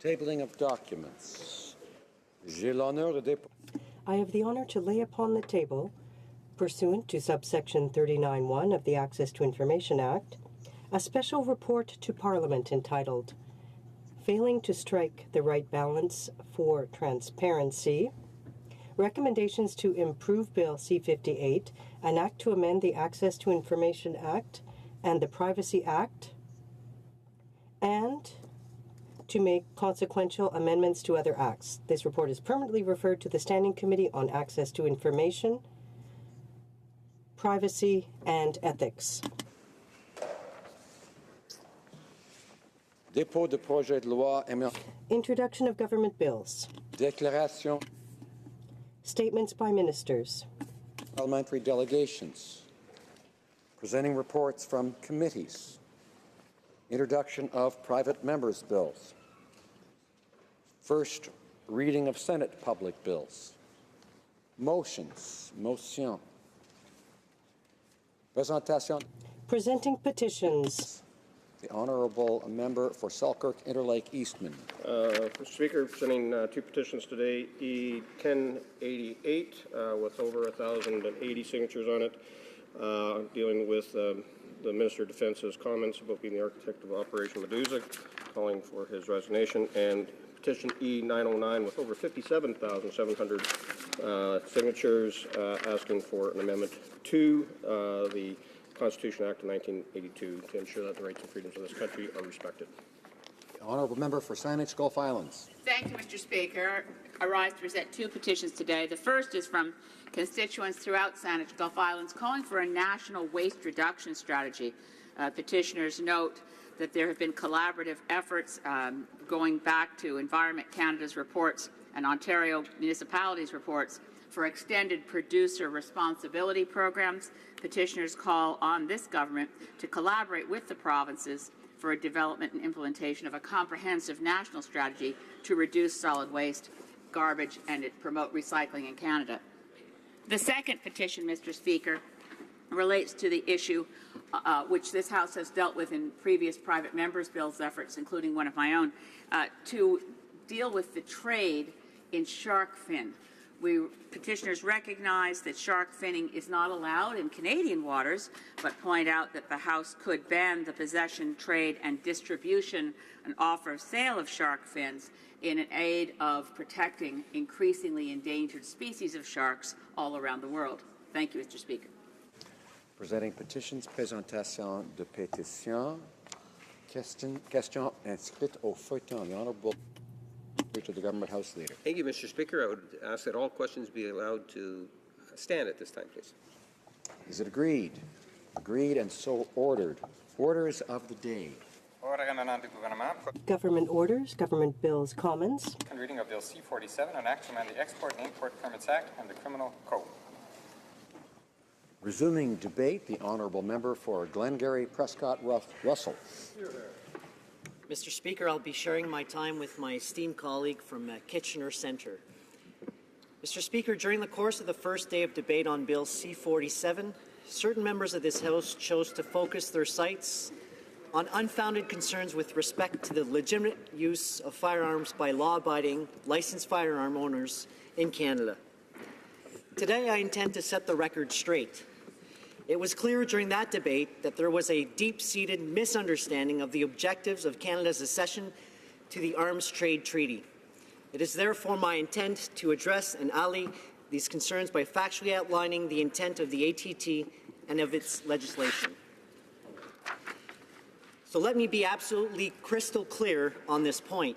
Tabling of documents. J'ai l'honneur de I have the honor to lay upon the table, pursuant to subsection 39(1) of the Access to Information Act, a special report to Parliament entitled Failing to Strike the Right Balance for Transparency, Recommendations to Improve Bill C-58, an act to amend the Access to Information Act and the Privacy Act, and to make consequential amendments to other acts. This report is permanently referred to the Standing Committee on Access to Information, Privacy, and Ethics. Dépôt de projet de loi. Introduction of government bills. Déclaration. Statements by ministers. Parliamentary delegations. Presenting reports from committees. Introduction of private members' bills. First reading of Senate public bills. Motions. Motion. Presentation. Presenting petitions. The Honourable Member for Selkirk Interlake Eastman. Mr. Speaker, presenting two petitions today, E-1088 with over 1,080 signatures on it, dealing with the Minister of Defence's comments about being the architect of Operation Medusa, calling for his resignation, and petition E-909 with over 57,700 signatures, asking for an amendment to the Constitution Act of 1982 to ensure that the rights and freedoms of this country are respected. The Honourable Member for Saanich Gulf Islands. Thank you, Mr. Speaker. I rise to present two petitions today. The first is from constituents throughout Saanich Gulf Islands calling for a national waste reduction strategy. Petitioners note that there have been collaborative efforts going back to Environment Canada's reports and Ontario municipalities' reports for extended producer responsibility programs. Petitioners call on this government to collaborate with the provinces for a development and implementation of a comprehensive national strategy to reduce solid waste, garbage, and promote recycling in Canada. The second petition, Mr. Speaker, relates to the issue which this House has dealt with in previous private members' bills efforts, including one of my own, to deal with the trade in shark fin. Petitioners recognize that shark finning is not allowed in Canadian waters, but point out that the House could ban the possession, trade, and distribution and offer of sale of shark fins in an aid of protecting increasingly endangered species of sharks all around the world. Thank you, Mr. Speaker. Presenting petitions, présentation de pétitions. Question inscrite au feuilleton. The Honourable to the Government House Leader. Thank you, Mr. Speaker. I would ask that all questions be allowed to stand at this time, please. Is it agreed? Agreed and so ordered. Orders of the day. Government orders, government bills, comments. Second reading of Bill C-47, an act to amend the Export and Import Permits Act and the Criminal Code. Resuming debate, the Honourable Member for Glengarry Prescott Russell. Mr. Speaker, I'll be sharing my time with my esteemed colleague from Kitchener Centre. Mr. Speaker, during the course of the first day of debate on Bill C-47, certain members of this House chose to focus their sights on unfounded concerns with respect to the legitimate use of firearms by law-abiding, licensed firearm owners in Canada. Today, I intend to set the record straight. It was clear during that debate that there was a deep-seated misunderstanding of the objectives of Canada's accession to the Arms Trade Treaty. It is therefore my intent to address and allay these concerns by factually outlining the intent of the ATT and of its legislation. So let me be absolutely crystal clear on this point.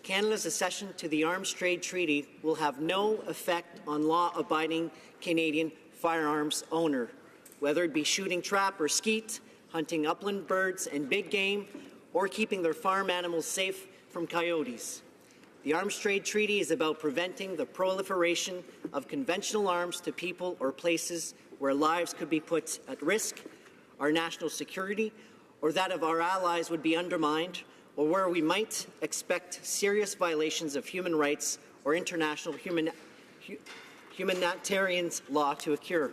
Canada's accession to the Arms Trade Treaty will have no effect on law-abiding Canadian firearms owner, whether it be shooting trap or skeet, hunting upland birds and big game, or keeping their farm animals safe from coyotes. The Arms Trade Treaty is about preventing the proliferation of conventional arms to people or places where lives could be put at risk, our national security, or that of our allies would be undermined, or where we might expect serious violations of human rights or international humanitarian law to occur.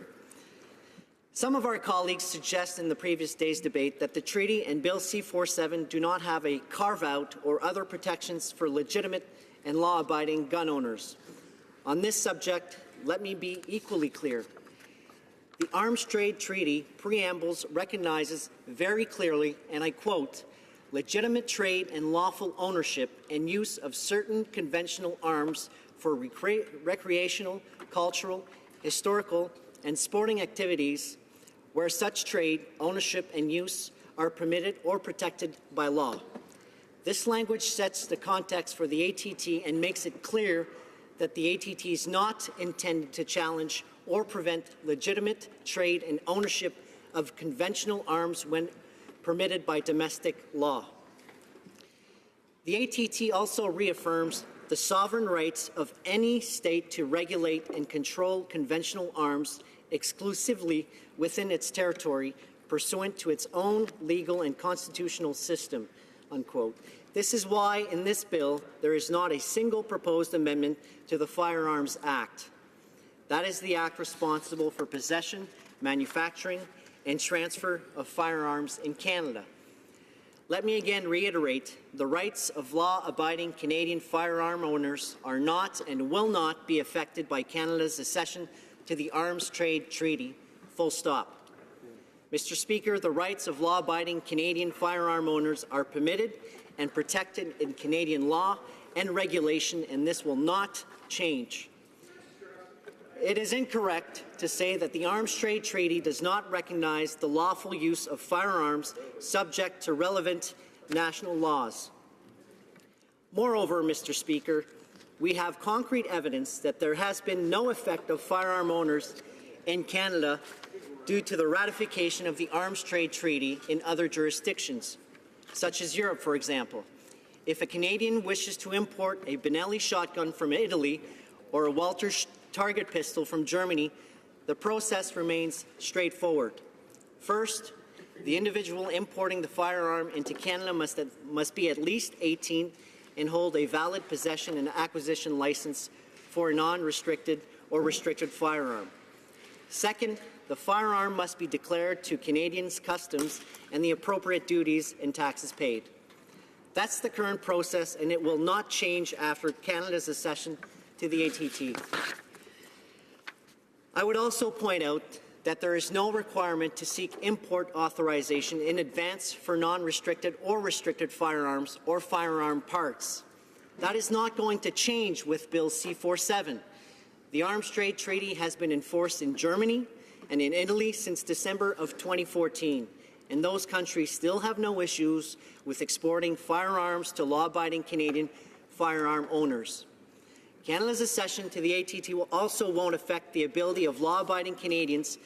Some of our colleagues suggest in the previous day's debate that the treaty and Bill C-47 do not have a carve-out or other protections for legitimate and law-abiding gun owners. On this subject, let me be equally clear. The Arms Trade Treaty preambles recognizes very clearly, and I quote, legitimate trade and lawful ownership and use of certain conventional arms for recreational, cultural, historical, and sporting activities where such trade, ownership, and use are permitted or protected by law. This language sets the context for the ATT and makes it clear that the ATT is not intended to challenge or prevent legitimate trade and ownership of conventional arms when permitted by domestic law. The ATT also reaffirms the sovereign rights of any state to regulate and control conventional arms exclusively within its territory pursuant to its own legal and constitutional system, unquote. This is why in this bill there is not a single proposed amendment to the Firearms Act. That is the act responsible for possession, manufacturing, and transfer of firearms in Canada. Let me again reiterate, the rights of law-abiding Canadian firearm owners are not and will not be affected by Canada's accession to the Arms Trade Treaty, full stop. Mr. Speaker, the rights of law-abiding Canadian firearm owners are permitted and protected in Canadian law and regulation, and this will not change. It is incorrect to say that the Arms Trade Treaty does not recognize the lawful use of firearms subject to relevant national laws. Moreover, Mr. Speaker, we have concrete evidence that there has been no effect of firearm owners in Canada due to the ratification of the Arms Trade Treaty in other jurisdictions, such as Europe, for example. If a Canadian wishes to import a Benelli shotgun from Italy or a Walter target pistol from Germany, the process remains straightforward. First, the individual importing the firearm into Canada must be at least 18 and hold a valid possession and acquisition license for a non-restricted or restricted firearm. Second, the firearm must be declared to Canadians' customs and the appropriate duties and taxes paid. That's the current process, and it will not change after Canada's accession to the ATT. I would also point out that there is no requirement to seek import authorization in advance for non-restricted or restricted firearms or firearm parts. That is not going to change with Bill C-47. The Arms Trade Treaty has been enforced in Germany and in Italy since December of 2014, and those countries still have no issues with exporting firearms to law-abiding Canadian firearm owners. Canada's accession to the ATT also won't affect the ability of law-abiding Canadians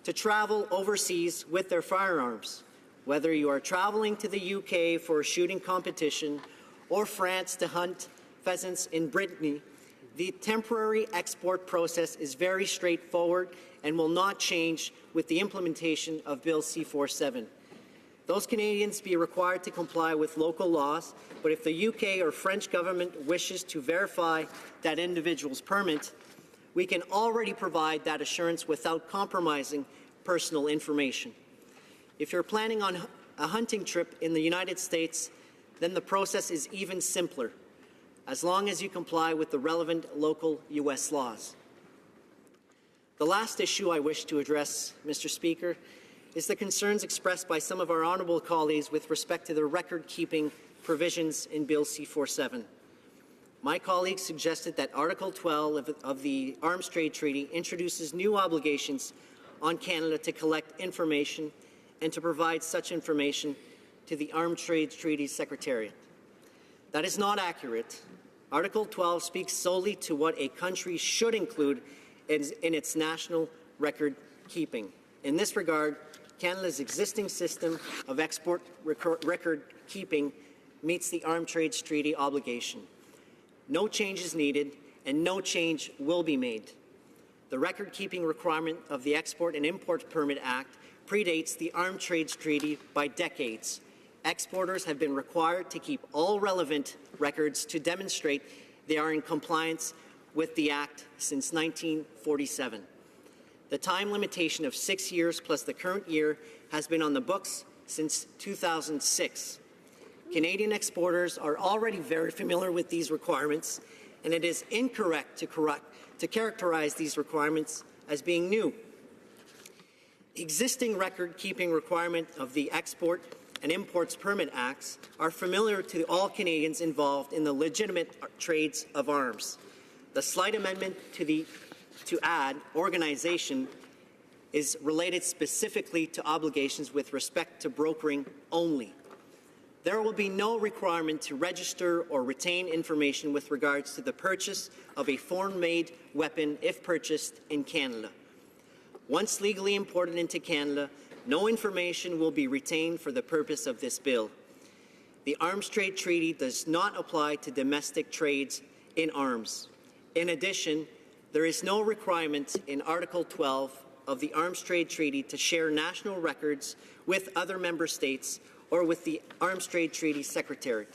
to travel overseas with their firearms. Whether you are traveling to the UK for a shooting competition or France to hunt pheasants in Brittany, the temporary export process is very straightforward and will not change with the implementation of Bill C-47. Those Canadians be required to comply with local laws, but if the UK or French government wishes to verify that individual's permit, we can already provide that assurance without compromising personal information. If you're planning on a hunting trip in the United States, then the process is even simpler, as long as you comply with the relevant local U.S. laws. The last issue I wish to address, Mr. Speaker, is the concerns expressed by some of our honourable colleagues with respect to the record-keeping provisions in Bill C-47. My colleagues suggested that Article 12 of the Arms Trade Treaty introduces new obligations on Canada to collect information and to provide such information to the Arms Trade Treaty Secretariat. That is not accurate. Article 12 speaks solely to what a country should include in its national record keeping. In this regard, Canada's existing system of export record keeping meets the Arms Trade Treaty obligation. No change is needed, and no change will be made. The record-keeping requirement of the Export and Import Permit Act predates the Arms Trade Treaty by decades. Exporters have been required to keep all relevant records to demonstrate they are in compliance with the Act since 1947. The time limitation of 6 years plus the current year has been on the books since 2006. Canadian exporters are already very familiar with these requirements, and it is incorrect to characterize these requirements as being new. Existing record-keeping requirement of the Export and Imports Permit Acts are familiar to all Canadians involved in the legitimate trades of arms. The slight amendment to add organization is related specifically to obligations with respect to brokering only. There will be no requirement to register or retain information with regards to the purchase of a foreign-made weapon if purchased in Canada. Once legally imported into Canada, no information will be retained for the purpose of this bill. The Arms Trade Treaty does not apply to domestic trades in arms. In addition, there is no requirement in Article 12 of the Arms Trade Treaty to share national records with other member states or with the Arms Trade Treaty Secretariat.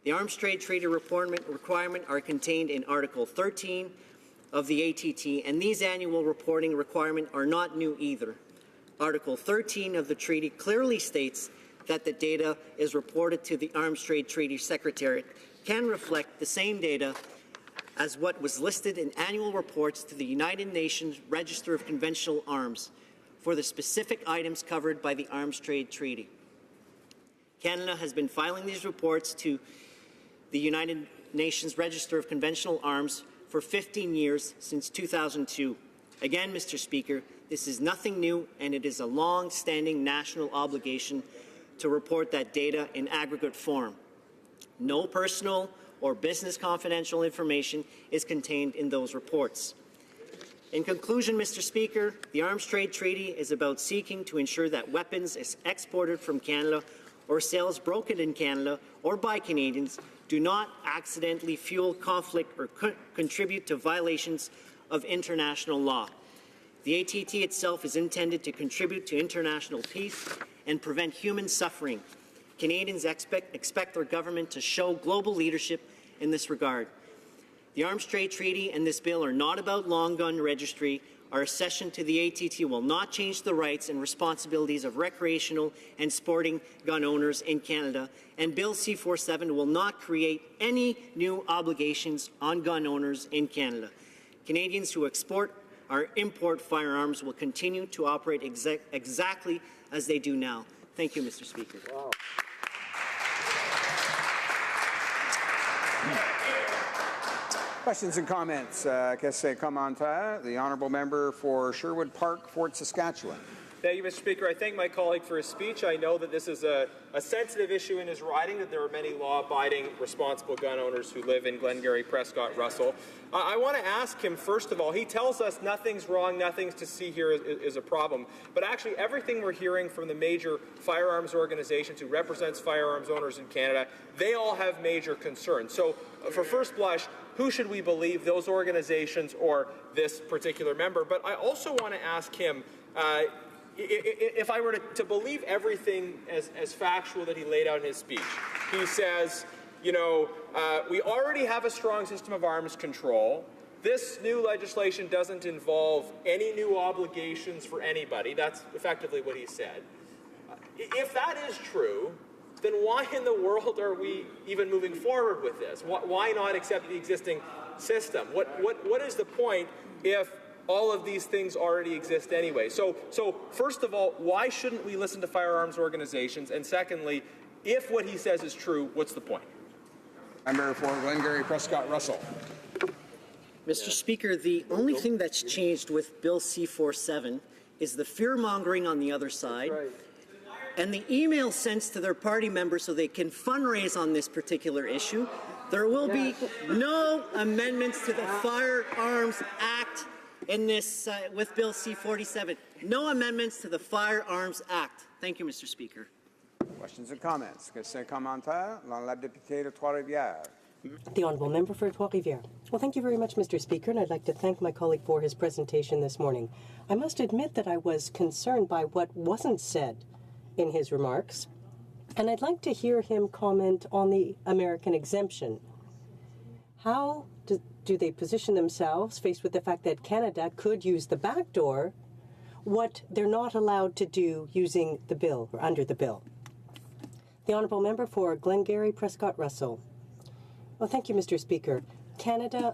The Arms Trade Treaty requirement are contained in Article 13 of the ATT, and these annual reporting requirements are not new either. Article 13 of the treaty clearly states that the data is reported to the Arms Trade Treaty Secretariat can reflect the same data as what was listed in annual reports to the United Nations Register of Conventional Arms for the specific items covered by the Arms Trade Treaty. Canada has been filing these reports to the United Nations Register of Conventional Arms for 15 years since 2002. Again, Mr. Speaker, this is nothing new, and it is a long-standing national obligation to report that data in aggregate form. No personal or business confidential information is contained in those reports. In conclusion, Mr. Speaker, the Arms Trade Treaty is about seeking to ensure that weapons exported from Canada or sales brokered in Canada or by Canadians do not accidentally fuel conflict or contribute to violations of international law. The ATT itself is intended to contribute to international peace and prevent human suffering. Canadians expect their government to show global leadership in this regard. The Arms Trade Treaty and this bill are not about long gun registry. Our accession to the ATT will not change the rights and responsibilities of recreational and sporting gun owners in Canada, and Bill C-47 will not create any new obligations on gun owners in Canada. Canadians who export or import firearms will continue to operate exactly as they do now. Thank you, Mr. Speaker. Wow. Questions and comments? Qu'est-ce commentaire? The honourable member for Sherwood Park, Fort Saskatchewan. Thank you, Mr. Speaker. I thank my colleague for his speech. I know that this is a sensitive issue in his riding, that there are many law-abiding, responsible gun owners who live in Glengarry, Prescott, Russell. I want to ask him, first of all, he tells us nothing's wrong, nothing's to see here is a problem. But actually, everything we're hearing from the major firearms organizations who represents firearms owners in Canada, they all have major concerns. So, for first blush, who should we believe, those organizations or this particular member? But I also want to ask him, if I were to believe everything as factual that he laid out in his speech, he says, you know, we already have a strong system of arms control. This new legislation doesn't involve any new obligations for anybody. That's effectively what he said. If that is true, then why in the world are we even moving forward with this? Why not accept the existing system? What is the point if all of these things already exist anyway? So first of all, why shouldn't we listen to firearms organizations? And secondly, if what he says is true, what's the point? Member for Glengarry, Prescott, Russell. Mr. Speaker, the only thing that's changed with Bill C-47 is the fear-mongering on the other side, and the email sent to their party members so they can fundraise on this particular issue. There will be no amendments to the Firearms Act in this with Bill C-47. No amendments to the Firearms Act. Thank you, Mr. Speaker. Questions and comments? Question commentaire? La députée de Trois-Rivières. The Honourable Member for Trois-Rivières. Well, thank you very much, Mr. Speaker, and I'd like to thank my colleague for his presentation this morning. I must admit that I was concerned by what wasn't said in his remarks, and I'd like to hear him comment on the American exemption. How do they position themselves faced with the fact that Canada could use the back door, what they're not allowed to do using the bill or under the bill? The honourable member for Glengarry Prescott Russell. Well, thank you, Mr. Speaker. Canada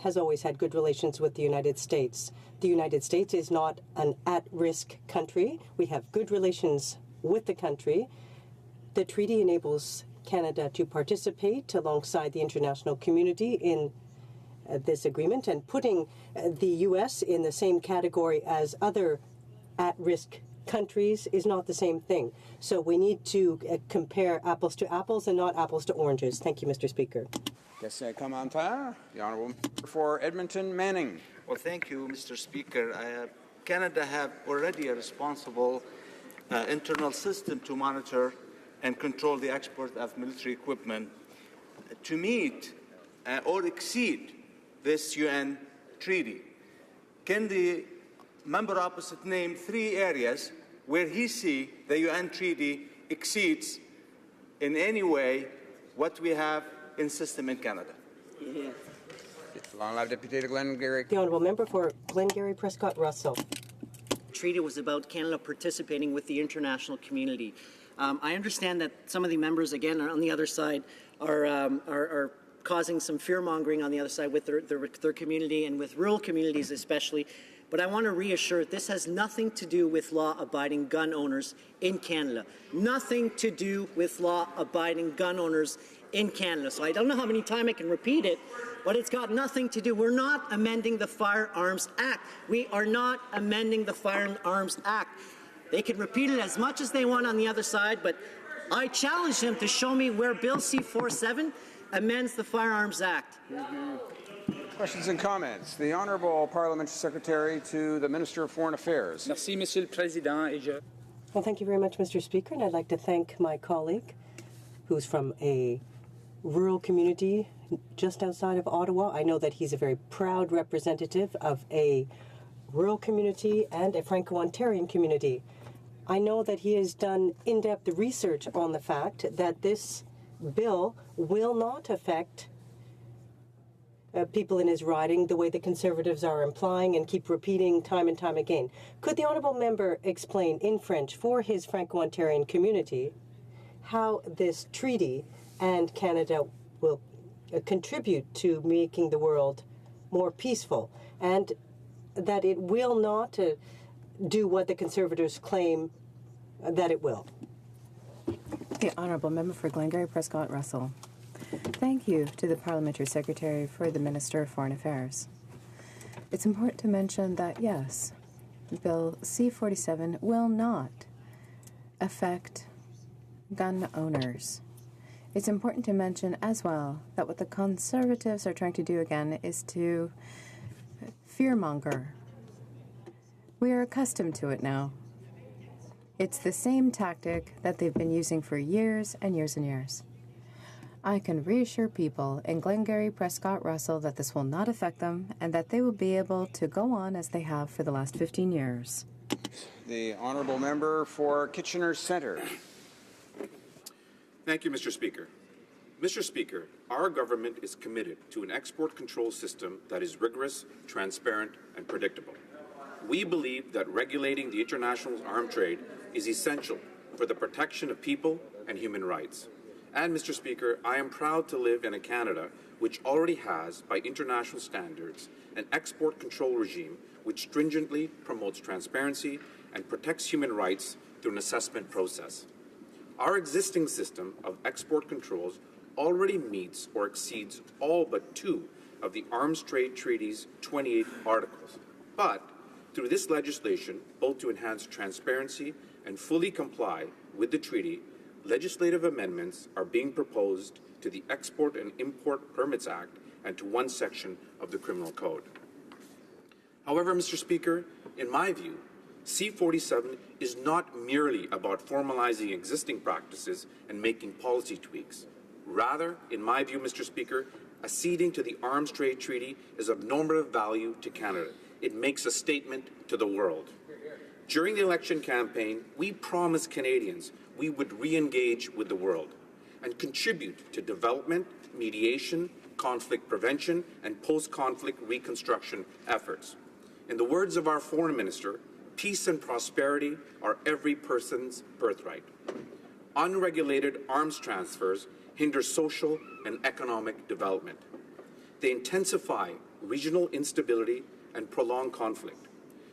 has always had good relations with the United States. The United States is not an at-risk country. We have good relations with the country. The treaty enables Canada to participate alongside the international community in this agreement, and putting the U.S. in the same category as other at-risk countries is not the same thing. So we need to compare apples to apples and not apples to oranges. Thank you, Mr. Speaker. Question commentaire. The Honourable Member for Edmonton Manning. Well, thank you, Mr. Speaker. Canada have already a responsible internal system to monitor and control the export of military equipment to meet or exceed this UN treaty. Can the member opposite name 3 areas where he sees the UN treaty exceeds in any way what we have in system in Canada? Long live Deputy Glengarry. The honourable member for Glengarry Prescott Russell. The treaty was about Canada participating with the international community. I understand that some of the members, again, on the other side, are causing some fear-mongering on the other side with their community and with rural communities especially. But I want to reassure this has nothing to do with law-abiding gun owners in Canada. Nothing to do with law-abiding gun owners in Canada. So I don't know how many times I can repeat it, but it's got nothing to do. We're not amending the Firearms Act. We are not amending the Firearms Act. They can repeat it as much as they want on the other side, but I challenge them to show me where Bill C-47 amends the Firearms Act. Questions and comments. The Honourable Parliamentary Secretary to the Minister of Foreign Affairs. Merci, Monsieur le Président. Well, thank you very much, Mr. Speaker, and I'd like to thank my colleague, who's from a rural community just outside of Ottawa. I know that he's a very proud representative of a rural community and a Franco-Ontarian community. I know that he has done in-depth research on the fact that this bill will not affect people in his riding the way the Conservatives are implying and keep repeating time and time again. Could the honourable member explain in French for his Franco-Ontarian community how this treaty and Canada will contribute to making the world more peaceful, and that it will not do what the Conservatives claim that it will? The Honourable Member for Glengarry Prescott Russell. Thank you to the Parliamentary Secretary for the Minister of Foreign Affairs. It's important to mention that, yes, Bill C-47 will not affect gun owners. It's important to mention as well that what the Conservatives are trying to do again is to fearmonger. We are accustomed to it now. It's the same tactic that they've been using for years and years and years. I can reassure people in Glengarry Prescott Russell that this will not affect them and that they will be able to go on as they have for the last 15 years. The Honourable Member for Kitchener Centre. Thank you, Mr. Speaker. Mr. Speaker, our government is committed to an export control system that is rigorous, transparent, and predictable. We believe that regulating the international arms trade is essential for the protection of people and human rights. And, Mr. Speaker, I am proud to live in a Canada which already has, by international standards, an export control regime which stringently promotes transparency and protects human rights through an assessment process. Our existing system of export controls already meets or exceeds all but 2 of the Arms Trade Treaty's 28 articles. But through this legislation, both to enhance transparency and fully comply with the treaty, legislative amendments are being proposed to the Export and Import Permits Act and to one section of the Criminal Code. However, Mr. Speaker, in my view, C-47 is not merely about formalizing existing practices and making policy tweaks. Rather, in my view, Mr. Speaker, acceding to the Arms Trade Treaty is of normative value to Canada. It makes a statement to the world. During the election campaign, we promised Canadians we would re-engage with the world and contribute to development, mediation, post-conflict prevention and post-conflict reconstruction efforts. In the words of our Foreign Minister, peace and prosperity are every person's birthright. Unregulated arms transfers hinder social and economic development. They intensify regional instability and prolong conflict.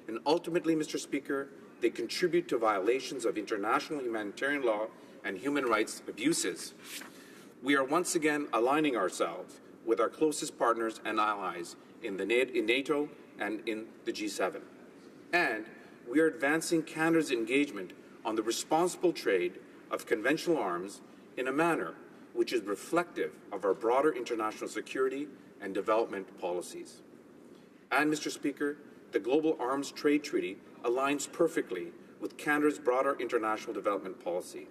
And ultimately, Mr. Speaker, they contribute to violations of international humanitarian law and human rights abuses. We are once again aligning ourselves with our closest partners and allies in NATO and in the G7. And we are advancing Canada's engagement on the responsible trade of conventional arms in a manner which is reflective of our broader international security and development policies. And, Mr. Speaker, the Global Arms Trade Treaty aligns perfectly with Canada's broader international development policy.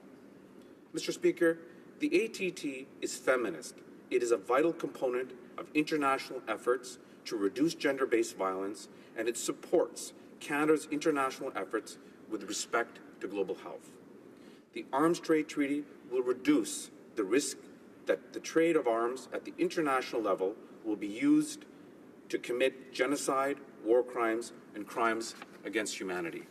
Mr. Speaker, the ATT is feminist. It is a vital component of international efforts to reduce gender-based violence, and it supports Canada's international efforts with respect to global health. The Arms Trade Treaty will reduce the risk that the trade of arms at the international level will be used to commit genocide, war crimes, and crimes against humanity.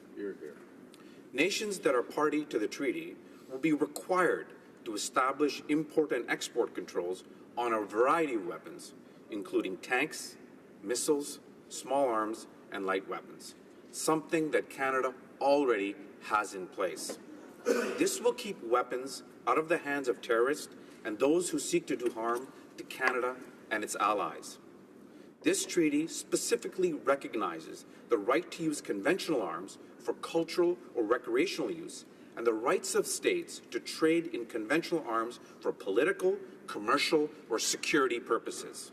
Nations that are party to the treaty will be required to establish import and export controls on a variety of weapons, including tanks, missiles, small arms, and light weapons, something that Canada already has in place. This will keep weapons out of the hands of terrorists and those who seek to do harm to Canada and its allies. This treaty specifically recognizes the right to use conventional arms for cultural or recreational use and the rights of states to trade in conventional arms for political, commercial, or security purposes.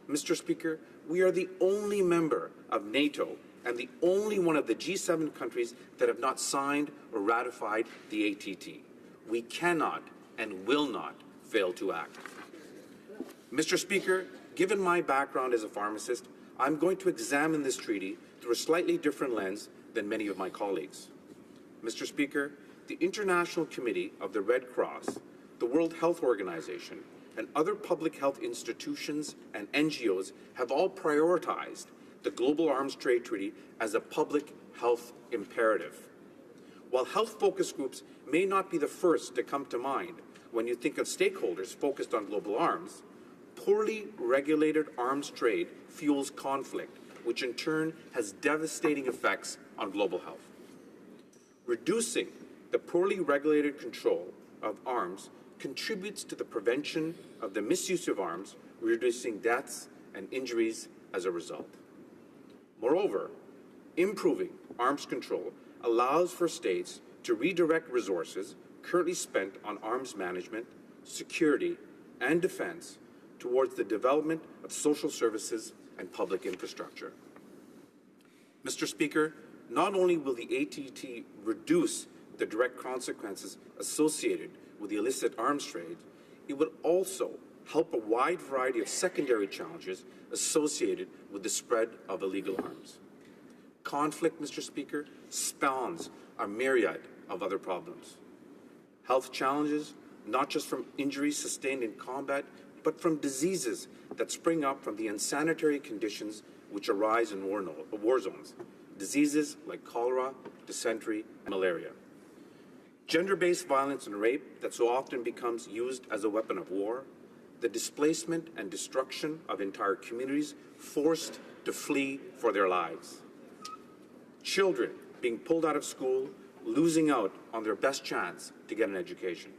Mr. Speaker, we are the only member of NATO and the only one of the G7 countries that have not signed or ratified the ATT. We cannot and will not fail to act. Mr. Speaker, given my background as a pharmacist, I'm going to examine this treaty through a slightly different lens than many of my colleagues. Mr. Speaker, the International Committee of the Red Cross, the World Health Organization, and other public health institutions and NGOs have all prioritized the Global Arms Trade Treaty as a public health imperative. While health focus groups may not be the first to come to mind when you think of stakeholders focused on global arms, poorly regulated arms trade fuels conflict, which in turn has devastating effects on global health. Reducing the poorly regulated control of arms contributes to the prevention of the misuse of arms, reducing deaths and injuries as a result. Moreover, improving arms control allows for states to redirect resources currently spent on arms management, security, and defense towards the development of social services and public infrastructure. Mr. Speaker, not only will the ATT reduce the direct consequences associated with the illicit arms trade, it will also help a wide variety of secondary challenges associated with the spread of illegal arms. Conflict, Mr. Speaker, spawns a myriad of other problems. Health challenges, not just from injuries sustained in combat, but from diseases that spring up from the unsanitary conditions which arise in war zones. Diseases like cholera, dysentery, and malaria. Gender-based violence and rape that so often becomes used as a weapon of war. The displacement and destruction of entire communities forced to flee for their lives. Children being pulled out of school, losing out on their best chance to get an education.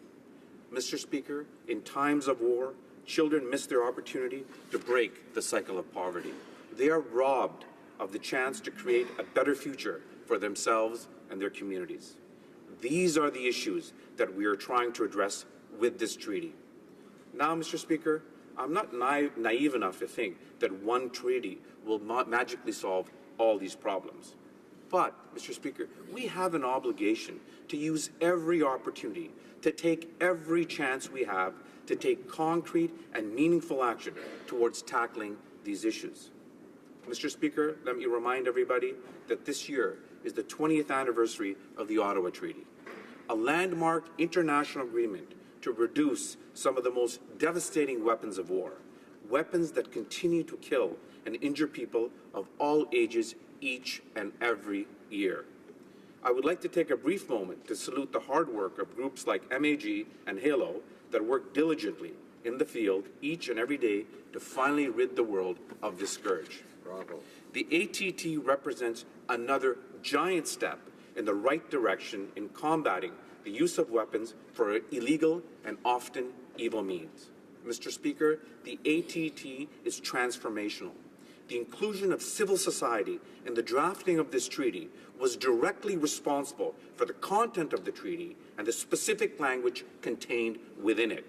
Mr. Speaker, in times of war, children miss their opportunity to break the cycle of poverty. They are robbed of the chance to create a better future for themselves and their communities. These are the issues that we are trying to address with this treaty. Now, Mr. Speaker, I'm not naive enough to think that one treaty will magically solve all these problems. But, Mr. Speaker, we have an obligation to use every opportunity, to take every chance we have to take concrete and meaningful action towards tackling these issues. Mr. Speaker, let me remind everybody that this year is the 20th anniversary of the Ottawa Treaty, a landmark international agreement to reduce some of the most devastating weapons of war. weapons that continue to kill and injure people of all ages each and every year. I would like to take a brief moment to salute the hard work of groups like MAG and HALO that work diligently in the field each and every day to finally rid the world of this scourge. Bravo. The ATT represents another giant step in the right direction in combating the use of weapons for illegal and often evil means. Mr. Speaker, the ATT is transformational. The inclusion of civil society in the drafting of this treaty was directly responsible for the content of the treaty and the specific language contained within it.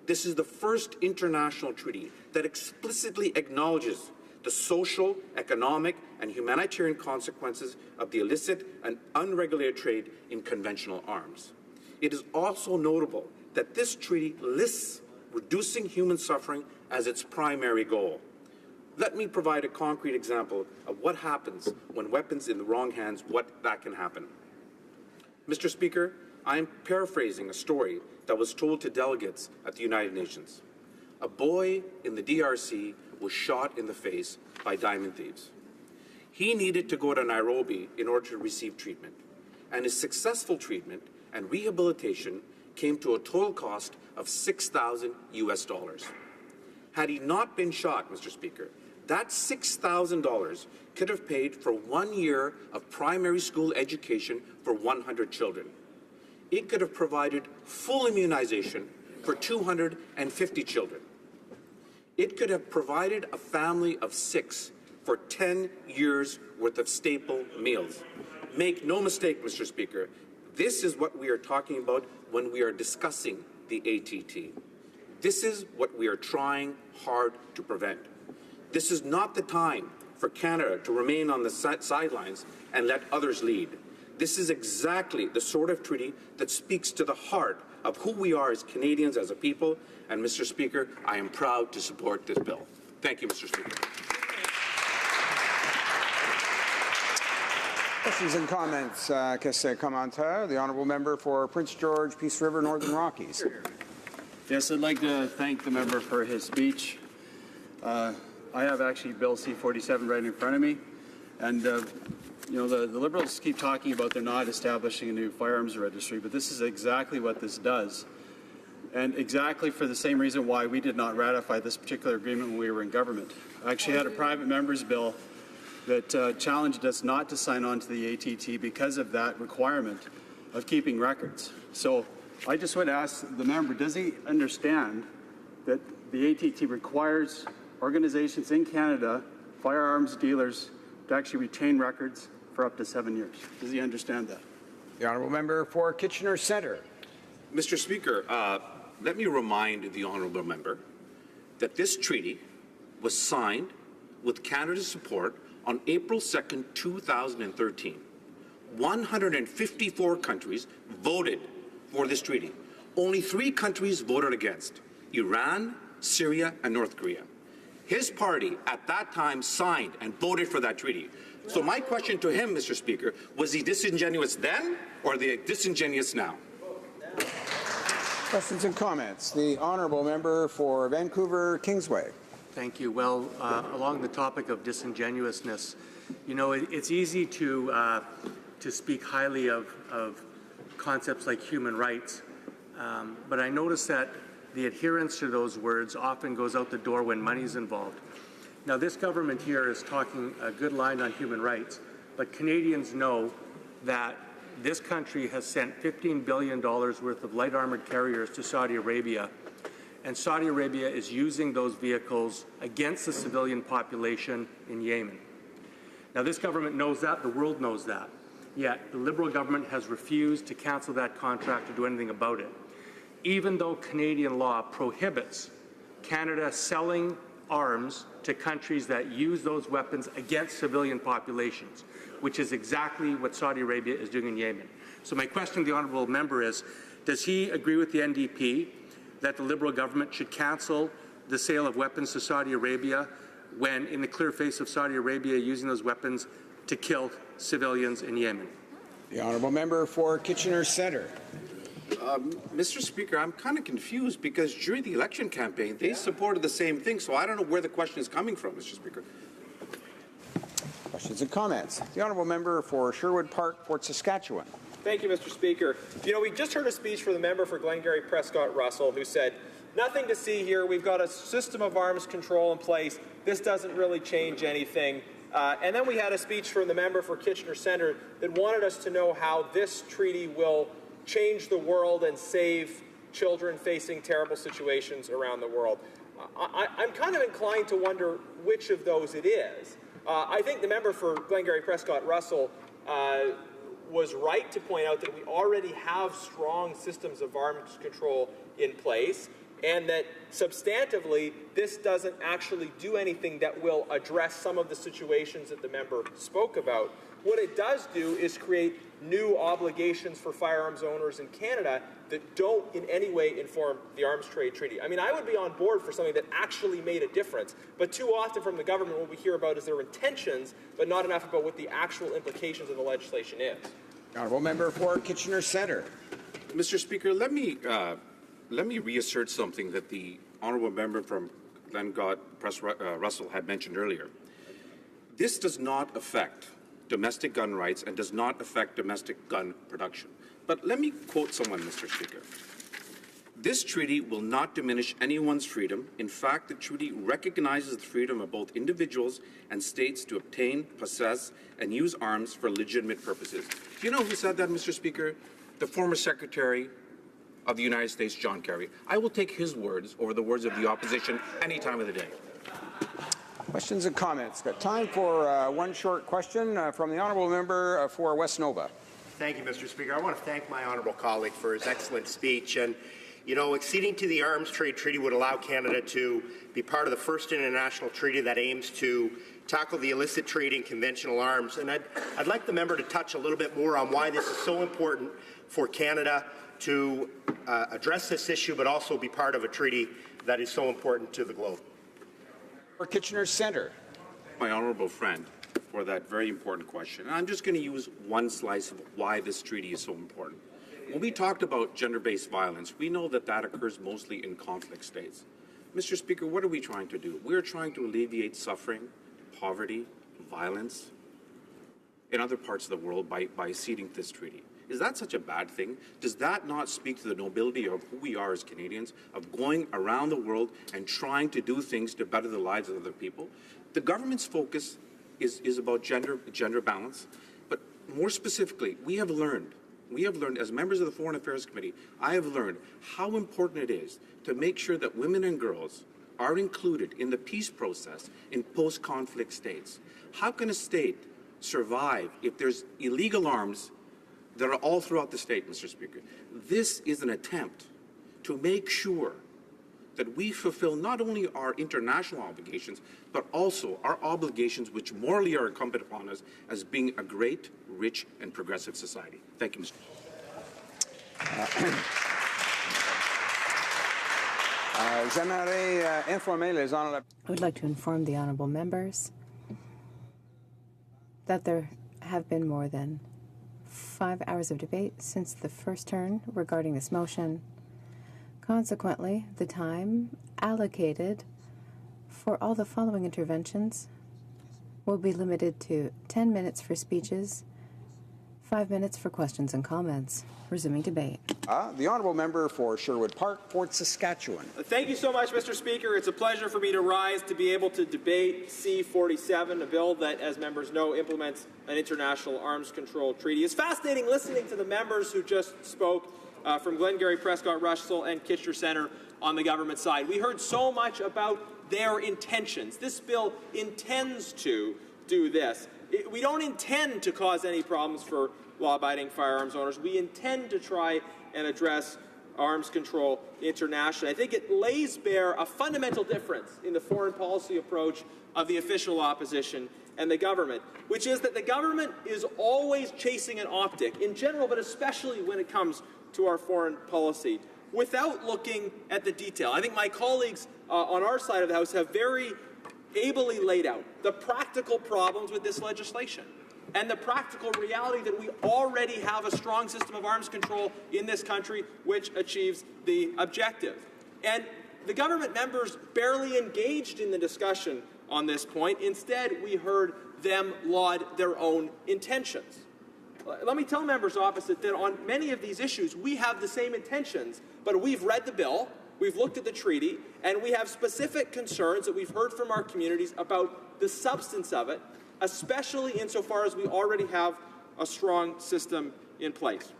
This is the first international treaty that explicitly acknowledges the social, economic, and humanitarian consequences of the illicit and unregulated trade in conventional arms. It is also notable that this treaty lists reducing human suffering as its primary goal. Let me provide a concrete example of what happens when weapons in the wrong hands, that can happen. Mr. Speaker, I am paraphrasing a story that was told to delegates at the United Nations. A boy in the DRC was shot in the face by diamond thieves. He needed to go to Nairobi in order to receive treatment, and his successful treatment and rehabilitation came to a total cost of $6,000 US. Had he not been shot, Mr. Speaker, that $6,000 could have paid for 1 year of primary school education for 100 children. It could have provided full immunization for 250 children. It could have provided a family of 6 for 10 years' worth of staple meals. Make no mistake, Mr. Speaker, this is what we are talking about when we are discussing the ATT. This is what we are trying hard to prevent. This is not the time for Canada to remain on the sidelines and let others lead. This is exactly the sort of treaty that speaks to the heart of who we are as Canadians, as a people. And, Mr. Speaker, I am proud to support this bill. Thank you, Mr. Speaker. Questions and comments. Qu'est-ce commentaire? The honourable member for Prince George, Peace River, Northern Rockies. Yes, I'd like to thank the member for his speech. I have actually Bill C-47 right in front of me, and you know, the Liberals keep talking about they're not establishing a new firearms registry, but this is exactly what this does, and exactly for the same reason why we did not ratify this particular agreement when we were in government. I actually had a private member's bill that challenged us not to sign on to the ATT because of that requirement of keeping records. So I just would ask the member, does he understand that the ATT requires organizations in Canada, firearms dealers, to actually retain records for up to 7 years? Does he understand that? The honourable member for Kitchener Centre. Mr. Speaker, let me remind the honourable member that this treaty was signed with Canada's support on April 2nd, 2013. 154 countries voted for this treaty. Only 3 countries voted against: Iran, Syria, and North Korea. His party at that time signed and voted for that treaty. So my question to him, Mr. Speaker, was he disingenuous then, or are they disingenuous now? Questions and comments. The honourable member for Vancouver, Kingsway. Thank you. Well, along the topic of disingenuousness, you know, it's easy to speak highly of concepts like human rights, but I notice that the adherence to those words often goes out the door when money is involved. Now, this government here is talking a good line on human rights, but Canadians know that this country has sent $15 billion worth of light armored carriers to Saudi Arabia, and Saudi Arabia is using those vehicles against the civilian population in Yemen. Now, this government knows that, the world knows that, yet the Liberal government has refused to cancel that contract or do anything about it, even though Canadian law prohibits Canada selling arms to countries that use those weapons against civilian populations, which is exactly what Saudi Arabia is doing in Yemen. So my question to the honourable member is, does he agree with the NDP that the Liberal government should cancel the sale of weapons to Saudi Arabia when, in the clear face of Saudi Arabia using those weapons to kill civilians in Yemen? The honourable member for Kitchener Centre. Mr. Speaker, I'm kind of confused because during the election campaign, they supported the same thing, so I don't know where the question is coming from, Mr. Speaker. Questions and comments? The honourable member for Sherwood Park, Fort Saskatchewan. Thank you, Mr. Speaker. You know, we just heard a speech from the member for Glengarry Prescott Russell who said, nothing to see here. We've got a system of arms control in place. This doesn't really change anything. And then we had a speech from the member for Kitchener Centre that wanted us to know how this treaty will change the world and save children facing terrible situations around the world. I'm kind of inclined to wonder which of those it is. I think the member for Glengarry Prescott Russell was right to point out that we already have strong systems of arms control in place, and that substantively this doesn't actually do anything that will address some of the situations that the member spoke about. What it does do is create new obligations for firearms owners in Canada that don't in any way inform the Arms Trade Treaty. I mean, I would be on board for something that actually made a difference, but too often from the government what we hear about is their intentions, but not enough about what the actual implications of the legislation is. Honourable member for Kitchener Centre. Mr. Speaker, let me reassert something that the honourable member from Glengarry Prescott Russell had mentioned earlier. This does not affect domestic gun rights and does not affect domestic gun production. But let me quote someone, Mr. Speaker. This treaty will not diminish anyone's freedom. In fact, the treaty recognizes the freedom of both individuals and states to obtain, possess, and use arms for legitimate purposes. Do you know who said that, Mr. Speaker? The former Secretary of the United States, John Kerry. I will take his words over the words of the opposition any time of the day. Questions and comments? Got time for one short question from the honourable member for West Nova. Thank you, Mr. Speaker. I want to thank my honourable colleague for his excellent speech. And, you know, acceding to the Arms Trade Treaty would allow Canada to be part of the first international treaty that aims to tackle the illicit trade in conventional arms. And I'd like the member to touch a little bit more on why this is so important for Canada to address this issue, but also be part of a treaty that is so important to the globe. For Kitchener Centre. My honourable friend for that very important question. And I'm just going to use one slice of why this treaty is so important. When we talked about gender-based violence, we know that that occurs mostly in conflict states. Mr. Speaker, what are we trying to do? We're trying to alleviate suffering, poverty, violence in other parts of the world by acceding to this treaty. Is that such a bad thing? Does that not speak to the nobility of who we are as Canadians, of going around the world and trying to do things to better the lives of other people? The government's focus is about gender balance, but more specifically, we have learned as members of the Foreign Affairs Committee, I have learned how important it is to make sure that women and girls are included in the peace process in post-conflict states. How can a state survive if there's illegal arms that are all throughout the state, Mr. Speaker? This is an attempt to make sure that we fulfill not only our international obligations, but also our obligations which morally are incumbent upon us as being a great, rich, and progressive society. Thank you, Mr. I would like to inform the honourable members that there have been more than 5 hours of debate since the first turn regarding this motion. Consequently, the time allocated for all the following interventions will be limited to 10 minutes for speeches, 5 minutes for questions and comments. Resuming debate. The honourable member for Sherwood Park, Fort Saskatchewan. Thank you so much, Mr. Speaker. It's a pleasure for me to rise to be able to debate C-47, a bill that, as members know, implements an international arms control treaty. It's fascinating listening to the members who just spoke from Glengarry Prescott Russell and Kitchener Centre on the government side. We heard so much about their intentions. This bill intends to do this. We don't intend to cause any problems for law-abiding firearms owners. We intend to try and address arms control internationally. I think it lays bare a fundamental difference in the foreign policy approach of the official opposition and the government, which is that the government is always chasing an optic, in general, but especially when it comes to our foreign policy, without looking at the detail. I think my colleagues on our side of the House have very ably laid out the practical problems with this legislation. and the practical reality that we already have a strong system of arms control in this country which achieves the objective. And the government members barely engaged in the discussion on this point. Instead, we heard them laud their own intentions. Let me tell members opposite that on many of these issues, we have the same intentions, but we've read the bill, we've looked at the treaty, and we have specific concerns that we've heard from our communities about the substance of it, especially insofar as we already have a strong system in place.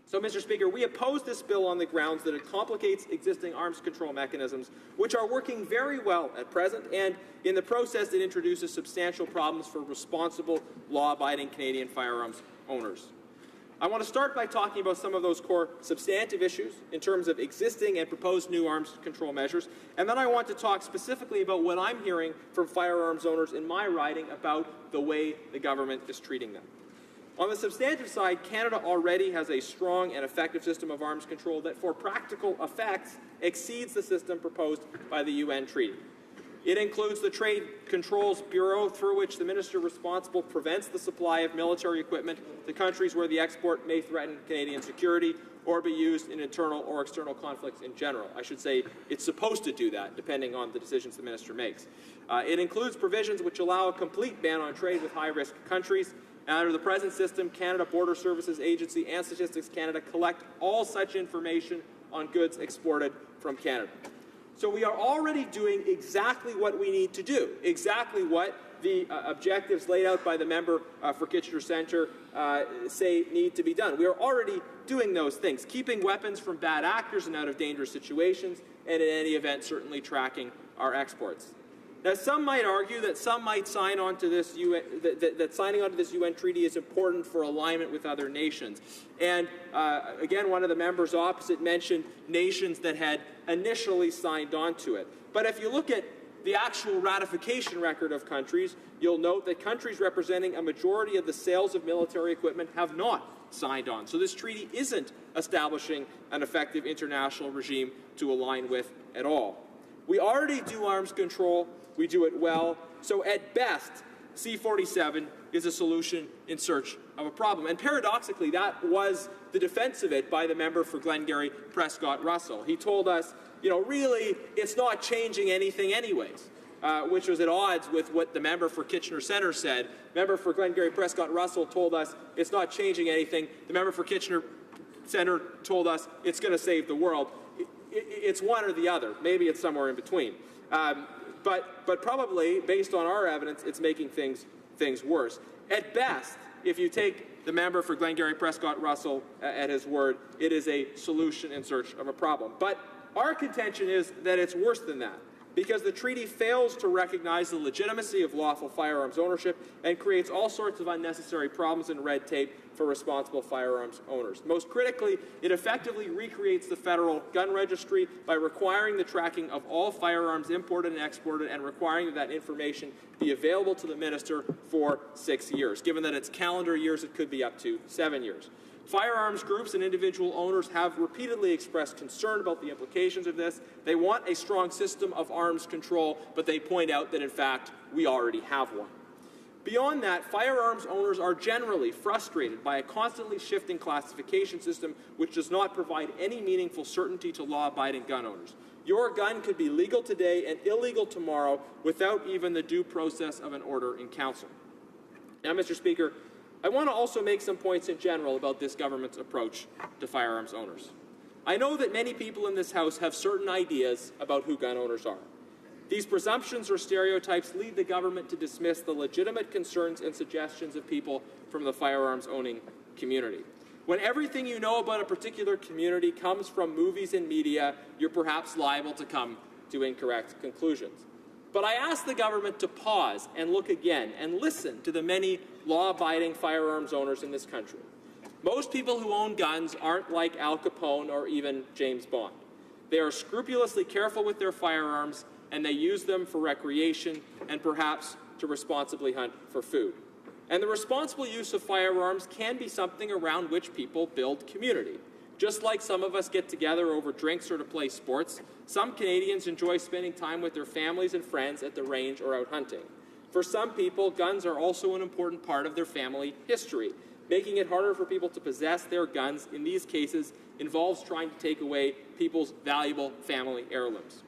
So, Mr. Speaker, we oppose this bill on the grounds that it complicates existing arms control mechanisms, which are working very well at present, and in the process it introduces substantial problems for responsible, law-abiding Canadian firearms owners. I want to start by talking about some of those core substantive issues in terms of existing and proposed new arms control measures, and then I want to talk specifically about what I'm hearing from firearms owners in my riding about the way the government is treating them. On the substantive side, Canada already has a strong and effective system of arms control that, for practical effects, exceeds the system proposed by the UN Treaty. It includes the Trade Controls Bureau, through which the minister responsible prevents the supply of military equipment to countries where the export may threaten Canadian security or be used in internal or external conflicts in general. I should say it's supposed to do that, depending on the decisions the minister makes. It includes provisions which allow a complete ban on trade with high-risk countries. Under the present system, Canada Border Services Agency and Statistics Canada collect all such information on goods exported from Canada. So we are already doing exactly what we need to do, exactly what the objectives laid out by the member for Kitchener Centre say need to be done. We are already doing those things, keeping weapons from bad actors and out of dangerous situations, and in any event, certainly tracking our exports. Now, some might argue that some might sign on to this that signing on to this UN treaty is important for alignment with other nations. And again, one of the members opposite mentioned nations that had initially signed on to it. But if you look at the actual ratification record of countries, you'll note that countries representing a majority of the sales of military equipment have not signed on. So this treaty isn't establishing an effective international regime to align with at all. We already do arms control. We do it well. So at best, C-47 is a solution in search of a problem. And paradoxically, that was the defense of it by the member for Glengarry Prescott Russell. He told us, really, it's not changing anything anyways, which was at odds with what the member for Kitchener Centre said. Member for Glengarry Prescott Russell told us it's not changing anything. The member for Kitchener Centre told us it's going to save the world. It's one or the other. Maybe it's somewhere in between. But probably, based on our evidence, it's making things worse. At best, if you take the member for Glengarry Prescott Russell at his word, it is a solution in search of a problem. But our contention is that it's worse than that, because the treaty fails to recognize the legitimacy of lawful firearms ownership and creates all sorts of unnecessary problems and red tape for responsible firearms owners. Most critically, it effectively recreates the federal gun registry by requiring the tracking of all firearms imported and exported and requiring that information be available to the minister for 6 years. Given that it's calendar years, it could be up to 7 years. Firearms groups and individual owners have repeatedly expressed concern about the implications of this. They want a strong system of arms control, but they point out that, in fact, we already have one. Beyond that, firearms owners are generally frustrated by a constantly shifting classification system which does not provide any meaningful certainty to law-abiding gun owners. Your gun could be legal today and illegal tomorrow without even the due process of an order in council. Now, Mr. Speaker, I want to also make some points in general about this government's approach to firearms owners. I know that many people in this House have certain ideas about who gun owners are. These presumptions or stereotypes lead the government to dismiss the legitimate concerns and suggestions of people from the firearms owning community. When everything you know about a particular community comes from movies and media, you're perhaps liable to come to incorrect conclusions. But I ask the government to pause and look again and listen to the many law-abiding firearms owners in this country. Most people who own guns aren't like Al Capone or even James Bond. They are scrupulously careful with their firearms, and they use them for recreation and perhaps to responsibly hunt for food. And the responsible use of firearms can be something around which people build community. Just like some of us get together over drinks or to play sports, some Canadians enjoy spending time with their families and friends at the range or out hunting. For some people, guns are also an important part of their family history. Making it harder for people to possess their guns in these cases involves trying to take away people's valuable family heirlooms.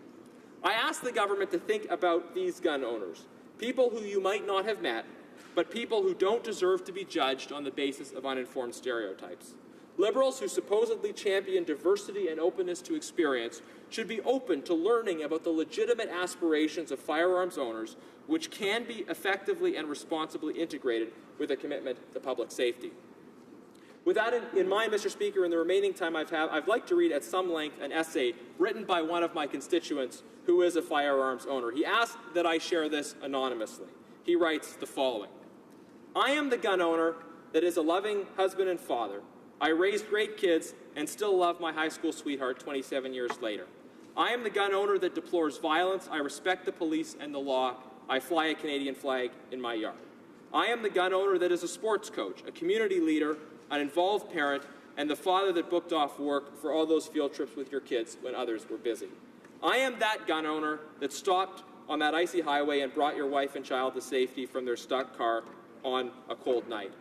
I ask the government to think about these gun owners, people who you might not have met, but people who don't deserve to be judged on the basis of uninformed stereotypes. Liberals who supposedly champion diversity and openness to experience should be open to learning about the legitimate aspirations of firearms owners, which can be effectively and responsibly integrated with a commitment to public safety. With that in mind, Mr. Speaker, in the remaining time I'd like to read at some length an essay written by one of my constituents who is a firearms owner. He asked that I share this anonymously. He writes the following: I am the gun owner that is a loving husband and father. I raised great kids and still love my high school sweetheart 27 years later. I am the gun owner that deplores violence. I respect the police and the law. I fly a Canadian flag in my yard. I am the gun owner that is a sports coach, a community leader, an involved parent, and the father that booked off work for all those field trips with your kids when others were busy. I am that gun owner that stopped on that icy highway and brought your wife and child to safety from their stuck car on a cold night.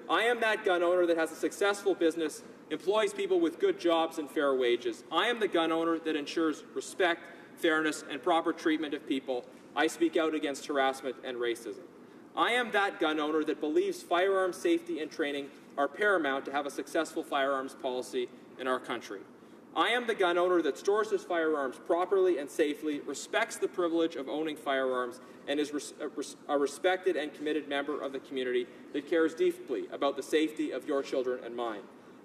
I am that gun owner that has a successful business, employs people with good jobs and fair wages. I am the gun owner that ensures respect, fairness, and proper treatment of people. I speak out against harassment and racism. I am that gun owner that believes firearms safety and training are paramount to have a successful firearms policy in our country. I am the gun owner that stores his firearms properly and safely, respects the privilege of owning firearms, and is a respected and committed member of the community that cares deeply about the safety of your children and mine.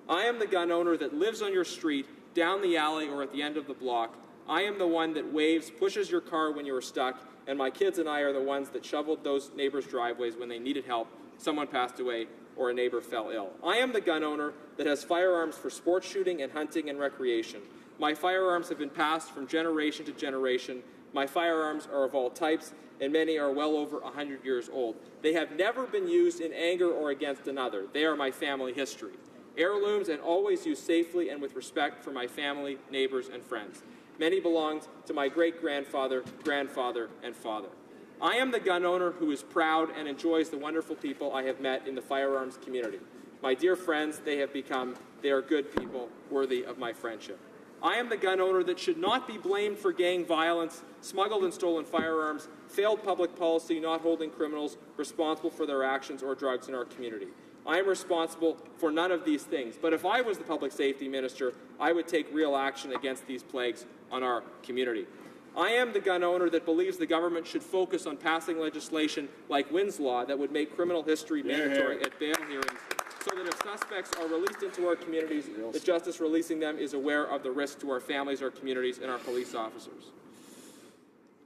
I am the gun owner that lives on your street, down the alley, or at the end of the block. I am the one that waves, pushes your car when you are stuck, and my kids and I are the ones that shoveled those neighbors' driveways when they needed help, someone passed away, or a neighbor fell ill. I am the gun owner that has firearms for sport shooting and hunting and recreation. My firearms have been passed from generation to generation. My firearms are of all types, and many are well over 100 years old. They have never been used in anger or against another. They are my family history. Heirlooms and always used safely and with respect for my family, neighbors, and friends. Many belonged to my great-grandfather, grandfather, and father. I am the gun owner who is proud and enjoys the wonderful people I have met in the firearms community. My dear friends they have become, they are good people worthy of my friendship. I am the gun owner that should not be blamed for gang violence, smuggled and stolen firearms, failed public policy, not holding criminals responsible for their actions or drugs in our community. I am responsible for none of these things, but if I was the public safety minister, I would take real action against these plagues on our community. I am the gun owner that believes the government should focus on passing legislation like Wynn's Law that would make criminal history mandatory at bail hearings so that if suspects are released into our communities, the justice releasing them is aware of the risk to our families, our communities, and our police officers.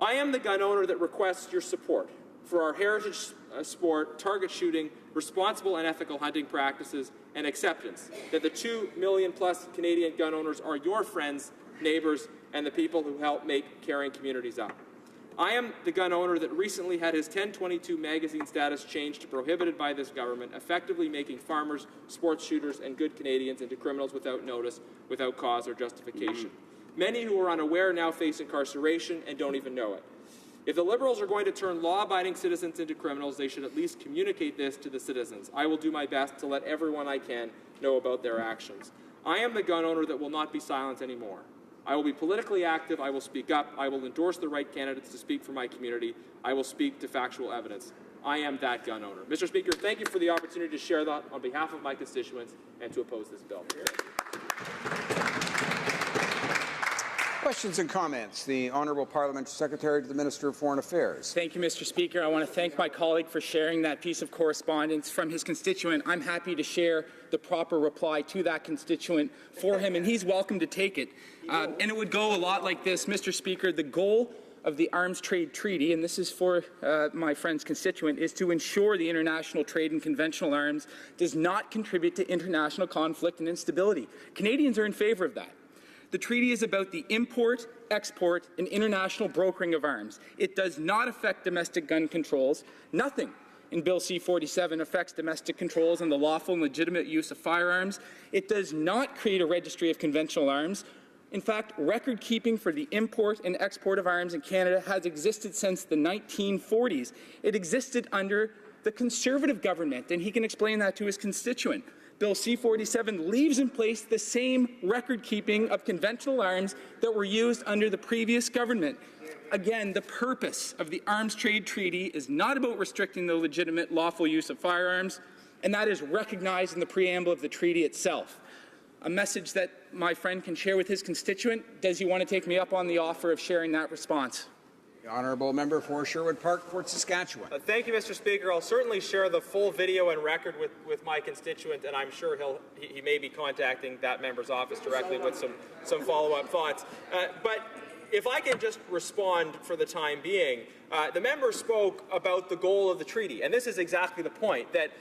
I am the gun owner that requests your support for our heritage sport, target shooting, responsible and ethical hunting practices, and acceptance that the 2 million-plus Canadian gun owners are your friends, neighbors, and the people who help make caring communities up. I am the gun owner that recently had his 1022 magazine status changed to prohibited by this government, effectively making farmers, sports shooters, and good Canadians into criminals without notice, without cause or justification. Many who are unaware now face incarceration and don't even know it. If the Liberals are going to turn law-abiding citizens into criminals, they should at least communicate this to the citizens. I will do my best to let everyone I can know about their actions. I am the gun owner that will not be silent anymore. I will be politically active. I will speak up. I will endorse the right candidates to speak for my community. I will speak to factual evidence. I am that gun owner. Mr. Speaker, thank you for the opportunity to share that on behalf of my constituents and to oppose this bill. Questions and comments. The Honourable Parliamentary Secretary to the Minister of Foreign Affairs. Thank you, Mr. Speaker. I want to thank my colleague for sharing that piece of correspondence from his constituent. I'm happy to share the proper reply to that constituent for him, and he's welcome to take it. And it would go a lot like this, Mr. Speaker. The goal of the Arms Trade Treaty, and this is for my friend's constituent, is to ensure the international trade in conventional arms does not contribute to international conflict and instability. Canadians are in favour of that. The treaty is about the import, export, and international brokering of arms. It does not affect domestic gun controls. Nothing in Bill C-47 affects domestic controls and the lawful and legitimate use of firearms. It does not create a registry of conventional arms In fact, record keeping for the import and export of arms in Canada has existed since the 1940s. It existed under the Conservative government, and he can explain that to his constituent. Bill C-47 leaves in place the same record keeping of conventional arms that were used under the previous government. Again, the purpose of the Arms Trade Treaty is not about restricting the legitimate lawful use of firearms, and that is recognized in the preamble of the treaty itself. A message that my friend can share with his constituent. Does he want to take me up on the offer of sharing that response? The honourable member for Sherwood Park, Fort Saskatchewan. Thank you, Mr. Speaker. I'll certainly share the full video and record with my constituent, and I'm sure he may be contacting that member's office directly with some follow-up thoughts. But if I can just respond for the time being, the member spoke about the goal of the treaty, and this is exactly the point, that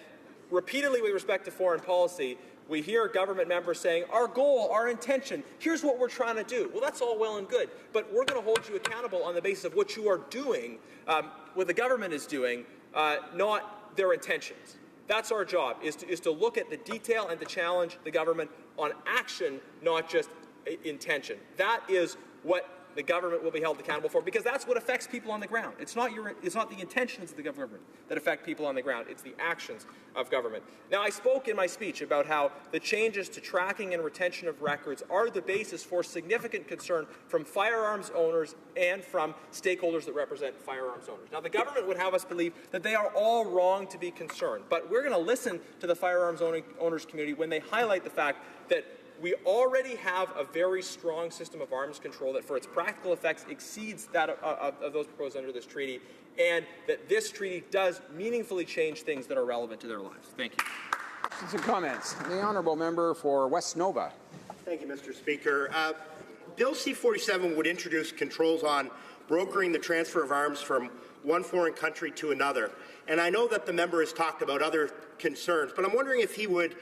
repeatedly with respect to foreign policy, we hear government members saying, our goal, our intention, here's what we're trying to do. Well, that's all well and good, but we're going to hold you accountable on the basis of what you are doing, what the government is doing, not their intentions. That's our job, is to look at the detail and to challenge the government on action, not just intention. That is what the government will be held accountable for, because that's what affects people on the ground. It's not the intentions of the government that affect people on the ground. It's the actions of government. Now, I spoke in my speech about how the changes to tracking and retention of records are the basis for significant concern from firearms owners and from stakeholders that represent firearms owners. Now, the government would have us believe that they are all wrong to be concerned, but we're going to listen to the firearms owners community when they highlight the fact that we already have a very strong system of arms control that for its practical effects exceeds that of those proposed under this treaty, and that this treaty does meaningfully change things that are relevant to their lives. Thank you. Questions and comments. The honourable member for West Nova. Thank you, Mr. Speaker. Bill C-47 would introduce controls on brokering the transfer of arms from one foreign country to another. And I know that the member has talked about other concerns, but I'm wondering if he would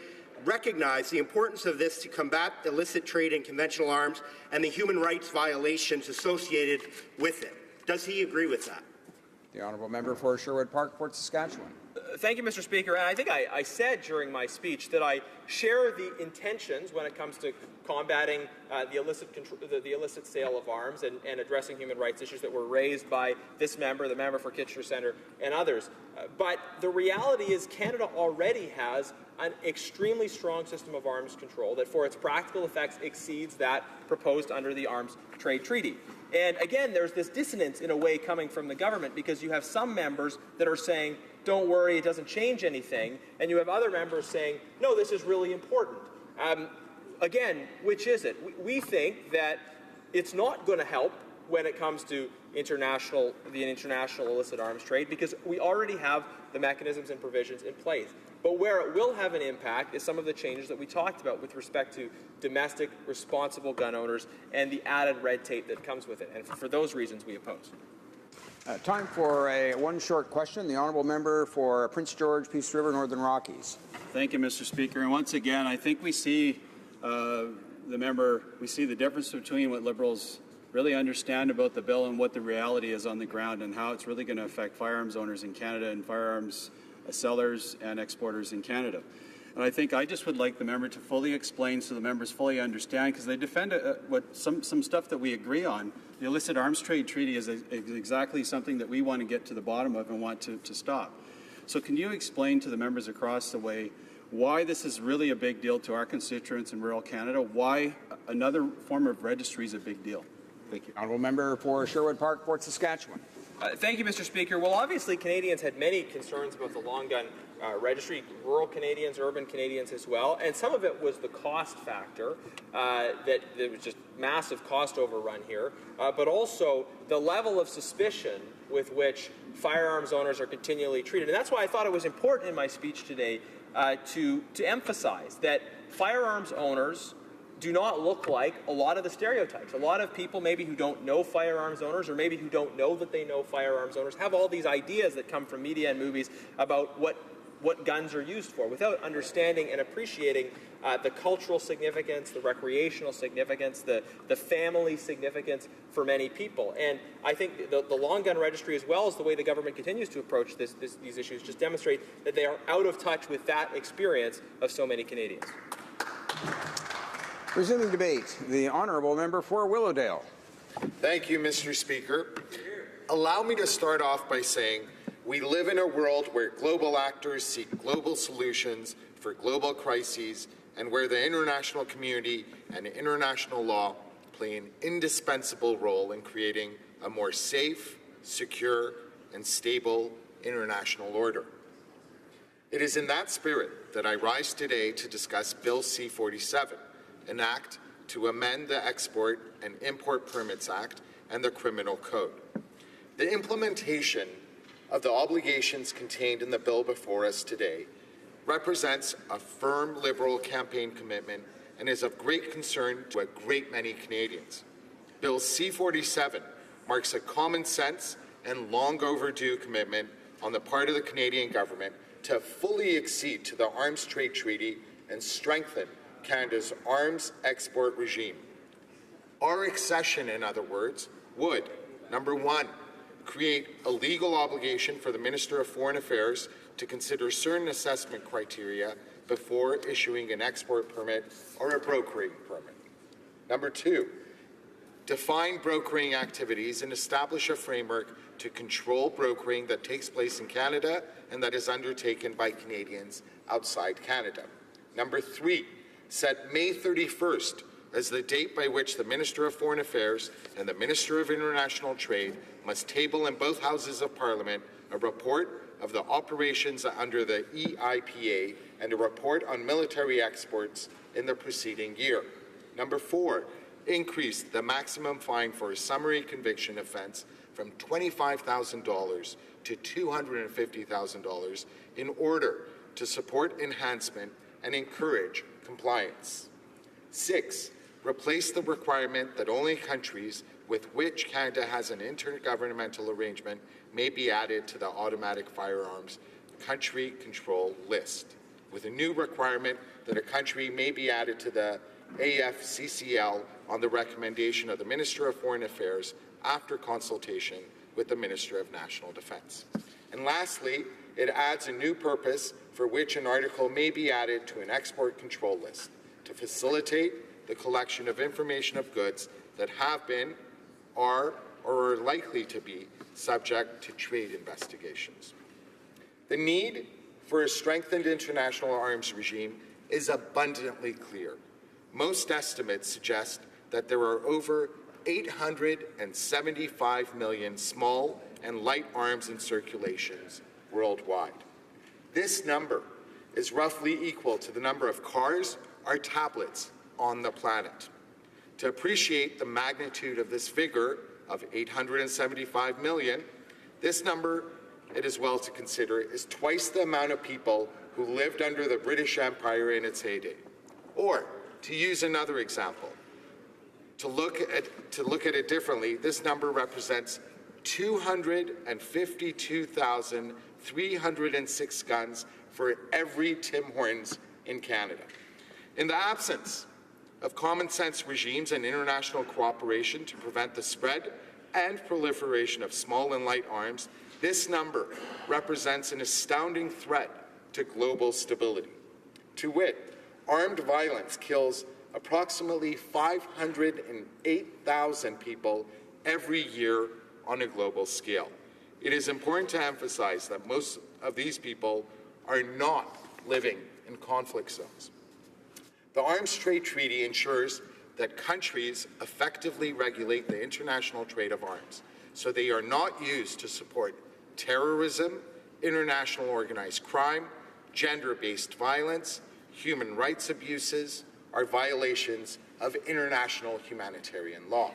recognize the importance of this to combat illicit trade in conventional arms and the human rights violations associated with it. Does he agree with that? The honourable member for Sherwood Park, Fort Saskatchewan. Thank you, Mr. Speaker. And I think I said during my speech that I share the intentions when it comes to combating the illicit sale of arms and addressing human rights issues that were raised by this member, the member for Kitchener Centre, and others. But the reality is Canada already has an extremely strong system of arms control that for its practical effects exceeds that proposed under the Arms Trade Treaty. And again, there's this dissonance in a way coming from the government, because you have some members that are saying, don't worry, it doesn't change anything, and you have other members saying, no, this is really important. Again, which is it? We think that it's not going to help when it comes to the international illicit arms trade, because we already have the mechanisms and provisions in place. But where it will have an impact is some of the changes that we talked about with respect to domestic responsible gun owners and the added red tape that comes with it. And for those reasons, we oppose. Time for one short question. The honourable member for Prince George, Peace River, Northern Rockies. Thank you, Mr. Speaker. And once again, I think we see we see the difference between what Liberals really understand about the bill and what the reality is on the ground, and how it's really going to affect firearms owners in Canada and firearms sellers and exporters in Canada. And I think I just would like the member to fully explain so the members fully understand, because they defend some stuff that we agree on. The illicit arms trade treaty is exactly something that we want to get to the bottom of and want to stop. So can you explain to the members across the way why this is really a big deal to our constituents in rural Canada, why another form of registry is a big deal? Thank you. Honourable member for Sherwood Park, Fort Saskatchewan. Thank you, Mr. Speaker. Well, obviously, Canadians had many concerns about the long gun registry, rural Canadians, urban Canadians as well, and some of it was the cost factor, that there was just massive cost overrun here, but also the level of suspicion with which firearms owners are continually treated. And that's why I thought it was important in my speech today to emphasize that firearms owners do not look like a lot of the stereotypes. A lot of people maybe who don't know firearms owners, or maybe who don't know that they know firearms owners, have all these ideas that come from media and movies about what guns are used for, without understanding and appreciating the cultural significance, the recreational significance, the family significance for many people. And I think the long gun registry, as well as the way the government continues to approach these issues, just demonstrate that they are out of touch with that experience of so many Canadians. Resuming debate, the honourable member for Willowdale. Thank you, Mr. Speaker. Allow me to start off by saying we live in a world where global actors seek global solutions for global crises and where the international community and international law play an indispensable role in creating a more safe, secure, and stable international order. It is in that spirit that I rise today to discuss Bill C-47, an act to amend the Export and Import Permits Act and the Criminal Code. The implementation of the obligations contained in the bill before us today represents a firm Liberal campaign commitment and is of great concern to a great many Canadians. Bill C-47 marks a common sense and long overdue commitment on the part of the Canadian government to fully accede to the Arms Trade Treaty and strengthen Canada's arms export regime. Our accession, in other words, would, number one, create a legal obligation for the Minister of Foreign Affairs to consider certain assessment criteria before issuing an export permit or a brokering permit. Number two, define brokering activities and establish a framework to control brokering that takes place in Canada and that is undertaken by Canadians outside Canada. Number three, set May 31st as the date by which the Minister of Foreign Affairs and the Minister of International Trade must table in both Houses of Parliament a report of the operations under the EIPA and a report on military exports in the preceding year. Number four, increase the maximum fine for a summary conviction offence from $25,000 to $250,000 in order to support enhancement and encourage compliance. 6, replace the requirement that only countries with which Canada has an intergovernmental arrangement may be added to the automatic firearms country control list, with a new requirement that a country may be added to the AFCCL on the recommendation of the Minister of Foreign Affairs after consultation with the Minister of National Defence. And lastly, it adds a new purpose for which an article may be added to an export control list to facilitate the collection of information of goods that have been, are, or are likely to be subject to trade investigations. The need for a strengthened international arms regime is abundantly clear. Most estimates suggest that there are over 875 million small and light arms in circulations worldwide. This number is roughly equal to the number of cars or tablets on the planet. To appreciate the magnitude of this figure of 875 million, this number, it is well to consider, is twice the amount of people who lived under the British Empire in its heyday. Or, to use another example, to look at it differently, this number represents 252,306 guns for every Tim Hortons in Canada. In the absence of common sense regimes and international cooperation to prevent the spread and proliferation of small and light arms, this number represents an astounding threat to global stability. To wit, armed violence kills approximately 508,000 people every year on a global scale. It is important to emphasize that most of these people are not living in conflict zones. The Arms Trade Treaty ensures that countries effectively regulate the international trade of arms, so they are not used to support terrorism, international organized crime, gender-based violence, human rights abuses, or violations of international humanitarian law.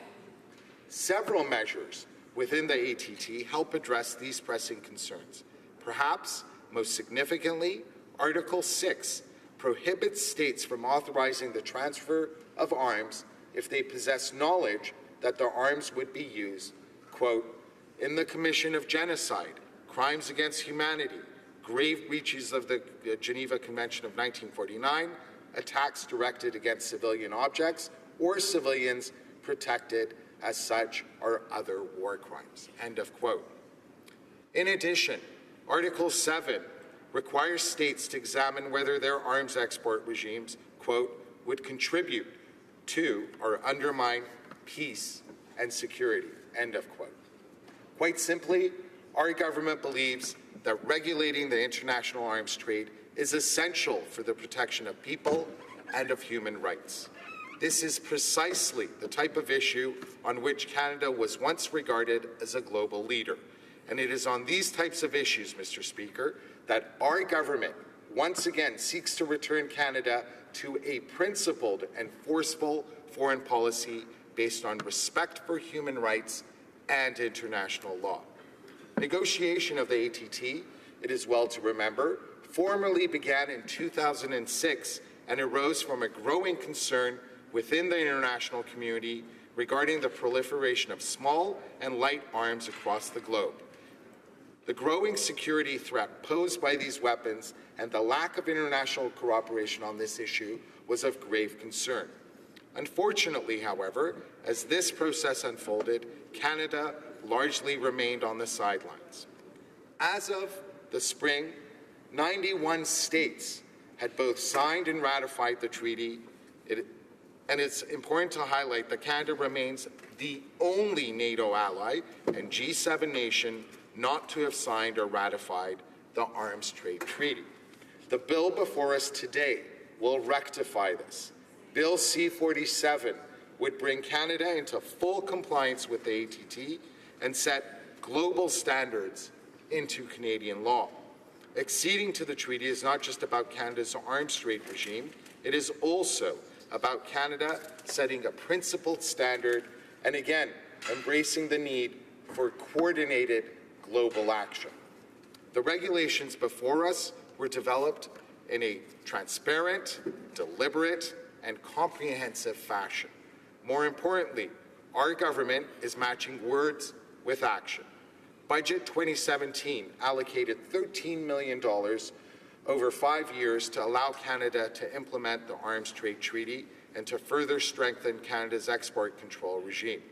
Several measures within the ATT help address these pressing concerns. Perhaps most significantly, Article 6 prohibits states from authorizing the transfer of arms if they possess knowledge that their arms would be used, quote, in the commission of genocide, crimes against humanity, grave breaches of the Geneva Convention of 1949, attacks directed against civilian objects or civilians protected as such or other war crimes, end of quote. In addition, Article 7 requires states to examine whether their arms export regimes, quote, would contribute 2, or undermine peace and security, end of quote. Quite simply, our government believes that regulating the international arms trade is essential for the protection of people and of human rights. This is precisely the type of issue on which Canada was once regarded as a global leader. And it is on these types of issues, Mr. Speaker, that our government once again seeks to return Canada to a principled and forceful foreign policy based on respect for human rights and international law. Negotiation of the ATT, it is well to remember, formally began in 2006 and arose from a growing concern within the international community regarding the proliferation of small and light arms across the globe. The growing security threat posed by these weapons and the lack of international cooperation on this issue was of grave concern. Unfortunately, however, as this process unfolded, Canada largely remained on the sidelines. As of the spring, 91 states had both signed and ratified the treaty, and it's important to highlight that Canada remains the only NATO ally and G7 nation not to have signed or ratified the Arms Trade Treaty. The bill before us today will rectify this. Bill C-47 would bring Canada into full compliance with the ATT and set global standards into Canadian law. Acceding to the treaty is not just about Canada's arms trade regime, it is also about Canada setting a principled standard and, again, embracing the need for coordinated global action. The regulations before us were developed in a transparent, deliberate, and comprehensive fashion. More importantly, our government is matching words with action. Budget 2017 allocated $13 million over 5 years to allow Canada to implement the Arms Trade Treaty and to further strengthen Canada's export control regime.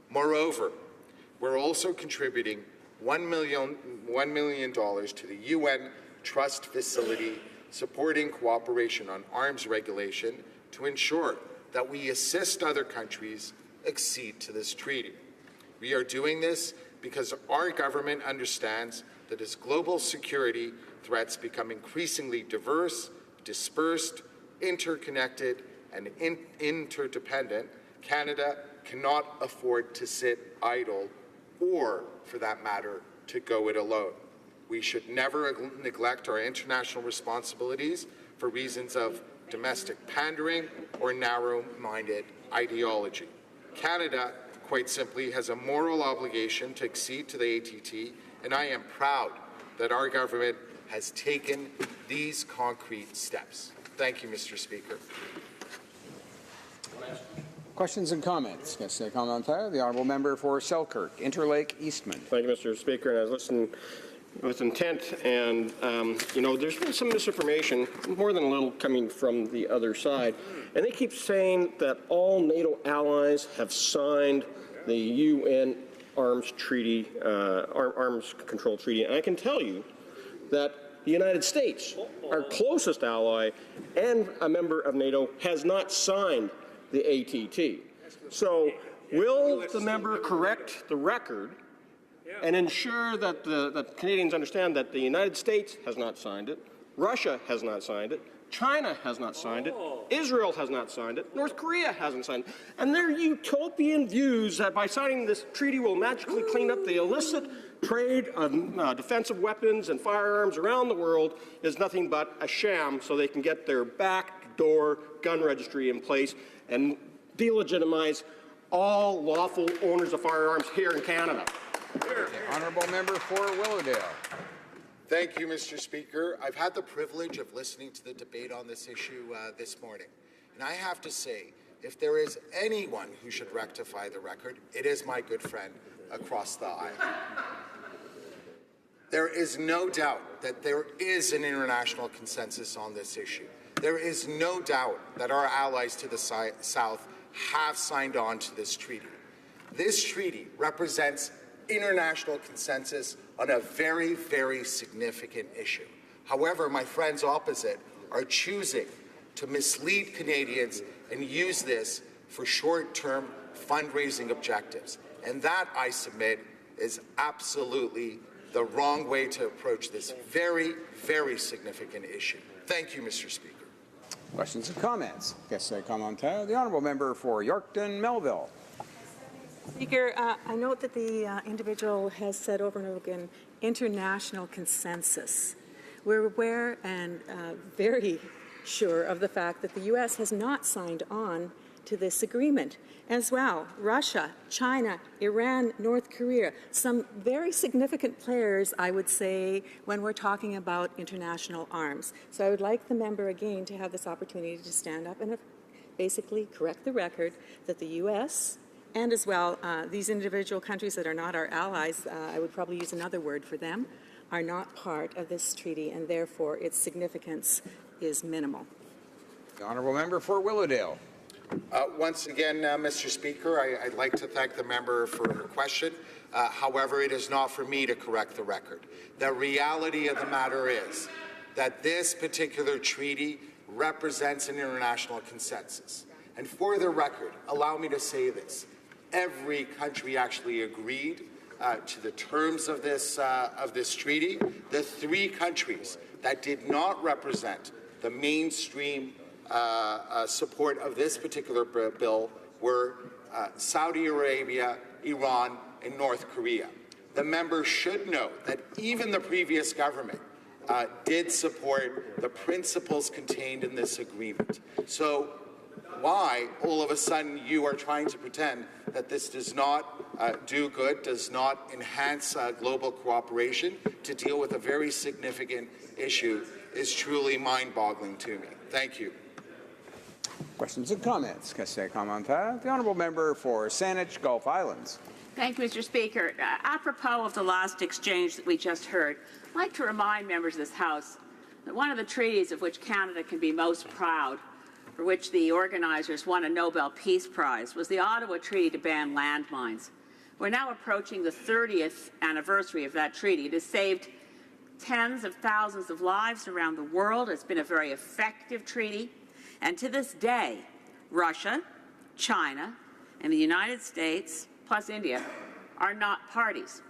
Moreover, we're also contributing $1 million to the UN Trust Facility supporting cooperation on arms regulation to ensure that we assist other countries accede to this treaty. We are doing this because our government understands that as global security threats become increasingly diverse, dispersed, interconnected, and interdependent, Canada cannot afford to sit idle or, for that matter, to go it alone. We should never neglect our international responsibilities for reasons of domestic pandering or narrow-minded ideology. Canada, quite simply, has a moral obligation to accede to the ATT, and I am proud that our government has taken these concrete steps. Thank you, Mr. Speaker. Questions and comments? Question commentaire. The honourable member for Selkirk, Interlake, Eastman. Thank you, Mr. Speaker. And I was listening with intent, and there's been some misinformation, more than a little, coming from the other side, and they keep saying that all NATO allies have signed the UN Arms Treaty, Arms Control Treaty, and I can tell you that the United States, our closest ally and a member of NATO, has not signed the ATT. So, will the member correct the record and ensure that the Canadians understand that the United States has not signed it, Russia has not signed it, China has not signed it, Israel has not signed it, North Korea hasn't signed it, and their utopian views that by signing this treaty will magically clean up the illicit trade of defensive weapons and firearms around the world is nothing but a sham so they can get their backdoor gun registry in place and delegitimize all lawful owners of firearms here in Canada. Honourable member for Willowdale. Thank you, Mr. Speaker. I've had the privilege of listening to the debate on this issue this morning, and I have to say, if there is anyone who should rectify the record, it is my good friend across the aisle. There is no doubt that there is an international consensus on this issue. There is no doubt that our allies to the south have signed on to this treaty. This treaty represents international consensus on a very, very significant issue. However, my friends opposite are choosing to mislead Canadians and use this for short-term fundraising objectives. And that, I submit, is absolutely the wrong way to approach this very, very significant issue. Thank you, Mr. Speaker. Questions and comments? Question commentaire. The honourable member for Yorkton Melville. Speaker, I note that the individual has said over and over again, international consensus. We're aware and very sure of the fact that the U.S. has not signed on to this agreement. As well, Russia, China, Iran, North Korea, some very significant players, I would say, when we're talking about international arms. So I would like the member again to have this opportunity to stand up and basically correct the record that the U.S. and as well these individual countries that are not our allies, I would probably use another word for them, are not part of this treaty, and therefore its significance is minimal. The honourable member for Willowdale. Once again, Mr. Speaker, I'd like to thank the member for her question. However, it is not for me to correct the record. The reality of the matter is that this particular treaty represents an international consensus. And for the record, allow me to say this. Every country actually agreed to the terms of this treaty. The three countries that did not represent the mainstream support of this particular bill were Saudi Arabia, Iran, and North Korea. The members should note that even the previous government did support the principles contained in this agreement. So why, all of a sudden, you are trying to pretend that this does not do good, does not enhance global cooperation to deal with a very significant issue is truly mind-boggling to me. Thank you. Questions and comments? Question commentaire. The honourable member for Saanich Gulf Islands. Thank you, Mr. Speaker. Apropos of the last exchange that we just heard, I'd like to remind members of this House that one of the treaties of which Canada can be most proud, for which the organizers won a Nobel Peace Prize, was the Ottawa Treaty to ban landmines. We're now approaching the 30th anniversary of that treaty. It has saved tens of thousands of lives around the world. It's been a very effective treaty. And to this day, Russia, China, and the United States, plus India, are not parties.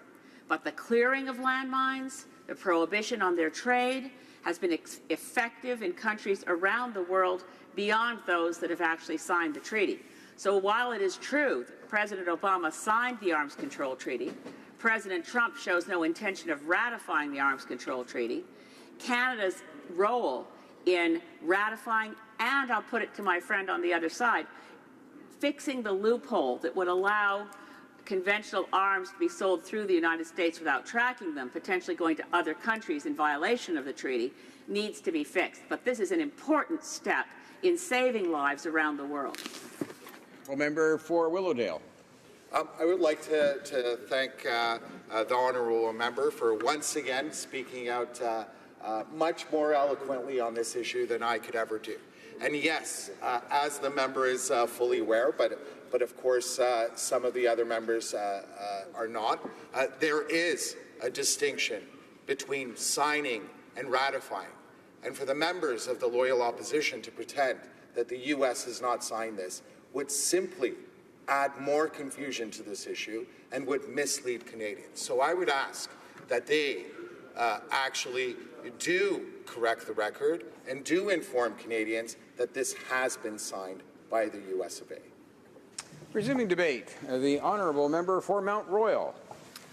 But the clearing of landmines, the prohibition on their trade, has been effective in countries around the world beyond those that have actually signed the treaty. So while it is true that President Obama signed the Arms Control Treaty, President Trump shows no intention of ratifying the Arms Control Treaty, Canada's role in ratifying, and I'll put it to my friend on the other side, fixing the loophole that would allow conventional arms to be sold through the United States without tracking them, potentially going to other countries in violation of the treaty, needs to be fixed. But this is an important step in saving lives around the world. Member for Willowdale. I would like to thank the honourable member for once again speaking out much more eloquently on this issue than I could ever do. And yes, as the member is fully aware, but of course some of the other members are not, there is a distinction between signing and ratifying. And for the members of the loyal opposition to pretend that the U.S. has not signed this would simply add more confusion to this issue and would mislead Canadians. So I would ask that they actually do correct the record and do inform Canadians that this has been signed by the U.S. of A. Resuming debate, the honourable member for Mount Royal.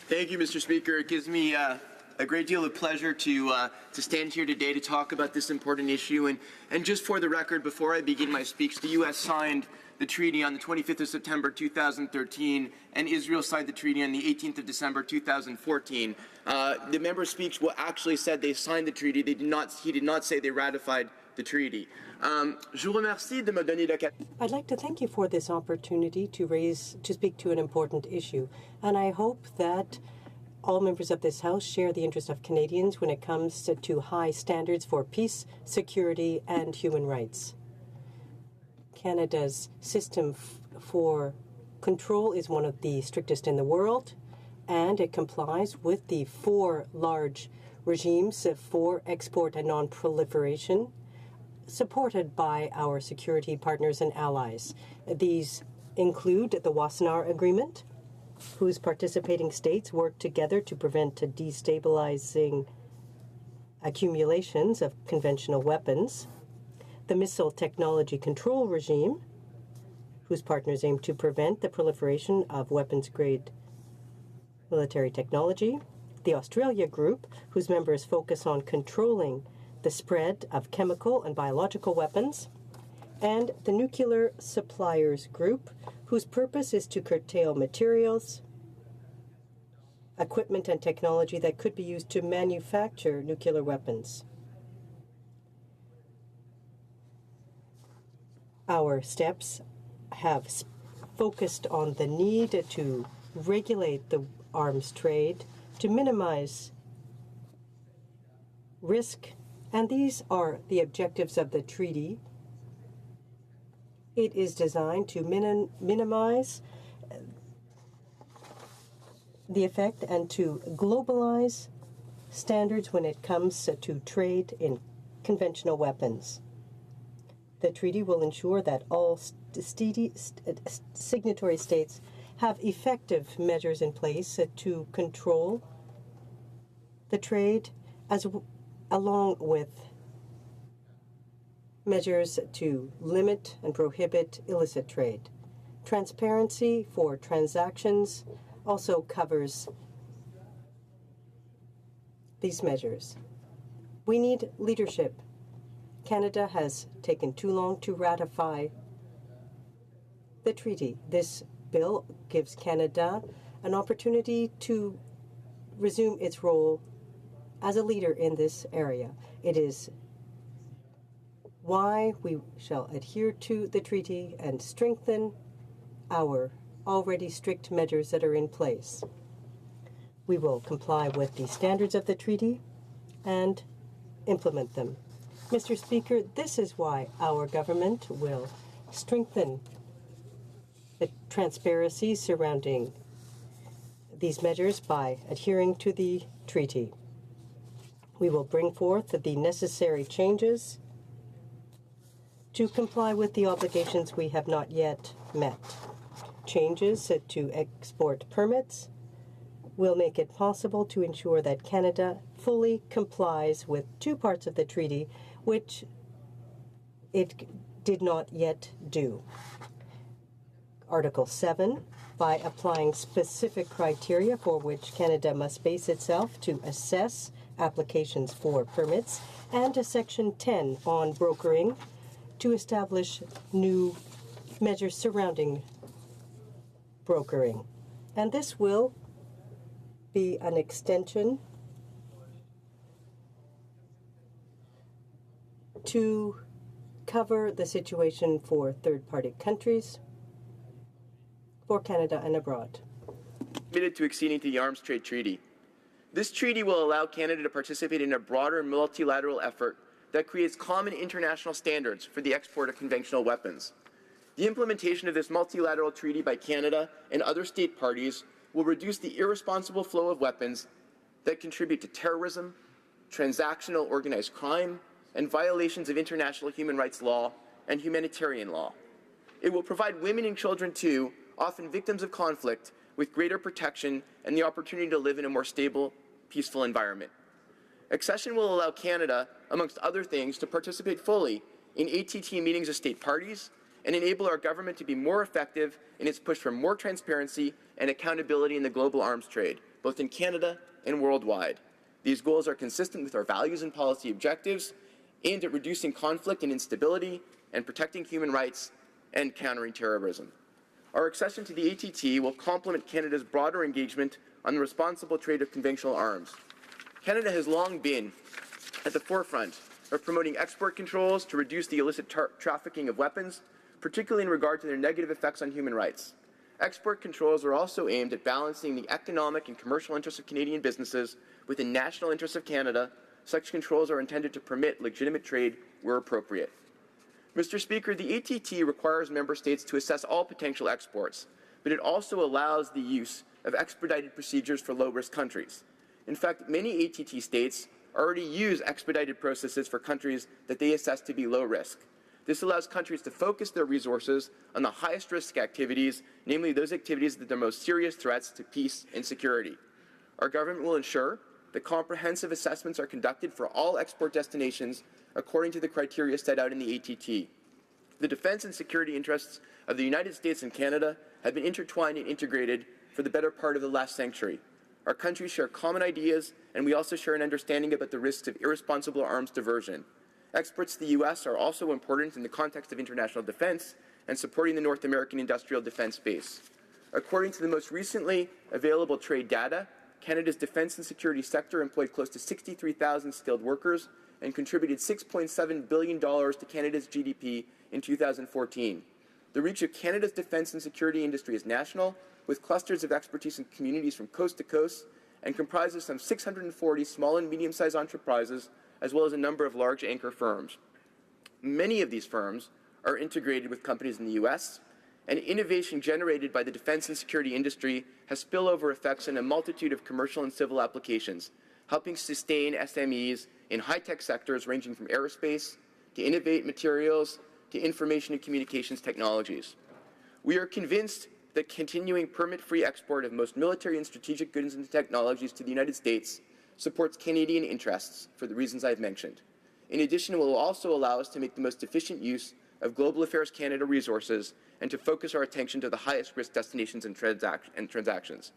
Thank you, Mr. Speaker. It gives me a great deal of pleasure to stand here today to talk about this important issue. And just for the record, before I begin my speech, the U.S. signed the treaty on the 25th of September 2013, and Israel signed the treaty on the 18th of December 2014. The member's speech actually said they signed the treaty. He did not say they ratified the treaty. I'd like to thank you for this opportunity to speak to an important issue, and I hope that all members of this House share the interest of Canadians when it comes to high standards for peace, security, and human rights. Canada's system for control is one of the strictest in the world, and it complies with the 4 large regimes for export and non-proliferation, supported by our security partners and allies. These include the Wassenaar Agreement, whose participating states work together to prevent destabilizing accumulations of conventional weapons, the Missile Technology Control Regime, whose partners aim to prevent the proliferation of weapons-grade military technology, the Australia Group, whose members focus on controlling the spread of chemical and biological weapons, and the Nuclear Suppliers Group, whose purpose is to curtail materials, equipment, and technology that could be used to manufacture nuclear weapons. Our steps have focused on the need to regulate the arms trade, to minimize risk, and these are the objectives of the treaty. It is designed to minimize the effect and to globalize standards when it comes to trade in conventional weapons. The treaty will ensure that all signatory states have effective measures in place to control the trade, along with measures to limit and prohibit illicit trade. Transparency for transactions also covers these measures. We need leadership. Canada has taken too long to ratify the treaty. This bill gives Canada an opportunity to resume its role as a leader in this area. It is why we shall adhere to the treaty and strengthen our already strict measures that are in place. We will comply with the standards of the treaty and implement them. Mr. Speaker, this is why our government will strengthen the transparency surrounding these measures by adhering to the treaty. We will bring forth the necessary changes to comply with the obligations we have not yet met. Changes to export permits will make it possible to ensure that Canada fully complies with two parts of the treaty which it did not yet do. Article 7, by applying specific criteria for which Canada must base itself to assess applications for permits, and to Section 10 on brokering to establish new measures surrounding brokering. And this will be an extension to cover the situation for third-party countries, for Canada and abroad. Committed to acceding to the Arms Trade Treaty. This treaty will allow Canada to participate in a broader multilateral effort that creates common international standards for the export of conventional weapons. The implementation of this multilateral treaty by Canada and other state parties will reduce the irresponsible flow of weapons that contribute to terrorism, transactional organized crime, and violations of international human rights law and humanitarian law. It will provide women and children, too, often victims of conflict, with greater protection and the opportunity to live in a more stable, peaceful environment. Accession will allow Canada, amongst other things, to participate fully in ATT meetings of state parties and enable our government to be more effective in its push for more transparency and accountability in the global arms trade, both in Canada and worldwide. These goals are consistent with our values and policy objectives aimed at reducing conflict and instability and protecting human rights and countering terrorism. Our accession to the ATT will complement Canada's broader engagement on the responsible trade of conventional arms. Canada has long been at the forefront of promoting export controls to reduce the illicit trafficking of weapons, particularly in regard to their negative effects on human rights. Export controls are also aimed at balancing the economic and commercial interests of Canadian businesses with the national interests of Canada. Such controls are intended to permit legitimate trade where appropriate. Mr. Speaker, the ATT requires member states to assess all potential exports, but it also allows the use of expedited procedures for low-risk countries. In fact, many ATT states already use expedited processes for countries that they assess to be low risk. This allows countries to focus their resources on the highest risk activities, namely those activities that are the most serious threats to peace and security. Our government will ensure that comprehensive assessments are conducted for all export destinations according to the criteria set out in the ATT. The defense and security interests of the United States and Canada have been intertwined and integrated for the better part of the last century. Our countries share common ideas, and we also share an understanding about the risks of irresponsible arms diversion. Exports to the U.S. are also important in the context of international defense and supporting the North American industrial defense base. According to the most recently available trade data, Canada's defense and security sector employed close to 63,000 skilled workers and contributed $6.7 billion to Canada's GDP in 2014. The reach of Canada's defense and security industry is national, with clusters of expertise in communities from coast to coast, and comprises some 640 small and medium-sized enterprises, as well as a number of large anchor firms. Many of these firms are integrated with companies in the U.S., and innovation generated by the defense and security industry has spillover effects in a multitude of commercial and civil applications, helping sustain SMEs in high-tech sectors ranging from aerospace to innovate materials to information and communications technologies. We are convinced that continuing permit-free export of most military and strategic goods and technologies to the United States supports Canadian interests for the reasons I've mentioned. In addition, it will also allow us to make the most efficient use of Global Affairs Canada resources and to focus our attention to the highest risk destinations and transactions.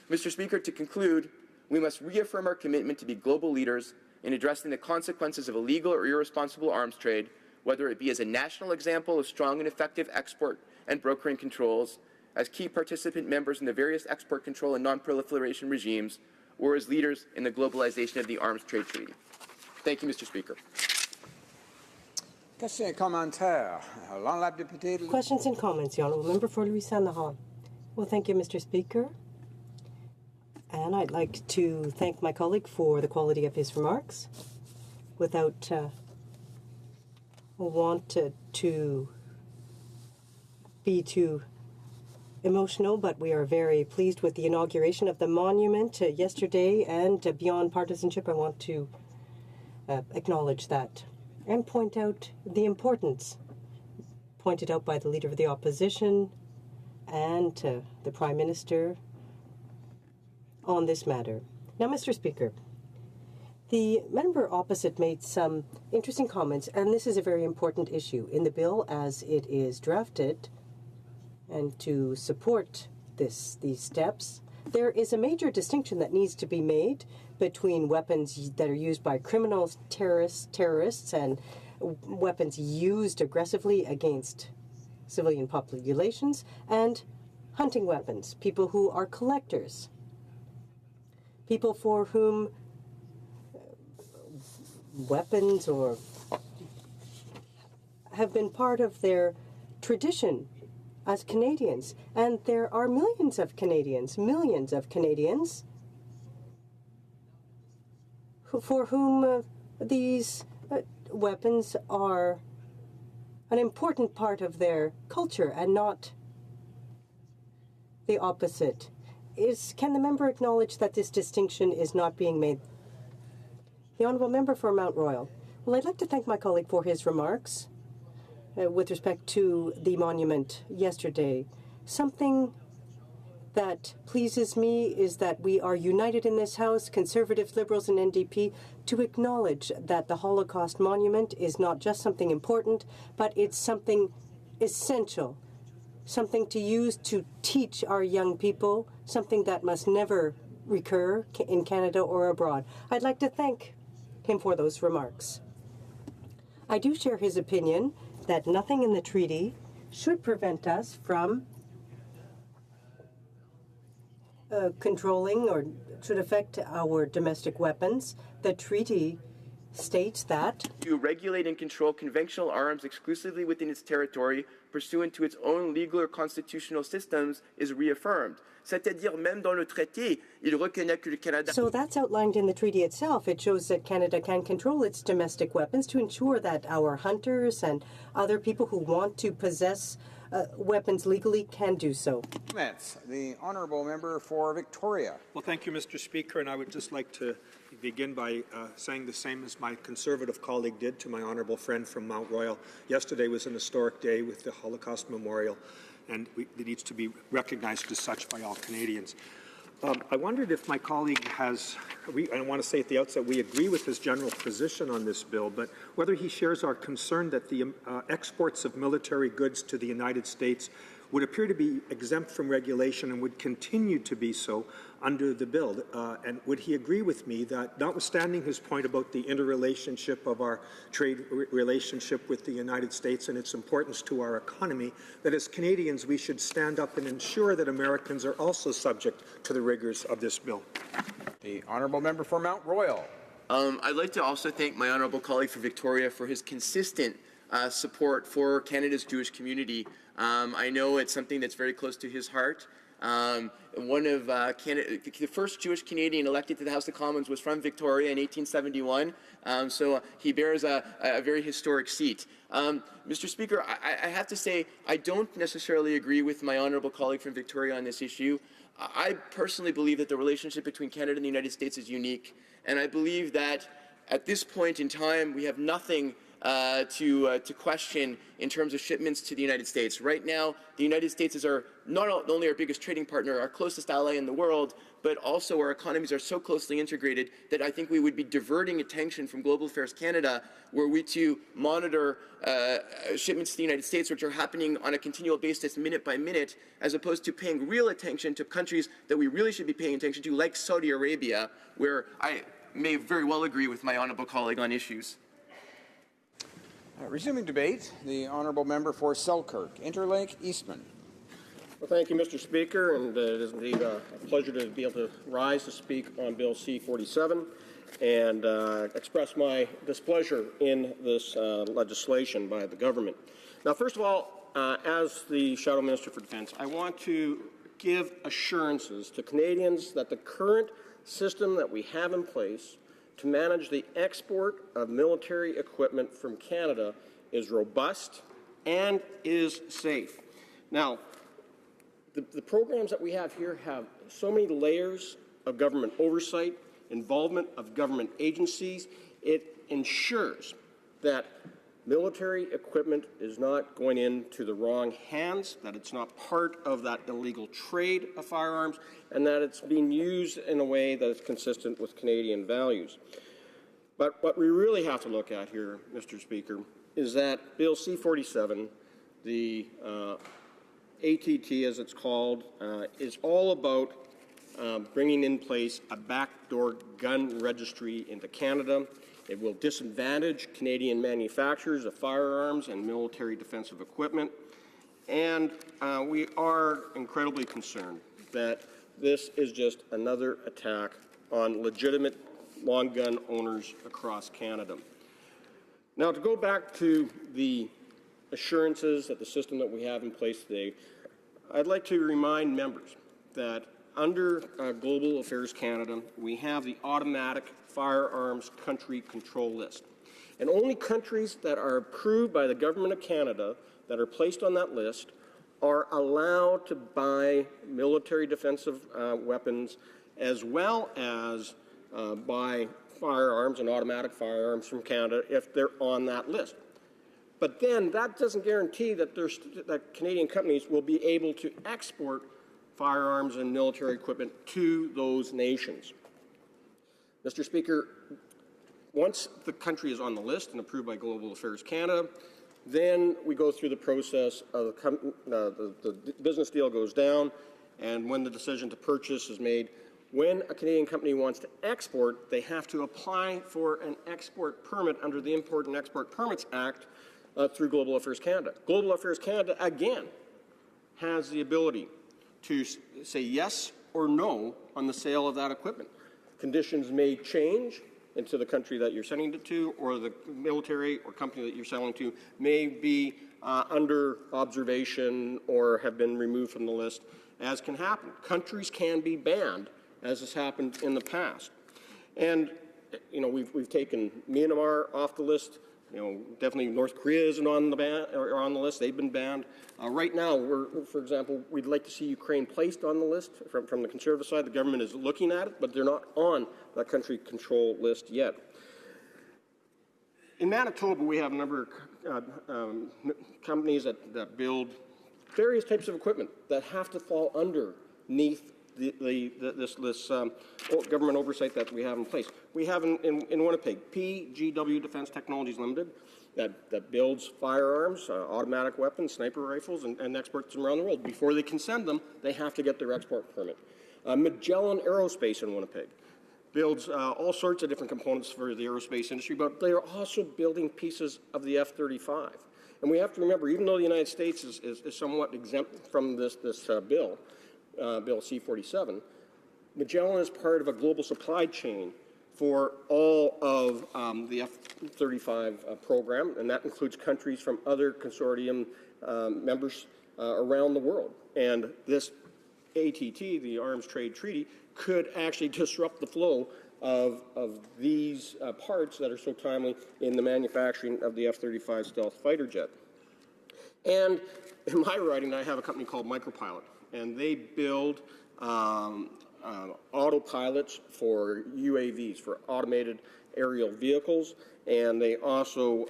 Mr. Speaker, to conclude, we must reaffirm our commitment to be global leaders in addressing the consequences of illegal or irresponsible arms trade, whether it be as a national example of strong and effective export and brokering controls, as key participant members in the various export control and non-proliferation regimes, or as leaders in the globalization of the Arms Trade Treaty. Thank you, Mr. Speaker. Questions et commentaires. L'honorable député. Questions and comments, the Honourable Member for Louis-Saint-Laurent. Well, thank you, Mr. Speaker. And I'd like to thank my colleague for the quality of his remarks. Without wanted to be too emotional, but we are very pleased with the inauguration of the monument yesterday, and beyond partisanship, I want to acknowledge that and point out the importance pointed out by the Leader of the Opposition and the Prime Minister on this matter. Now, Mr. Speaker, the member opposite made some interesting comments, and this is a very important issue. In the bill as it is drafted, and to support these steps, there is a major distinction that needs to be made between weapons that are used by criminals, terrorists, and weapons used aggressively against civilian populations, and hunting weapons, people who are collectors, people for whom weapons or have been part of their tradition as Canadians. And there are millions of Canadians for whom these weapons are an important part of their culture and not the opposite. Can the member acknowledge that this distinction is not being made? The Honourable Member for Mount Royal. Well, I'd like to thank my colleague for his remarks with respect to the monument yesterday. Something that pleases me is that we are united in this House, Conservatives, Liberals and NDP, to acknowledge that the Holocaust monument is not just something important, but it's something essential, something to use to teach our young people, something that must never recur in Canada or abroad. I'd like to thank him for those remarks. I do share his opinion that nothing in the treaty should prevent us from controlling or should affect our domestic weapons. The treaty states that to regulate and control conventional arms exclusively within its territory pursuant to its own legal or constitutional systems is reaffirmed. C'est-à-dire même dans le traité, il reconnaît que le Canada. So that's outlined in the treaty itself. It shows that Canada can control its domestic weapons to ensure that our hunters and other people who want to possess weapons legally can do so. Comments. The honourable member for Victoria. Well, thank you, Mr. Speaker, and I would just like to begin by saying the same as my Conservative colleague did to my honourable friend from Mount Royal. Yesterday was an historic day with the Holocaust Memorial, and it needs to be recognized as such by all Canadians. I wondered if my colleague has, I want to say at the outset, we agree with his general position on this bill, but whether he shares our concern that the exports of military goods to the United States would appear to be exempt from regulation and would continue to be so under the bill. And would he agree with me that, notwithstanding his point about the interrelationship of our trade relationship with the United States and its importance to our economy, that as Canadians we should stand up and ensure that Americans are also subject to the rigors of this bill? The honourable member for Mount Royal. I'd like to also thank my honourable colleague from Victoria for his consistent support for Canada's Jewish community. I know it's something that's very close to his heart. One of the first Jewish Canadian elected to the House of Commons was from Victoria in 1871, so he bears a very historic seat. Mr. Speaker, I have to say I don't necessarily agree with my honourable colleague from Victoria on this issue. I personally believe that the relationship between Canada and the United States is unique, and I believe that at this point in time we have nothing to question in terms of shipments to the United States. Right now, the United States is not only our biggest trading partner, our closest ally in the world, but also our economies are so closely integrated that I think we would be diverting attention from Global Affairs Canada were we to monitor shipments to the United States, which are happening on a continual basis, minute by minute, as opposed to paying real attention to countries that we really should be paying attention to, like Saudi Arabia, where I may very well agree with my honourable colleague on issues. Resuming debate, the honourable member for Selkirk, Interlake, Eastman. Well, thank you, Mr. Speaker, and it is indeed a pleasure to be able to rise to speak on Bill C-47 and express my displeasure in this legislation by the government. Now, first of all, as the Shadow Minister for Defence, I want to give assurances to Canadians that the current system that we have in place to manage the export of military equipment from Canada is robust and is safe. Now, the programs that we have here have so many layers of government oversight, involvement of government agencies. It ensures that military equipment is not going into the wrong hands, that it's not part of that illegal trade of firearms, and that it's being used in a way that is consistent with Canadian values. But what we really have to look at here, Mr. Speaker, is that Bill C-47, the ATT as it's called, is all about bringing in place a backdoor gun registry into Canada. It will disadvantage Canadian manufacturers of firearms and military defensive equipment. And we are incredibly concerned that this is just another attack on legitimate long gun owners across Canada. Now, to go back to the assurances that the system that we have in place today, I'd like to remind members that under Global Affairs Canada, we have the automatic firearms country control list. And only countries that are approved by the Government of Canada that are placed on that list are allowed to buy military defensive weapons as well as buy firearms and automatic firearms from Canada if they're on that list. But then that doesn't guarantee that, that Canadian companies will be able to export firearms and military equipment to those nations. Mr. Speaker, once the country is on the list and approved by Global Affairs Canada, then we go through the process of the business deal goes down, and when the decision to purchase is made, when a Canadian company wants to export, they have to apply for an export permit under the Import and Export Permits Act through Global Affairs Canada. Global Affairs Canada, again, has the ability to say yes or no on the sale of that equipment. Conditions may change into the country that you're sending it to, or the military or company that you're selling to may be under observation or have been removed from the list, as can happen. Countries can be banned, as has happened in the past. And, you know, we've taken Myanmar off the list Definitely North Korea isn't on the on the list. They've been banned. Right now, for example, we'd like to see Ukraine placed on the list. From the Conservative side, the government is looking at it, but they're not on that country control list yet. In Manitoba, we have a number of companies that build various types of equipment that have to fall underneath this government oversight that we have in place. We have in Winnipeg, PGW Defense Technologies Limited, that builds firearms, automatic weapons, sniper rifles, and exports them around the world. Before they can send them, they have to get their export permit. Magellan Aerospace in Winnipeg builds all sorts of different components for the aerospace industry, but they are also building pieces of the F-35. And we have to remember, even though the United States is somewhat exempt from this bill, Bill C-47, Magellan is part of a global supply chain for all of the F-35 program, and that includes countries from other consortium members around the world. And this ATT, the Arms Trade Treaty, could actually disrupt the flow of these parts that are so timely in the manufacturing of the F-35 stealth fighter jet. And in my riding, I have a company called Micropilot, and they build autopilots for UAVs, for automated aerial vehicles, and they also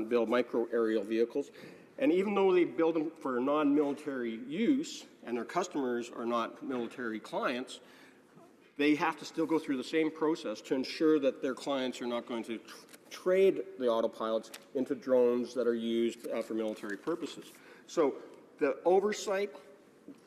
build micro aerial vehicles. And even though they build them for non-military use, and their customers are not military clients, they have to still go through the same process to ensure that their clients are not going to trade the autopilots into drones that are used for military purposes. So the oversight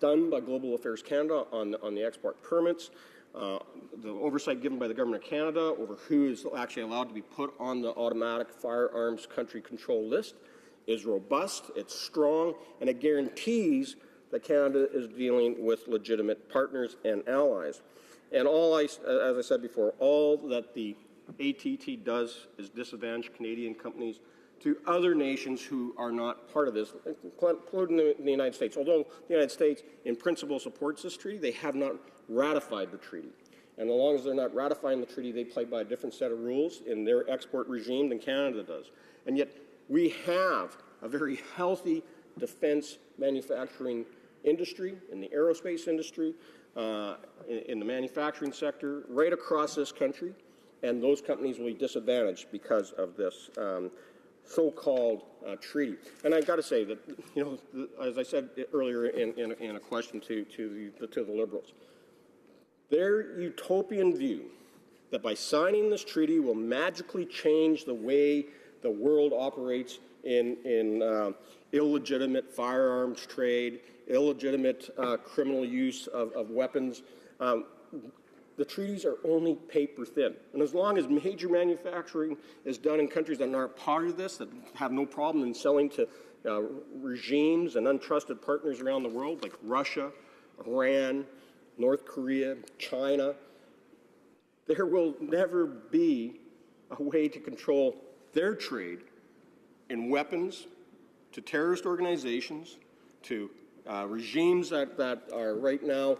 done by Global Affairs Canada on the export permits, the oversight given by the Government of Canada over who is actually allowed to be put on the automatic firearms country control list is robust, it's strong, and it guarantees that Canada is dealing with legitimate partners and allies. And as I said before, all that the ATT does is disadvantage Canadian companies to other nations who are not part of this, including the United States. Although the United States, in principle, supports this treaty, they have not ratified the treaty. And as long as they're not ratifying the treaty, they play by a different set of rules in their export regime than Canada does. And yet, we have a very healthy defense manufacturing industry, in the aerospace industry, in the manufacturing sector, right across this country, and those companies will be disadvantaged because of this so-called treaty. And I've got to say that, as I said earlier in a question to the Liberals, their utopian view that by signing this treaty will magically change the way the world operates in illegitimate firearms trade, illegitimate criminal use of weapons. The treaties are only paper thin. And as long as major manufacturing is done in countries that aren't part of this, that have no problem in selling to regimes and untrusted partners around the world, like Russia, Iran, North Korea, China, there will never be a way to control their trade in weapons to terrorist organizations, to regimes that are right now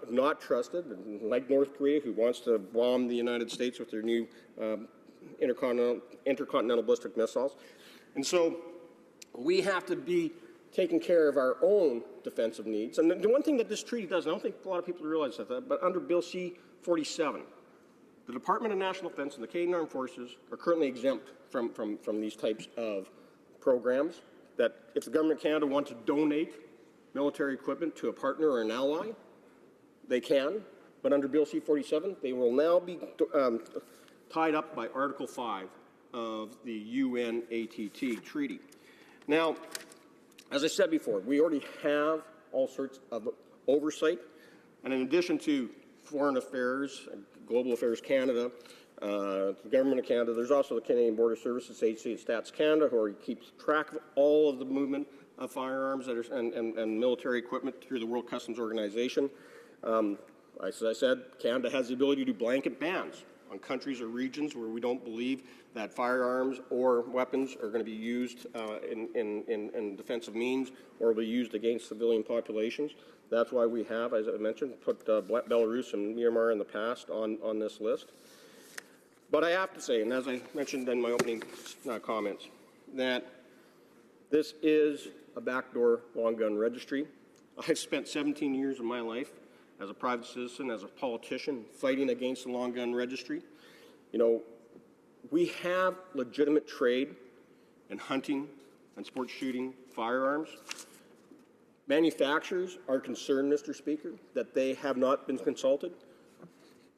not trusted, like North Korea, who wants to bomb the United States with their new intercontinental ballistic missiles. And so we have to be taking care of our own defensive needs. And the one thing that this treaty does, and I don't think a lot of people realize that, but under Bill C-47, the Department of National Defence and the Canadian Armed Forces are currently exempt from these types of programs, that if the Government of Canada wants to donate military equipment to a partner or an ally, they can, but under Bill C-47, they will now be tied up by Article 5 of the UN ATT treaty. Now, as I said before, we already have all sorts of oversight, and in addition to Foreign Affairs, Global Affairs Canada, the Government of Canada, there's also the Canadian Border Services Agency and Stats Canada, who keeps track of all of the movement of firearms that are, and military equipment through the World Customs Organization. As I said, Canada has the ability to do blanket bans on countries or regions where we don't believe that firearms or weapons are going to be used in defensive means or will be used against civilian populations. That's why we have, as I mentioned, put Belarus and Myanmar in the past on this list. But I have to say, and as I mentioned in my opening comments, that this is a backdoor long gun registry. I've spent 17 years of my life as a private citizen, as a politician, fighting against the long gun registry. You know, we have legitimate trade in hunting and sports shooting firearms. Manufacturers are concerned, Mr. Speaker, that they have not been consulted.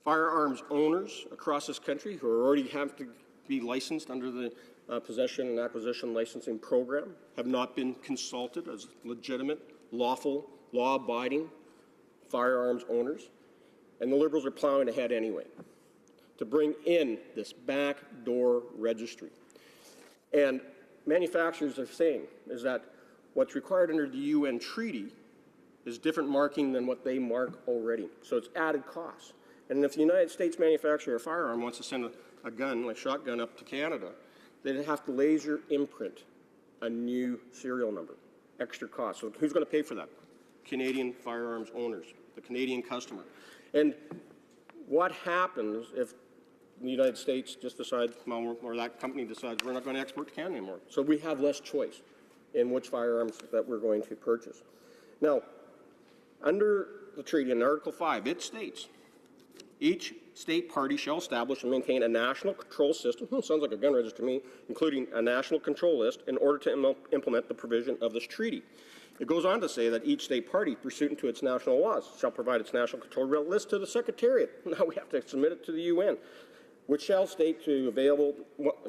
Firearms owners across this country who already have to be licensed under the possession and acquisition licensing program have not been consulted as legitimate, lawful, law-abiding firearms owners. And the Liberals are plowing ahead anyway to bring in this backdoor registry. And manufacturers are saying is that what's required under the UN treaty is different marking than what they mark already. So it's added costs. And if the United States manufacturer of a firearm wants to send a gun, like a shotgun, up to Canada, they'd have to laser imprint a new serial number, extra cost. So who's going to pay for that? Canadian firearms owners, the Canadian customer. And what happens if the United States just decides, or that company decides, we're not going to export to Canada anymore? So we have less choice in which firearms that we're going to purchase. Now, under the treaty in Article 5, it states, each state party shall establish and maintain a national control system, sounds like a gun register to me, including a national control list in order to implement the provision of this treaty. It goes on to say that each state party, pursuant to its national laws, shall provide its national control list to the Secretariat. Now we have to submit it to the UN, which shall state to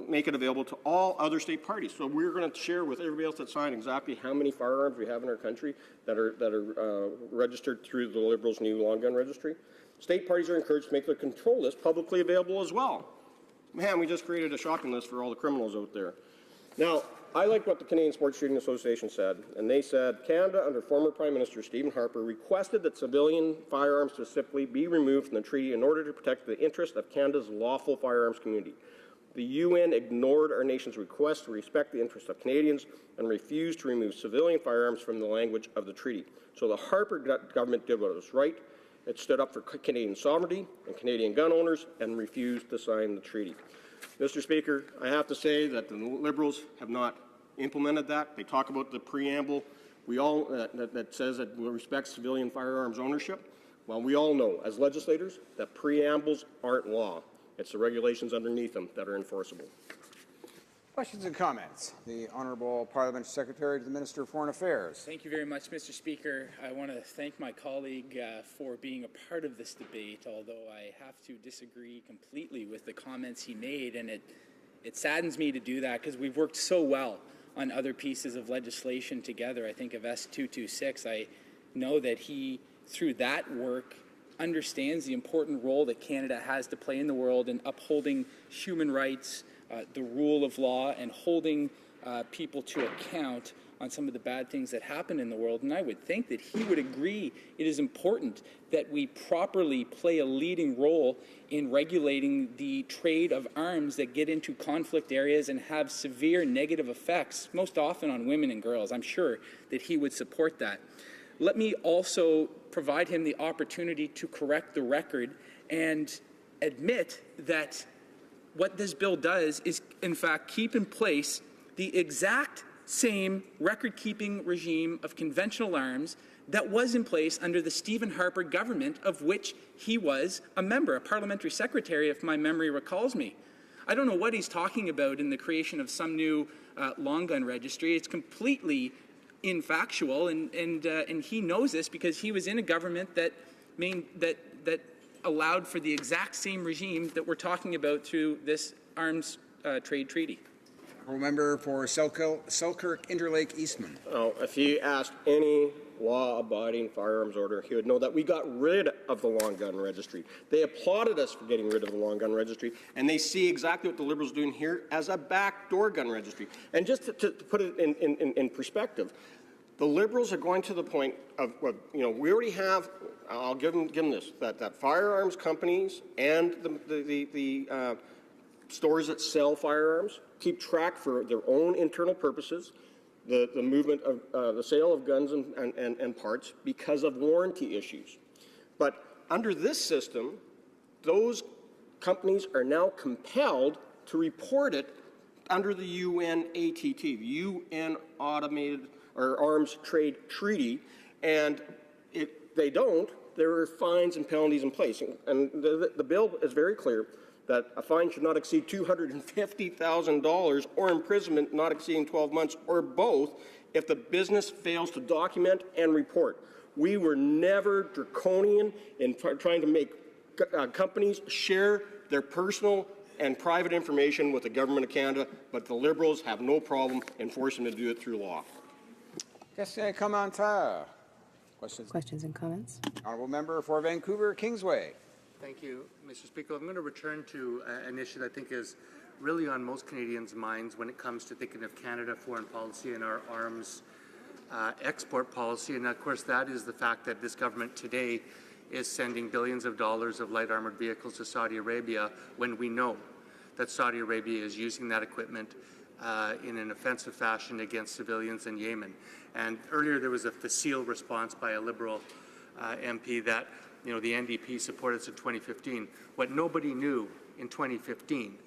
make it available to all other state parties. So we're going to share with everybody else that signed exactly how many firearms we have in our country that are registered through the Liberals' new long gun registry. State parties are encouraged to make their control list publicly available as well. Man, we just created a shopping list for all the criminals out there. Now, I like what the Canadian Sports Shooting Association said, and they said Canada, under former Prime Minister Stephen Harper, requested that civilian firearms specifically be removed from the treaty in order to protect the interest of Canada's lawful firearms community. The UN ignored our nation's request to respect the interests of Canadians and refused to remove civilian firearms from the language of the treaty. So the Harper government did what was right. It stood up for Canadian sovereignty and Canadian gun owners and refused to sign the treaty. Mr. Speaker, I have to say that the Liberals have not implemented that. They talk about the preamble that says that we respect civilian firearms ownership. Well, we all know, as legislators, that preambles aren't law. It's the regulations underneath them that are enforceable. Questions and comments? The Honourable Parliamentary Secretary to the Minister of Foreign Affairs. Thank you very much, Mr. Speaker. I want to thank my colleague for being a part of this debate, although I have to disagree completely with the comments he made, and it saddens me to do that because we've worked so well on other pieces of legislation together. I think of S226. I know that he, through that work, understands the important role that Canada has to play in the world in upholding human rights, the rule of law, and holding people to account on some of the bad things that happen in the world. And I would think that he would agree it is important that we properly play a leading role in regulating the trade of arms that get into conflict areas and have severe negative effects, most often on women and girls. I'm sure that he would support that. Let me also provide him the opportunity to correct the record and admit that what this bill does is, in fact, keep in place the exact same record-keeping regime of conventional arms that was in place under the Stephen Harper government, of which he was a member, a parliamentary secretary, if my memory recalls me. I don't know what he's talking about in the creation of some new long gun registry. It's completely infactual, and he knows this because he was in a government that allowed for the exact same regime that we're talking about through this arms trade treaty. Member for Selkirk Interlake Eastman. Oh, if he asked any law-abiding firearms owner, he would know that we got rid of the long gun registry. They applauded us for getting rid of the long gun registry, and they see exactly what the Liberals are doing here as a backdoor gun registry. And just to put it in perspective, the Liberals are going to the point of, we already have, I'll give them this, that firearms companies and the stores that sell firearms keep track for their own internal purposes, the movement of the sale of guns and parts because of warranty issues. But under this system, those companies are now compelled to report it under the UN ATT, the UN Automated or Arms Trade Treaty, and if they don't, there are fines and penalties in place. And the bill is very clear that a fine should not exceed $250,000 or imprisonment not exceeding 12 months or both if the business fails to document and report. We were never draconian in trying to make companies share their personal and private information with the Government of Canada, but the Liberals have no problem enforcing them to do it through law. Questions and comments? Honourable Member for Vancouver Kingsway. Thank you, Mr. Speaker. I'm going to return to an issue that I think is really on most Canadians' minds when it comes to thinking of Canada foreign policy and our arms export policy. And of course, that is the fact that this government today is sending billions of dollars of light armored vehicles to Saudi Arabia when we know that Saudi Arabia is using that equipment in an offensive fashion against civilians in Yemen. And earlier there was a facile response by a Liberal MP that the NDP supported us in 2015. What nobody knew in 2015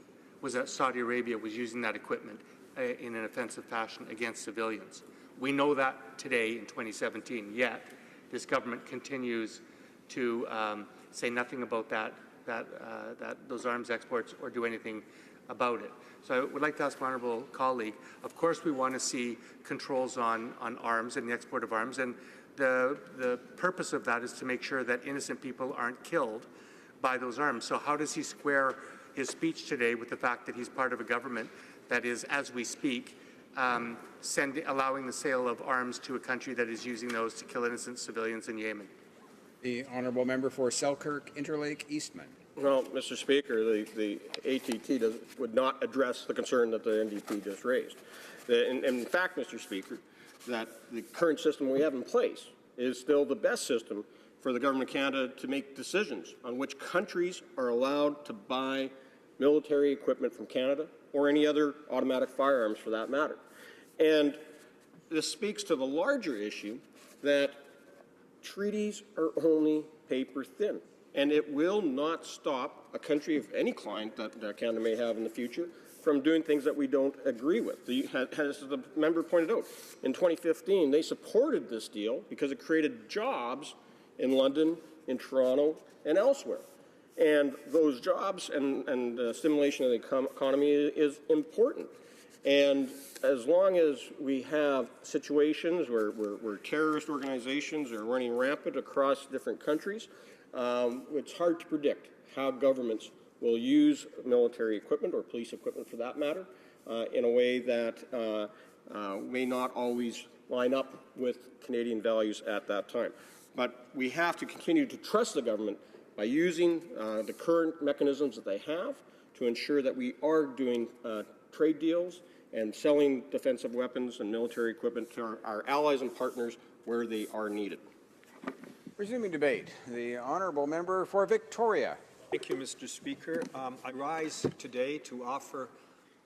was that Saudi Arabia was using that equipment in an offensive fashion against civilians. We know that today in 2017, yet this government continues to say nothing about those arms exports or do anything about it. So I would like to ask my honourable colleague, of course we want to see controls on arms and the export of arms, and the purpose of that is to make sure that innocent people aren't killed by those arms. So how does he square his speech today with the fact that he's part of a government that is, as we speak, allowing the sale of arms to a country that is using those to kill innocent civilians in Yemen? The Honourable Member for Selkirk Interlake Eastman. Well, Mr. Speaker, the ATT would not address the concern that the NDP just raised. In fact, Mr. Speaker, that the current system we have in place is still the best system for the Government of Canada to make decisions on which countries are allowed to buy military equipment from Canada or any other automatic firearms for that matter. And this speaks to the larger issue that treaties are only paper thin, and it will not stop a country of any kind that Canada may have in the future from doing things that we don't agree with. As the member pointed out, in 2015, they supported this deal because it created jobs in London, in Toronto, and elsewhere. And those jobs and stimulation of the economy is important. And as long as we have situations where terrorist organizations are running rampant across different countries, it's hard to predict how governments will use military equipment or police equipment for that matter in a way that may not always line up with Canadian values at that time. But we have to continue to trust the government by using the current mechanisms that they have to ensure that we are doing trade deals and selling defensive weapons and military equipment to our allies and partners where they are needed. Resuming debate, the Honourable Member for Victoria. Thank you, Mr. Speaker. I rise today to offer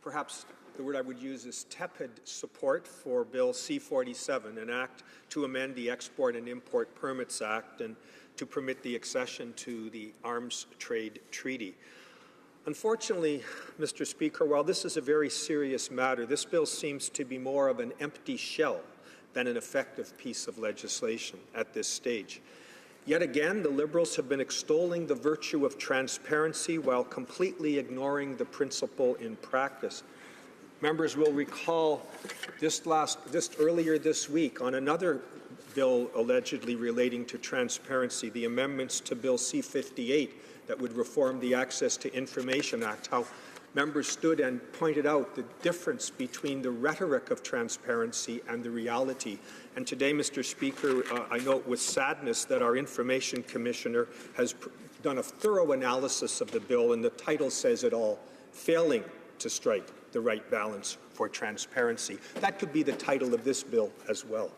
perhaps the word I would use is tepid support for Bill C-47, an act to amend the Export and Import Permits Act and to permit the accession to the Arms Trade Treaty. Unfortunately, Mr. Speaker, while this is a very serious matter, this bill seems to be more of an empty shell than an effective piece of legislation at this stage. Yet again, the Liberals have been extolling the virtue of transparency while completely ignoring the principle in practice. Members will recall just earlier this week on another bill allegedly relating to transparency, the amendments to Bill C-58 that would reform the Access to Information Act, how members stood and pointed out the difference between the rhetoric of transparency and the reality. And today, Mr. Speaker, I note with sadness that our Information Commissioner has done a thorough analysis of the bill, and the title says it all, Failing to Strike the Right Balance for Transparency. That could be the title of this bill as well.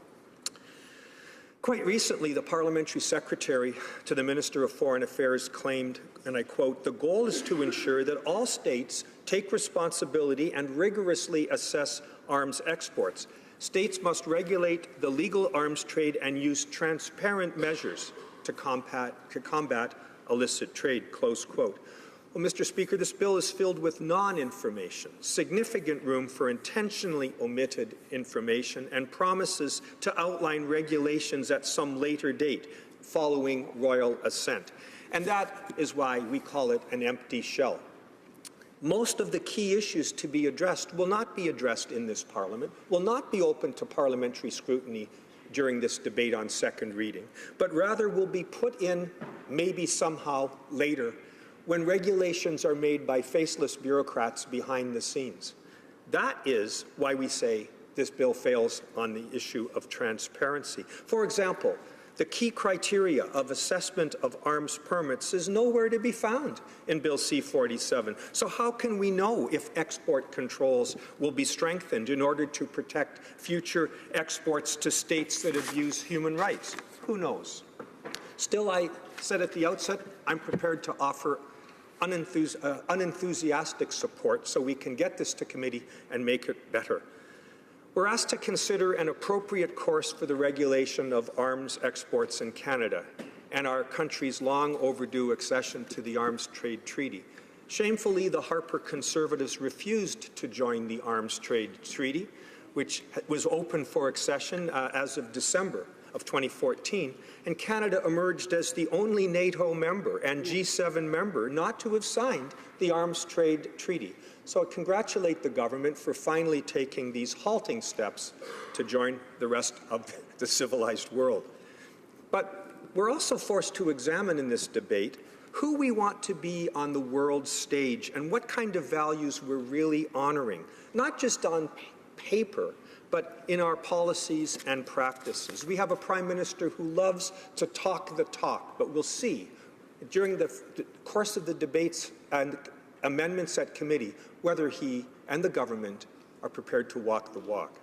Quite recently, the Parliamentary Secretary to the Minister of Foreign Affairs claimed, and I quote, "The goal is to ensure that all states take responsibility and rigorously assess arms exports. States must regulate the legal arms trade and use transparent measures to combat illicit trade," close quote. Well, Mr. Speaker, this bill is filled with non-information, significant room for intentionally omitted information, and promises to outline regulations at some later date following royal assent. And that is why we call it an empty shell. Most of the key issues to be addressed will not be addressed in this Parliament, will not be open to parliamentary scrutiny during this debate on second reading, but rather will be put in maybe somehow later when regulations are made by faceless bureaucrats behind the scenes. That is why we say this bill fails on the issue of transparency. For example, the key criteria of assessment of arms permits is nowhere to be found in Bill C-47. So how can we know if export controls will be strengthened in order to protect future exports to states that abuse human rights? Who knows? Still, I said at the outset, I'm prepared to offer unenthusiastic support so we can get this to committee and make it better. We're asked to consider an appropriate course for the regulation of arms exports in Canada and our country's long overdue accession to the Arms Trade Treaty. Shamefully, the Harper Conservatives refused to join the Arms Trade Treaty, which was open for accession as of December of 2014, and Canada emerged as the only NATO member and G7 member not to have signed the Arms Trade Treaty. So I congratulate the government for finally taking these halting steps to join the rest of the civilized world. But we're also forced to examine in this debate who we want to be on the world stage and what kind of values we're really honoring, not just on paper, but in our policies and practices. We have a Prime Minister who loves to talk the talk, but we'll see during the course of the debates and amendments at committee whether he and the government are prepared to walk the walk.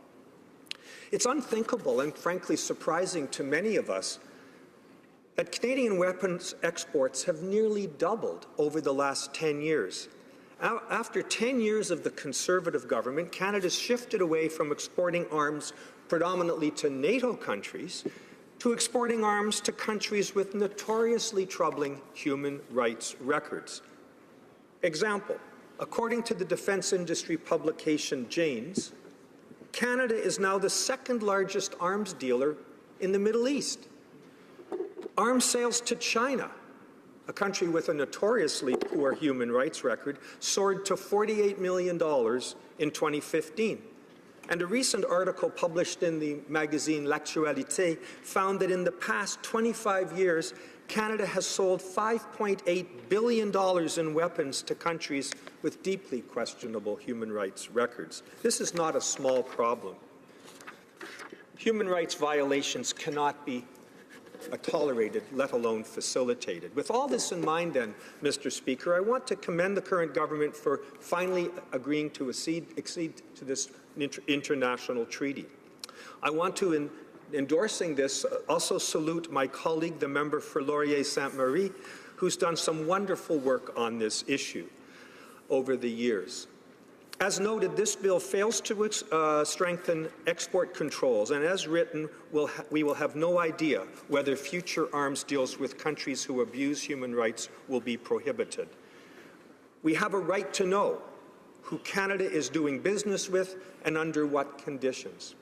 It's unthinkable and frankly surprising to many of us that Canadian weapons exports have nearly doubled over the last 10 years. After 10 years of the Conservative government, Canada's shifted away from exporting arms predominantly to NATO countries to exporting arms to countries with notoriously troubling human rights records. Example, according to the defense industry publication Jane's, Canada is now the second largest arms dealer in the Middle East. Arms sales to China, a country with a notoriously poor human rights record, soared to $48 million in 2015. And a recent article published in the magazine L'Actualité found that in the past 25 years, Canada has sold $5.8 billion in weapons to countries with deeply questionable human rights records. This is not a small problem. Human rights violations cannot be tolerated, let alone facilitated. With all this in mind, then, Mr. Speaker, I want to commend the current government for finally agreeing to accede to this international treaty. I want to, in endorsing this, also salute my colleague, the member for Laurier-Sainte-Marie, who's done some wonderful work on this issue over the years. As noted, this bill fails to strengthen export controls, and as written, we will have no idea whether future arms deals with countries who abuse human rights will be prohibited. We have a right to know who Canada is doing business with and under what conditions.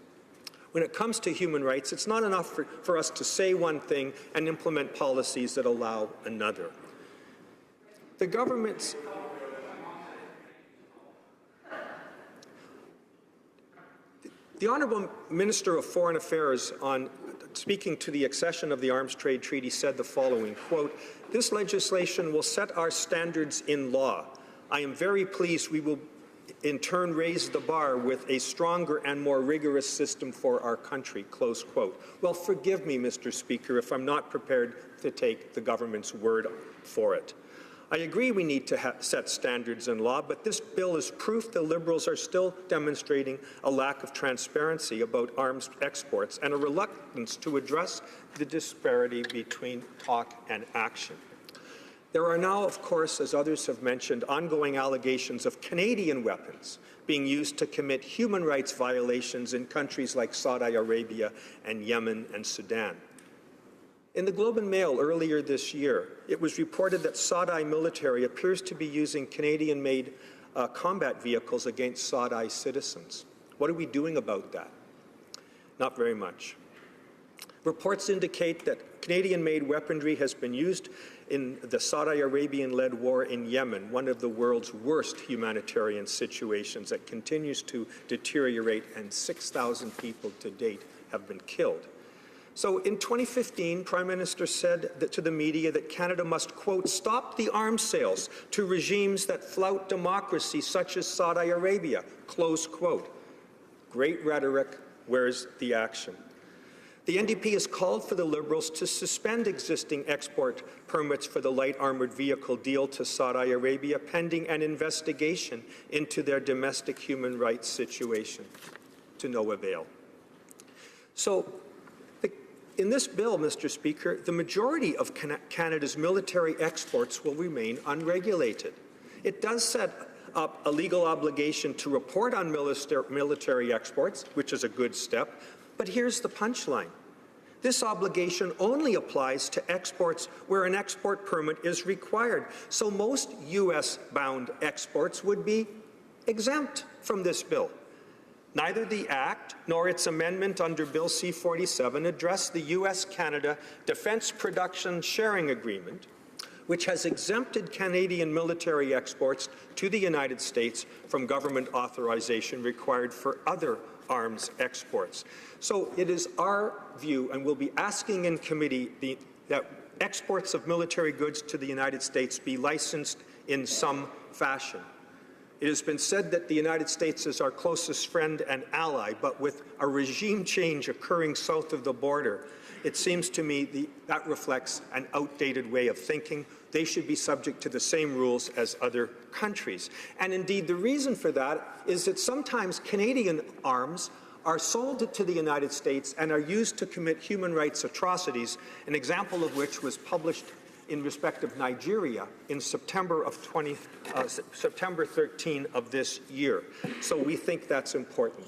When it comes to human rights, it's not enough for us to say one thing and implement policies that allow another. The government's The Honourable Minister of Foreign Affairs, on speaking to the accession of the Arms Trade Treaty, said the following, quote, "This legislation will set our standards in law. I am very pleased we will in turn raise the bar with a stronger and more rigorous system for our country," close quote. Well, forgive me, Mr. Speaker, if I'm not prepared to take the government's word for it. I agree we need to set standards in law, but this bill is proof the Liberals are still demonstrating a lack of transparency about arms exports and a reluctance to address the disparity between talk and action. There are now, of course, as others have mentioned, ongoing allegations of Canadian weapons being used to commit human rights violations in countries like Saudi Arabia and Yemen and Sudan. In the Globe and Mail earlier this year, it was reported that Saudi military appears to be using Canadian-made combat vehicles against Saudi citizens. What are we doing about that? Not very much. Reports indicate that Canadian-made weaponry has been used in the Saudi Arabian-led war in Yemen, one of the world's worst humanitarian situations that continues to deteriorate, and 6,000 people to date have been killed. So in 2015, Prime Minister said to the media that Canada must, quote, stop the arms sales to regimes that flout democracy such as Saudi Arabia, close quote. Great rhetoric, where's the action? The NDP has called for the Liberals to suspend existing export permits for the light armoured vehicle deal to Saudi Arabia pending an investigation into their domestic human rights situation, to no avail. So, in this bill, Mr. Speaker, the majority of Canada's military exports will remain unregulated. It does set up a legal obligation to report on military exports, which is a good step, but here's the punchline. This obligation only applies to exports where an export permit is required. So most U.S.-bound exports would be exempt from this bill. Neither the Act nor its amendment under Bill C-47 address the U.S.-Canada Defence Production Sharing Agreement, which has exempted Canadian military exports to the United States from government authorization required for other arms exports. So it is our view, and we'll be asking in committee that exports of military goods to the United States be licensed in some fashion. It has been said that the United States is our closest friend and ally, but with a regime change occurring south of the border, it seems to me that reflects an outdated way of thinking. They should be subject to the same rules as other countries. And indeed, the reason for that is that sometimes Canadian arms are sold to the United States and are used to commit human rights atrocities, an example of which was published in respect of Nigeria in September 13 of this year. So we think that's important.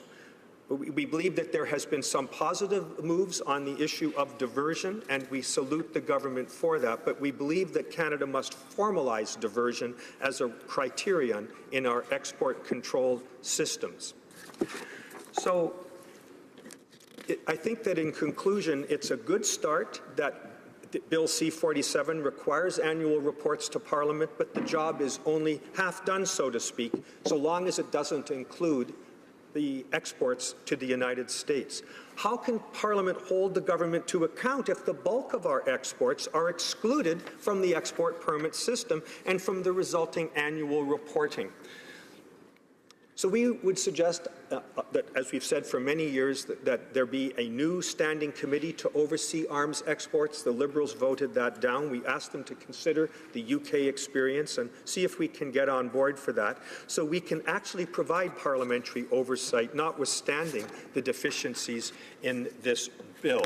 We believe that there has been some positive moves on the issue of diversion, and we salute the government for that, but we believe that Canada must formalize diversion as a criterion in our export control systems. So I think that in conclusion, it's a good start that Bill C-47 requires annual reports to Parliament, but the job is only half done, so to speak, so long as it doesn't include the exports to the United States. How can Parliament hold the government to account if the bulk of our exports are excluded from the export permit system and from the resulting annual reporting? So we would suggest that, as we've said for many years, that there be a new standing committee to oversee arms exports. The Liberals voted that down. We asked them to consider the UK experience and see if we can get on board for that, so we can actually provide parliamentary oversight, notwithstanding the deficiencies in this bill.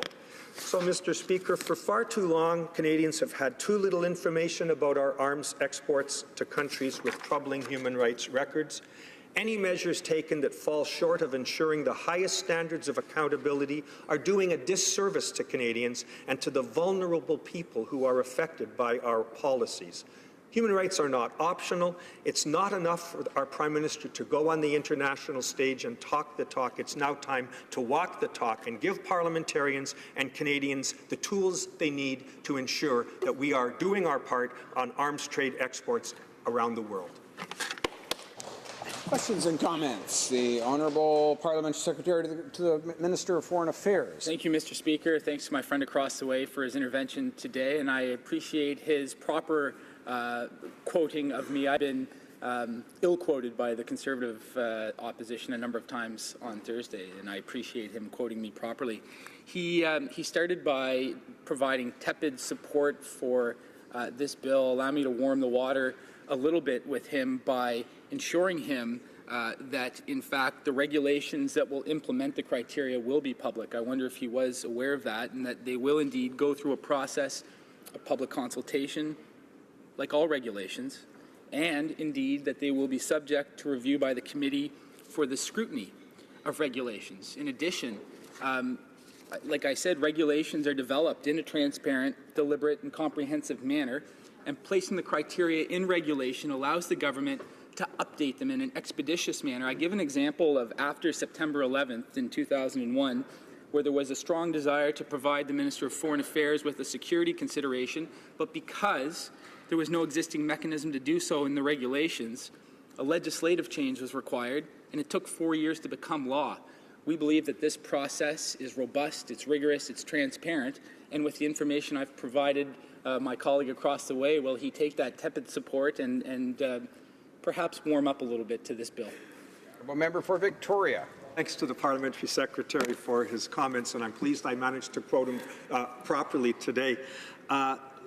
So, Mr. Speaker, for far too long, Canadians have had too little information about our arms exports to countries with troubling human rights records. Any measures taken that fall short of ensuring the highest standards of accountability are doing a disservice to Canadians and to the vulnerable people who are affected by our policies. Human rights are not optional. It's not enough for our Prime Minister to go on the international stage and talk the talk. It's now time to walk the talk and give parliamentarians and Canadians the tools they need to ensure that we are doing our part on arms trade exports around the world. Questions and comments. The Honourable Parliamentary Secretary to the Minister of Foreign Affairs. Thank you, Mr. Speaker. Thanks to my friend across the way for his intervention today, and I appreciate his proper quoting of me. I've been ill-quoted by the Conservative opposition a number of times on Thursday, and I appreciate him quoting me properly. He started by providing tepid support for this bill. Allow me to warm the water a little bit with him by ensuring him that, in fact, the regulations that will implement the criteria will be public. I wonder if he was aware of that, and that they will indeed go through a process of public consultation, like all regulations, and indeed that they will be subject to review by the Committee for the Scrutiny of Regulations. In addition, like I said, regulations are developed in a transparent, deliberate, and comprehensive manner, and placing the criteria in regulation allows the government to update them in an expeditious manner. I give an example of after September 11th in 2001, where there was a strong desire to provide the Minister of Foreign Affairs with a security consideration, but because there was no existing mechanism to do so in the regulations, a legislative change was required, and it took 4 years to become law. We believe that this process is robust, it's rigorous, it's transparent, and with the information I've provided my colleague across the way, will he take that tepid support and perhaps warm up a little bit to this bill? Member for Victoria. Thanks to the Parliamentary Secretary for his comments, and I'm pleased I managed to quote him properly today.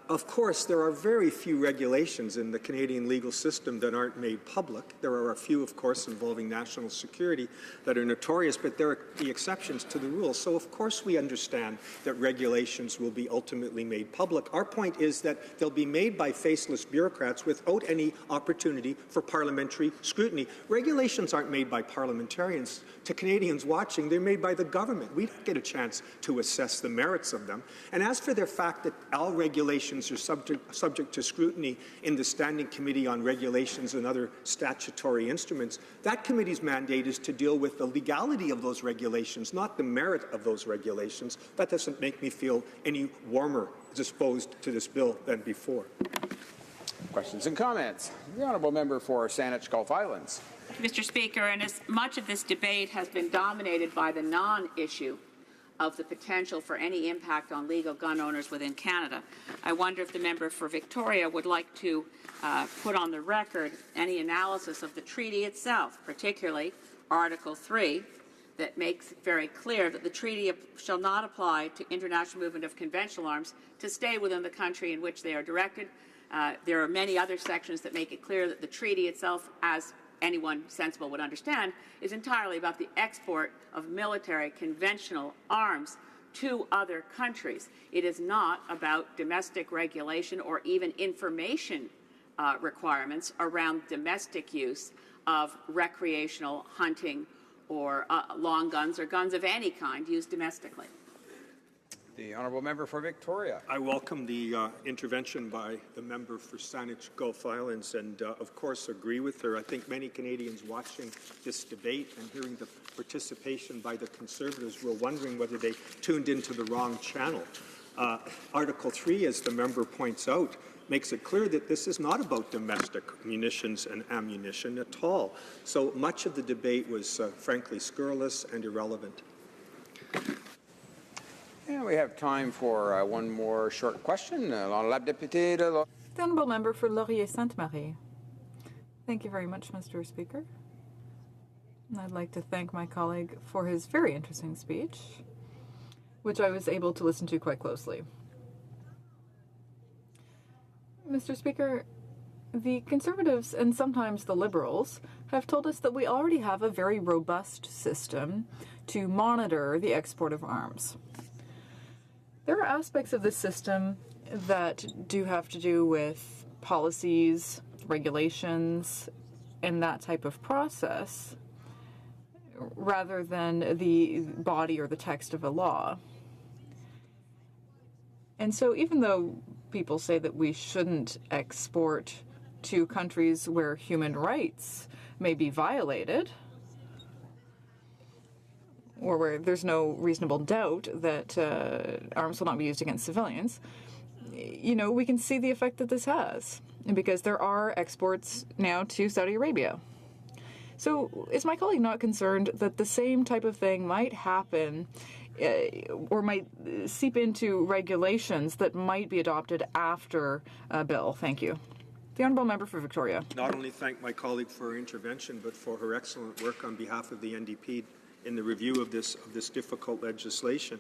Of course, there are very few regulations in the Canadian legal system that aren't made public. There are a few, of course, involving national security that are notorious, but there are the exceptions to the rule. So, of course, we understand that regulations will be ultimately made public. Our point is that they'll be made by faceless bureaucrats without any opportunity for parliamentary scrutiny. Regulations aren't made by parliamentarians. To Canadians watching, they're made by the government. We don't get a chance to assess the merits of them. And as for their fact that all regulations are subject to scrutiny in the Standing Committee on Regulations and other statutory instruments, that committee's mandate is to deal with the legality of those regulations, not the merit of those regulations. That doesn't make me feel any warmer disposed to this bill than before. Questions and comments? The Honourable Member for Saanich Gulf Islands. Mr. Speaker, and as much of this debate has been dominated by the non-issue of the potential for any impact on legal gun owners within Canada, I wonder if the member for Victoria would like to put on the record any analysis of the treaty itself, particularly Article 3, that makes it very clear that the treaty shall not apply to international movement of conventional arms to stay within the country in which they are directed. There are many other sections that make it clear that the treaty itself, as anyone sensible would understand, is entirely about the export of military conventional arms to other countries. It is not about domestic regulation or even information requirements around domestic use of recreational hunting or long guns or guns of any kind used domestically. The Honourable Member for Victoria. I welcome the intervention by the member for Saanich Gulf Islands and, of course, agree with her. I think many Canadians watching this debate and hearing the participation by the Conservatives were wondering whether they tuned into the wrong channel. Article 3, as the member points out, makes it clear that this is not about domestic munitions and ammunition at all. So much of the debate was, frankly, scurrilous and irrelevant. And we have time for one more short question. The Honourable Member for Laurier-Sainte-Marie. Thank you very much, Mr. Speaker. And I'd like to thank my colleague for his very interesting speech, which I was able to listen to quite closely. Mr. Speaker, the Conservatives and sometimes the Liberals have told us that we already have a very robust system to monitor the export of arms. There are aspects of this system that do have to do with policies, regulations, and that type of process, rather than the body or the text of a law. And so even though people say that we shouldn't export to countries where human rights may be violated, or where there's no reasonable doubt that arms will not be used against civilians, you know, we can see the effect that this has, because there are exports now to Saudi Arabia. So is my colleague not concerned that the same type of thing might happen or might seep into regulations that might be adopted after a bill? Thank you. The Honourable Member for Victoria. Not only thank my colleague for her intervention, but for her excellent work on behalf of the NDP in the review of this difficult legislation.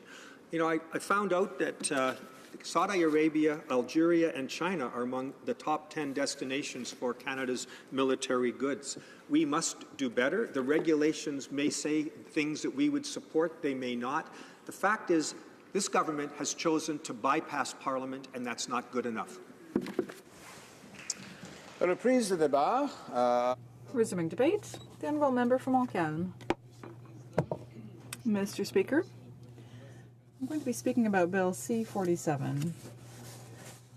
You know, I found out that Saudi Arabia, Algeria, and China are among the top 10 destinations for Canada's military goods. We must do better. The regulations may say things that we would support, they may not. The fact is, this government has chosen to bypass Parliament, and that's not good enough. Reprise de débat. Resuming debate, the Honourable Member for Montcalm. Mr. Speaker, I'm going to be speaking about Bill C-47,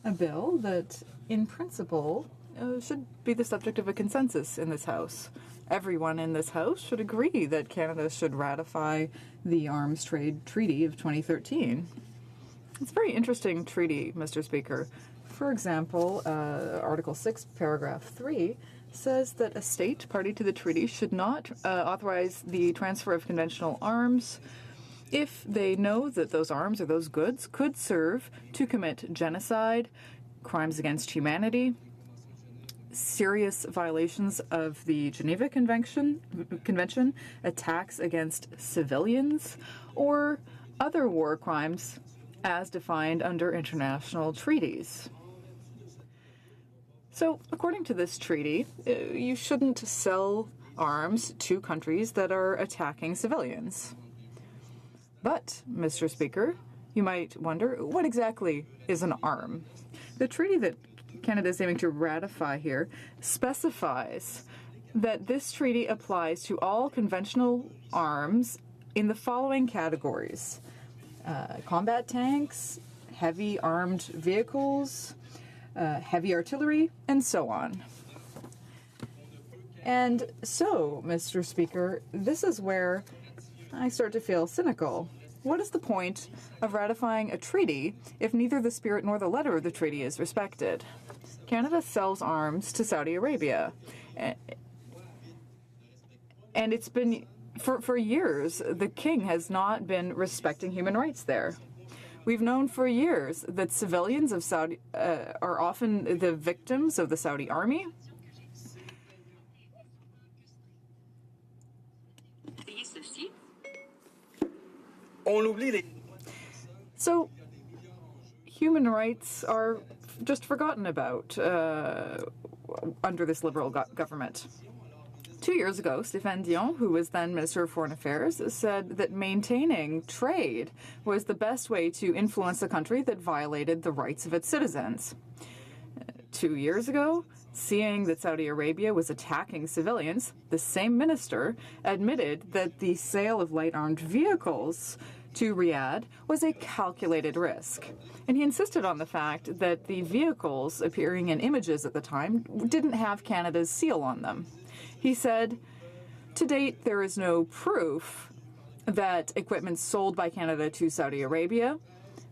a bill that, in principle, should be the subject of a consensus in this House. Everyone in this House should agree that Canada should ratify the Arms Trade Treaty of 2013. It's a very interesting treaty, Mr. Speaker. For example, Article 6, Paragraph 3 says that a state party to the treaty should not authorize the transfer of conventional arms if they know that those arms or those goods could serve to commit genocide, crimes against humanity, serious violations of the Geneva Convention, attacks against civilians, or other war crimes as defined under international treaties. So, according to this treaty, you shouldn't sell arms to countries that are attacking civilians. But, Mr. Speaker, you might wonder, what exactly is an arm? The treaty that Canada is aiming to ratify here specifies that this treaty applies to all conventional arms in the following categories: combat tanks, heavy armed vehicles, heavy artillery, and so on. And so, Mr. Speaker, this is where I start to feel cynical. What is the point of ratifying a treaty if neither the spirit nor the letter of the treaty is respected? Canada sells arms to Saudi Arabia, and it's been, for years, the king has not been respecting human rights there. We've known for years that civilians of Saudi are often the victims of the Saudi army. So, human rights are just forgotten about under this Liberal government. 2 years ago, Stéphane Dion, who was then Minister of Foreign Affairs, said that maintaining trade was the best way to influence a country that violated the rights of its citizens. 2 years ago, seeing that Saudi Arabia was attacking civilians, the same minister admitted that the sale of light-armed vehicles to Riyadh was a calculated risk. And he insisted on the fact that the vehicles appearing in images at the time didn't have Canada's seal on them. He said, to date, there is no proof that equipment sold by Canada to Saudi Arabia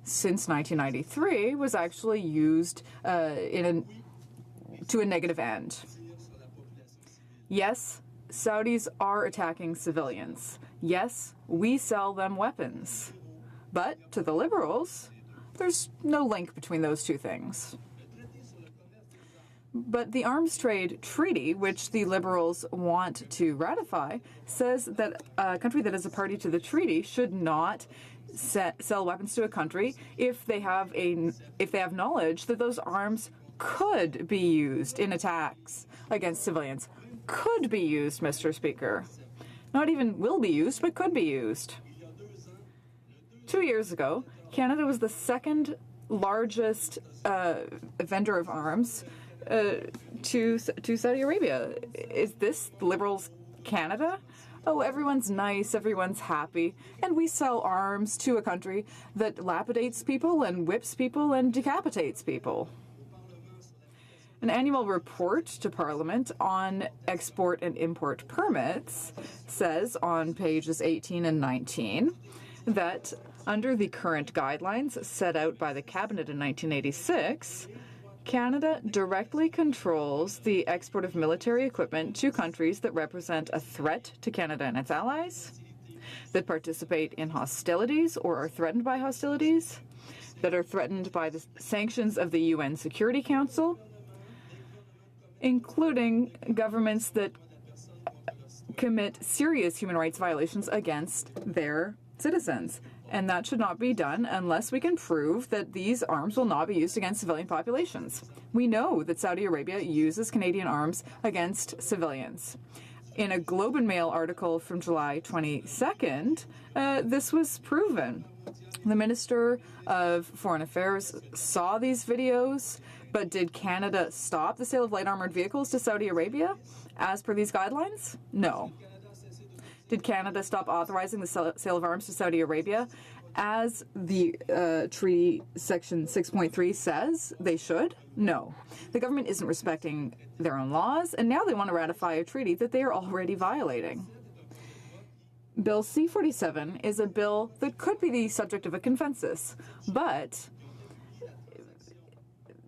since 1993 was actually used to a negative end. Yes, Saudis are attacking civilians. Yes, we sell them weapons. But to the Liberals, there's no link between those two things. But the Arms Trade Treaty, which the Liberals want to ratify, says that a country that is a party to the treaty should not sell weapons to a country if they have knowledge that those arms could be used in attacks against civilians. Could be used, Mr. Speaker. Not even will be used, but could be used. 2 years ago, Canada was the second largest vendor of arms to Saudi Arabia. Is this Liberals Canada? Oh, everyone's nice, everyone's happy, and we sell arms to a country that lapidates people and whips people and decapitates people. An annual report to Parliament on export and import permits says on pages 18 and 19 that under the current guidelines set out by the Cabinet in 1986, Canada directly controls the export of military equipment to countries that represent a threat to Canada and its allies, that participate in hostilities or are threatened by hostilities, that are threatened by the sanctions of the UN Security Council, including governments that commit serious human rights violations against their citizens. And that should not be done unless we can prove that these arms will not be used against civilian populations. We know that Saudi Arabia uses Canadian arms against civilians. In a Globe and Mail article from July 22nd, this was proven. The Minister of Foreign Affairs saw these videos, but did Canada stop the sale of light armored vehicles to Saudi Arabia as per these guidelines? No. Did Canada stop authorizing the sale of arms to Saudi Arabia as the treaty section 6.3 says they should? No. The government isn't respecting their own laws, and now they want to ratify a treaty that they are already violating. Bill C-47 is a bill that could be the subject of a consensus, but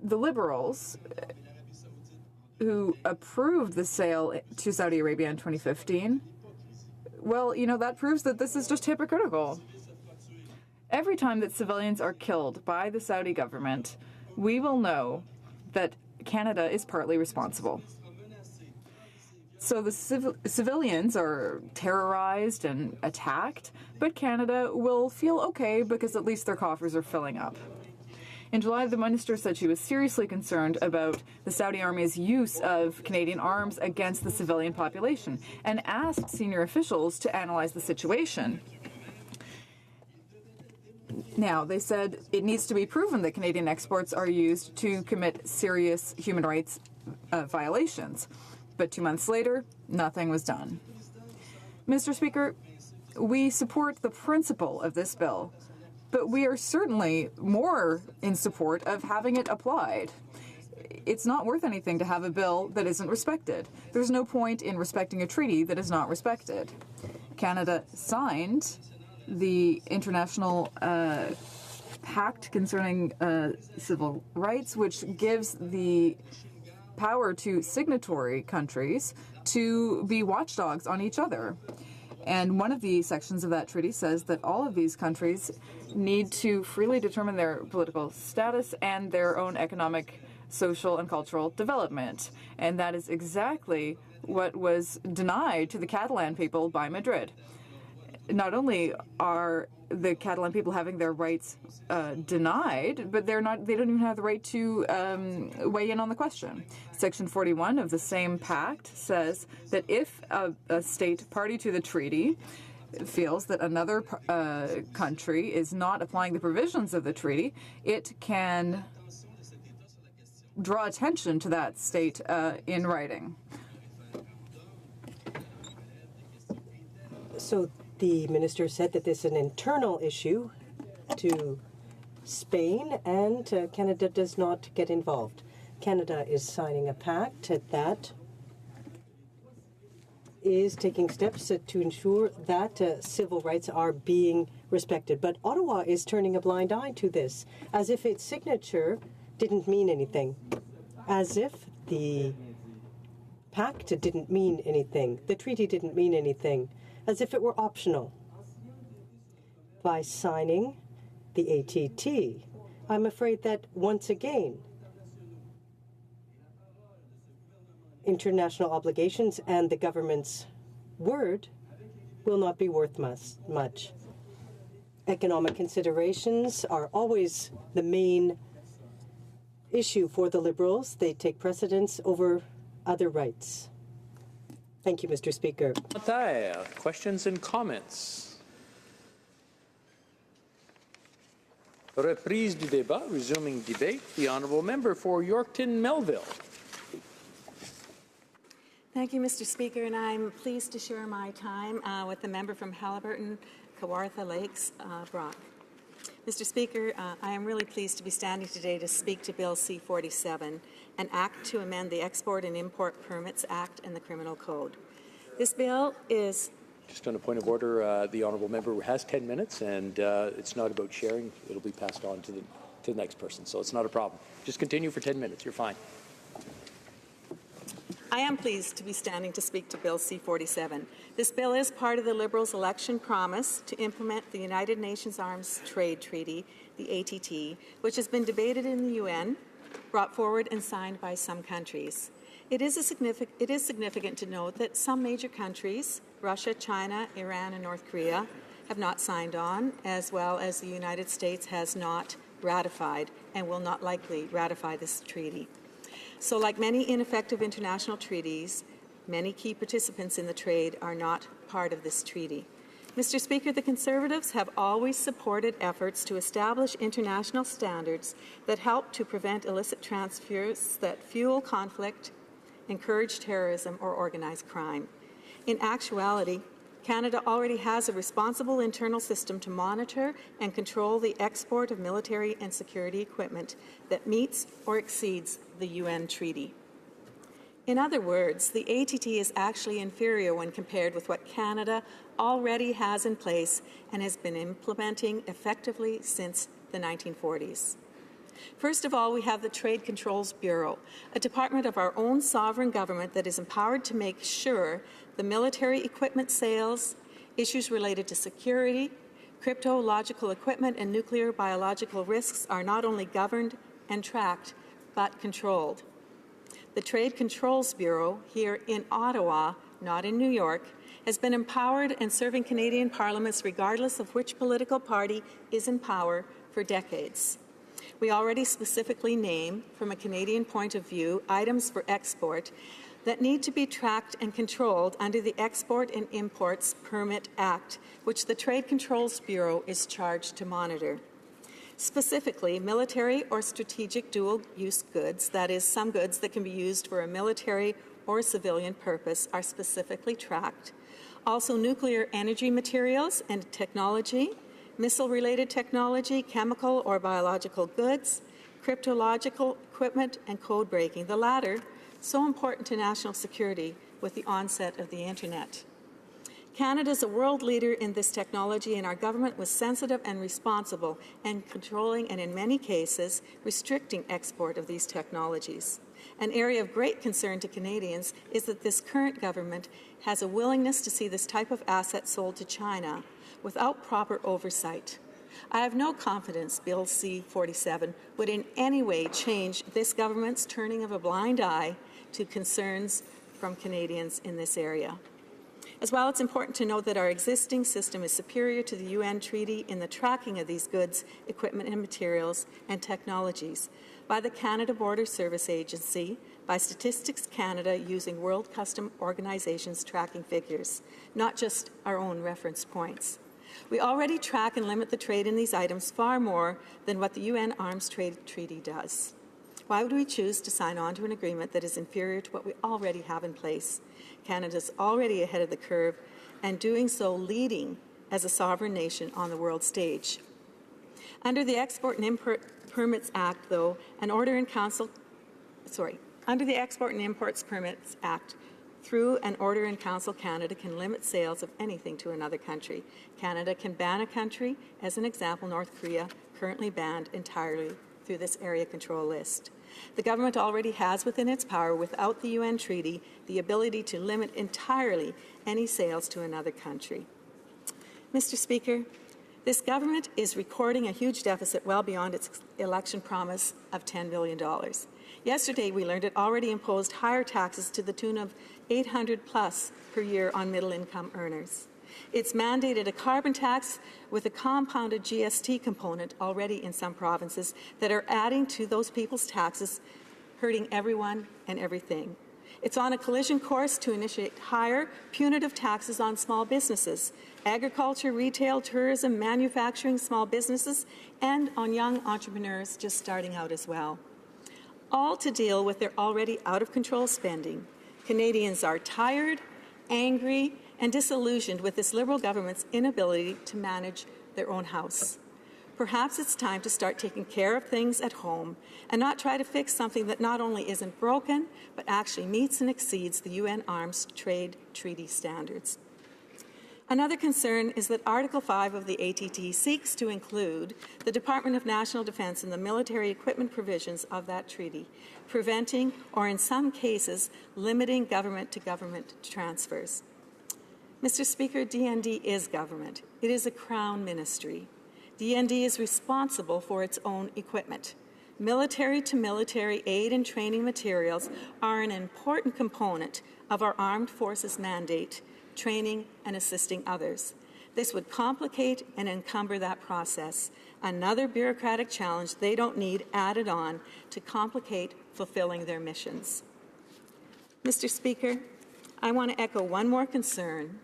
the Liberals who approved the sale to Saudi Arabia in 2015, well, that proves that this is just hypocritical. Every time that civilians are killed by the Saudi government, we will know that Canada is partly responsible. So the civilians are terrorized and attacked, but Canada will feel okay because at least their coffers are filling up. In July, the minister said she was seriously concerned about the Saudi Army's use of Canadian arms against the civilian population and asked senior officials to analyze the situation. Now, they said it needs to be proven that Canadian exports are used to commit serious human rights violations. But 2 months later, nothing was done. Mr. Speaker, we support the principle of this bill, but we are certainly more in support of having it applied. It's not worth anything to have a bill that isn't respected. There's no point in respecting a treaty that is not respected. Canada signed the international pact concerning civil rights, which gives the power to signatory countries to be watchdogs on each other. And one of the sections of that treaty says that all of these countries need to freely determine their political status and their own economic, social, and cultural development. And that is exactly what was denied to the Catalan people by Madrid. Not only are the Catalan people having their rights denied, but they don't even have the right to weigh in on the question. Section 41 of the same pact says that if a state party to the treaty feels that another country is not applying the provisions of the treaty, it can draw attention to that state in writing. So the minister said that this is an internal issue to Spain, and Canada does not get involved. Canada is signing a pact that is taking steps to ensure that civil rights are being respected. But Ottawa is turning a blind eye to this, as if its signature didn't mean anything, as if the pact didn't mean anything, the treaty didn't mean anything, as if it were optional. By signing the ATT, I'm afraid that once again, international obligations and the government's word will not be worth much. Economic considerations are always the main issue for the Liberals. They take precedence over other rights. Thank you, Mr. Speaker. Questions and comments? Reprise du débat, resuming debate. The honourable member for Yorkton Melville. Thank you, Mr. Speaker, and I'm pleased to share my time with the member from Haliburton, Kawartha Lakes, Brock. Mr. Speaker, I am really pleased to be standing today to speak to Bill C-47, an act to amend the Export and Import Permits Act and the Criminal Code. This bill is... Just on a point of order, the honourable member has 10 minutes, and it's not about sharing. It'll be passed on to the next person, so it's not a problem. Just continue for 10 minutes. You're fine. I am pleased to be standing to speak to Bill C-47. This bill is part of the Liberals' election promise to implement the United Nations Arms Trade Treaty, the ATT, which has been debated in the UN, brought forward and signed by some countries. It is significant to note that some major countries, Russia, China, Iran, and North Korea, have not signed on, as well as the United States has not ratified and will not likely ratify this treaty. So like many ineffective international treaties, many key participants in the trade are not part of this treaty. Mr. Speaker, the Conservatives have always supported efforts to establish international standards that help to prevent illicit transfers that fuel conflict, encourage terrorism, or organized crime. In actuality, Canada already has a responsible internal system to monitor and control the export of military and security equipment that meets or exceeds the UN treaty. In other words, the ATT is actually inferior when compared with what Canada already has in place and has been implementing effectively since the 1940s. First of all, we have the Trade Controls Bureau, a department of our own sovereign government that is empowered to make sure the military equipment sales, issues related to security, cryptological equipment, and nuclear biological risks are not only governed and tracked, but controlled. The Trade Controls Bureau here in Ottawa, not in New York, has been empowered and serving Canadian parliaments regardless of which political party is in power for decades. We already specifically name, from a Canadian point of view, items for export that need to be tracked and controlled under the Export and Imports Permit Act, which the Trade Controls Bureau is charged to monitor. Specifically, military or strategic dual-use goods, that is, some goods that can be used for a military or civilian purpose, are specifically tracked. Also, nuclear energy materials and technology, missile-related technology, chemical or biological goods, cryptological equipment, and code breaking, the latter so important to national security with the onset of the Internet. Canada is a world leader in this technology, and our government was sensitive and responsible in controlling and, in many cases, restricting export of these technologies. An area of great concern to Canadians is that this current government has a willingness to see this type of asset sold to China without proper oversight. I have no confidence Bill C-47 would in any way change this government's turning of a blind eye to concerns from Canadians in this area. As well, it's important to note that our existing system is superior to the UN treaty in the tracking of these goods, equipment and materials, and technologies by the Canada Border Service Agency, by Statistics Canada using World Customs Organization's tracking figures, not just our own reference points. We already track and limit the trade in these items far more than what the UN Arms Trade Treaty does. Why would we choose to sign on to an agreement that is inferior to what we already have in place? Canada's already ahead of the curve, and doing so leading as a sovereign nation on the world stage. Under the Export and Import Permits Act, though, under the Export and Imports Permits Act, through an order in Council, Canada can limit sales of anything to another country. Canada can ban a country, as an example, North Korea, currently banned entirely through this area control list. The government already has within its power, without the UN treaty, the ability to limit entirely any sales to another country. Mr. Speaker, this government is recording a huge deficit well beyond its election promise of $10 billion. Yesterday, we learned it already imposed higher taxes to the tune of $800+ per year on middle-income earners. It's mandated a carbon tax with a compounded GST component already in some provinces that are adding to those people's taxes, hurting everyone and everything. It's on a collision course to initiate higher punitive taxes on small businesses, agriculture, retail, tourism, manufacturing, small businesses, and on young entrepreneurs just starting out as well. All to deal with their already out-of-control spending. Canadians are tired, angry, and disillusioned with this Liberal government's inability to manage their own house. Perhaps it's time to start taking care of things at home and not try to fix something that not only isn't broken, but actually meets and exceeds the UN Arms Trade Treaty standards. Another concern is that Article 5 of the ATT seeks to include the Department of National Defence in the military equipment provisions of that treaty, preventing or in some cases limiting government-to-government transfers. Mr. Speaker, DND is government. It is a Crown ministry. DND is responsible for its own equipment. Military-to-military aid and training materials are an important component of our armed forces mandate, training and assisting others. This would complicate and encumber that process, another bureaucratic challenge they don't need added on to complicate fulfilling their missions. Mr. Speaker, I want to echo one more concern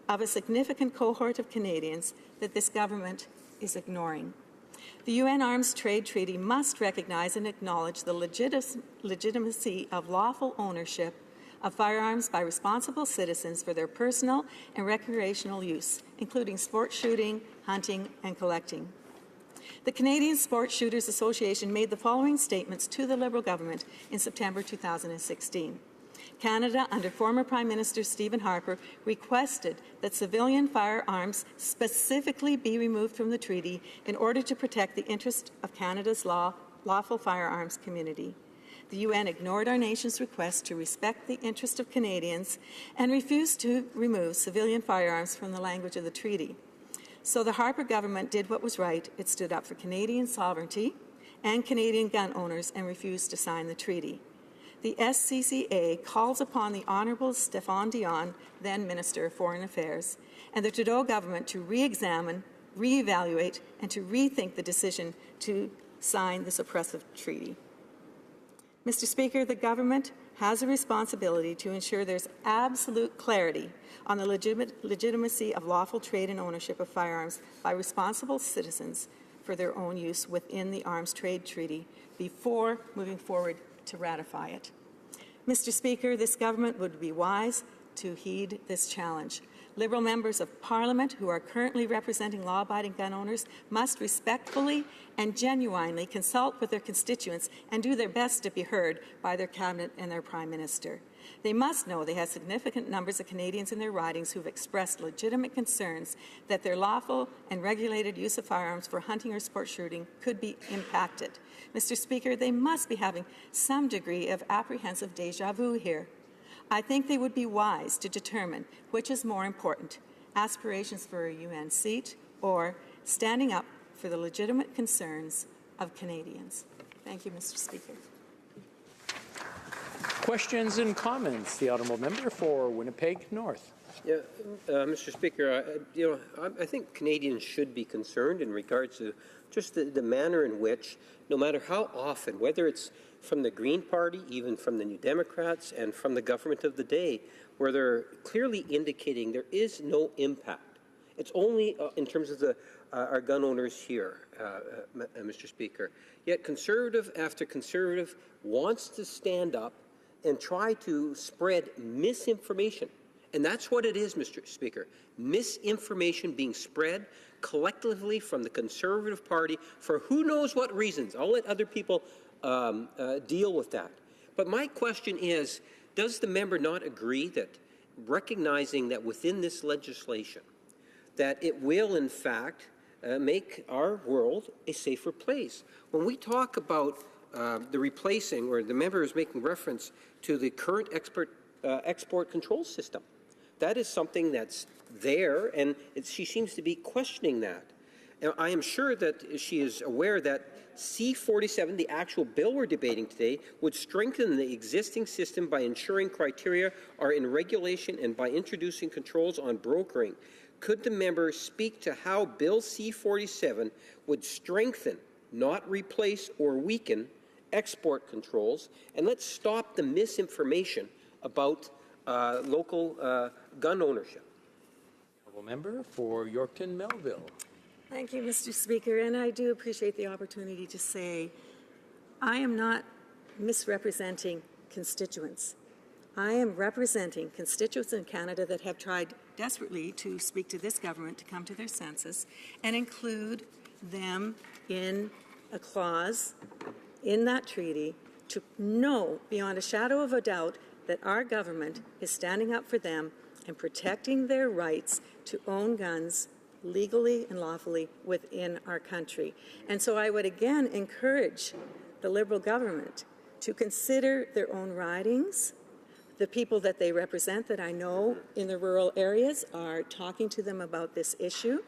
of a significant cohort of Canadians that this government is ignoring. The UN Arms Trade Treaty must recognize and acknowledge the legitimacy of lawful ownership of firearms by responsible citizens for their personal and recreational use, including sport shooting, hunting, and collecting. The Canadian Sport Shooters Association made the following statements to the Liberal government in September 2016. Canada, under former Prime Minister Stephen Harper, requested that civilian firearms specifically be removed from the treaty in order to protect the interest of Canada's lawful firearms community. The UN ignored our nation's request to respect the interest of Canadians and refused to remove civilian firearms from the language of the treaty. So the Harper government did what was right. It stood up for Canadian sovereignty and Canadian gun owners and refused to sign the treaty. The SCCA calls upon the Honourable Stéphane Dion, then Minister of Foreign Affairs, and the Trudeau government to re-examine, re-evaluate, and to rethink the decision to sign this oppressive treaty. Mr. Speaker, the government has a responsibility to ensure there's absolute clarity on the legitimacy of lawful trade and ownership of firearms by responsible citizens for their own use within the Arms Trade Treaty before moving forward to ratify it. Mr. Speaker, this government would be wise to heed this challenge. Liberal members of Parliament who are currently representing law-abiding gun owners must respectfully and genuinely consult with their constituents and do their best to be heard by their Cabinet and their Prime Minister. They must know they have significant numbers of Canadians in their ridings who have expressed legitimate concerns that their lawful and regulated use of firearms for hunting or sport shooting could be impacted. Mr. Speaker, they must be having some degree of apprehensive déjà vu here. I think they would be wise to determine which is more important, aspirations for a UN seat or standing up for the legitimate concerns of Canadians. Thank you, Mr. Speaker. Questions and comments. The honourable member for Winnipeg North. Yeah, Mr. Speaker, I think Canadians should be concerned in regards to just the manner in which, no matter how often, whether it's from the Green Party, even from the New Democrats, and from the government of the day, where they're clearly indicating there is no impact. It's only in terms of our gun owners here, Mr. Speaker. Yet Conservative after Conservative wants to stand up and try to spread misinformation. And that's what it is, Mr. Speaker. Misinformation being spread collectively from the Conservative Party for who knows what reasons. I'll let other people deal with that. But my question is, does the member not agree that recognizing that within this legislation that it will, in fact, make our world a safer place? When we talk about the replacing, or the member is making reference to the current export control system. That is something that's there, and she seems to be questioning that. Now, I am sure that she is aware that C-47, the actual bill we're debating today, would strengthen the existing system by ensuring criteria are in regulation and by introducing controls on brokering. Could the member speak to how Bill C-47 would strengthen, not replace or weaken, export controls, and let's stop the misinformation about local gun ownership? Honourable member for Yorkton Melville. Thank you, Mr. Speaker, and I do appreciate the opportunity to say I am not misrepresenting constituents. I am representing constituents in Canada that have tried desperately to speak to this government to come to their senses and include them in a clause in that treaty to know beyond a shadow of a doubt that our government is standing up for them and protecting their rights to own guns legally and lawfully within our country. And so I would again encourage the Liberal government to consider their own ridings. The people that they represent that I know in the rural areas are talking to them about this issue,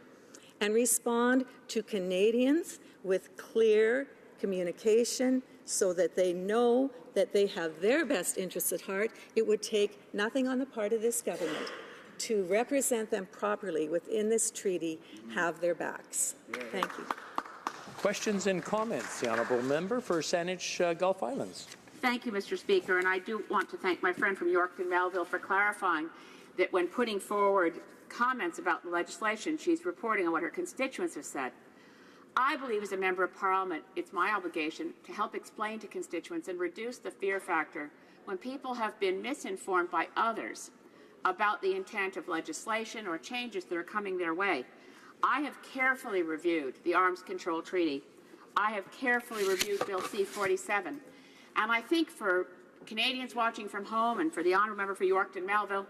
and respond to Canadians with clear communication so that they know that they have their best interests at heart. It would take nothing on the part of this government to represent them properly within this treaty, have their backs. Thank you. Questions and comments. The honourable member for Saanich Gulf Islands. Thank you, Mr. Speaker, and I do want to thank my friend from Yorkton Melville for clarifying that when putting forward comments about the legislation, she's reporting on what her constituents have said. I believe as a member of Parliament, it's my obligation to help explain to constituents and reduce the fear factor when people have been misinformed by others about the intent of legislation or changes that are coming their way. I have carefully reviewed the Arms Control Treaty. I have carefully reviewed Bill C-47. And I think for Canadians watching from home and for the honourable member for Yorkton Melville,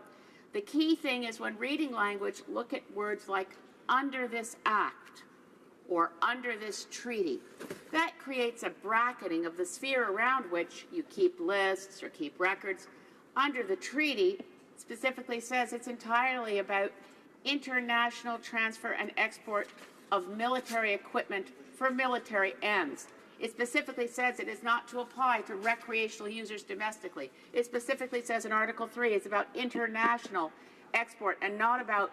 the key thing is when reading language, look at words like under this act or under this treaty. That creates a bracketing of the sphere around which you keep lists or keep records. Under the treaty, specifically says it's entirely about international transfer and export of military equipment for military ends. It specifically says it is not to apply to recreational users domestically. It specifically says in Article 3 it's about international export and not about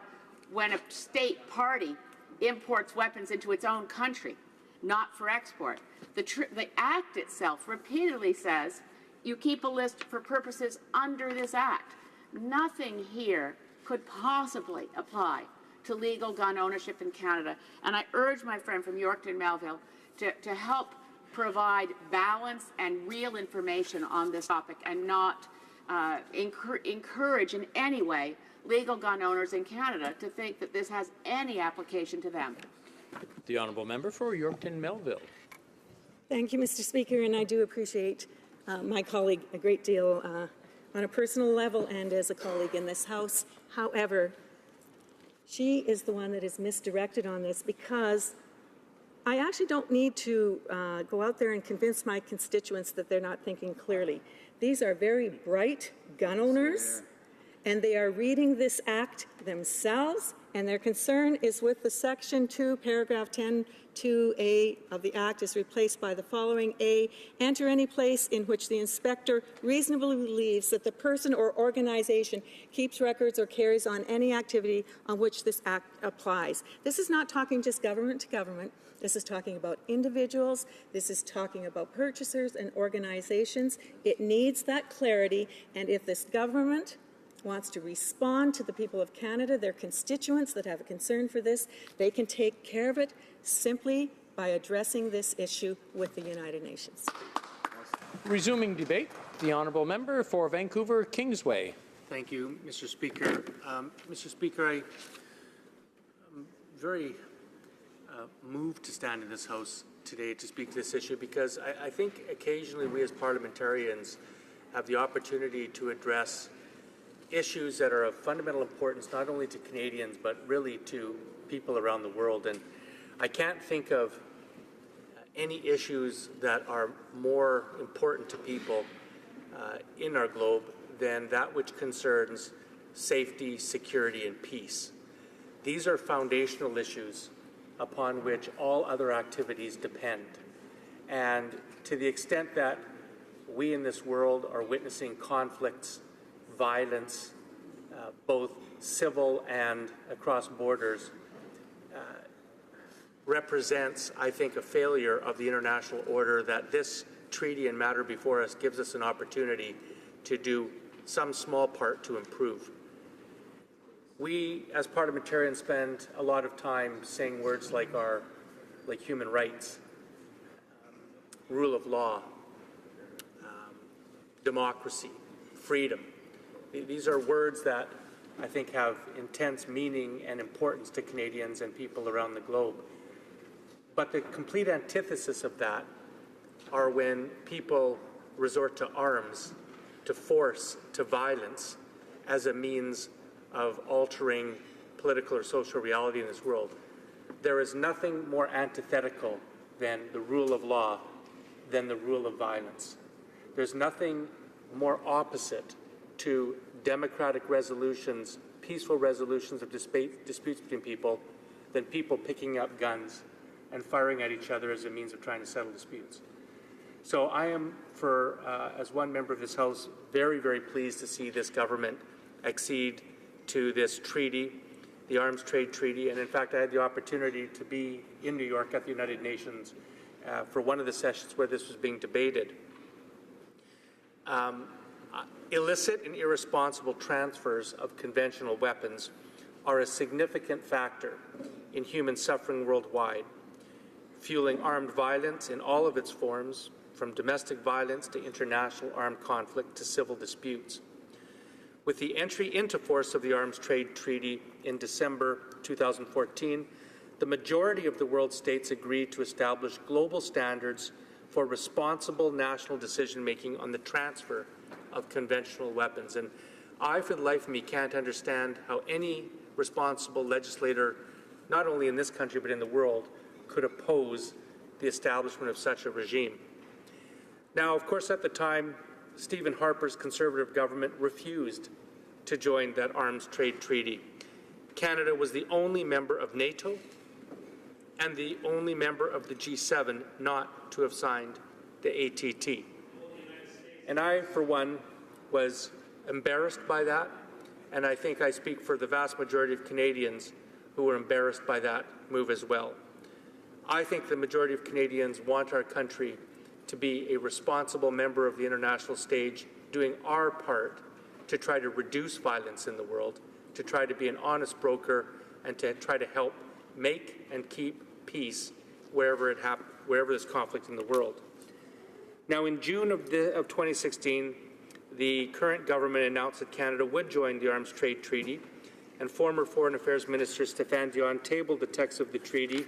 when a state party imports weapons into its own country, not for export. The Act itself repeatedly says you keep a list for purposes under this Act. Nothing here could possibly apply to legal gun ownership in Canada. And I urge my friend from Yorkton Melville to help provide balance and real information on this topic and not encourage in any way legal gun owners in Canada to think that this has any application to them. The honourable member for Yorkton Melville. Thank you, Mr. Speaker, and I do appreciate my colleague a great deal on a personal level and as a colleague in this House. However, she is the one that is misdirected on this because I actually don't need to go out there and convince my constituents that they're not thinking clearly. These are very bright gun owners, and they are reading this Act themselves, and their concern is with the Section 2, Paragraph 10(2)(a) of the Act is replaced by the following: A, enter any place in which the inspector reasonably believes that the person or organization keeps records or carries on any activity on which this Act applies. This is not talking just government to government. This is talking about individuals. This is talking about purchasers and organizations. It needs that clarity, and if this government wants to respond to the people of Canada, their constituents that have a concern for this, they can take care of it simply by addressing this issue with the United Nations. Resuming debate, the honourable member for Vancouver Kingsway. Thank you, Mr. Speaker. Mr. Speaker, I'm very moved to stand in this House today to speak to this issue because I think occasionally we as parliamentarians have the opportunity to address issues that are of fundamental importance not only to Canadians but really to people around the world. And I can't think of any issues that are more important to people in our globe than that which concerns safety, security, and peace. These are foundational issues upon which all other activities depend. And to the extent that we in this world are witnessing conflicts, violence, both civil and across borders, represents, I think, a failure of the international order that this treaty and matter before us gives us an opportunity to do some small part to improve. We, as parliamentarians, spend a lot of time saying words like human rights, rule of law, democracy, freedom. These are words that I think have intense meaning and importance to Canadians and people around the globe. But the complete antithesis of that are when people resort to arms, to force, to violence as a means of altering political or social reality in this world. There is nothing more antithetical than the rule of law than the rule of violence. There's nothing more opposite to democratic resolutions, peaceful resolutions of disputes between people than people picking up guns and firing at each other as a means of trying to settle disputes. So I am, as one member of this House, very, very pleased to see this government accede to this treaty, the Arms Trade Treaty, and in fact I had the opportunity to be in New York at the United Nations for one of the sessions where this was being debated. Illicit and irresponsible transfers of conventional weapons are a significant factor in human suffering worldwide, fueling armed violence in all of its forms, from domestic violence to international armed conflict to civil disputes. With the entry into force of the Arms Trade Treaty in December 2014, the majority of the world's states agreed to establish global standards for responsible national decision-making on the transfer of conventional weapons. And I, for the life of me, can't understand how any responsible legislator, not only in this country but in the world, could oppose the establishment of such a regime. Now, of course, at the time, Stephen Harper's Conservative government refused to join that arms trade treaty. Canada was the only member of NATO and the only member of the G7 not to have signed the ATT. And I, for one, was embarrassed by that, and I think I speak for the vast majority of Canadians who were embarrassed by that move as well. I think the majority of Canadians want our country to be a responsible member of the international stage, doing our part to try to reduce violence in the world, to try to be an honest broker, and to try to help make and keep peace wherever there's conflict in the world. Now, in June of 2016, the current government announced that Canada would join the Arms Trade Treaty, and former Foreign Affairs Minister Stéphane Dion tabled the text of the treaty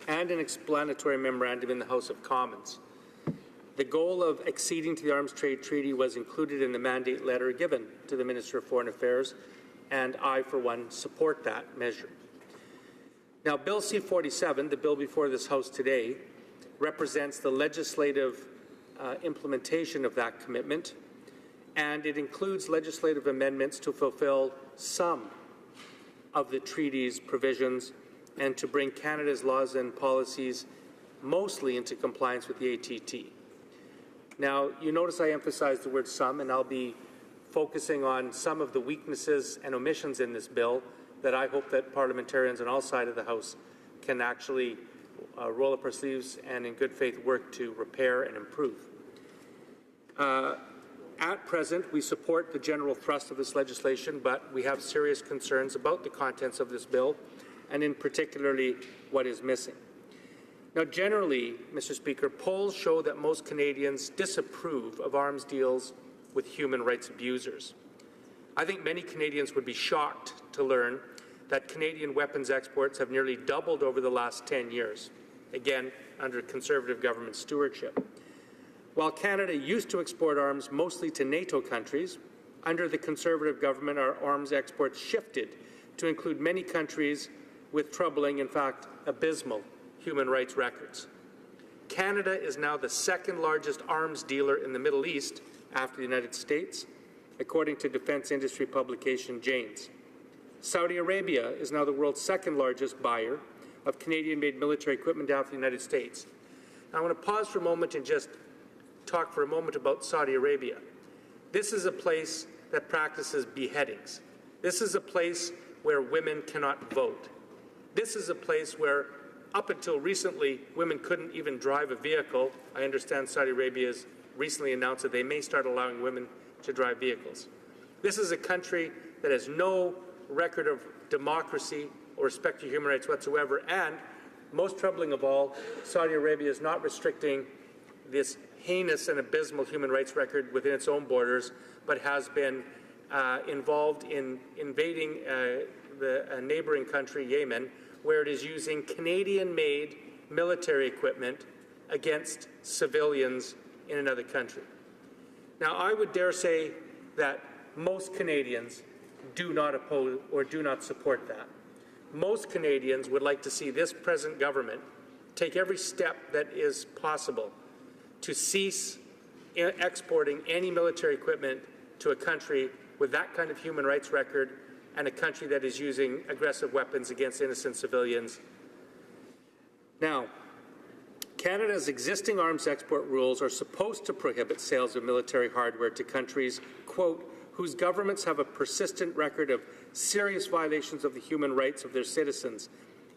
and an explanatory memorandum in the House of Commons. The goal of acceding to the Arms Trade Treaty was included in the mandate letter given to the Minister of Foreign Affairs, and I, for one, support that measure. Now, Bill C-47, the bill before this House today, represents the legislative implementation of that commitment, and it includes legislative amendments to fulfill some of the treaty's provisions and to bring Canada's laws and policies mostly into compliance with the ATT. Now, you notice I emphasize the word some, and I'll be focusing on some of the weaknesses and omissions in this bill that I hope that parliamentarians on all sides of the House can actually roll up our sleeves and in good faith work to repair and improve. At present, we support the general thrust of this legislation, but we have serious concerns about the contents of this bill, and in particularly what is missing. Now, generally, Mr. Speaker, polls show that most Canadians disapprove of arms deals with human rights abusers. I think many Canadians would be shocked to learn that Canadian weapons exports have nearly doubled over the last 10 years, again, under Conservative government stewardship. While Canada used to export arms mostly to NATO countries, under the Conservative government, our arms exports shifted to include many countries with troubling, in fact, abysmal human rights records. Canada is now the second largest arms dealer in the Middle East after the United States, according to defense industry publication Janes. Saudi Arabia is now the world's second largest buyer of Canadian-made military equipment after the United States. Now, I want to pause for a moment and just talk for a moment about Saudi Arabia. This is a place that practices beheadings. This is a place where women cannot vote. This is a place where, up until recently, women couldn't even drive a vehicle. I understand Saudi Arabia has recently announced that they may start allowing women to drive vehicles. This is a country that has no record of democracy or respect for human rights whatsoever, and, most troubling of all, Saudi Arabia is not restricting this heinous and abysmal human rights record within its own borders, but has been involved in invading a neighboring country, Yemen, where it is using Canadian-made military equipment against civilians in another country. Now, I would dare say that most Canadians do not oppose or do not support that. Most Canadians would like to see this present government take every step that is possible to cease exporting any military equipment to a country with that kind of human rights record and a country that is using aggressive weapons against innocent civilians. Now, Canada's existing arms export rules are supposed to prohibit sales of military hardware to countries, quote, whose governments have a persistent record of serious violations of the human rights of their citizens,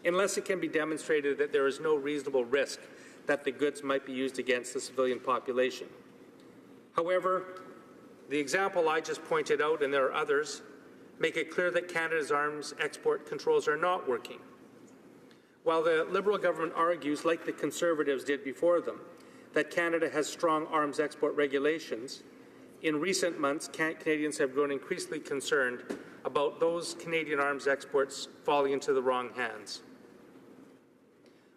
unless it can be demonstrated that there is no reasonable risk that the goods might be used against the civilian population. However, the example I just pointed out, and there are others, make it clear that Canada's arms export controls are not working. While the Liberal government argues, like the Conservatives did before them, that Canada has strong arms export regulations, in recent months, Canadians have grown increasingly concerned about those Canadian arms exports falling into the wrong hands.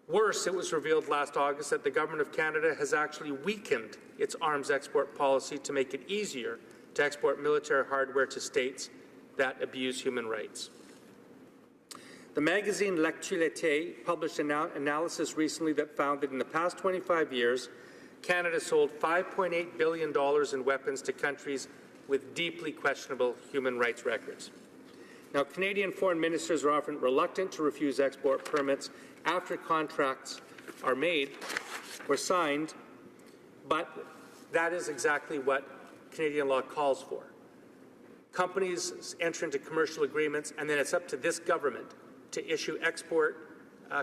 Worse, it was revealed last August that the Government of Canada has actually weakened its arms export policy to make it easier to export military hardware to states that abuse human rights. The magazine L'Actualité published an analysis recently that found that in the past 25 years, Canada sold $5.8 billion in weapons to countries with deeply questionable human rights records. Now, Canadian foreign ministers are often reluctant to refuse export permits after contracts are made or signed, but that is exactly what Canadian law calls for. Companies enter into commercial agreements, and then it's up to this government to issue export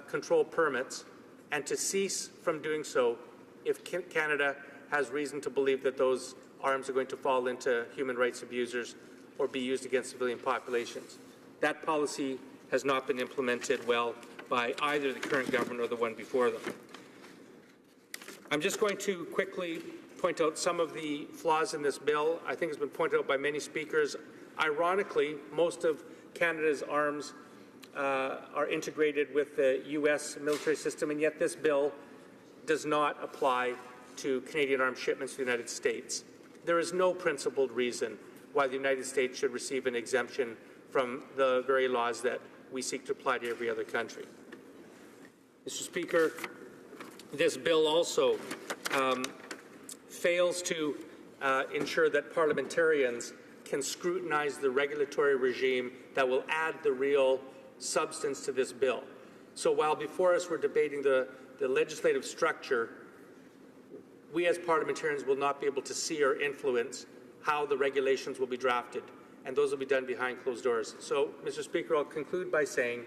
control permits and to cease from doing so if Canada has reason to believe that those arms are going to fall into human rights abusers or be used against civilian populations. That policy has not been implemented well by either the current government or the one before them. I'm just going to quickly point out some of the flaws in this bill. I think it's been pointed out by many speakers. Ironically, most of Canada's arms are integrated with the U.S. military system, and yet this bill does not apply to Canadian arms shipments to the United States. There is no principled reason why the United States should receive an exemption from the very laws that we seek to apply to every other country. Mr. Speaker, this bill also fails to ensure that parliamentarians can scrutinize the regulatory regime that will add the real substance to this bill. So while before us we're debating the legislative structure, we as parliamentarians will not be able to see or influence how the regulations will be drafted, and those will be done behind closed doors. So, Mr. Speaker, I'll conclude by saying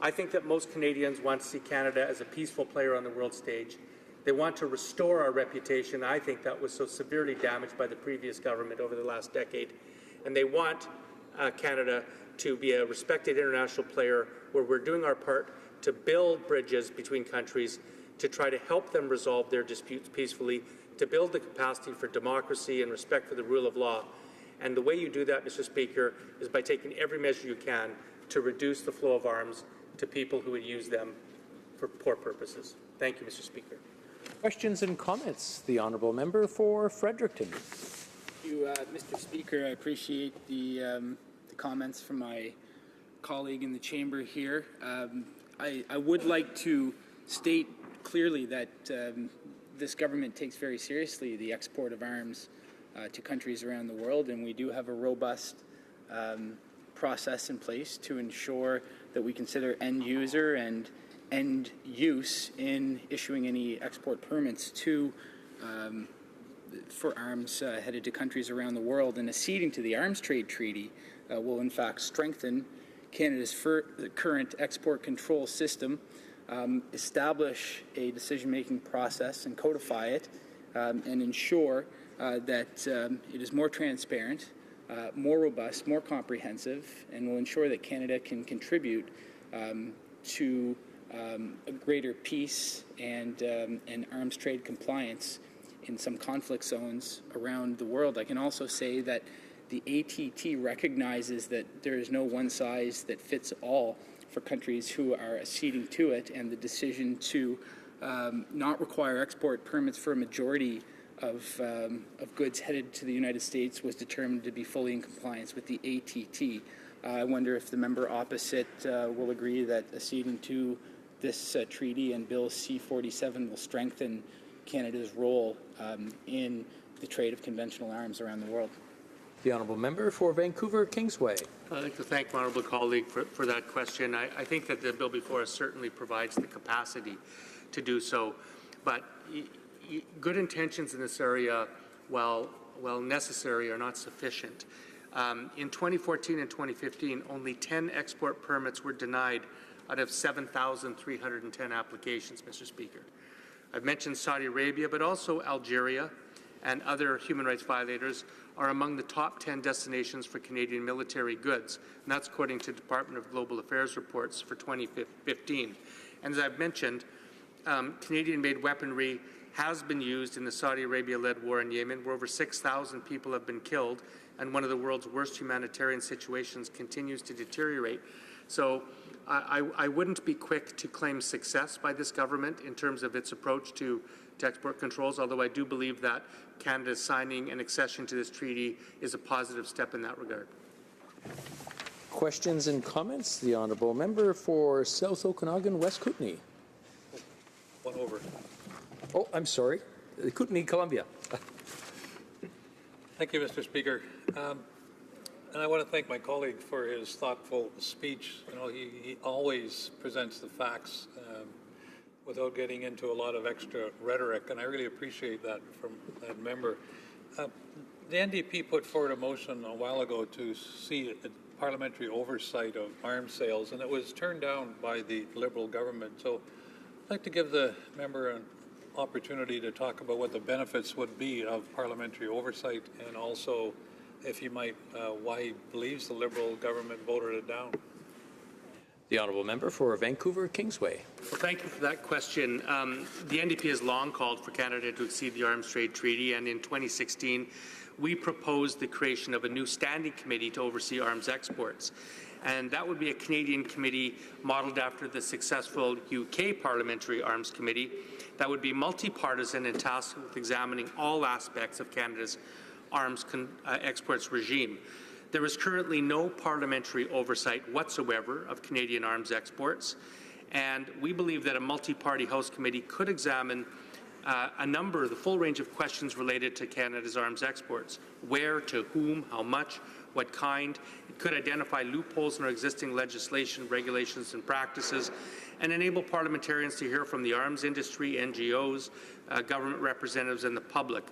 I think that most Canadians want to see Canada as a peaceful player on the world stage. They want to restore our reputation, I think, that was so severely damaged by the previous government over the last decade. And they want Canada to be a respected international player where we're doing our part to build bridges between countries, to try to help them resolve their disputes peacefully, to build the capacity for democracy and respect for the rule of law. And the way you do that, Mr. Speaker, is by taking every measure you can to reduce the flow of arms to people who would use them for poor purposes. Thank you, Mr. Speaker. Questions and comments? The Honourable Member for Fredericton. Thank you, Mr. Speaker. I appreciate the comments from my colleague in the chamber here. I would like to state clearly that this government takes very seriously the export of arms to countries around the world, and we do have a robust process in place to ensure that we consider end user and end use in issuing any export permits to for arms headed to countries around the world. And acceding to the Arms Trade Treaty will in fact strengthen Canada's current export control system, establish a decision-making process and codify it, and ensure that it is more transparent, more robust, more comprehensive, and will ensure that Canada can contribute to a greater peace and arms trade compliance in some conflict zones around the world. I can also say that the ATT recognizes that there is no one size that fits all for countries who are acceding to it, and the decision to not require export permits for a majority of goods headed to the United States was determined to be fully in compliance with the ATT. I wonder if the member opposite will agree that acceding to this treaty and Bill C-47 will strengthen Canada's role in the trade of conventional arms around the world. The Honourable Member for Vancouver Kingsway. I'd like to thank my honourable colleague for that question. I think that the bill before us certainly provides the capacity to do so, but good intentions in this area, while necessary, are not sufficient. In 2014 and 2015, only 10 export permits were denied out of 7,310 applications, Mr. Speaker. I've mentioned Saudi Arabia, but also Algeria and other human rights violators are among the top 10 destinations for Canadian military goods, and that's according to Department of Global Affairs reports for 2015. And as I've mentioned, Canadian-made weaponry has been used in the Saudi Arabia-led war in Yemen, where over 6,000 people have been killed, and one of the world's worst humanitarian situations continues to deteriorate. So I wouldn't be quick to claim success by this government in terms of its approach to export controls, although I do believe that Canada's signing an accession to this treaty is a positive step in that regard. Questions and comments? The Honourable Member for South Okanagan, West Kootenay. One over. Oh, I'm sorry. Kootenay, Columbia. Thank you, Mr. Speaker. And I want to thank my colleague for his thoughtful speech. You know, he always presents the facts without getting into a lot of extra rhetoric, and I really appreciate that from that member. The NDP put forward a motion a while ago to see parliamentary oversight of arms sales, and it was turned down by the Liberal government. So I'd like to give the member an opportunity to talk about what the benefits would be of parliamentary oversight, and also, if he might, why he believes the Liberal government voted it down. The Honourable Member for Vancouver, Kingsway. Well, thank you for that question. The NDP has long called for Canada to exceed the Arms Trade Treaty, and in 2016, we proposed the creation of a new standing committee to oversee arms exports. And that would be a Canadian committee modelled after the successful UK Parliamentary Arms Committee that would be multi-partisan and tasked with examining all aspects of Canada's arms exports regime. There is currently no parliamentary oversight whatsoever of Canadian arms exports, and we believe that a multi-party House committee could examine the full range of questions related to Canada's arms exports: where, to whom, how much, what kind. It could identify loopholes in our existing legislation, regulations and practices, and enable parliamentarians to hear from the arms industry, NGOs, government representatives and the public.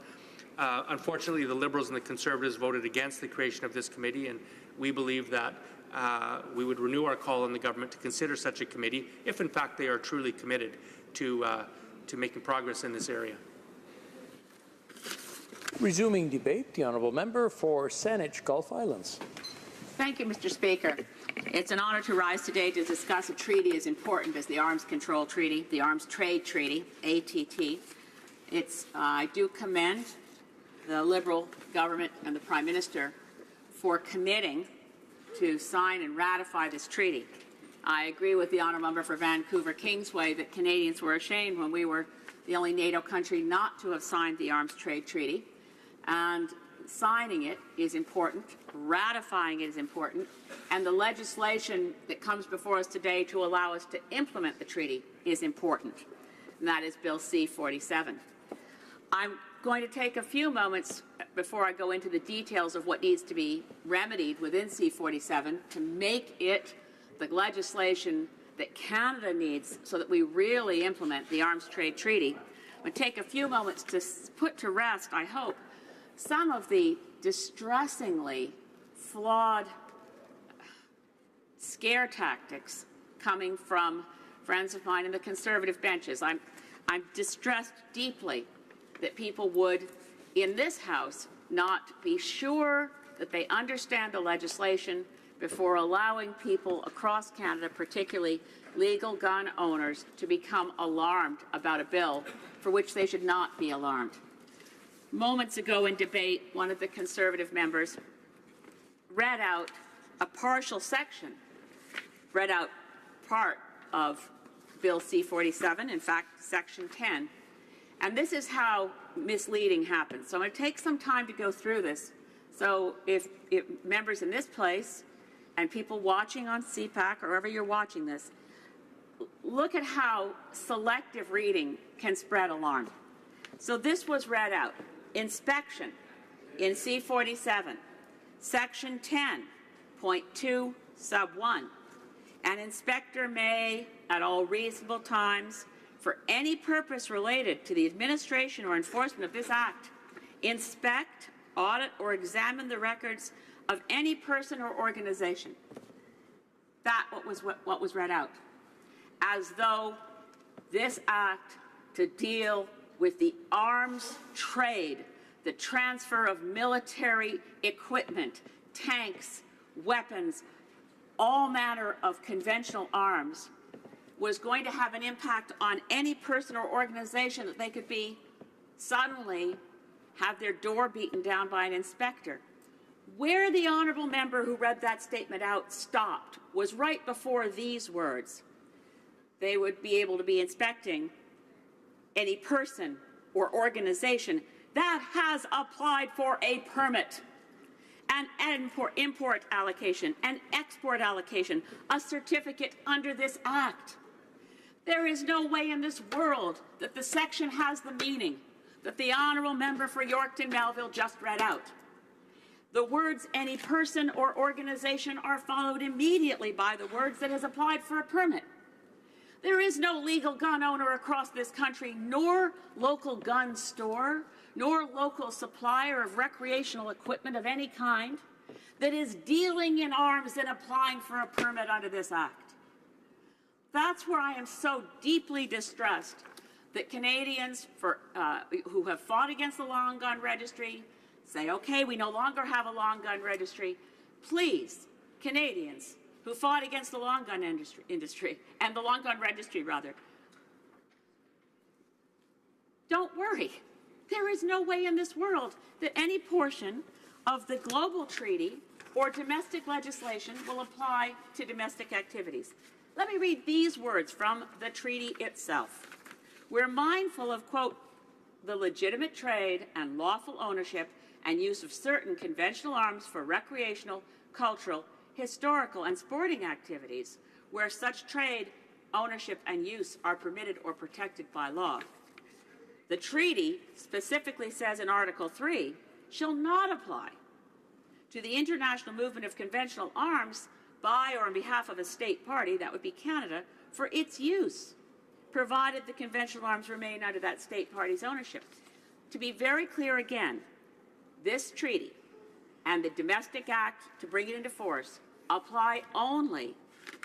Unfortunately, the Liberals and the Conservatives voted against the creation of this committee, and we believe that we would renew our call on the government to consider such a committee if, in fact, they are truly committed to making progress in this area. Resuming debate, the Honourable Member for Saanich, Gulf Islands. Thank you, Mr. Speaker. It's an honor to rise today to discuss a treaty as important as the Arms Control Treaty, the Arms Trade Treaty, ATT. I do commend the Liberal government and the Prime Minister for committing to sign and ratify this treaty. I agree with the Honourable Member for Vancouver Kingsway that Canadians were ashamed when we were the only NATO country not to have signed the Arms Trade Treaty. And signing it is important, ratifying it is important, and the legislation that comes before us today to allow us to implement the treaty is important, and that is Bill C-47. I'm going to take a few moments before I go into the details of what needs to be remedied within C-47 to make it the legislation that Canada needs so that we really implement the Arms Trade Treaty. I'm going to take a few moments to put to rest, I hope, some of the distressingly flawed scare tactics coming from friends of mine in the Conservative benches. I'm distressed deeply that people would, in this House, not be sure that they understand the legislation before allowing people across Canada, particularly legal gun owners, to become alarmed about a bill for which they should not be alarmed. Moments ago in debate, one of the Conservative members read out a partial section, read out part of Bill C-47, in fact, Section 10. And this is how misleading happens. So I'm going to take some time to go through this. So if members in this place and people watching on CPAC or wherever you're watching this, look at how selective reading can spread alarm. So this was read out. Inspection in C-47, Section 10.2 sub 1. An inspector may, at all reasonable times, for any purpose related to the administration or enforcement of this Act, inspect, audit, or examine the records of any person or organization. That what was read out. As though this Act to deal with the arms trade, the transfer of military equipment, tanks, weapons, all manner of conventional arms, was going to have an impact on any person or organization that they could be suddenly have their door beaten down by an inspector. Where the honourable member who read that statement out stopped was right before these words. They would be able to be inspecting any person or organization that has applied for a permit, and for import allocation and export allocation, a certificate under this Act. There is no way in this world that the section has the meaning that the honourable member for Yorkton Melville just read out. The words any person or organization are followed immediately by the words that has applied for a permit. There is no legal gun owner across this country, nor local gun store, nor local supplier of recreational equipment of any kind that is dealing in arms and applying for a permit under this Act. That's where I am so deeply distressed that Canadians who have fought against the long gun registry say, okay, we no longer have a long gun registry. Please, Canadians who fought against the long gun industry and the long gun registry, rather, don't worry. There is no way in this world that any portion of the global treaty or domestic legislation will apply to domestic activities. Let me read these words from the treaty itself. We're mindful of, quote, the legitimate trade and lawful ownership and use of certain conventional arms for recreational, cultural, historical, and sporting activities where such trade, ownership, and use are permitted or protected by law. The treaty specifically says in Article 3, shall not apply to the international movement of conventional arms by or on behalf of a state party, that would be Canada, for its use, provided the conventional arms remain under that state party's ownership. To be very clear again, this treaty and the Domestic Act to bring it into force apply only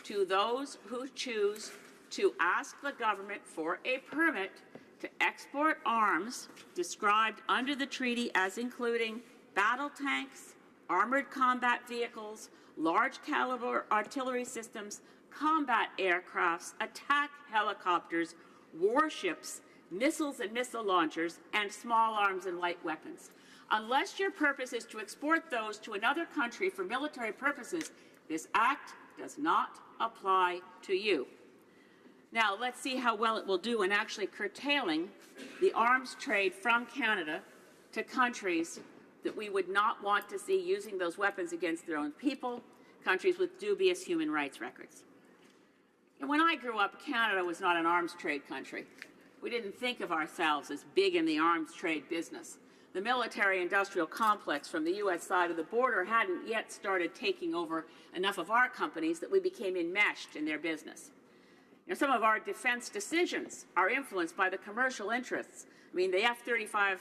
to those who choose to ask the government for a permit to export arms described under the treaty as including battle tanks, armored combat vehicles, large caliber artillery systems, combat aircrafts, attack helicopters, warships, missiles and missile launchers, and small arms and light weapons. Unless your purpose is to export those to another country for military purposes, this Act does not apply to you. Now, let's see how well it will do in actually curtailing the arms trade from Canada to countries that we would not want to see using those weapons against their own people, countries with dubious human rights records. And when I grew up, Canada was not an arms trade country. We didn't think of ourselves as big in the arms trade business. The military-industrial complex from the U.S. side of the border hadn't yet started taking over enough of our companies that we became enmeshed in their business. You know, some of our defense decisions are influenced by the commercial interests. I mean, the F-35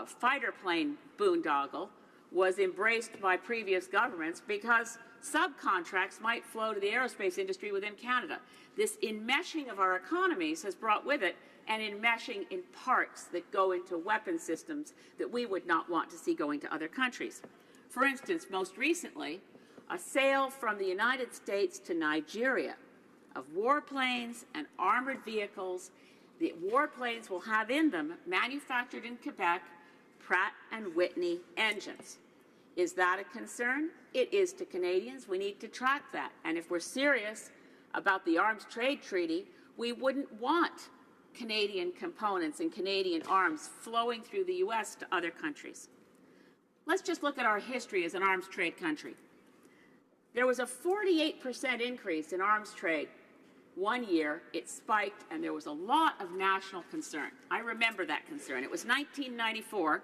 fighter plane boondoggle was embraced by previous governments because subcontracts might flow to the aerospace industry within Canada. This enmeshing of our economies has brought with it an enmeshing in parts that go into weapon systems that we would not want to see going to other countries. For instance, most recently, a sale from the United States to Nigeria of warplanes and armored vehicles. The warplanes will have in them, manufactured in Quebec, Pratt & Whitney engines. Is that a concern? It is to Canadians. We need to track that. And if we're serious about the Arms Trade Treaty, we wouldn't want Canadian components and Canadian arms flowing through the U.S. to other countries. Let's just look at our history as an arms trade country. There was a 48% increase in arms trade. One year, it spiked, and there was a lot of national concern. I remember that concern. It was 1994,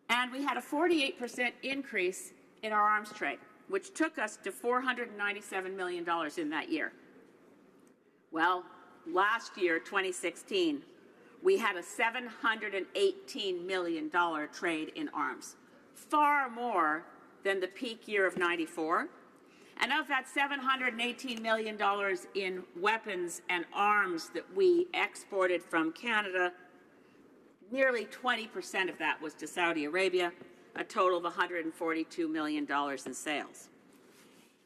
and we had a 48% increase in our arms trade, which took us to $497 million in that year. Well, last year, 2016, we had a $718 million trade in arms, far more than the peak year of 94. And of that $718 million in weapons and arms that we exported from Canada, nearly 20% of that was to Saudi Arabia, a total of $142 million in sales.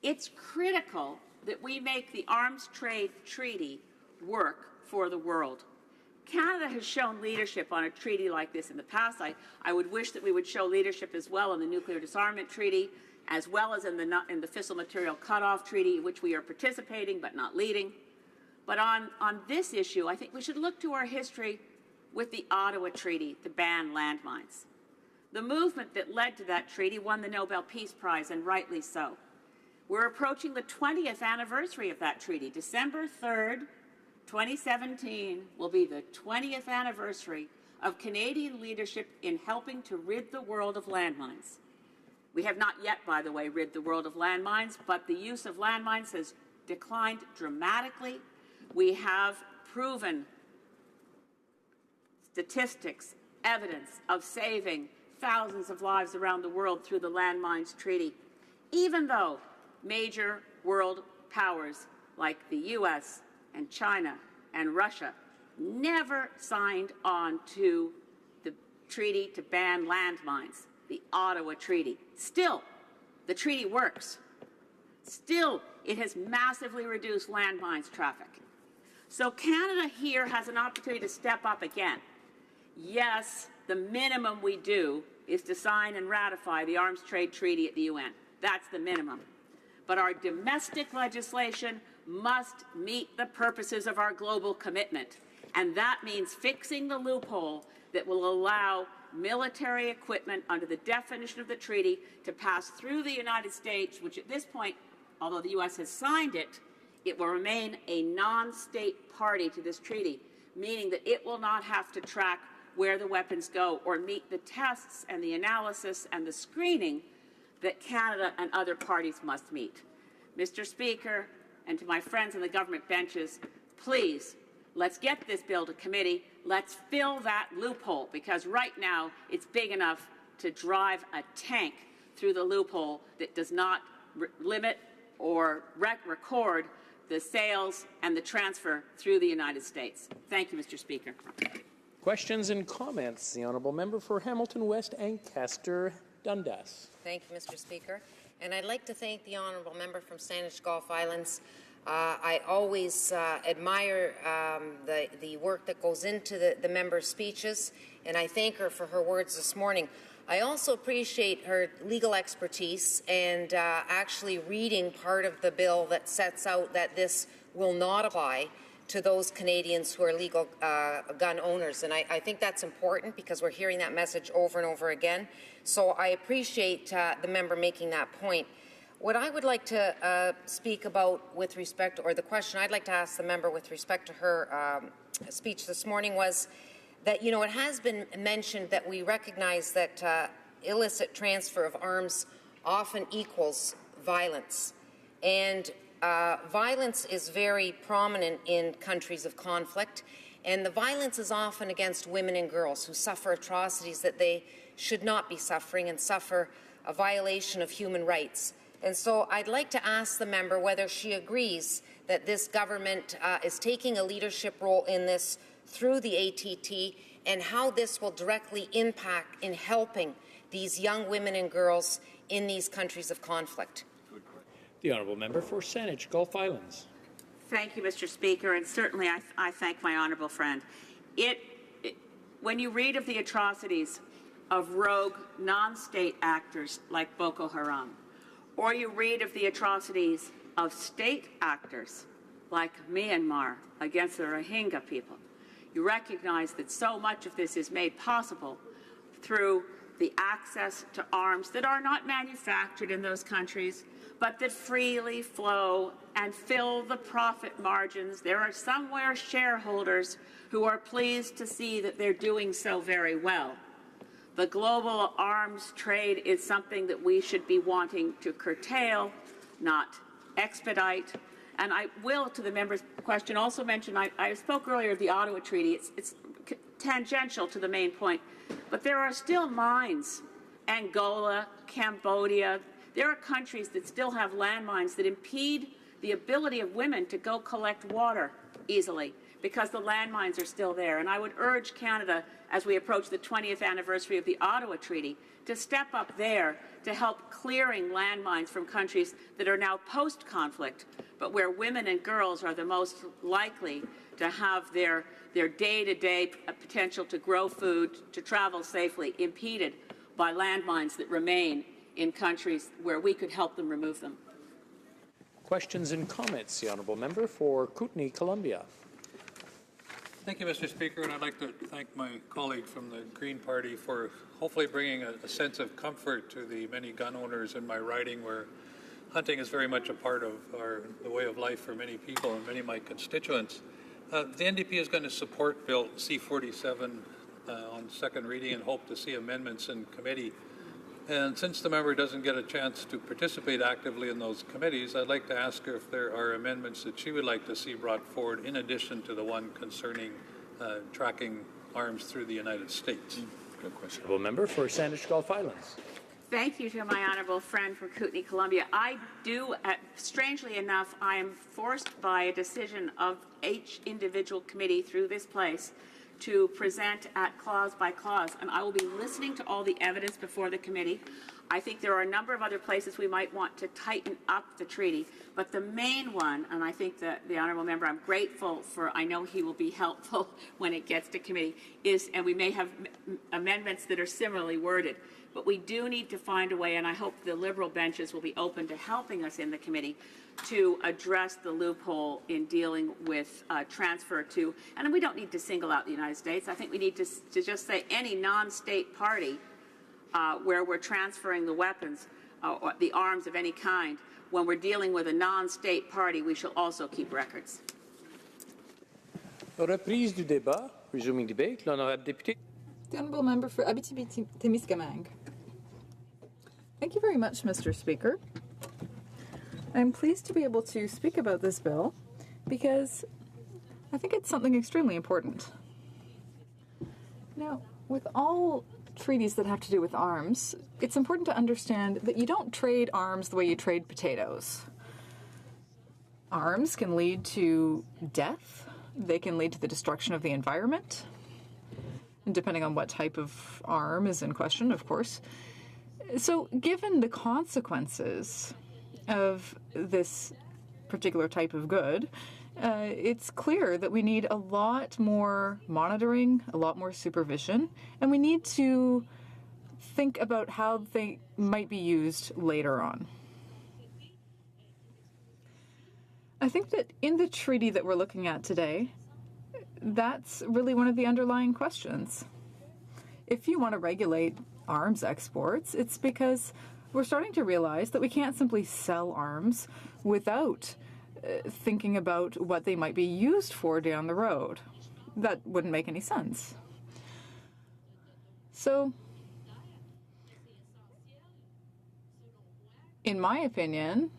It's critical that we make the Arms Trade Treaty work for the world. Canada has shown leadership on a treaty like this in the past. I would wish that we would show leadership as well in the Nuclear Disarmament Treaty, as well as in the Fissile Material Cutoff Treaty, which we are participating but not leading. But on this issue, I think we should look to our history with the Ottawa Treaty to ban landmines. The movement that led to that treaty won the Nobel Peace Prize, and rightly so. We're approaching the 20th anniversary of that treaty. December 3rd, 2017 will be the 20th anniversary of Canadian leadership in helping to rid the world of landmines. We have not yet, by the way, rid the world of landmines, but the use of landmines has declined dramatically. We have proven statistics, evidence of saving thousands of lives around the world through the Landmines Treaty, even though major world powers like the U.S. and China and Russia never signed on to the treaty to ban landmines, the Ottawa Treaty. Still, the treaty works. Still, it has massively reduced landmines traffic. So Canada here has an opportunity to step up again. Yes, the minimum we do is to sign and ratify the Arms Trade Treaty at the UN. That's the minimum. But our domestic legislation must meet the purposes of our global commitment. And that means fixing the loophole that will allow military equipment under the definition of the treaty to pass through the United States, which at this point, although the U.S. has signed it, it will remain a non-state party to this treaty, meaning that it will not have to track where the weapons go or meet the tests and the analysis and the screening that Canada and other parties must meet. Mr. Speaker, and to my friends on the government benches, please, let's get this bill to committee. Let's fill that loophole, because right now it's big enough to drive a tank through the loophole that does not limit or record the sales and the transfer through the United States. Thank you, Mr. Speaker. Questions and comments? The Honourable Member for Hamilton West, Ancaster, Dundas. Thank you, Mr. Speaker. And I'd like to thank the Honourable Member from Saanich Gulf Islands. I always admire the work that goes into the member's speeches, and I thank her for her words this morning. I also appreciate her legal expertise and actually reading part of the bill that sets out that this will not apply to those Canadians who are legal gun owners. And I think that's important because we're hearing that message over and over again. So I appreciate the member making that point. What I would like to speak about with respect, or the question I'd like to ask the member with respect to her speech this morning was that, you know, it has been mentioned that we recognize that illicit transfer of arms often equals violence. And violence is very prominent in countries of conflict, and the violence is often against women and girls who suffer atrocities that they should not be suffering and suffer a violation of human rights. And so I'd like to ask the member whether she agrees that this government is taking a leadership role in this through the ATT, and how this will directly impact in helping these young women and girls in these countries of conflict. The Honourable Member for Saanich Gulf Islands. Thank you, Mr. Speaker, and certainly I thank my honourable friend. When you read of the atrocities of rogue non-state actors like Boko Haram, or you read of the atrocities of state actors like Myanmar against the Rohingya people, you recognize that so much of this is made possible through the access to arms that are not manufactured in those countries, but that freely flow and fill the profit margins. There are somewhere shareholders who are pleased to see that they're doing so very well. The global arms trade is something that we should be wanting to curtail, not expedite. And I will, to the member's question, also mention, I spoke earlier of the Ottawa Treaty. It's tangential to the main point. But there are still mines, Angola, Cambodia. There are countries that still have landmines that impede the ability of women to go collect water easily because the landmines are still there. And I would urge Canada, as we approach the 20th anniversary of the Ottawa Treaty, to step up there to help clearing landmines from countries that are now post-conflict, but where women and girls are the most likely to have their day-to-day potential to grow food, to travel safely, impeded by landmines that remain in countries where we could help them remove them. Questions and comments? The honourable member for Kootenay, Columbia. Thank you, Mr. Speaker, and I'd like to thank my colleague from the Green Party for hopefully bringing a sense of comfort to the many gun owners in my riding, where hunting is very much a part of the way of life for many people and many of my constituents. The NDP is going to support Bill C-47 on second reading and hope to see amendments in committee. And since the member doesn't get a chance to participate actively in those committees, I'd like to ask her if there are amendments that she would like to see brought forward in addition to the one concerning tracking arms through the United States. Good question. Honourable member for Sandwich Gulf Islands. Thank you to my honourable friend from Kootenay, Columbia. I do, strangely enough, I am forced by a decision of each individual committee through this place to present at clause by clause, and I will be listening to all the evidence before the committee. I think there are a number of other places we might want to tighten up the treaty, but the main one, and I think that the honourable member, I'm grateful for, I know he will be helpful when it gets to committee, is, and we may have amendments that are similarly worded, but we do need to find a way, and I hope the Liberal benches will be open to helping us in the committee to address the loophole in dealing with transfer to, and we don't need to single out the United States. I think we need to just say any non-state party where we're transferring the weapons or the arms of any kind. When we're dealing with a non-state party, we shall also keep records. Reprise du débat. Resuming debate. L'honorable député. The honourable member for Abitibi-Témiscamingue. Thank you very much, Mr. Speaker. I'm pleased to be able to speak about this bill because I think it's something extremely important. Now, with all treaties that have to do with arms, it's important to understand that you don't trade arms the way you trade potatoes. Arms can lead to death. They can lead to the destruction of the environment, and depending on what type of arm is in question, of course. So, given the consequences of this particular type of good, it's clear that we need a lot more monitoring, a lot more supervision, and we need to think about how they might be used later on. I think that in the treaty that we're looking at today, that's really one of the underlying questions. If you want to regulate arms exports, it's because we're starting to realize that we can't simply sell arms without thinking about what they might be used for down the road. That wouldn't make any sense. So, in my opinion,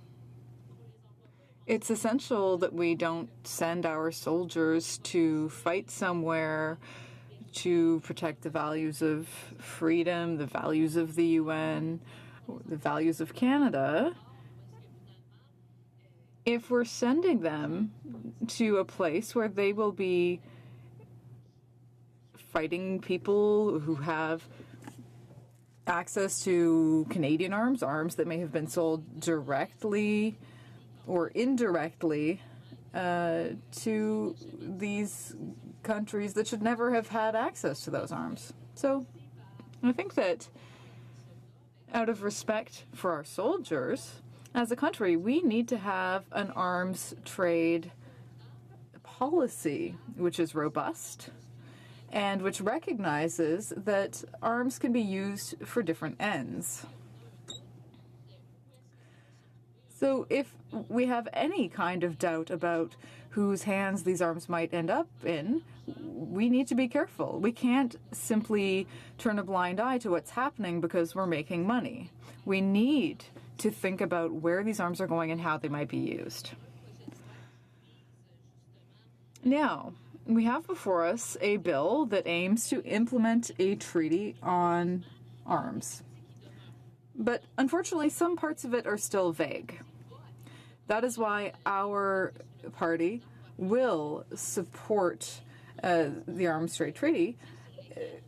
it's essential that we don't send our soldiers to fight somewhere to protect the values of freedom, the values of the UN, the values of Canada, if we're sending them to a place where they will be fighting people who have access to Canadian arms, arms that may have been sold directly or indirectly to these countries that should never have had access to those arms. So I think that out of respect for our soldiers, as a country, we need to have an arms trade policy which is robust and which recognizes that arms can be used for different ends. So if we have any kind of doubt about whose hands these arms might end up in, we need to be careful. We can't simply turn a blind eye to what's happening because we're making money. We need to think about where these arms are going and how they might be used. Now, we have before us a bill that aims to implement a treaty on arms. But unfortunately, some parts of it are still vague. That is why our party will support the Arms Trade Treaty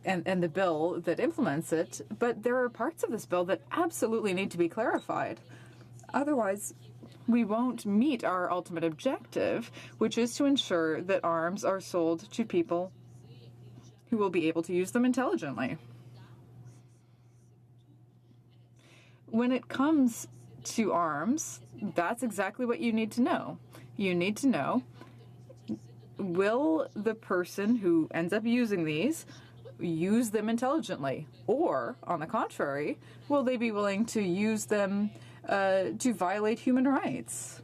and the bill that implements it, but there are parts of this bill that absolutely need to be clarified. Otherwise, we won't meet our ultimate objective, which is to ensure that arms are sold to people who will be able to use them intelligently. When it comes to arms, that's exactly what you need to know. You need to know, will the person who ends up using these use them intelligently? Or, on the contrary, will they be willing to use them to violate human rights?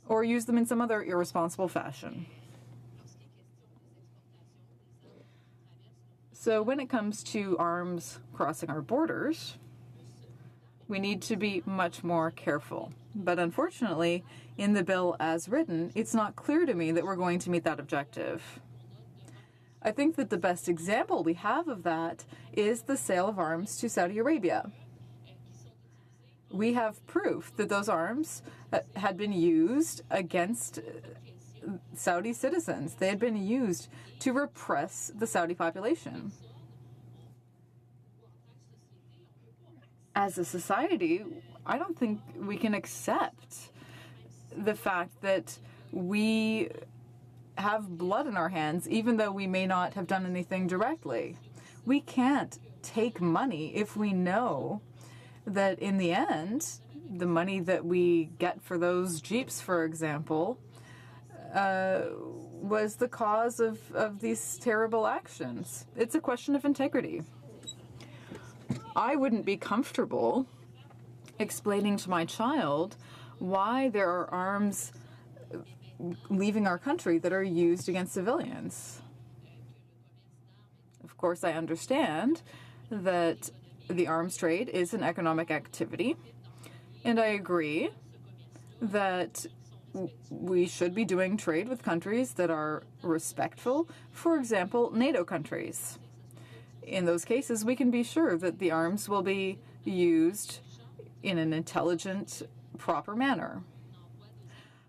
Or use them in some other irresponsible fashion? So when it comes to arms crossing our borders, we need to be much more careful. But unfortunately, in the bill as written, it's not clear to me that we're going to meet that objective. I think that the best example we have of that is the sale of arms to Saudi Arabia. We have proof that those arms had been used against Saudi citizens. They had been used to repress the Saudi population. As a society, I don't think we can accept the fact that we have blood in our hands, even though we may not have done anything directly. We can't take money if we know that in the end, the money that we get for those Jeeps, for example, was the cause of these terrible actions. It's a question of integrity. I wouldn't be comfortable explaining to my child why there are arms leaving our country that are used against civilians. Of course, I understand that the arms trade is an economic activity, and I agree that we should be doing trade with countries that are respectful, for example, NATO countries. In those cases, we can be sure that the arms will be used in an intelligent, proper manner.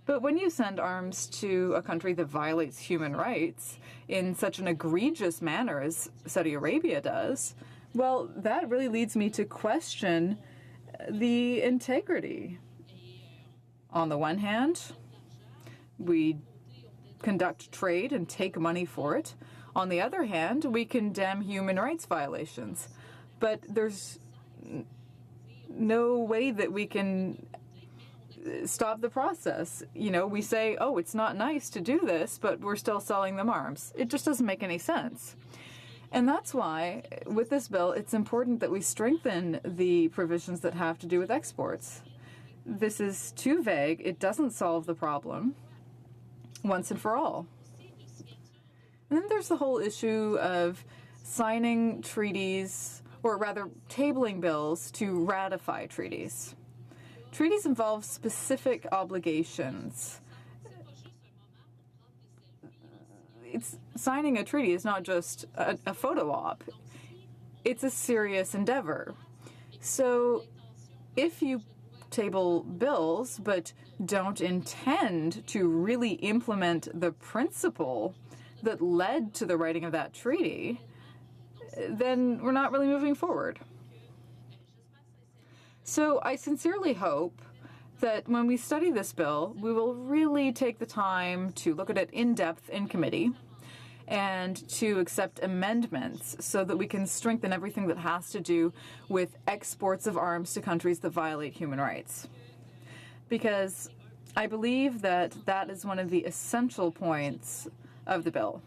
But when you send arms to a country that violates human rights in such an egregious manner as Saudi Arabia does, well, that really leads me to question the integrity. On the one hand, we conduct trade and take money for it. On the other hand, we condemn human rights violations. But there's no way that we can stop the process. You know, we say, oh, it's not nice to do this, but we're still selling them arms. It just doesn't make any sense. And that's why, with this bill, it's important that we strengthen the provisions that have to do with exports. This is too vague. It doesn't solve the problem once and for all. And then there's the whole issue of signing treaties, or rather tabling bills to ratify treaties. Treaties involve specific obligations. Signing a treaty is not just a photo op. It's a serious endeavor. So if you table bills but don't intend to really implement the principle that led to the writing of that treaty, then we're not really moving forward. So I sincerely hope that when we study this bill, we will really take the time to look at it in depth in committee and to accept amendments so that we can strengthen everything that has to do with exports of arms to countries that violate human rights. Because I believe that that is one of the essential points of the bill.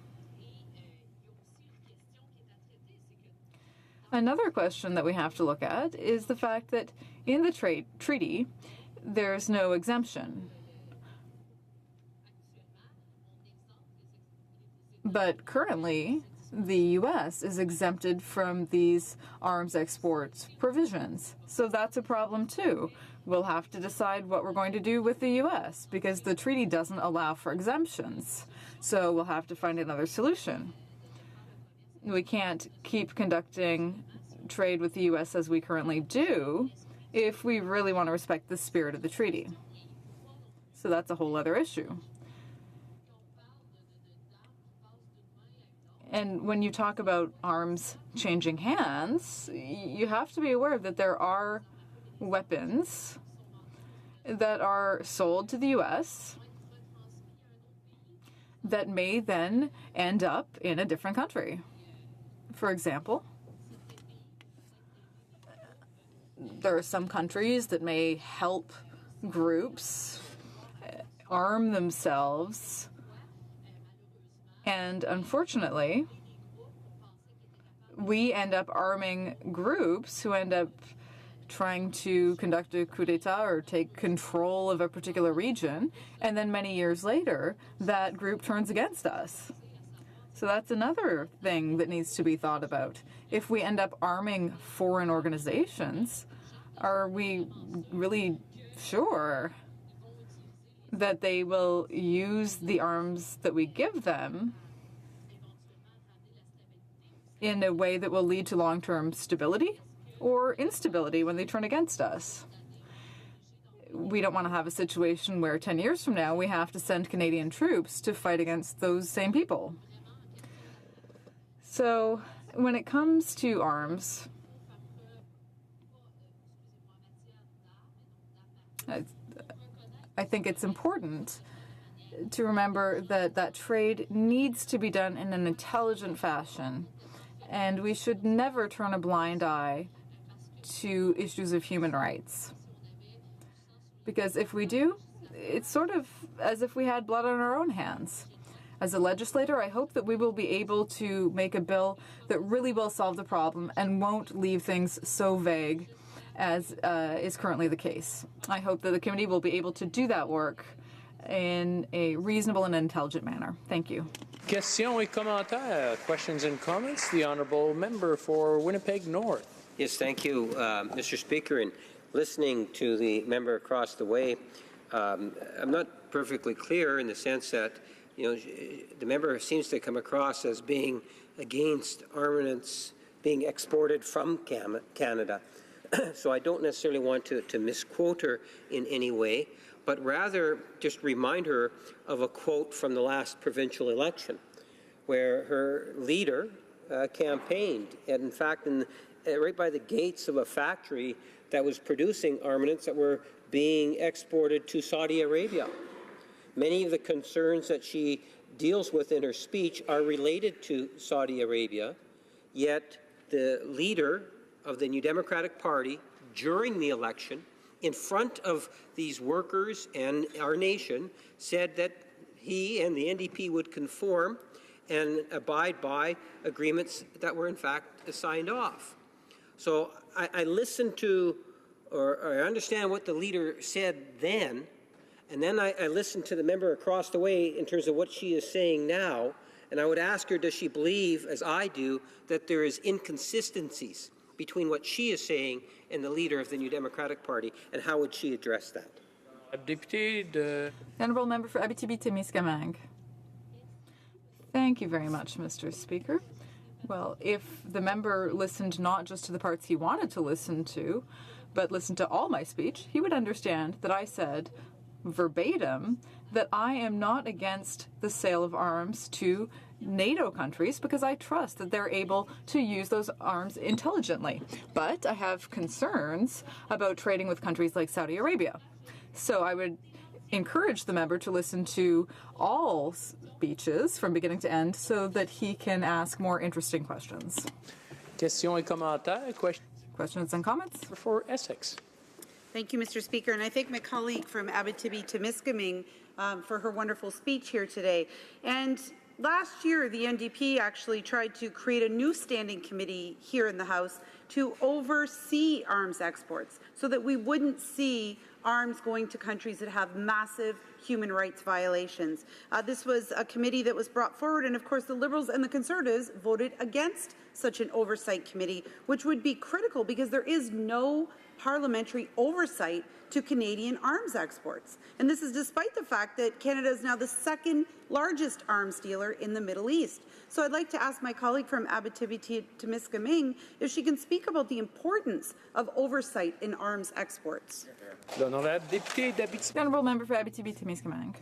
Another question that we have to look at is the fact that in the trade treaty, there's no exemption. But currently, the U.S. is exempted from these arms export provisions. So that's a problem, too. We'll have to decide what we're going to do with the U.S. because the treaty doesn't allow for exemptions. So we'll have to find another solution. We can't keep conducting trade with the U.S. as we currently do if we really want to respect the spirit of the treaty. So that's a whole other issue. And when you talk about arms changing hands, you have to be aware that there are weapons that are sold to the U.S. that may then end up in a different country. For example, there are some countries that may help groups arm themselves, and unfortunately, we end up arming groups who end up trying to conduct a coup d'etat or take control of a particular region, and then many years later, that group turns against us. So that's another thing that needs to be thought about. If we end up arming foreign organizations, are we really sure that they will use the arms that we give them in a way that will lead to long-term stability or instability when they turn against us? We don't want to have a situation where 10 years from now we have to send Canadian troops to fight against those same people. So when it comes to arms, I think it's important to remember that that trade needs to be done in an intelligent fashion, and we should never turn a blind eye to issues of human rights. Because if we do, it's sort of as if we had blood on our own hands. As a legislator, I hope that we will be able to make a bill that really will solve the problem and won't leave things so vague as is currently the case. I hope that the committee will be able to do that work in a reasonable and intelligent manner. Thank you. Questions et commentaires. Questions and comments. The honourable member for Winnipeg North. Yes, thank you, Mr. Speaker. And listening to the member across the way, I'm not perfectly clear in the sense that, the member seems to come across as being against armaments being exported from Canada. So I don't necessarily want to misquote her in any way, but rather just remind her of a quote from the last provincial election, where her leader campaigned, and in fact, right by the gates of a factory that was producing armaments that were being exported to Saudi Arabia. Many of the concerns that she deals with in her speech are related to Saudi Arabia, yet the leader of the New Democratic Party during the election, in front of these workers and our nation, said that he and the NDP would conform and abide by agreements that were in fact signed off. So I listened to, or I understand what the leader said then, and then I listened to the member across the way in terms of what she is saying now, and I would ask her, does she believe, as I do, that there is inconsistencies between what she is saying and the leader of the New Democratic Party, and how would she address that? The honourable member for Abitibi-Témiscamingue. Thank you very much, Mr. Speaker. Well, if the member listened not just to the parts he wanted to listen to, but listened to all my speech, he would understand that I said verbatim that I am not against the sale of arms to NATO countries because I trust that they're able to use those arms intelligently. But I have concerns about trading with countries like Saudi Arabia. So I would encourage the member to listen to all speeches from beginning to end so that he can ask more interesting questions. Questions et commentaires. Questions and comments? For Essex. Thank you, Mr. Speaker, and I thank my colleague from Abitibi-Témiscamingue for her wonderful speech here today. And last year, the NDP actually tried to create a new standing committee here in the House to oversee arms exports so that we wouldn't see arms going to countries that have massive human rights violations. This was a committee that was brought forward, and of course the Liberals and the Conservatives voted against such an oversight committee, which would be critical because there is no parliamentary oversight to Canadian arms exports. And this is despite the fact that Canada is now the second largest arms dealer in the Middle East. So I'd like to ask my colleague from Abitibi-Témiscamingue if she can speak about the importance of oversight in arms exports. The honourable member for Abitibi-Témiscamingue.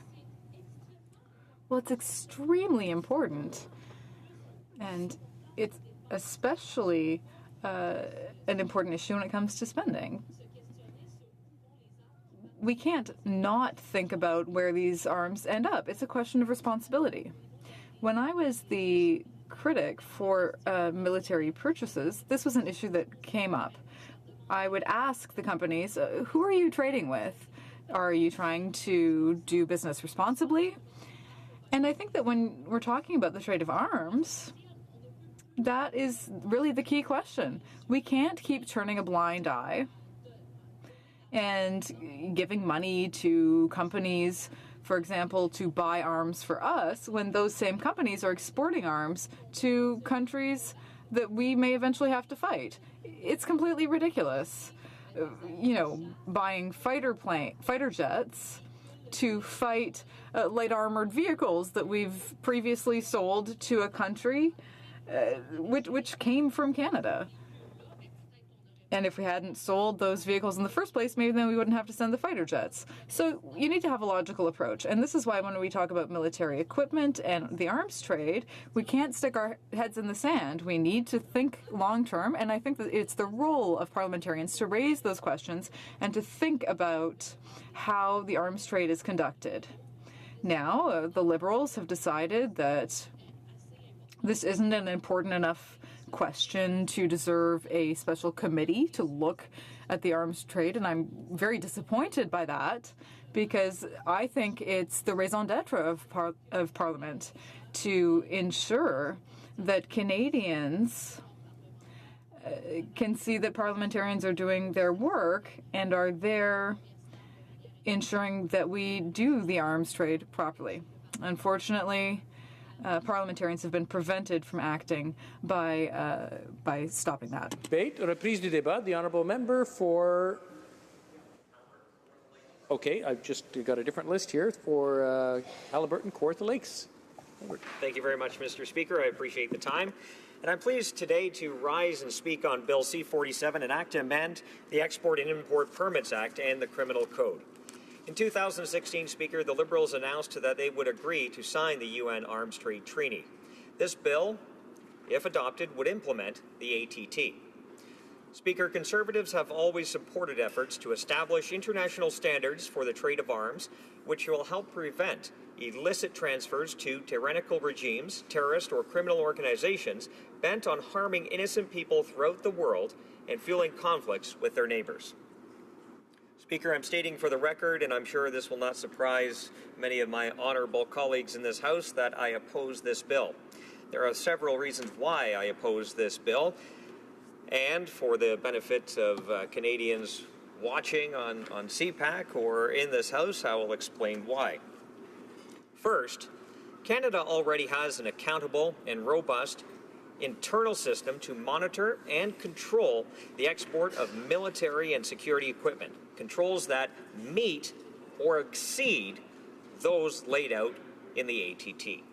Well, it's extremely important, and it's especially an important issue when it comes to spending. we can't not think about where these arms end up. It's a question of responsibility. When I was the critic for military purchases, this was an issue that came up. I would ask the companies, who are you trading with? Are you trying to do business responsibly? And I think that when we're talking about the trade of arms, that is really the key question. We can't keep turning a blind eye and giving money to companies, for example, to buy arms for us when those same companies are exporting arms to countries that we may eventually have to fight. It's completely ridiculous. Buying fighter jets to fight light armored vehicles that we've previously sold to a country which came from Canada. And if we hadn't sold those vehicles in the first place, maybe then we wouldn't have to send the fighter jets. So you need to have a logical approach. And this is why when we talk about military equipment and the arms trade, we can't stick our heads in the sand. We need to think long term. And I think that it's the role of parliamentarians to raise those questions and to think about how the arms trade is conducted. Now, the Liberals have decided that this isn't an important enough question to deserve a special committee to look at the arms trade, and I'm very disappointed by that because I think it's the raison d'etre of Parliament to ensure that Canadians can see that parliamentarians are doing their work and are there ensuring that we do the arms trade properly. Unfortunately, parliamentarians have been prevented from acting by stopping that. Debate, reprise du débat. The honourable member for... Okay, I've just got a different list here for Haliburton, Kawartha Lakes. Thank you very much, Mr. Speaker. I appreciate the time. And I'm pleased today to rise and speak on Bill C-47, an act to amend the Export and Import Permits Act and the Criminal Code. In 2016, Speaker, the Liberals announced that they would agree to sign the UN Arms Trade Treaty. This bill, if adopted, would implement the ATT. Speaker, Conservatives have always supported efforts to establish international standards for the trade of arms, which will help prevent illicit transfers to tyrannical regimes, terrorist or criminal organizations bent on harming innocent people throughout the world and fueling conflicts with their neighbors. Speaker, I'm stating for the record, and I'm sure this will not surprise many of my honorable colleagues in this House, that I oppose this bill. There are several reasons why I oppose this bill, and for the benefit of Canadians watching on CPAC or in this House, I will explain why. First, Canada already has an accountable and robust internal system to monitor and control the export of military and security equipment, controls that meet or exceed those laid out in the ATT.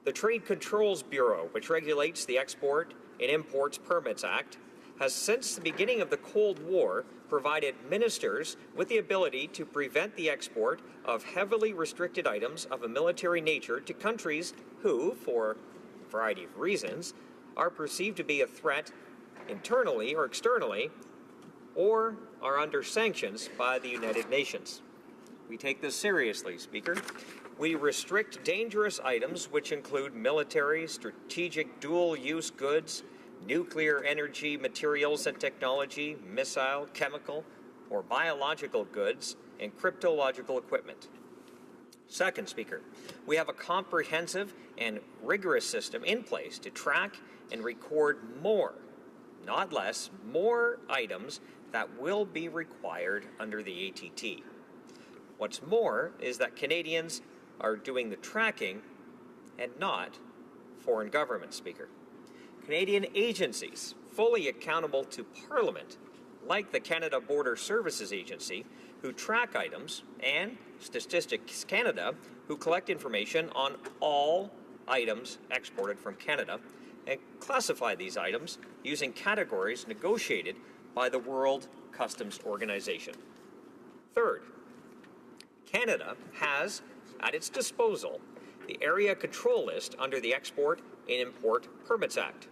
The Trade Controls Bureau, which regulates the Export and Imports Permits Act, has since the beginning of the Cold War provided ministers with the ability to prevent the export of heavily restricted items of a military nature to countries who, for a variety of reasons, are perceived to be a threat internally or externally, or are under sanctions by the United Nations. We take this seriously, Speaker. We restrict dangerous items which include military, strategic dual-use goods, nuclear energy materials and technology, missile, chemical, or biological goods, and cryptological equipment. Second, Speaker, we have a comprehensive and rigorous system in place to track and record more, not less, more items that will be required under the ATT. What's more is that Canadians are doing the tracking and not foreign governments, Speaker. Canadian agencies fully accountable to Parliament, like the Canada Border Services Agency, who track items, and Statistics Canada, who collect information on all items exported from Canada and classify these items using categories negotiated by the World Customs Organization. Third, Canada has at its disposal the Area Control List under the Export and Import Permits Act.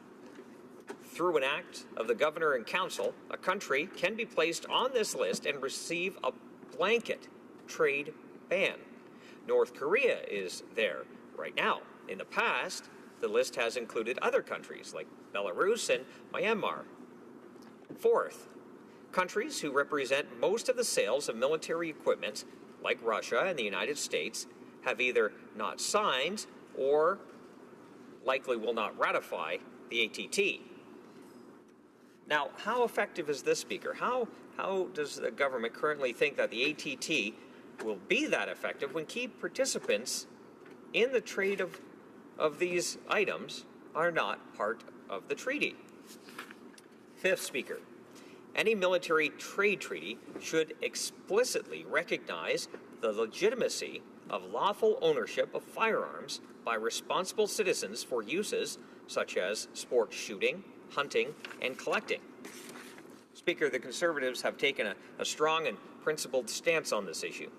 Through an act of the Governor and Council, a country can be placed on this list and receive a blanket trade ban. North Korea is there right now. In the past, the list has included other countries like Belarus and Myanmar. Fourth, countries who represent most of the sales of military equipment, like Russia and the United States, have either not signed or likely will not ratify the ATT. Now, how effective is this, Speaker? How does the government currently think that the ATT will be that effective when key participants in the trade of these items are not part of the treaty? Fifth, Speaker, any military trade treaty should explicitly recognize the legitimacy of lawful ownership of firearms by responsible citizens for uses such as sport shooting, hunting, and collecting. Speaker, the Conservatives have taken a strong and principled stance on this issue.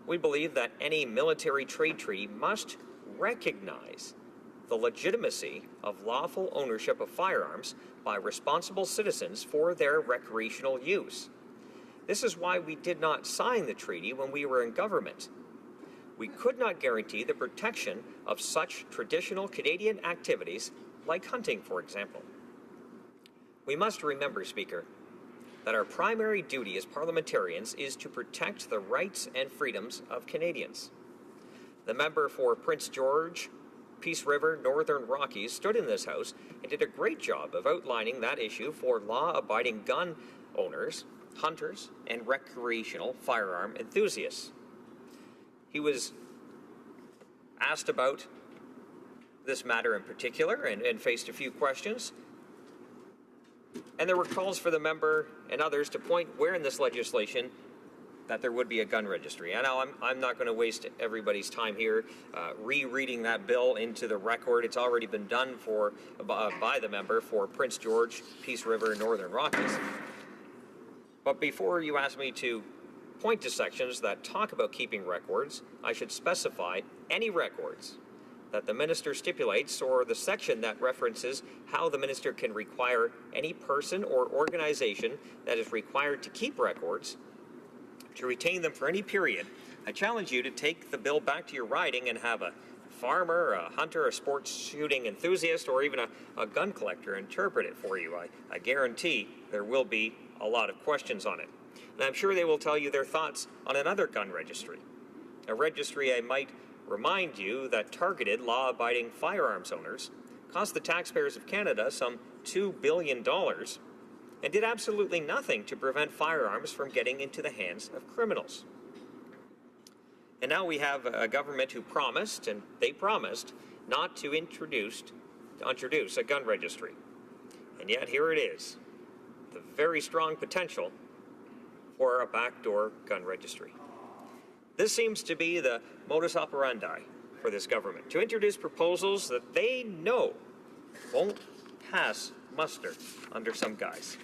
We believe that any military trade treaty must recognize the legitimacy of lawful ownership of firearms by responsible citizens for their recreational use. This is why we did not sign the treaty when we were in government. We could not guarantee the protection of such traditional Canadian activities like hunting, for example. We must remember, Speaker, that our primary duty as parliamentarians is to protect the rights and freedoms of Canadians. The member for Prince George, Peace River, Northern Rockies stood in this House and did a great job of outlining that issue for law-abiding gun owners, hunters, and recreational firearm enthusiasts. He was asked about this matter in particular and faced a few questions. And there were calls for the member and others to point where in this legislation that there would be a gun registry. And now I'm not going to waste everybody's time here rereading that bill into the record. It's already been done by the member for Prince George, Peace River, Northern Rockies. But before you ask me to point to sections that talk about keeping records, I should specify any records that the minister stipulates or the section that references how the minister can require any person or organization that is required to keep records to retain them for any period. I challenge you to take the bill back to your riding and have a farmer, a hunter, a sports shooting enthusiast, or even a gun collector interpret it for you. I guarantee there will be a lot of questions on it. And I'm sure they will tell you their thoughts on another gun registry. A registry, I might remind you, that targeted law-abiding firearms owners cost the taxpayers of Canada some $2 billion and did absolutely nothing to prevent firearms from getting into the hands of criminals. And now we have a government who promised, and they promised, not to introduce a gun registry. And yet here it is, the very strong potential for a backdoor gun registry. This seems to be the modus operandi for this government, to introduce proposals that they know won't pass muster under some guise.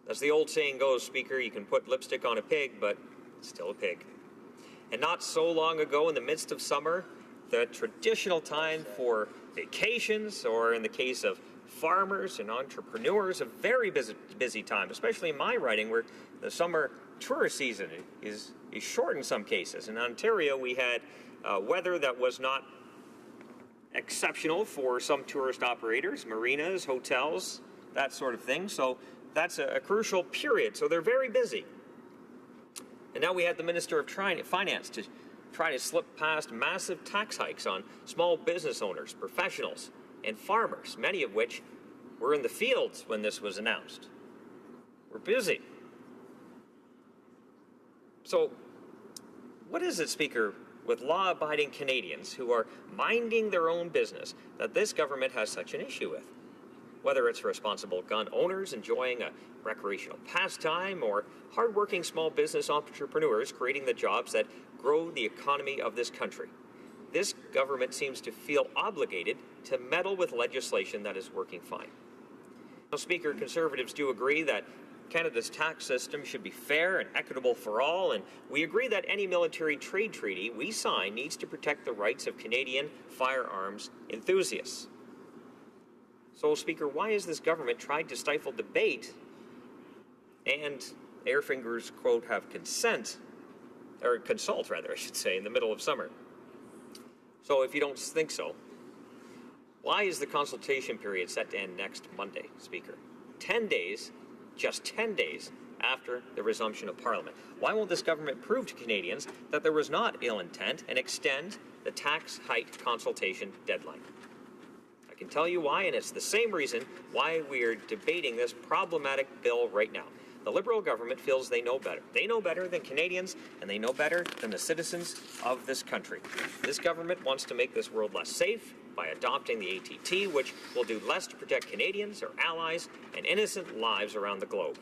As the old saying goes, Speaker, you can put lipstick on a pig, but it's still a pig. And not so long ago, in the midst of summer, the traditional time for vacations, or in the case of farmers and entrepreneurs, a very busy time, especially in my riding, where the summer tourist season is short in some cases. In Ontario, we had weather that was not exceptional for some tourist operators, marinas, hotels, that sort of thing. So that's a crucial period. So they're very busy. And now we had the Minister of Finance to try to slip past massive tax hikes on small business owners, professionals, and farmers, many of which were in the fields when this was announced. We're busy. So what is it, Speaker, with law-abiding Canadians who are minding their own business that this government has such an issue with? Whether it's responsible gun owners enjoying a recreational pastime or hardworking small business entrepreneurs creating the jobs that grow the economy of this country. This government seems to feel obligated to meddle with legislation that is working fine. Now, Speaker, Conservatives do agree that Canada's tax system should be fair and equitable for all, and we agree that any military trade treaty we sign needs to protect the rights of Canadian firearms enthusiasts. So, Speaker, why has this government tried to stifle debate and airfingers, quote, have consult, I should say, in the middle of summer. So if you don't think so, why is the consultation period set to end next Monday, Speaker? 10 days, just 10 days after the resumption of Parliament. Why won't this government prove to Canadians that there was not ill intent and extend the tax hike consultation deadline? I can tell you why, and it's the same reason why we are debating this problematic bill right now. The Liberal government feels they know better. They know better than Canadians, and they know better than the citizens of this country. This government wants to make this world less safe by adopting the ATT, which will do less to protect Canadians, our allies, and innocent lives around the globe.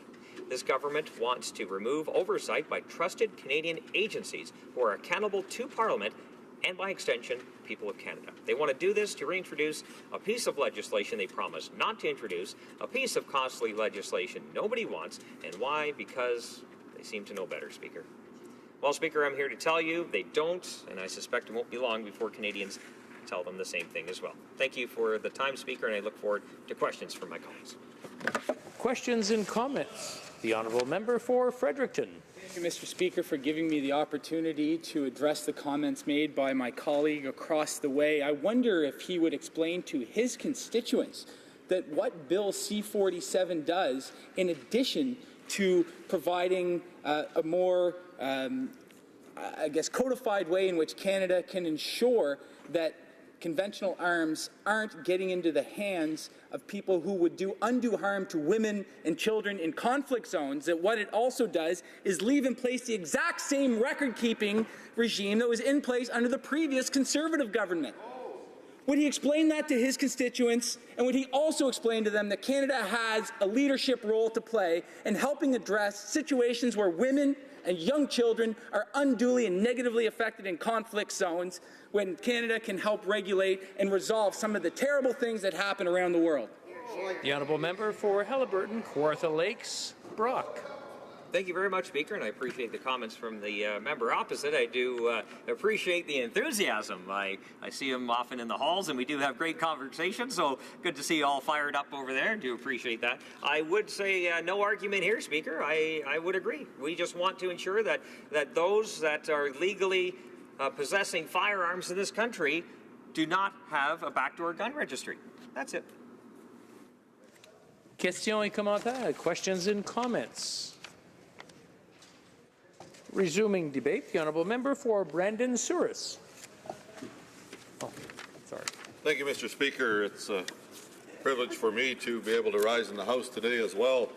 This government wants to remove oversight by trusted Canadian agencies who are accountable to Parliament and, by extension, people of Canada. They want to do this to reintroduce a piece of legislation they promised not to introduce, a piece of costly legislation nobody wants. And why? Because they seem to know better, Speaker. Well, Speaker, I'm here to tell you they don't, and I suspect it won't be long before Canadians tell them the same thing as well. Thank you for the time, Speaker, and I look forward to questions from my colleagues. Questions and comments? The Honourable Member for Fredericton. Thank you, Mr. Speaker, for giving me the opportunity to address the comments made by my colleague across the way. I wonder if he would explain to his constituents that what Bill C-47 does, in addition to providing a more, codified way in which Canada can ensure that conventional arms aren't getting into the hands of people who would do undue harm to women and children in conflict zones, that what it also does is leave in place the exact same record-keeping regime that was in place under the previous Conservative government. Would he explain that to his constituents, and would he also explain to them that Canada has a leadership role to play in helping address situations where women and young children are unduly and negatively affected in conflict zones, when Canada can help regulate and resolve some of the terrible things that happen around the world? The Honourable Member for Haliburton, Kawartha Lakes, Brock. Thank you very much, Speaker, and I appreciate the comments from the member opposite. I do appreciate the enthusiasm. I see him often in the halls, and we do have great conversations, so good to see you all fired up over there. I do appreciate that. I would say no argument here, Speaker. I would agree. We just want to ensure that those that are legally possessing firearms in this country do not have a backdoor gun registry. That's it. Questions et commentaires, questions and comments. Resuming debate, the Honourable Member for Brandon Souris. Oh, sorry. Thank you, Mr. Speaker. It's a privilege for me to be able to rise in the House today as well.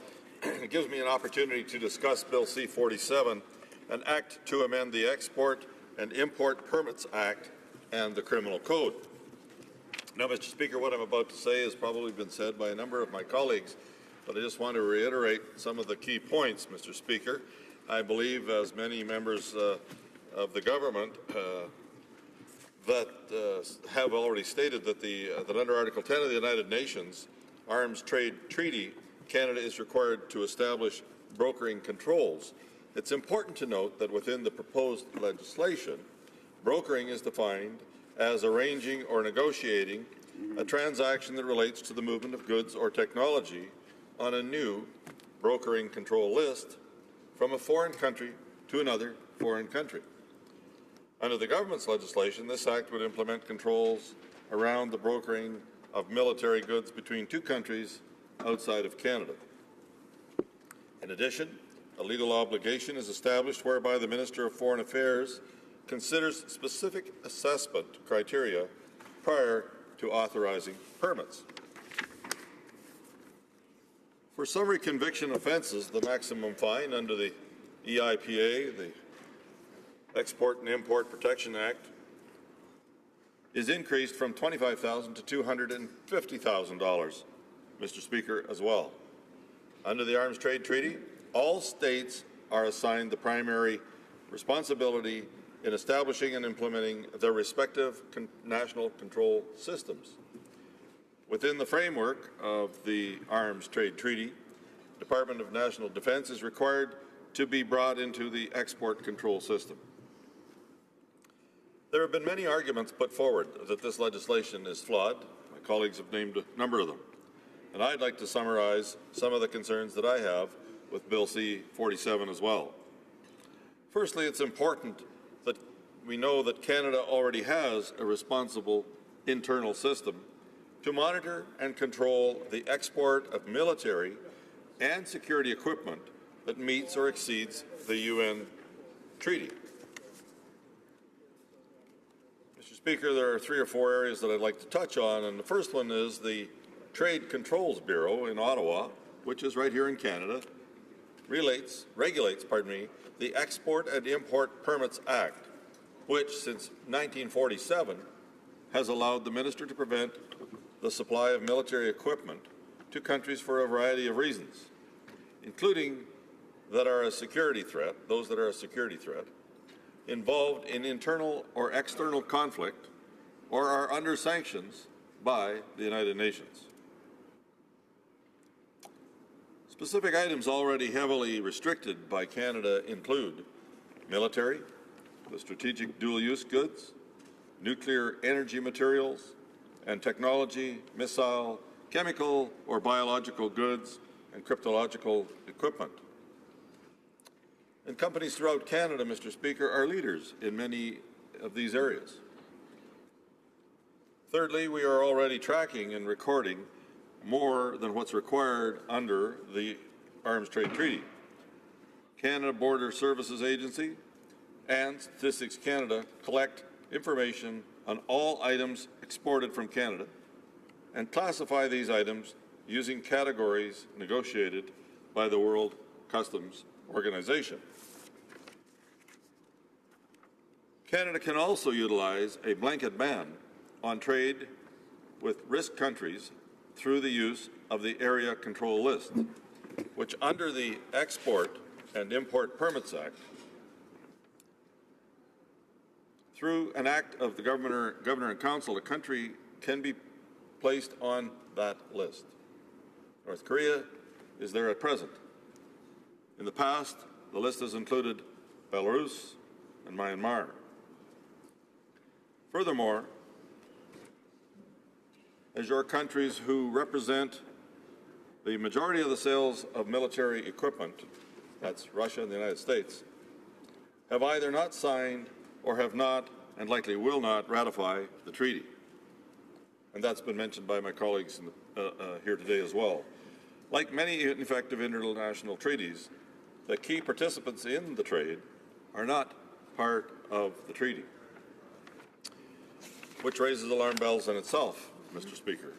It gives me an opportunity to discuss Bill C-47, an act to amend the Export and Import Permits Act and the Criminal Code. Now, Mr. Speaker, what I'm about to say has probably been said by a number of my colleagues, but I just want to reiterate some of the key points, Mr. Speaker. I believe, as many members of the government that have already stated, that under Article 10 of the United Nations Arms Trade Treaty, Canada is required to establish brokering controls. It's important to note that within the proposed legislation, brokering is defined as arranging or negotiating a transaction that relates to the movement of goods or technology on a new brokering control list from a foreign country to another foreign country. Under the government's legislation, this act would implement controls around the brokering of military goods between two countries outside of Canada. In addition, a legal obligation is established whereby the Minister of Foreign Affairs considers specific assessment criteria prior to authorizing permits. For summary conviction offences, the maximum fine under the EIPA, the Export and Import Protection Act, is increased from $25,000 to $250,000, Mr. Speaker, as well. Under the Arms Trade Treaty, all states are assigned the primary responsibility in establishing and implementing their respective national control systems. Within the framework of the Arms Trade Treaty, the Department of National Defense is required to be brought into the export control system. There have been many arguments put forward that this legislation is flawed. My colleagues have named a number of them. And I'd like to summarize some of the concerns that I have with Bill C-47 as well. Firstly, it's important that we know that Canada already has a responsible internal system to monitor and control the export of military and security equipment that meets or exceeds the UN treaty. Mr. Speaker, there are 3 or 4 areas that I'd like to touch on, and the first one is the Trade Controls Bureau in Ottawa, which is right here in Canada, regulates the Export and Import Permits Act, which since 1947 has allowed the minister to prevent the supply of military equipment to countries for a variety of reasons, including those that are a security threat, involved in internal or external conflict, or are under sanctions by the United Nations. Specific items already heavily restricted by Canada include military, the strategic dual-use goods, nuclear energy materials and technology, missile, chemical or biological goods, and cryptological equipment. And companies throughout Canada, Mr. Speaker, are leaders in many of these areas. Thirdly, we are already tracking and recording more than what's required under the Arms Trade Treaty. Canada Border Services Agency and Statistics Canada collect information on all items exported from Canada and classify these items using categories negotiated by the World Customs Organization. Canada can also utilize a blanket ban on trade with risk countries through the use of the Area Control List, which under the Export and Import Permits Act, through an act of the Governor and Council, a country can be placed on that list. North Korea is there at present. In the past, the list has included Belarus and Myanmar. Furthermore, as your countries who represent the majority of the sales of military equipment, that's Russia and the United States, have either not signed or have not, and likely will not, ratify the treaty. And that's been mentioned by my colleagues here today as well. Like many effective international treaties, the key participants in the trade are not part of the treaty, which raises alarm bells in itself, Mr. Speaker.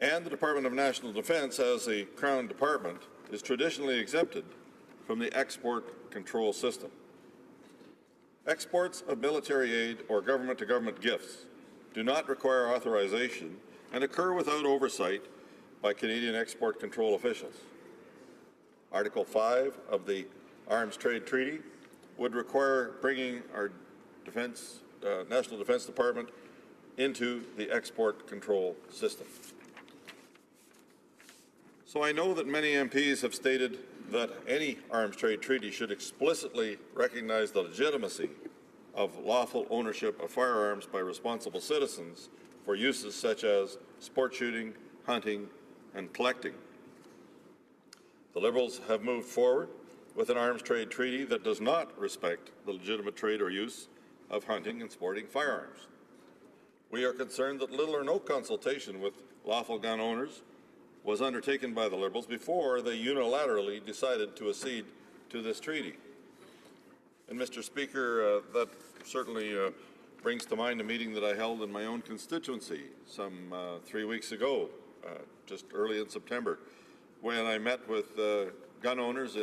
And the Department of National Defense, as a Crown Department, is traditionally exempted from the export control system. Exports of military aid or government-to-government gifts do not require authorization and occur without oversight by Canadian export control officials. Article 5 of the Arms Trade Treaty would require bringing our National Defense Department into the export control system. So I know that many MPs have stated that any arms trade treaty should explicitly recognize the legitimacy of lawful ownership of firearms by responsible citizens for uses such as sport shooting, hunting, and collecting. The Liberals have moved forward with an arms trade treaty that does not respect the legitimate trade or use of hunting and sporting firearms. We are concerned that little or no consultation with lawful gun owners was undertaken by the Liberals before they unilaterally decided to accede to this treaty. And Mr. Speaker, that certainly brings to mind a meeting that I held in my own constituency some 3 weeks ago, just early in September, when I met with gun owners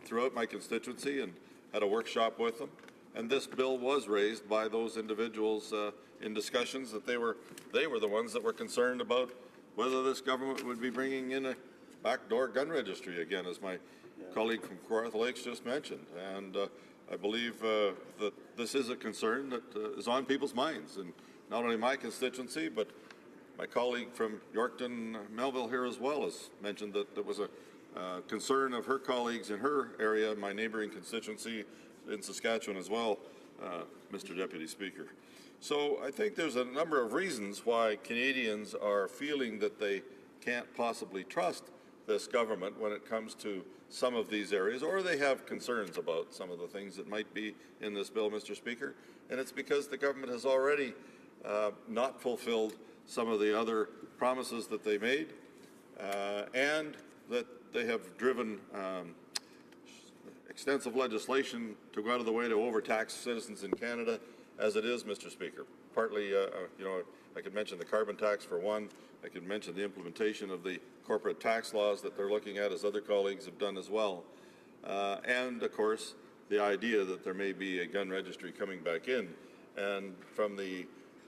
throughout my constituency and had a workshop with them. And this bill was raised by those individuals in discussions that they were the ones that were concerned about whether this government would be bringing in a backdoor gun registry again, as my colleague from Kawartha Lakes just mentioned. And I believe that this is a concern that is on people's minds, and not only my constituency, but my colleague from Yorkton, Melville here as well has mentioned that there was a concern of her colleagues in her area, my neighboring constituency in Saskatchewan as well, Mr. Deputy Speaker. So I think there's a number of reasons why Canadians are feeling that they can't possibly trust this government when it comes to some of these areas, or they have concerns about some of the things that might be in this bill, Mr. Speaker. And it's because the government has already not fulfilled some of the other promises that they made, and that they have driven extensive legislation to go out of the way to overtax citizens in Canada as it is, Mr. Speaker. Partly, you know, I could mention the carbon tax for one. I could mention the implementation of the corporate tax laws that they're looking at, as other colleagues have done as well. And, of course, the idea that there may be a gun registry coming back in. And from the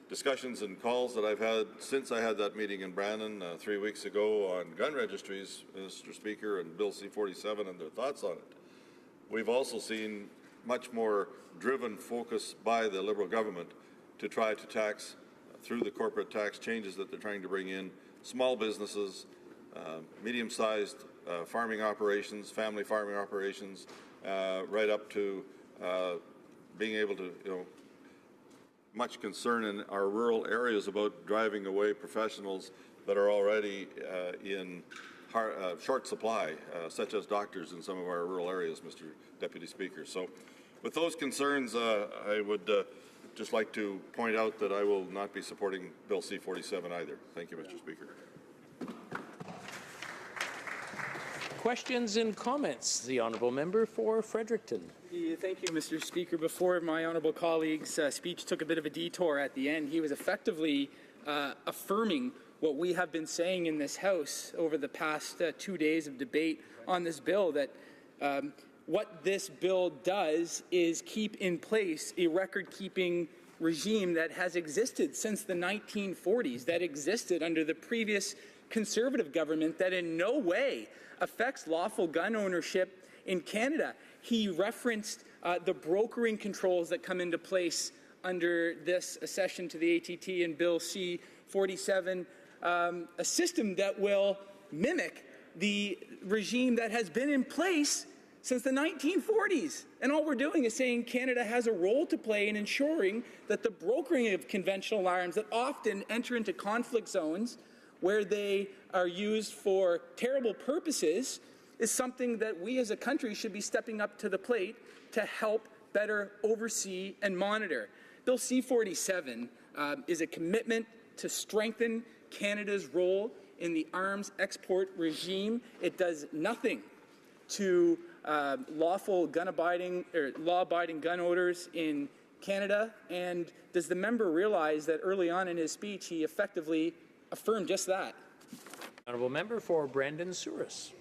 discussions and calls that I've had since I had that meeting in Brandon 3 weeks ago on gun registries, Mr. Speaker, and Bill C-47 and their thoughts on it, we've also seen much more driven focus by the Liberal government to try to tax, through the corporate tax changes that they're trying to bring in, small businesses, medium-sized farming operations, family farming operations, right up to being able to, you know, much concern in our rural areas about driving away professionals that are already in short supply, such as doctors in some of our rural areas, Mr. Deputy Speaker. So with those concerns, I would just like to point out that I will not be supporting Bill C-47 either. Thank you, Mr. Speaker. Questions and comments? The honourable member for Fredericton. Thank you, Mr. Speaker. Before my honourable colleague's speech took a bit of a detour at the end, he was effectively affirming what we have been saying in this House over the past 2 days of debate on this bill, that what this bill does is keep in place a record-keeping regime that has existed since the 1940s, that existed under the previous Conservative government, that in no way affects lawful gun ownership in Canada. He referenced the brokering controls that come into place under this accession to the ATT and Bill C-47, a system that will mimic the regime that has been in place since the 1940s. And all we're doing is saying Canada has a role to play in ensuring that the brokering of conventional arms that often enter into conflict zones where they are used for terrible purposes is something that we as a country should be stepping up to the plate to help better oversee and monitor. Bill C-47 is a commitment to strengthen Canada's role in the arms export regime. It does nothing to law-abiding gun owners in Canada. And does the member realize that early on in his speech he effectively affirmed just that? Honourable member for Brandon Souris.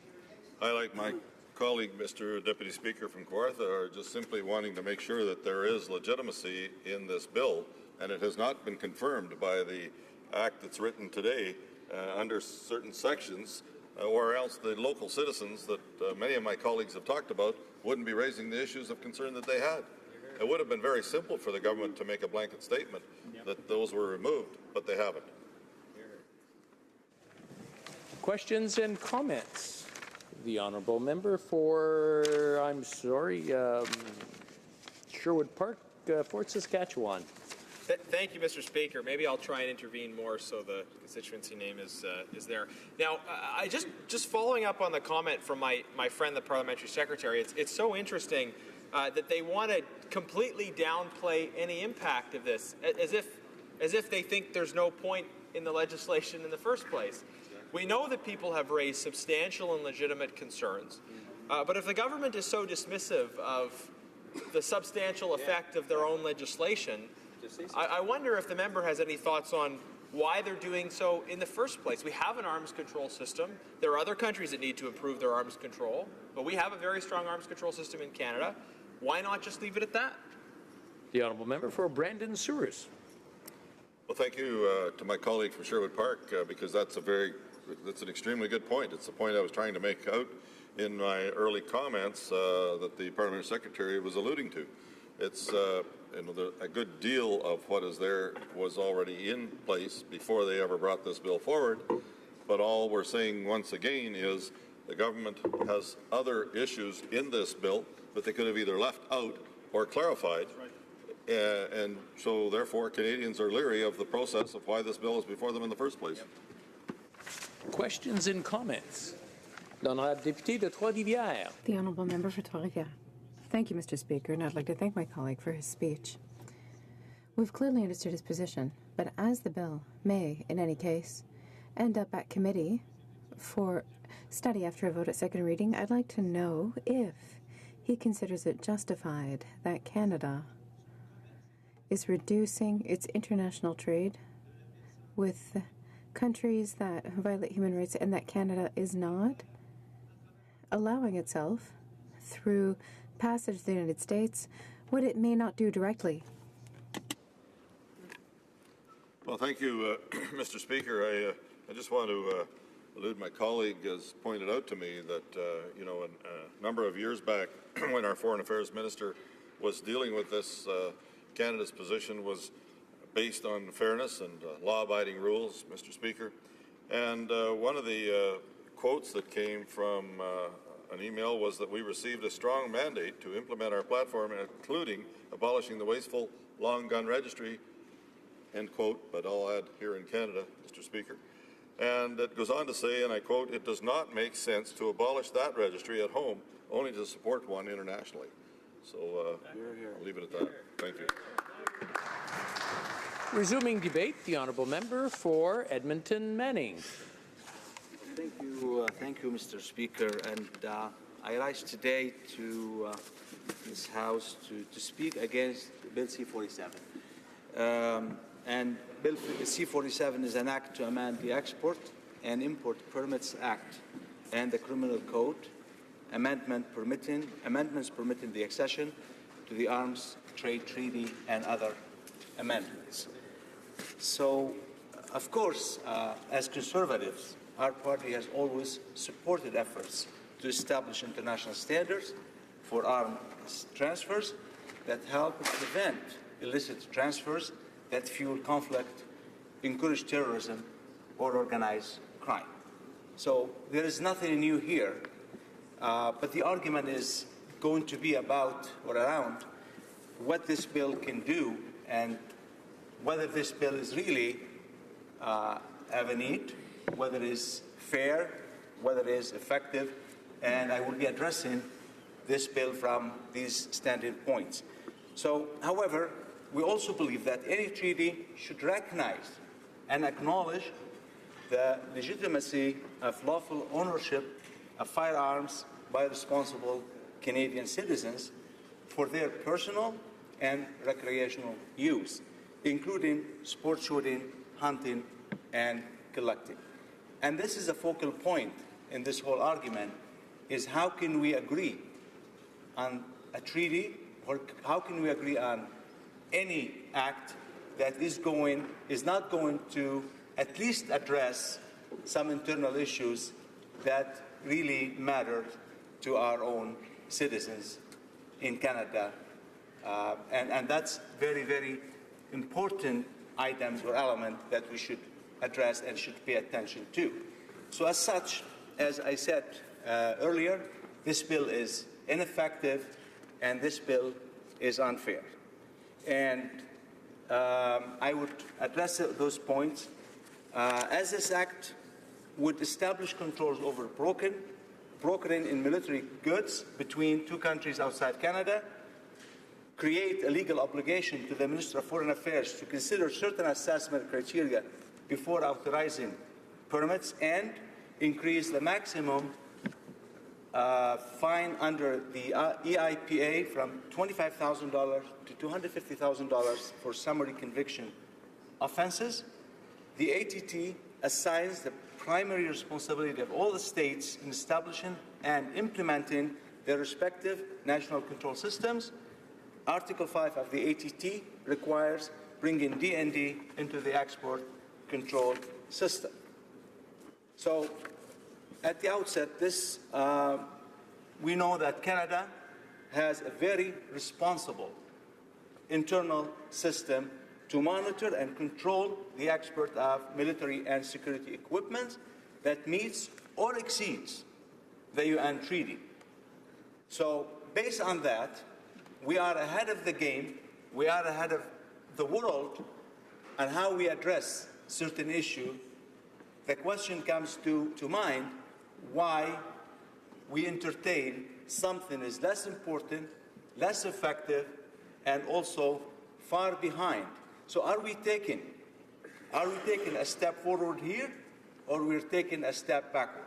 I, like my colleague, Mr. Deputy Speaker from Kawartha, are just simply wanting to make sure that there is legitimacy in this bill, and it has not been confirmed by the act that's written today under certain sections, or else the local citizens that many of my colleagues have talked about wouldn't be raising the issues of concern that they had. It would have been very simple for the government to make a blanket statement that those were removed, but they haven't. Questions and comments? The honourable member for, Sherwood Park, Fort Saskatchewan. Thank you, Mr. Speaker. Maybe I'll try and intervene more so the constituency name is there. Now, I just following up on the comment from my friend, the parliamentary secretary, it's so interesting that they want to completely downplay any impact of this, as if they think there's no point in the legislation in the first place. We know that people have raised substantial and legitimate concerns, but if the government is so dismissive of the substantial effect of their own legislation, I wonder if the member has any thoughts on why they're doing so in the first place. We have an arms control system. There are other countries that need to improve their arms control, but we have a very strong arms control system in Canada. Why not just leave it at that? The honourable member for Brandon Souris. Well, thank you to my colleague from Sherwood Park, because that's an extremely good point. It's the point I was trying to make out in my early comments that the parliamentary secretary was alluding to. It's a good deal of what is there was already in place before they ever brought this bill forward, but all we're saying once again is the government has other issues in this bill that they could have either left out or clarified. And so, therefore, Canadians are leery of the process of why this bill is before them in the first place. Questions and comments? L'honorable député de Trois-Rivières. The Honourable Member for Trois-Rivières. Thank you, Mr. Speaker, and I'd like to thank my colleague for his speech. We've clearly understood his position, but as the bill may, in any case, end up at committee for study after a vote at second reading, I'd like to know if he considers it justified that Canada is reducing its international trade with countries that violate human rights and that Canada is not allowing itself, through passage of the United States, what it may not do directly. Well, thank you, Mr. Speaker. I just want to allude, my colleague has pointed out to me that, a number of years back when our Foreign Affairs Minister was dealing with this, Canada's position was based on fairness and law-abiding rules, Mr. Speaker. And one of the quotes that came from an email was that we received a strong mandate to implement our platform, including abolishing the wasteful long gun registry, end quote, but I'll add here in Canada, Mr. Speaker. And it goes on to say, and I quote, "It does not make sense to abolish that registry at home, only to support one internationally." So I'll leave it at that. Thank you. Resuming debate, the Honourable Member for Edmonton Manning. Thank you, Mr. Speaker. And I rise today to this House to speak against Bill C-47. And Bill C-47 is an act to amend the Export and Import Permits Act and the Criminal Code, amendments permitting the accession to the Arms Trade Treaty and other amendments. So, of course, as conservatives, our party has always supported efforts to establish international standards for arms transfers that help prevent illicit transfers that fuel conflict, encourage terrorism, or organized crime. So there is nothing new here, but the argument is going to be about or around what this bill can do and whether this bill is really have a need, whether it is fair, whether it is effective, and I will be addressing this bill from these standard points. So, however, we also believe that any treaty should recognize and acknowledge the legitimacy of lawful ownership of firearms by responsible Canadian citizens for their personal and recreational use, including sport shooting, hunting, and collecting. And this is a focal point in this whole argument, is how can we agree on a treaty, or how can we agree on any act that is not going to at least address some internal issues that really matter to our own citizens in Canada. And that's very, very important items or element that we should address and should pay attention to. So as such, as I said earlier, this bill is ineffective and this bill is unfair. And I would address those points. As this act would establish controls over brokering in military goods between two countries outside Canada, create a legal obligation to the Minister of Foreign Affairs to consider certain assessment criteria before authorizing permits, and increase the maximum fine under the EIPA from $25,000 to $250,000 for summary conviction offenses. The ATT assigns the primary responsibility of all the states in establishing and implementing their respective national control systems. Article 5 of the ATT requires bringing DND into the export control system. So, at the outset, we know that Canada has a very responsible internal system to monitor and control the export of military and security equipment that meets or exceeds the UN treaty. So, based on that, we are ahead of the game, we are ahead of the world on how we address certain issues. The question comes to mind, why we entertain something is less important, less effective, and also far behind. So are we taking a step forward here, or we're taking a step backward?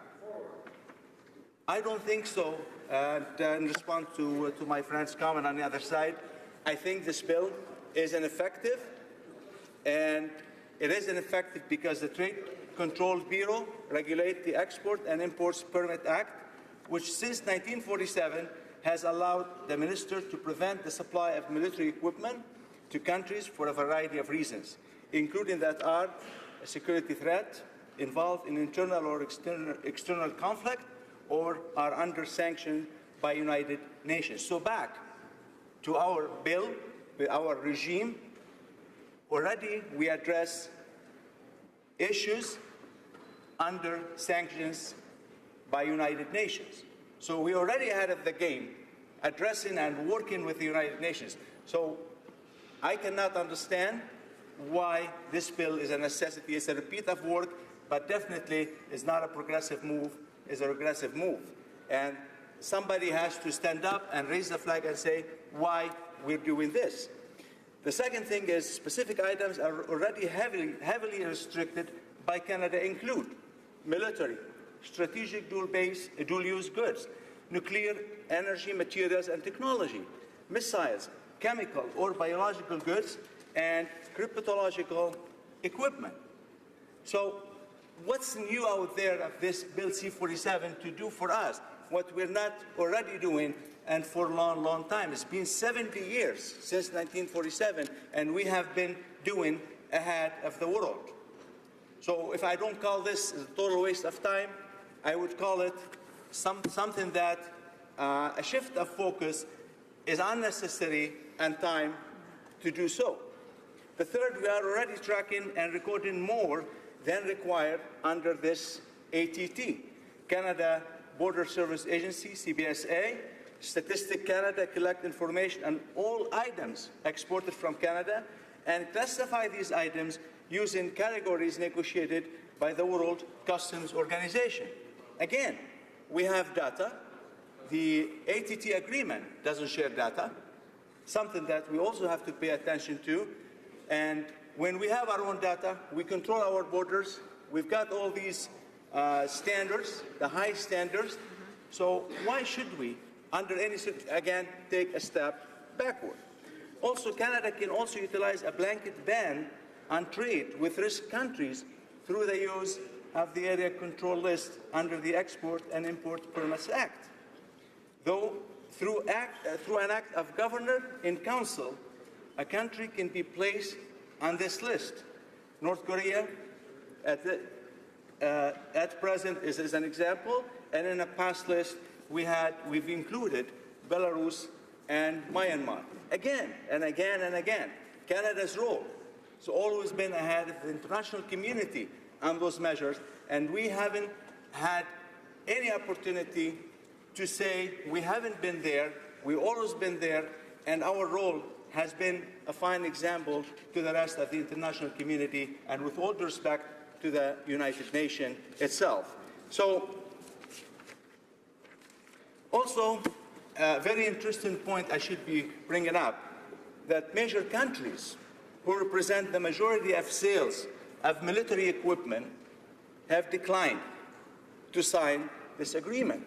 I don't think so. And in response to my friend's comment on the other side, I think this bill is ineffective, and it is ineffective because the Trade Control Bureau regulates the Export and Imports Permit Act, which since 1947 has allowed the minister to prevent the supply of military equipment to countries for a variety of reasons, including that are a security threat, involved in internal or external conflict, or are under sanction by United Nations. So back to our bill, our regime, already we address issues under sanctions by United Nations. So we're already ahead of the game, addressing and working with the United Nations. So I cannot understand why this bill is a necessity. It's a repeat of work, but definitely is not a progressive move, it's a regressive move. And somebody has to stand up and raise the flag and say why we're doing this. The second thing is specific items are already heavily restricted by Canada include military, strategic dual-use goods, nuclear energy materials and technology, missiles, chemical or biological goods, and cryptological equipment. So what's new out there of this Bill C-47 to do for us, what we're not already doing and for a long, long time? It's been 70 years since 1947, and we have been doing ahead of the world. So if I don't call this a total waste of time, I would call it something that a shift of focus is unnecessary and time to do so. The third, we are already tracking and recording more than required under this ATT. Canada Border Service Agency, CBSA, Statistics Canada collect information on all items exported from Canada and classify these items using categories negotiated by the World Customs Organization. Again, we have data. The ATT agreement doesn't share data, something that we also have to pay attention to. And when we have our own data, we control our borders. We've got all these standards, the high standards. So why should we, under any, again, take a step backward? Also, Canada can also utilize a blanket ban on trade with risk countries through the use of the area control list under the Export and Import Permits Act. Though through an act of governor in council, a country can be placed on this list. North Korea at present is an example, and in a past list we've included Belarus and Myanmar. Again and again and again, Canada's role has always been ahead of the international community on those measures, and we haven't had any opportunity to say we haven't been there. We've always been there, and our role has been a fine example to the rest of the international community, and with all due respect to the United Nations itself. So, also, a very interesting point I should be bringing up, that major countries who represent the majority of sales of military equipment have declined to sign this agreement.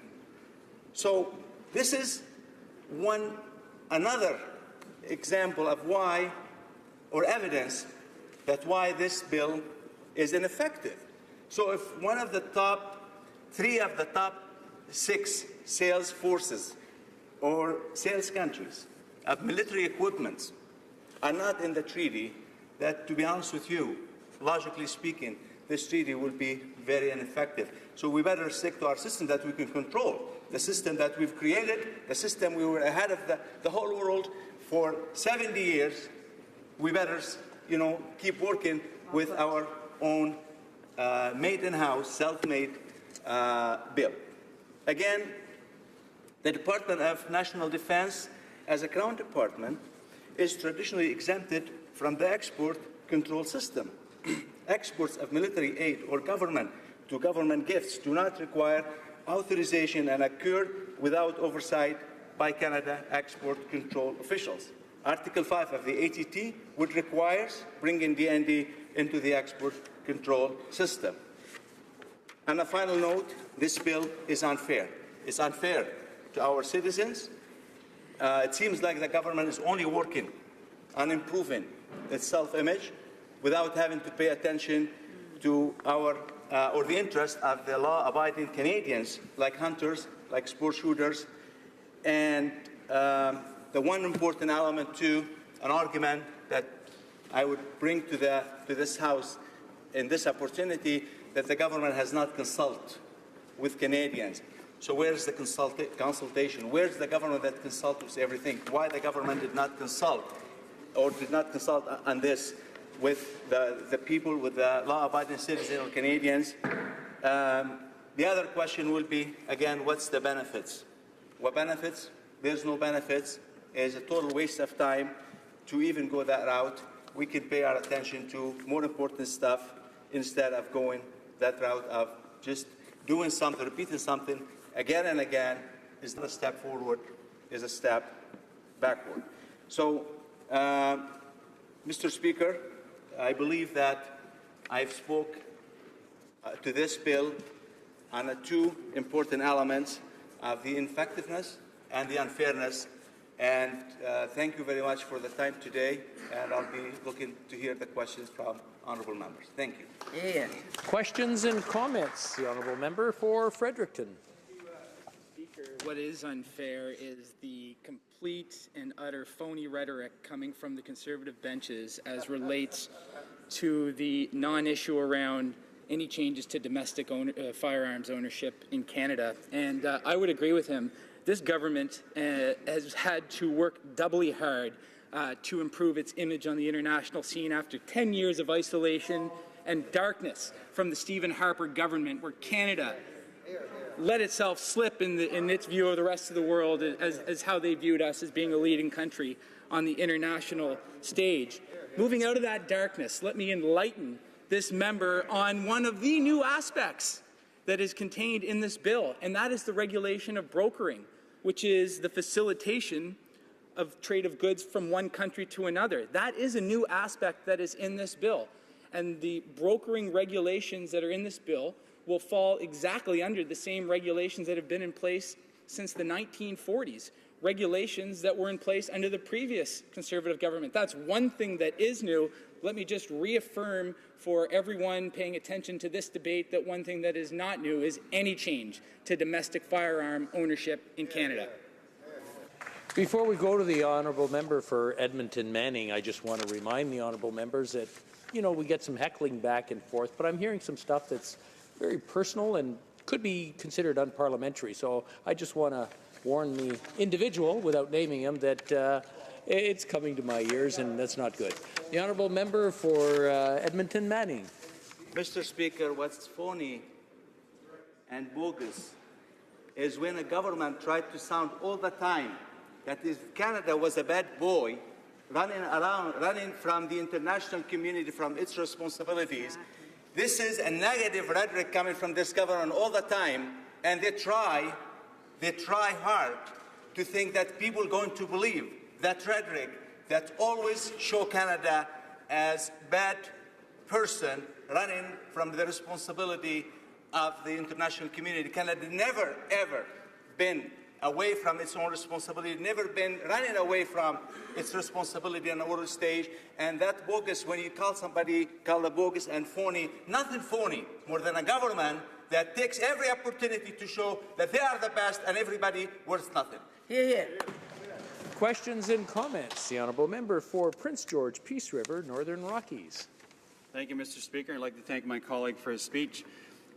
So this is another example of why, or evidence that why this bill is ineffective. So if one of the three of the top 6 sales forces or sales countries of military equipment are not in the treaty, that, to be honest with you, logically speaking, this treaty will be very ineffective. So we better stick to our system that we can control, the system that we've created, the system we were ahead of the whole world for 70 years. We better, keep working with our own made in-house, self-made bill. Again, the Department of National Defense, as a Crown Department, is traditionally exempted from the export control system. Exports of military aid or government gifts do not require authorization and occurred without oversight by Canada export control officials. Article 5 of the ATT would require bringing DND into the export control system. On a final note, this bill is unfair. It's unfair to our citizens. It seems like the government is only working on improving its self-image without having to pay attention to our or the interest of the law-abiding Canadians, like hunters, like sport shooters. And the one important element to an argument that I would bring to this House in this opportunity, that the government has not consulted with Canadians. So where's the consultation? Where's the government that consults everything? Why the government did not consult or did not consult on this with the people, with the law-abiding citizens or Canadians? The other question will be, again, what's the benefits? What benefits? There's no benefits. It's a total waste of time to even go that route. We can pay our attention to more important stuff instead of going that route of just doing something, repeating something again and again. Is not a step forward, is a step backward. So, Mr. Speaker, I believe that I've spoke to this bill on the two important elements of the ineffectiveness and the unfairness. And thank you very much for the time today, and I'll be looking to hear the questions from honourable members. Thank you. Yeah. Questions and comments? The honourable member for Fredericton. Speaker, what is unfair is the complete and utter phony rhetoric coming from the Conservative benches as relates to the non-issue around any changes to domestic firearms ownership in Canada. And I would agree with him. This government has had to work doubly hard to improve its image on the international scene after 10 years of isolation and darkness from the Stephen Harper government, where Canada let itself slip in its view of the rest of the world as how they viewed us as being a leading country on the international stage. Moving out of that darkness, let me enlighten this member on one of the new aspects that is contained in this bill, and that is the regulation of brokering, which is the facilitation of trade of goods from one country to another. That is a new aspect that is in this bill, and the brokering regulations that are in this bill will fall exactly under the same regulations that have been in place since the 1940s, regulations that were in place under the previous Conservative government. That's one thing that is new. Let me just reaffirm for everyone paying attention to this debate that one thing that is not new is any change to domestic firearm ownership in Canada. Before we go to the honourable member for Edmonton Manning, I just want to remind the honourable members that, you know, we get some heckling back and forth, but I'm hearing some stuff that's very personal and could be considered unparliamentary. So I just want to warn the individual, without naming him, that it's coming to my ears, and that's not good. The honourable member for Edmonton Manning. Mr. Speaker, what's phony and bogus is when a government tried to sound all the time that if Canada was a bad boy, running from the international community from its responsibilities. This is a negative rhetoric coming from this government all the time, and they try hard to think that people are going to believe that rhetoric that always show Canada as bad person running from the responsibility of the international community. Canada never, ever been away from its own responsibility, never been running away from its responsibility on the world stage. And that bogus, when you call somebody, call the bogus and phony, nothing phony more than a government that takes every opportunity to show that they are the best and everybody worth nothing. Questions and comments? The honourable member for Prince George, Peace River, Northern Rockies. Thank you, Mr. Speaker. I'd like to thank my colleague for his speech.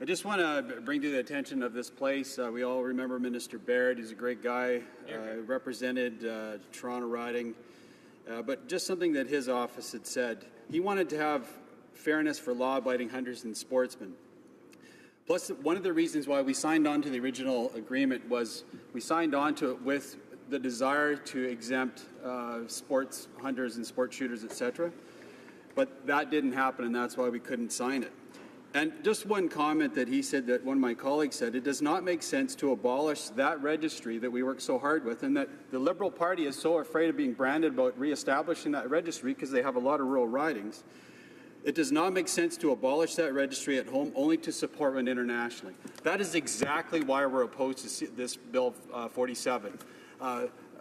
I just want to bring to the attention of this place, we all remember Minister Baird. He's a great guy, represented Toronto riding, but just something that his office had said. He wanted to have fairness for law-abiding hunters and sportsmen. Plus, one of the reasons why we signed on to the original agreement was we signed on to it with the desire to exempt sports hunters and sport shooters, etc. But that didn't happen, and that's why we couldn't sign it. And just one comment that he said, that one of my colleagues said, it does not make sense to abolish that registry that we work so hard with, and that the Liberal Party is so afraid of being branded about re-establishing that registry because they have a lot of rural ridings. It does not make sense to abolish that registry at home only to support one internationally. That is exactly why we're opposed to this Bill 47.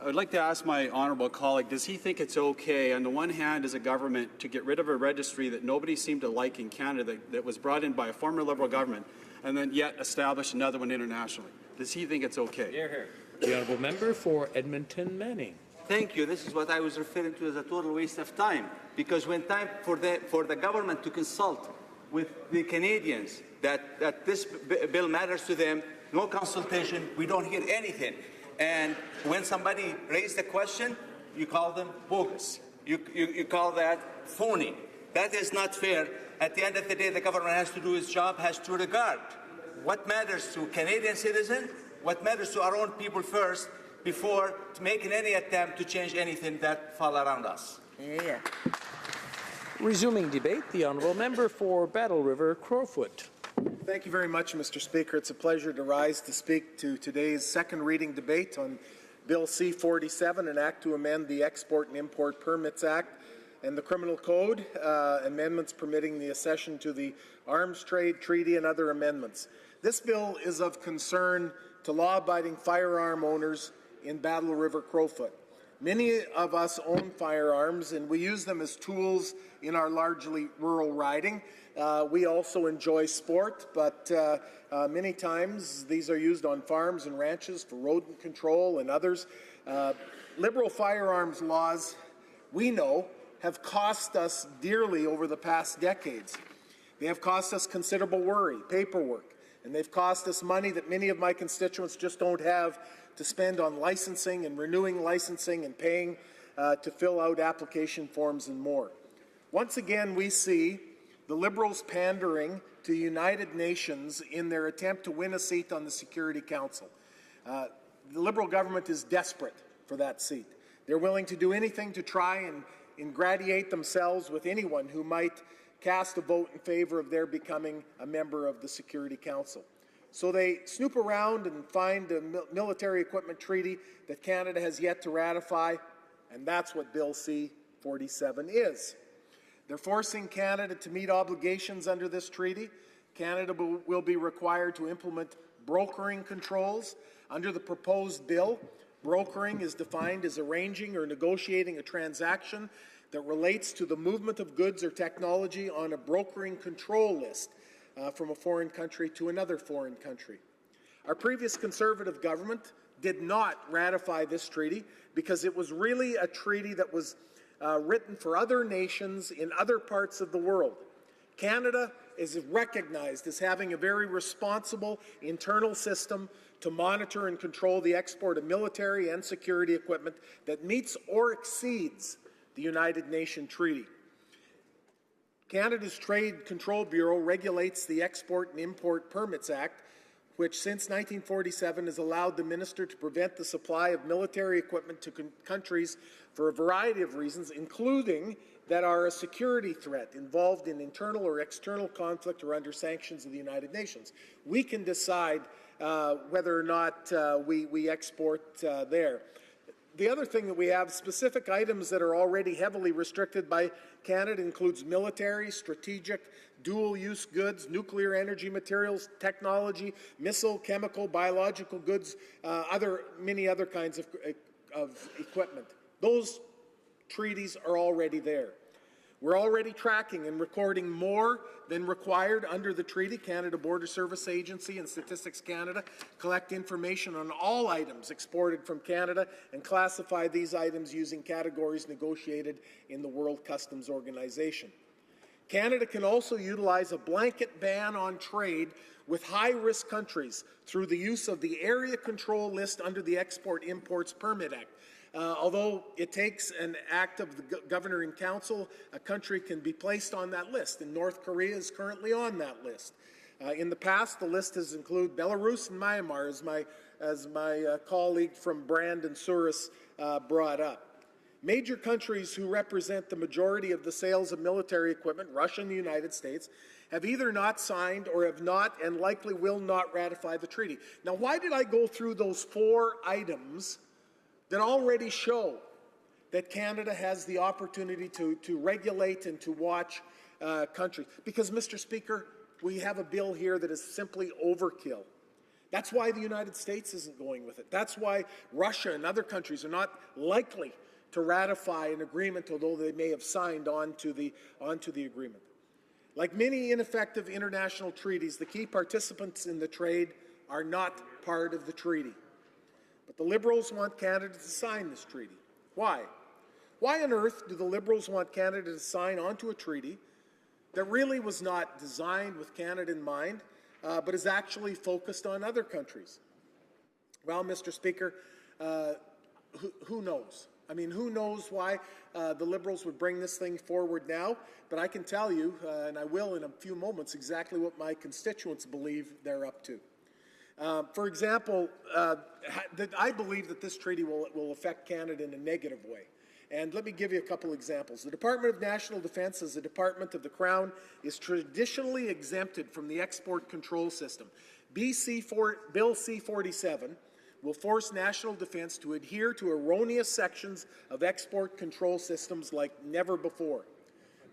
I'd like to ask my honourable colleague, does he think it's okay, on the one hand, as a government, to get rid of a registry that nobody seemed to like in Canada, that was brought in by a former Liberal government, and then yet establish another one internationally? Does he think it's okay? Hear, hear. The honourable member for Edmonton Manning. Thank you. This is what I was referring to as a total waste of time. Because when time for the government to consult with the Canadians that this bill matters to them, no consultation, we don't hear anything. And when somebody raises a question, you call them bogus. You call that phony. That is not fair. At the end of the day, the government has to do its job, has to regard what matters to Canadian citizens, what matters to our own people first, before making any attempt to change anything that fall around us. Yeah. Resuming debate, the honourable member for Battle River Crowfoot. Thank you very much, Mr. Speaker. It's a pleasure to rise to speak to today's second reading debate on Bill C-47, an act to amend the Export and Import Permits Act and the Criminal Code, amendments permitting the accession to the Arms Trade Treaty and other amendments. This bill is of concern to law-abiding firearm owners in Battle River Crowfoot. Many of us own firearms, and we use them as tools in our largely rural riding. We also enjoy sport, but many times these are used on farms and ranches for rodent control and others. Liberal firearms laws, we know, have cost us dearly over the past decades. They have cost us considerable worry, paperwork, and they've cost us money that many of my constituents just don't have to spend on licensing and renewing licensing and paying to fill out application forms and more. Once again, we see the Liberals pandering to the United Nations in their attempt to win a seat on the Security Council. The Liberal government is desperate for that seat. They're willing to do anything to try and ingratiate themselves with anyone who might cast a vote in favor of their becoming a member of the Security Council. So they snoop around and find a military equipment treaty that Canada has yet to ratify, and that's what Bill C-47 is. They're forcing Canada to meet obligations under this treaty. Canada will be required to implement brokering controls. Under the proposed bill, brokering is defined as arranging or negotiating a transaction that relates to the movement of goods or technology on a brokering control list from a foreign country to another foreign country. Our previous Conservative government did not ratify this treaty because it was really a treaty that was written for other nations in other parts of the world. Canada is recognized as having a very responsible internal system to monitor and control the export of military and security equipment that meets or exceeds the United Nations Treaty. Canada's Trade Control Bureau regulates the Export and Import Permits Act, which since 1947 has allowed the minister to prevent the supply of military equipment to countries for a variety of reasons, including that are a security threat involved in internal or external conflict or under sanctions of the United Nations. We can decide whether or not we export there. The other thing that we have, specific items that are already heavily restricted by Canada, includes military, strategic, dual-use goods, nuclear energy materials, technology, missile, chemical, biological goods, many other kinds of equipment. Those treaties are already there. We're already tracking and recording more than required under the treaty. Canada Border Service Agency and Statistics Canada collect information on all items exported from Canada and classify these items using categories negotiated in the World Customs Organization. Canada can also utilize a blanket ban on trade with high-risk countries through the use of the Area Control List under the Export-Imports Permit Act. Although it takes an act of the Governor and Council, a country can be placed on that list, and North Korea is currently on that list. In the past, the list has included Belarus and Myanmar, as my colleague from Brandon Souris brought up. Major countries who represent the majority of the sales of military equipment, Russia and the United States, have either not signed or have not and likely will not ratify the treaty. Now, why did I go through those 4 items that already show that Canada has the opportunity to regulate and to watch countries? Because, Mr. Speaker, we have a bill here that is simply overkill. That's why the United States isn't going with it. That's why Russia and other countries are not likely to ratify an agreement, although they may have signed onto the agreement. Like many ineffective international treaties, the key participants in the trade are not part of the treaty. But the Liberals want Canada to sign this treaty. Why? Why on earth do the Liberals want Canada to sign onto a treaty that really was not designed with Canada in mind, but is actually focused on other countries? Well, Mr. Speaker, who knows? I mean, who knows why the Liberals would bring this thing forward now? But I can tell you, and I will in a few moments, exactly what my constituents believe they're up to. For example, I believe that this treaty will affect Canada in a negative way. And let me give you a couple examples. The Department of National Defence, as a department of the Crown, is traditionally exempted from the export control system. Bill C-47 will force National Defence to adhere to erroneous sections of export control systems like never before.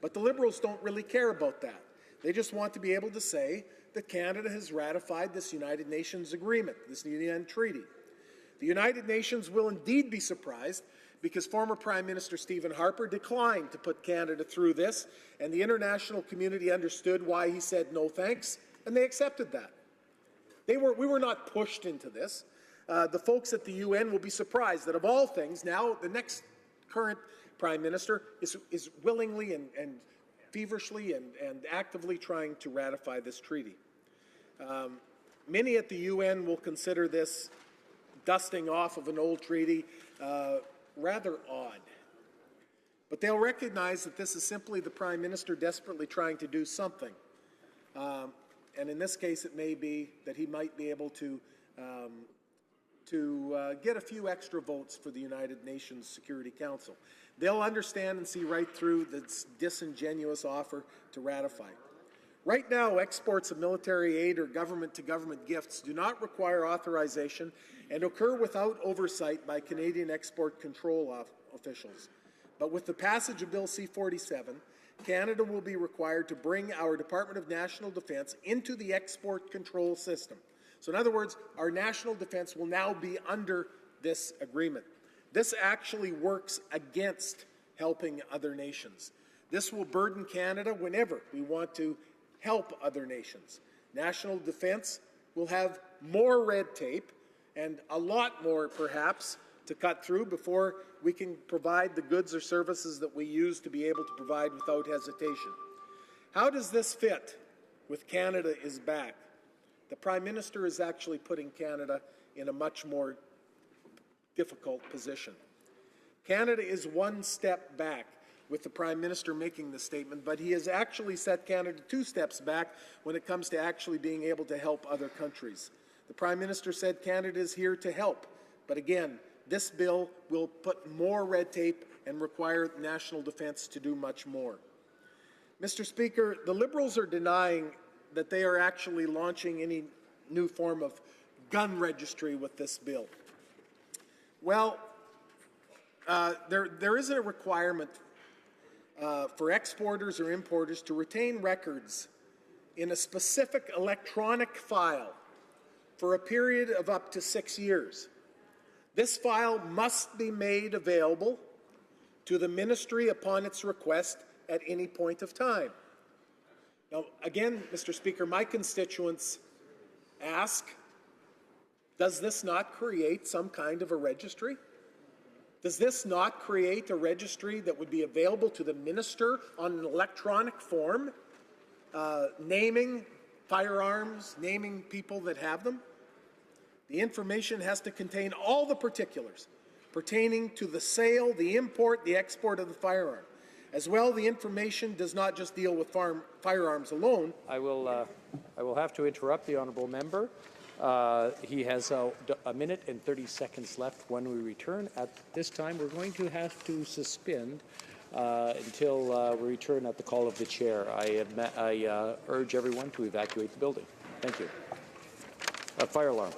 But the Liberals don't really care about that. They just want to be able to say that Canada has ratified this United Nations agreement, this UN treaty. The United Nations will indeed be surprised because former Prime Minister Stephen Harper declined to put Canada through this, and the international community understood why he said no thanks, and they accepted that. We were not pushed into this. The folks at the UN will be surprised that of all things, now the next current Prime Minister is willingly and feverishly and actively trying to ratify this treaty. Many at the UN will consider this dusting off of an old treaty rather odd. But they'll recognize that this is simply the Prime Minister desperately trying to do something. And in this case, it may be that he might be able to get a few extra votes for the United Nations Security Council. They'll understand and see right through this disingenuous offer to ratify. Right now, exports of military aid or government-to-government gifts do not require authorization and occur without oversight by Canadian export control officials. But with the passage of Bill C-47, Canada will be required to bring our Department of National Defence into the export control system. So in other words, our national defence will now be under this agreement. This actually works against helping other nations. This will burden Canada whenever we want to help other nations. National defence will have more red tape and a lot more, perhaps, to cut through before we can provide the goods or services that we use to be able to provide without hesitation. How does this fit with Canada is back? The Prime Minister is actually putting Canada in a much more difficult position. Canada is one step back with the Prime Minister making the statement, but he has actually set Canada 2 steps back when it comes to actually being able to help other countries. The Prime Minister said Canada is here to help, but again, this bill will put more red tape and require national defence to do much more. Mr. Speaker, the Liberals are denying that they are actually launching any new form of gun registry with this bill. Well, there isn't a requirement for exporters or importers to retain records in a specific electronic file for a period of up to 6 years. This file must be made available to the Ministry upon its request at any point of time. Now, again, Mr. Speaker, my constituents ask, does this not create some kind of a registry? Does this not create a registry that would be available to the minister on an electronic form, naming firearms, naming people that have them? The information has to contain all the particulars pertaining to the sale, the import, the export of the firearm. As well, the information does not just deal with firearms alone. I will have to interrupt the honourable member. He has a minute and 30 seconds left when we return. At this time, we're going to have to suspend until we return at the call of the chair. I urge everyone to evacuate the building. Thank you. Fire alarm.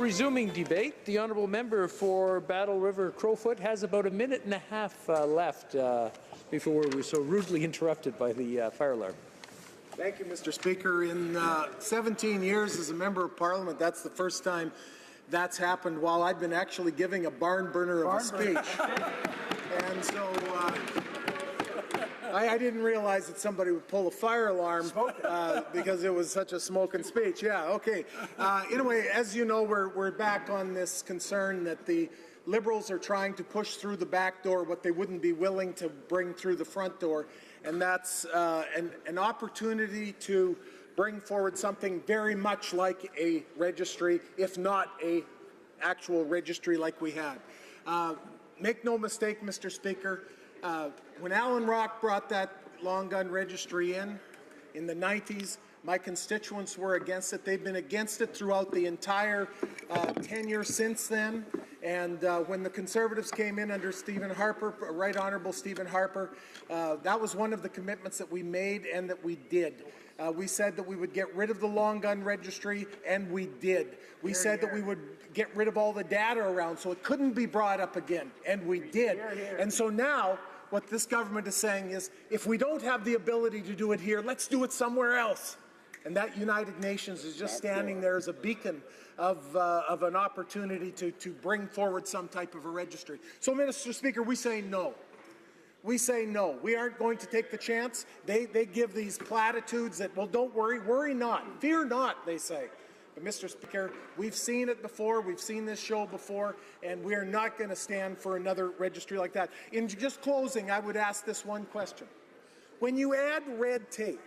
resuming debate. The honourable member for Battle River Crowfoot has about a minute and a half left before we were so rudely interrupted by the fire alarm. Thank you, Mr. Speaker. In 17 years as a member of Parliament, that's the first time that's happened while I've been actually giving a barn burner of a speech. And so I didn't realize that somebody would pull a fire alarm because it was such a smoking speech. Yeah, okay. Anyway, as you know, we're back on this concern that the Liberals are trying to push through the back door what they wouldn't be willing to bring through the front door. And that's an opportunity to bring forward something very much like a registry, if not a actual registry like we had. Make no mistake, Mr. Speaker, when Alan Rock brought that long gun registry in the 90s, my constituents were against it. They've been against it throughout the entire tenure since then. And when the Conservatives came in under Stephen Harper, Right Honourable Stephen Harper, that was one of the commitments that we made and that we did. We said that we would get rid of the long gun registry, and we did. We said that we would get rid of all the data around so it couldn't be brought up again, and we did. And so now what this government is saying is, if we don't have the ability to do it here, let's do it somewhere else. And that United Nations is just standing there as a beacon of an opportunity to bring forward some type of a registry. So, Mr. Speaker, we say no. We say no. We aren't going to take the chance. They give these platitudes that, well, don't worry not, fear not, they say. But, Mr. Speaker, we've seen it before. We've seen this show before, and we are not going to stand for another registry like that. In just closing, I would ask this one question. When you add red tape,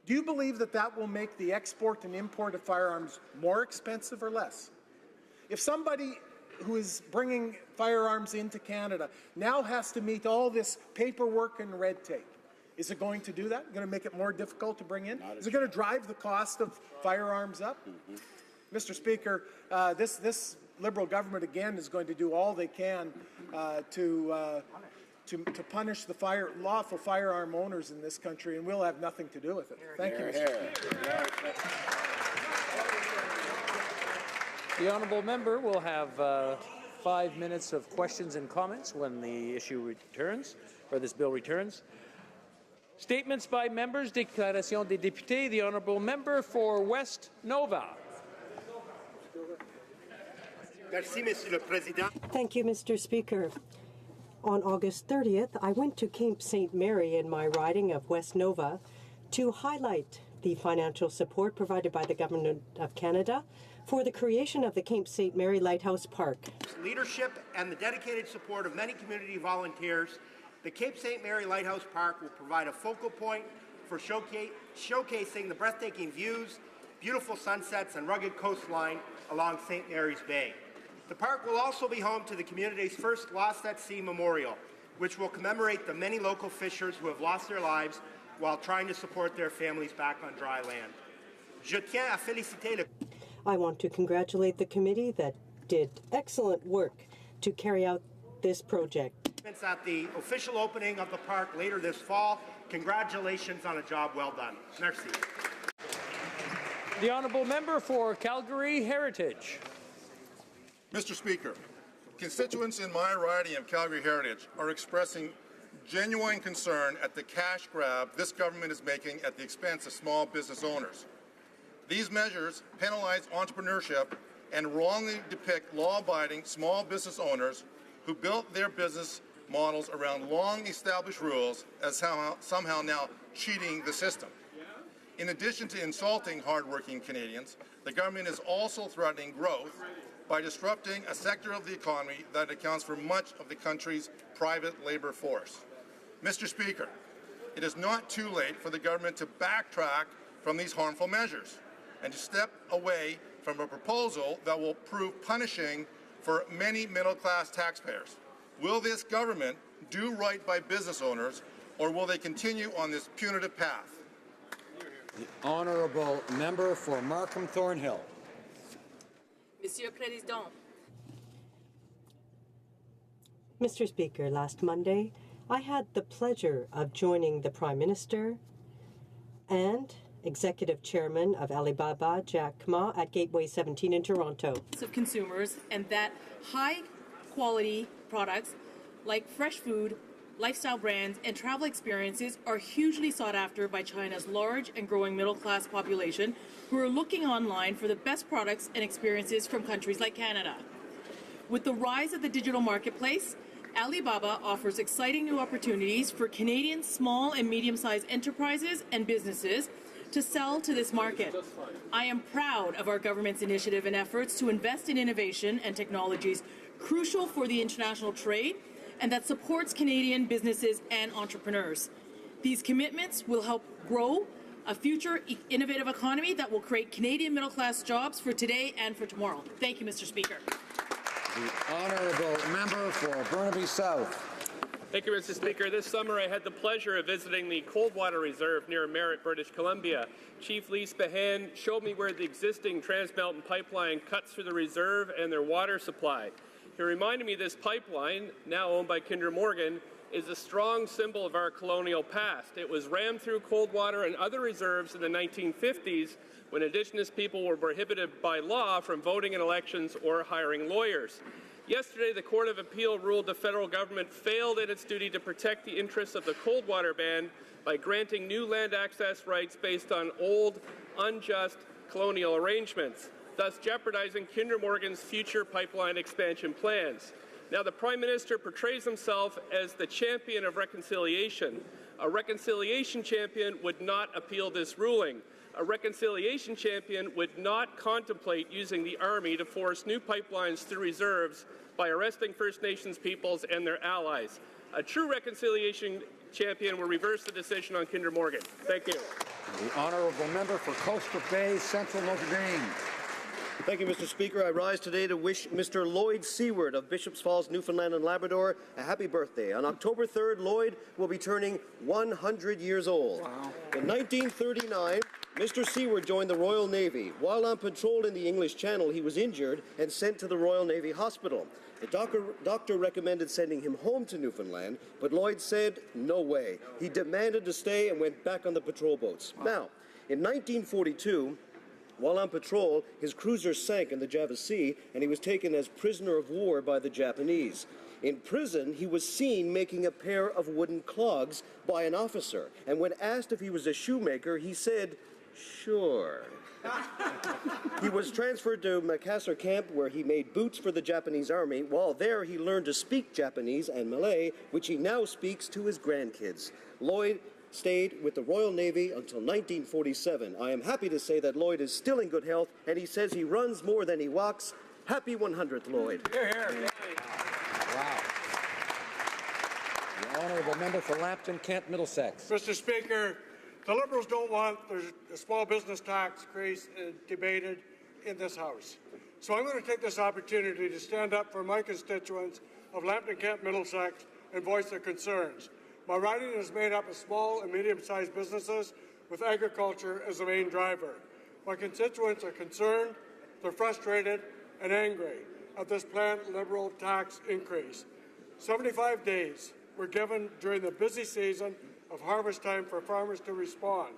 do you believe that that will make the export and import of firearms more expensive or less? If somebody who is bringing firearms into Canada now has to meet all this paperwork and red tape, is it going to do that? Going to make it more difficult to bring in? Is it going to drive the cost of firearms up? Mr. Speaker, this Liberal government again is going to do all they can to punish the lawful firearm owners in this country, and we'll have nothing to do with it. Thank you, Mr. Speaker. The honourable member will have 5 minutes of questions and comments when the issue returns, or this bill returns. Statements by members, déclaration des députés. The honourable member for West Nova. Thank you, Mr. Speaker. On August 30th, I went to Cape St. Mary in my riding of West Nova to highlight the financial support provided by the Government of Canada for the creation of the Cape St. Mary Lighthouse Park. Leadership and the dedicated support of many community volunteers, the Cape St. Mary Lighthouse Park will provide a focal point for showcasing the breathtaking views, beautiful sunsets, and rugged coastline along St. Mary's Bay. The park will also be home to the community's first Lost at Sea Memorial, which will commemorate the many local fishers who have lost their lives while trying to support their families back on dry land. Je tiens à féliciter le... I want to congratulate the committee that did excellent work to carry out this project. At the official opening of the park later this fall, congratulations on a job well done. Merci. The honourable member for Calgary Heritage. Mr. Speaker, constituents in my riding of Calgary Heritage are expressing genuine concern at the cash grab this government is making at the expense of small business owners. These measures penalize entrepreneurship and wrongly depict law-abiding small business owners who built their business models around long-established rules as somehow now cheating the system. In addition to insulting hard-working Canadians, the government is also threatening growth by disrupting a sector of the economy that accounts for much of the country's private labor force. Mr. Speaker, it is not too late for the government to backtrack from these harmful measures and to step away from a proposal that will prove punishing for many middle-class taxpayers. Will this government do right by business owners, or will they continue on this punitive path? The honourable member for Markham Thornhill. Monsieur Président. Mr. Speaker, last Monday, I had the pleasure of joining the Prime Minister and Executive Chairman of Alibaba, Jack Ma, at Gateway 17 in Toronto. Of consumers, and that high quality products like fresh food, lifestyle brands, and travel experiences are hugely sought after by China's large and growing middle class population who are looking online for the best products and experiences from countries like Canada. With the rise of the digital marketplace, Alibaba offers exciting new opportunities for Canadian small and medium-sized enterprises and businesses to sell to this market. I am proud of our government's initiative and efforts to invest in innovation and technologies crucial for the international trade and that supports Canadian businesses and entrepreneurs. These commitments will help grow a future innovative economy that will create Canadian middle-class jobs for today and for tomorrow. Thank you, Mr. Speaker. The honourable member for Burnaby South. Thank you, Mr. Speaker. This summer I had the pleasure of visiting the Coldwater Reserve near Merritt, British Columbia. Chief Lee Spahan showed me where the existing Trans Mountain pipeline cuts through the reserve and their water supply. He reminded me this pipeline, now owned by Kinder Morgan, is a strong symbol of our colonial past. It was rammed through Coldwater and other reserves in the 1950s when Indigenous people were prohibited by law from voting in elections or hiring lawyers. Yesterday, the Court of Appeal ruled the federal government failed in its duty to protect the interests of the Coldwater Band by granting new land access rights based on old, unjust colonial arrangements, thus jeopardizing Kinder Morgan's future pipeline expansion plans. Now, the Prime Minister portrays himself as the champion of reconciliation. A reconciliation champion would not appeal this ruling. A reconciliation champion would not contemplate using the Army to force new pipelines through reserves by arresting First Nations peoples and their allies. A true reconciliation champion will reverse the decision on Kinder Morgan. Thank you. The honourable member for Coastal Bay, Central Notre Dame. Thank you, Mr. Speaker. I rise today to wish Mr. Lloyd Seward of Bishops Falls, Newfoundland and Labrador a happy birthday. On October 3rd, Lloyd will be turning 100 years old. Wow. In 1939, Mr. Seward joined the Royal Navy. While on patrol in the English Channel, he was injured and sent to the Royal Navy Hospital. The doctor recommended sending him home to Newfoundland, but Lloyd said, no way. He demanded to stay and went back on the patrol boats. Wow. Now, in 1942, while on patrol, his cruiser sank in the Java Sea, and he was taken as prisoner of war by the Japanese. In prison, he was seen making a pair of wooden clogs by an officer, and when asked if he was a shoemaker, he said, sure. He was transferred to Macassar Camp, where he made boots for the Japanese army. While there, he learned to speak Japanese and Malay, which he now speaks to his grandkids. Lloyd stayed with the Royal Navy until 1947. I am happy to say that Lloyd is still in good health, and he says he runs more than he walks. Happy 100th, Lloyd. Hear, hear. Wow. The honourable member for Lambton, Kent, Middlesex. Mr. Speaker, the Liberals don't want the small business tax increase debated in this House. So I'm going to take this opportunity to stand up for my constituents of Lambton, Kent, Middlesex and voice their concerns. My riding is made up of small and medium-sized businesses with agriculture as the main driver. My constituents are concerned, they're frustrated and angry at this planned Liberal tax increase. 75 days were given during the busy season of harvest time for farmers to respond.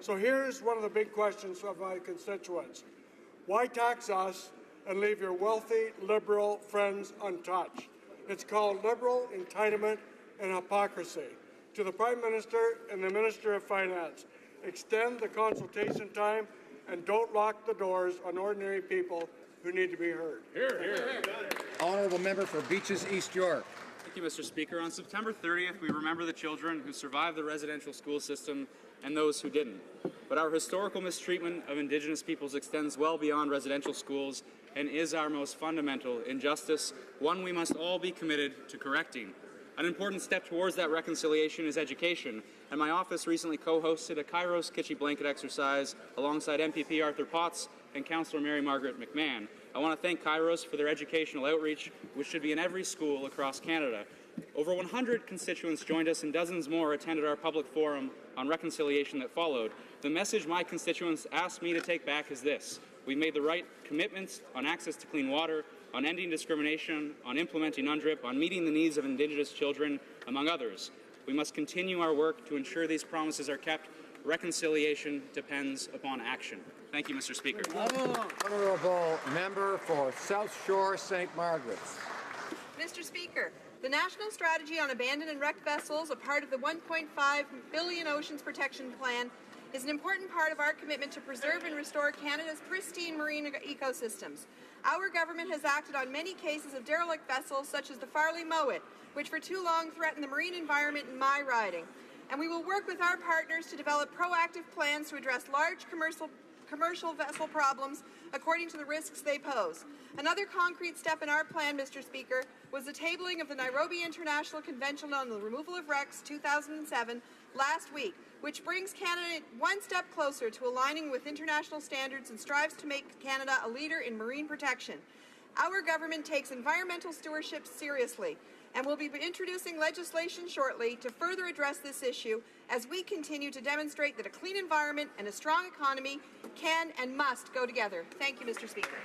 So here's one of the big questions of my constituents. Why tax us and leave your wealthy Liberal friends untouched? It's called Liberal entitlement and hypocrisy. To the Prime Minister and the Minister of Finance, extend the consultation time and don't lock the doors on ordinary people who need to be heard. Hear, hear. Honourable member for Beaches, East York. Thank you, Mr. Speaker. On September 30th, we remember the children who survived the residential school system and those who didn't. But our historical mistreatment of Indigenous peoples extends well beyond residential schools and is our most fundamental injustice, one we must all be committed to correcting. An important step towards that reconciliation is education, and my office recently co-hosted a Kairos Kitschy Blanket exercise alongside MPP Arthur Potts and Councillor Mary Margaret McMahon. I want to thank Kairos for their educational outreach, which should be in every school across Canada. Over 100 constituents joined us and dozens more attended our public forum on reconciliation that followed. The message my constituents asked me to take back is this: we made the right commitments on access to clean water, on ending discrimination, on implementing UNDRIP, on meeting the needs of Indigenous children, among others. We must continue our work to ensure these promises are kept reconciliation depends upon action. Thank you, Mr. Speaker. Honourable member for South Shore, St. Margaret's. Mr. Speaker, the National Strategy on Abandoned and Wrecked Vessels, a part of the $1.5 billion Oceans Protection Plan, is an important part of our commitment to preserve and restore Canada's pristine marine ecosystems. Our government has acted on many cases of derelict vessels, such as the Farley Mowat, which for too long threatened the marine environment in my riding. And we will work with our partners to develop proactive plans to address large commercial vessel problems according to the risks they pose. Another concrete step in our plan, Mr. Speaker, was the tabling of the Nairobi International Convention on the Removal of Wrecks 2007 last week, which brings Canada one step closer to aligning with international standards and strives to make Canada a leader in marine protection. Our government takes environmental stewardship seriously and will be introducing legislation shortly to further address this issue as we continue to demonstrate that a clean environment and a strong economy can and must go together. Thank you, Mr. Speaker.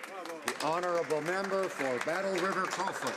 The honourable member for Battle River Crowfoot.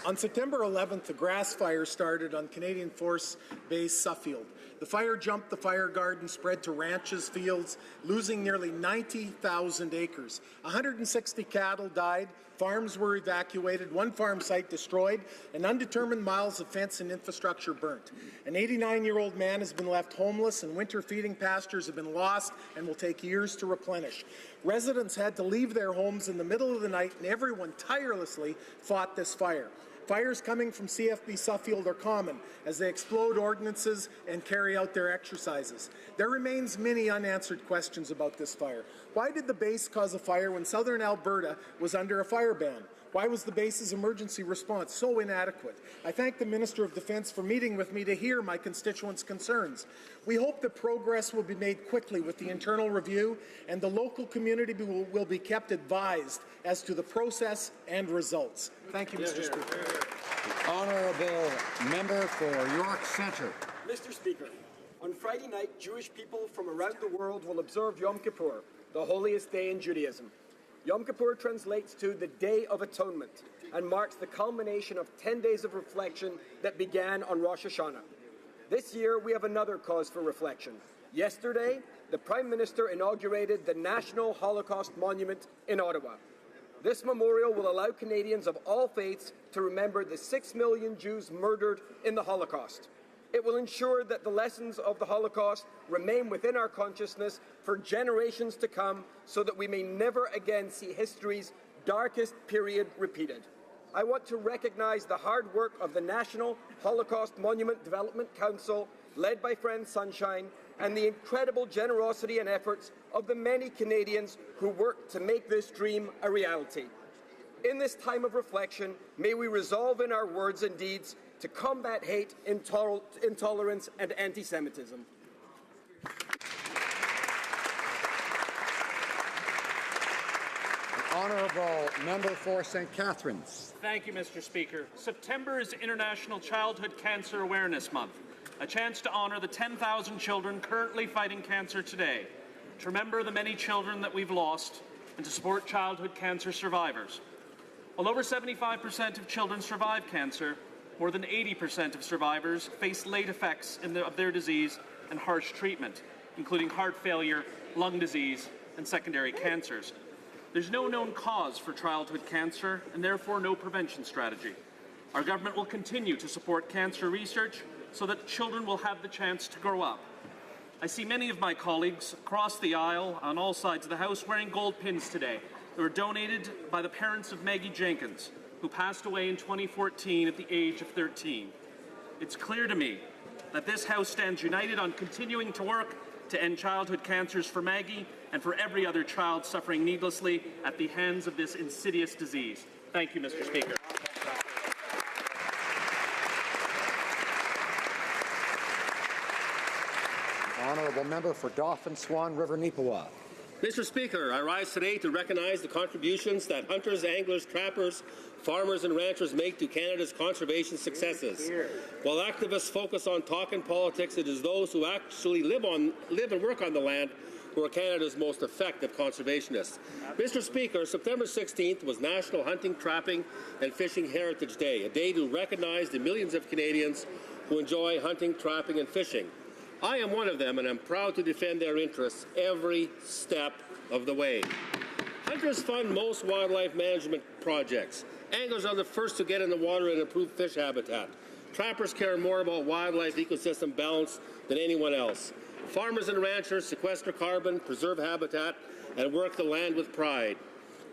On September 11th, a grass fire started on Canadian Force Base Suffield. The fire jumped the fire guard and spread to ranches, fields, losing nearly 90,000 acres. 160 cattle died, farms were evacuated, one farm site destroyed, and undetermined miles of fence and infrastructure burnt. An 89-year-old man has been left homeless, and winter feeding pastures have been lost and will take years to replenish. Residents had to leave their homes in the middle of the night, and everyone tirelessly fought this fire. Fires coming from CFB Suffield are common as they explode ordnances and carry out their exercises. There remains many unanswered questions about this fire. Why did the base cause a fire when southern Alberta was under a fire ban? Why was the base's emergency response so inadequate? I thank the Minister of Defence for meeting with me to hear my constituents' concerns. We hope that progress will be made quickly with the internal review, and the local community will be kept advised as to the process and results. Thank you, Mr. Speaker. The honourable member for York Centre. Mr. Speaker, on Friday night, Jewish people from around the world will observe Yom Kippur, the holiest day in Judaism. Yom Kippur translates to the Day of Atonement and marks the culmination of 10 days of reflection that began on Rosh Hashanah. This year, we have another cause for reflection. Yesterday, the Prime Minister inaugurated the National Holocaust Monument in Ottawa. This memorial will allow Canadians of all faiths to remember the 6 million Jews murdered in the Holocaust. It will ensure that the lessons of the Holocaust remain within our consciousness for generations to come so that we may never again see history's darkest period repeated. I want to recognize the hard work of the National Holocaust Monument Development Council, led by Friend Sunshine, and the incredible generosity and efforts of the many Canadians who work to make this dream a reality. In this time of reflection, may we resolve in our words and deeds to combat hate, intolerance, and anti-Semitism. The honourable member for St. Catharines. Thank you, Mr. Speaker. September is International Childhood Cancer Awareness Month, a chance to honour the 10,000 children currently fighting cancer today, to remember the many children that we've lost, and to support childhood cancer survivors. While over 75% of children survive cancer, more than 80% of survivors face late effects of their disease and harsh treatment, including heart failure, lung disease, and secondary cancers. There's no known cause for childhood cancer and therefore no prevention strategy. Our government will continue to support cancer research so that children will have the chance to grow up. I see many of my colleagues across the aisle on all sides of the House wearing gold pins today that were donated by the parents of Maggie Jenkins, who passed away in 2014 at the age of 13. It's clear to me that this House stands united on continuing to work to end childhood cancers for Maggie and for every other child suffering needlessly at the hands of this insidious disease. Thank you, Mr. Speaker. Honourable member for Dauphin Swan River Neepawa. Mr. Speaker, I rise today to recognize the contributions that hunters, anglers, trappers, farmers and ranchers make to Canada's conservation successes. While activists focus on talking politics, it is those who actually live and work on the land who are Canada's most effective conservationists. Mr. Speaker, September 16th was National Hunting, Trapping and Fishing Heritage Day, a day to recognize the millions of Canadians who enjoy hunting, trapping and fishing. I am one of them, and I'm proud to defend their interests every step of the way. Hunters fund most wildlife management projects. Anglers are the first to get in the water and improve fish habitat. Trappers care more about wildlife ecosystem balance than anyone else. Farmers and ranchers sequester carbon, preserve habitat, and work the land with pride.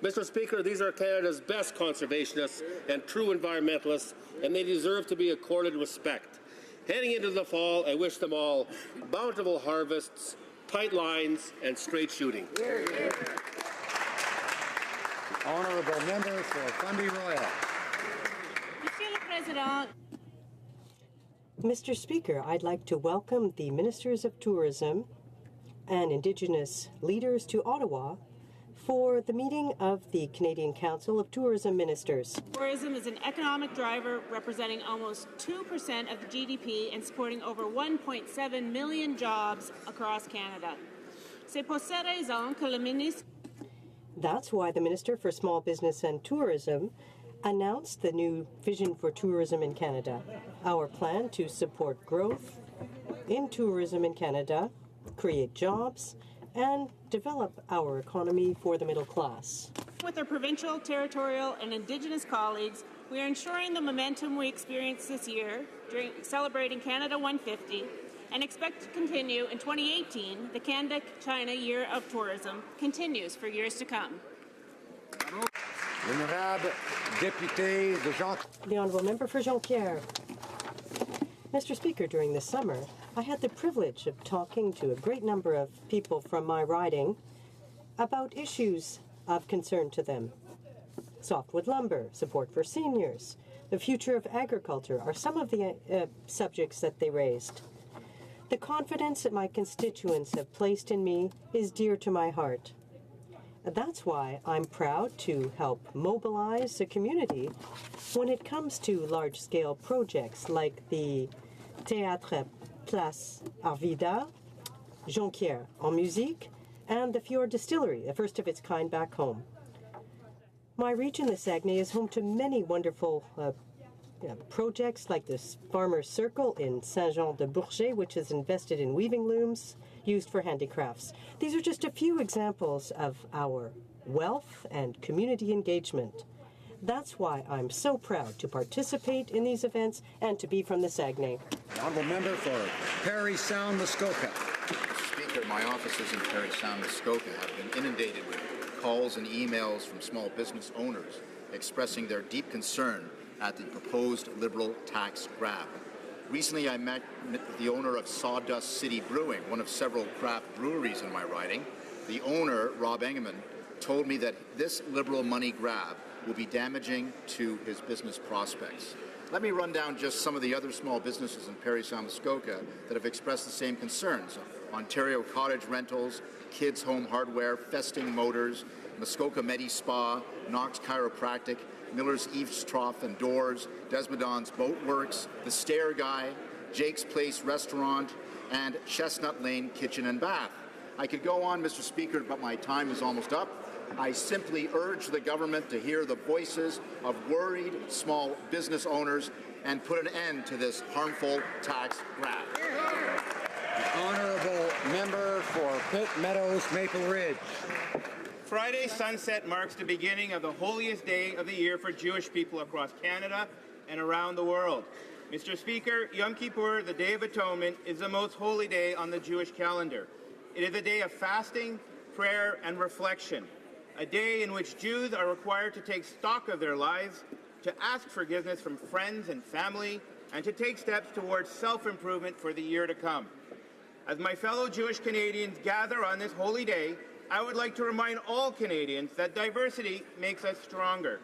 Mr. Speaker, these are Canada's best conservationists and true environmentalists, and they deserve to be accorded respect. Heading into the fall, I wish them all bountiful harvests, tight lines, and straight shooting. Honourable member for Fundy Royal. Monsieur le Président. Mr. Speaker, I'd like to welcome the Ministers of Tourism and Indigenous leaders to Ottawa for the meeting of the Canadian Council of Tourism Ministers. Tourism is an economic driver representing almost 2% of the GDP and supporting over 1.7 million jobs across Canada. C'est pour cette raison que le ministre... That's why the Minister for Small Business and Tourism announced the new Vision for Tourism in Canada, our plan to support growth in tourism in Canada, create jobs, and develop our economy for the middle class. With our provincial, territorial, and Indigenous colleagues, we are ensuring the momentum we experienced this year during celebrating Canada 150 and expect to continue in 2018. The Canada-China Year of Tourism continues for years to come. L'honorable député de Jean. The Honourable Member for Jonquière. Mr. Speaker, during the summer, I had the privilege of talking to a great number of people from my riding about issues of concern to them. Softwood lumber, support for seniors, the future of agriculture are some of the subjects that they raised. The confidence that my constituents have placed in me is dear to my heart. That's why I'm proud to help mobilize the community when it comes to large-scale projects like the Théâtre Place Arvida, Jonquière en Musique, and the Fjord Distillery, the first of its kind back home. My region, the Saguenay, is home to many wonderful projects like this Farmer's Circle in Saint-Jean-de-Bourget, which is invested in weaving looms used for handicrafts. These are just a few examples of our wealth and community engagement. That's why I'm so proud to participate in these events and to be from the Saguenay. Honourable member for Parry Sound, Muskoka. Speaker, my offices in Parry Sound, Muskoka have been inundated with calls and emails from small business owners expressing their deep concern at the proposed Liberal tax grab. Recently, I met with the owner of Sawdust City Brewing, one of several craft breweries in my riding. The owner, Rob Engeman, told me that this Liberal money grab will be damaging to his business prospects. Let me run down just some of the other small businesses in Parry Sound, Muskoka that have expressed the same concerns. Ontario Cottage Rentals, Kids Home Hardware, Festing Motors, Muskoka Medi Spa, Knox Chiropractic, Miller's Eaves Trough and Doors, Desmondon's Boat Works, The Stair Guy, Jake's Place Restaurant, and Chestnut Lane Kitchen and Bath. I could go on, Mr. Speaker, but my time is almost up. I simply urge the government to hear the voices of worried small business owners and put an end to this harmful tax grab. The honourable member for Pitt Meadows, Maple Ridge. Friday sunset marks the beginning of the holiest day of the year for Jewish people across Canada and around the world. Mr. Speaker, Yom Kippur, the Day of Atonement, is the most holy day on the Jewish calendar. It is a day of fasting, prayer, and reflection, a day in which Jews are required to take stock of their lives, to ask forgiveness from friends and family, and to take steps towards self-improvement for the year to come. As my fellow Jewish Canadians gather on this holy day, I would like to remind all Canadians that diversity makes us stronger.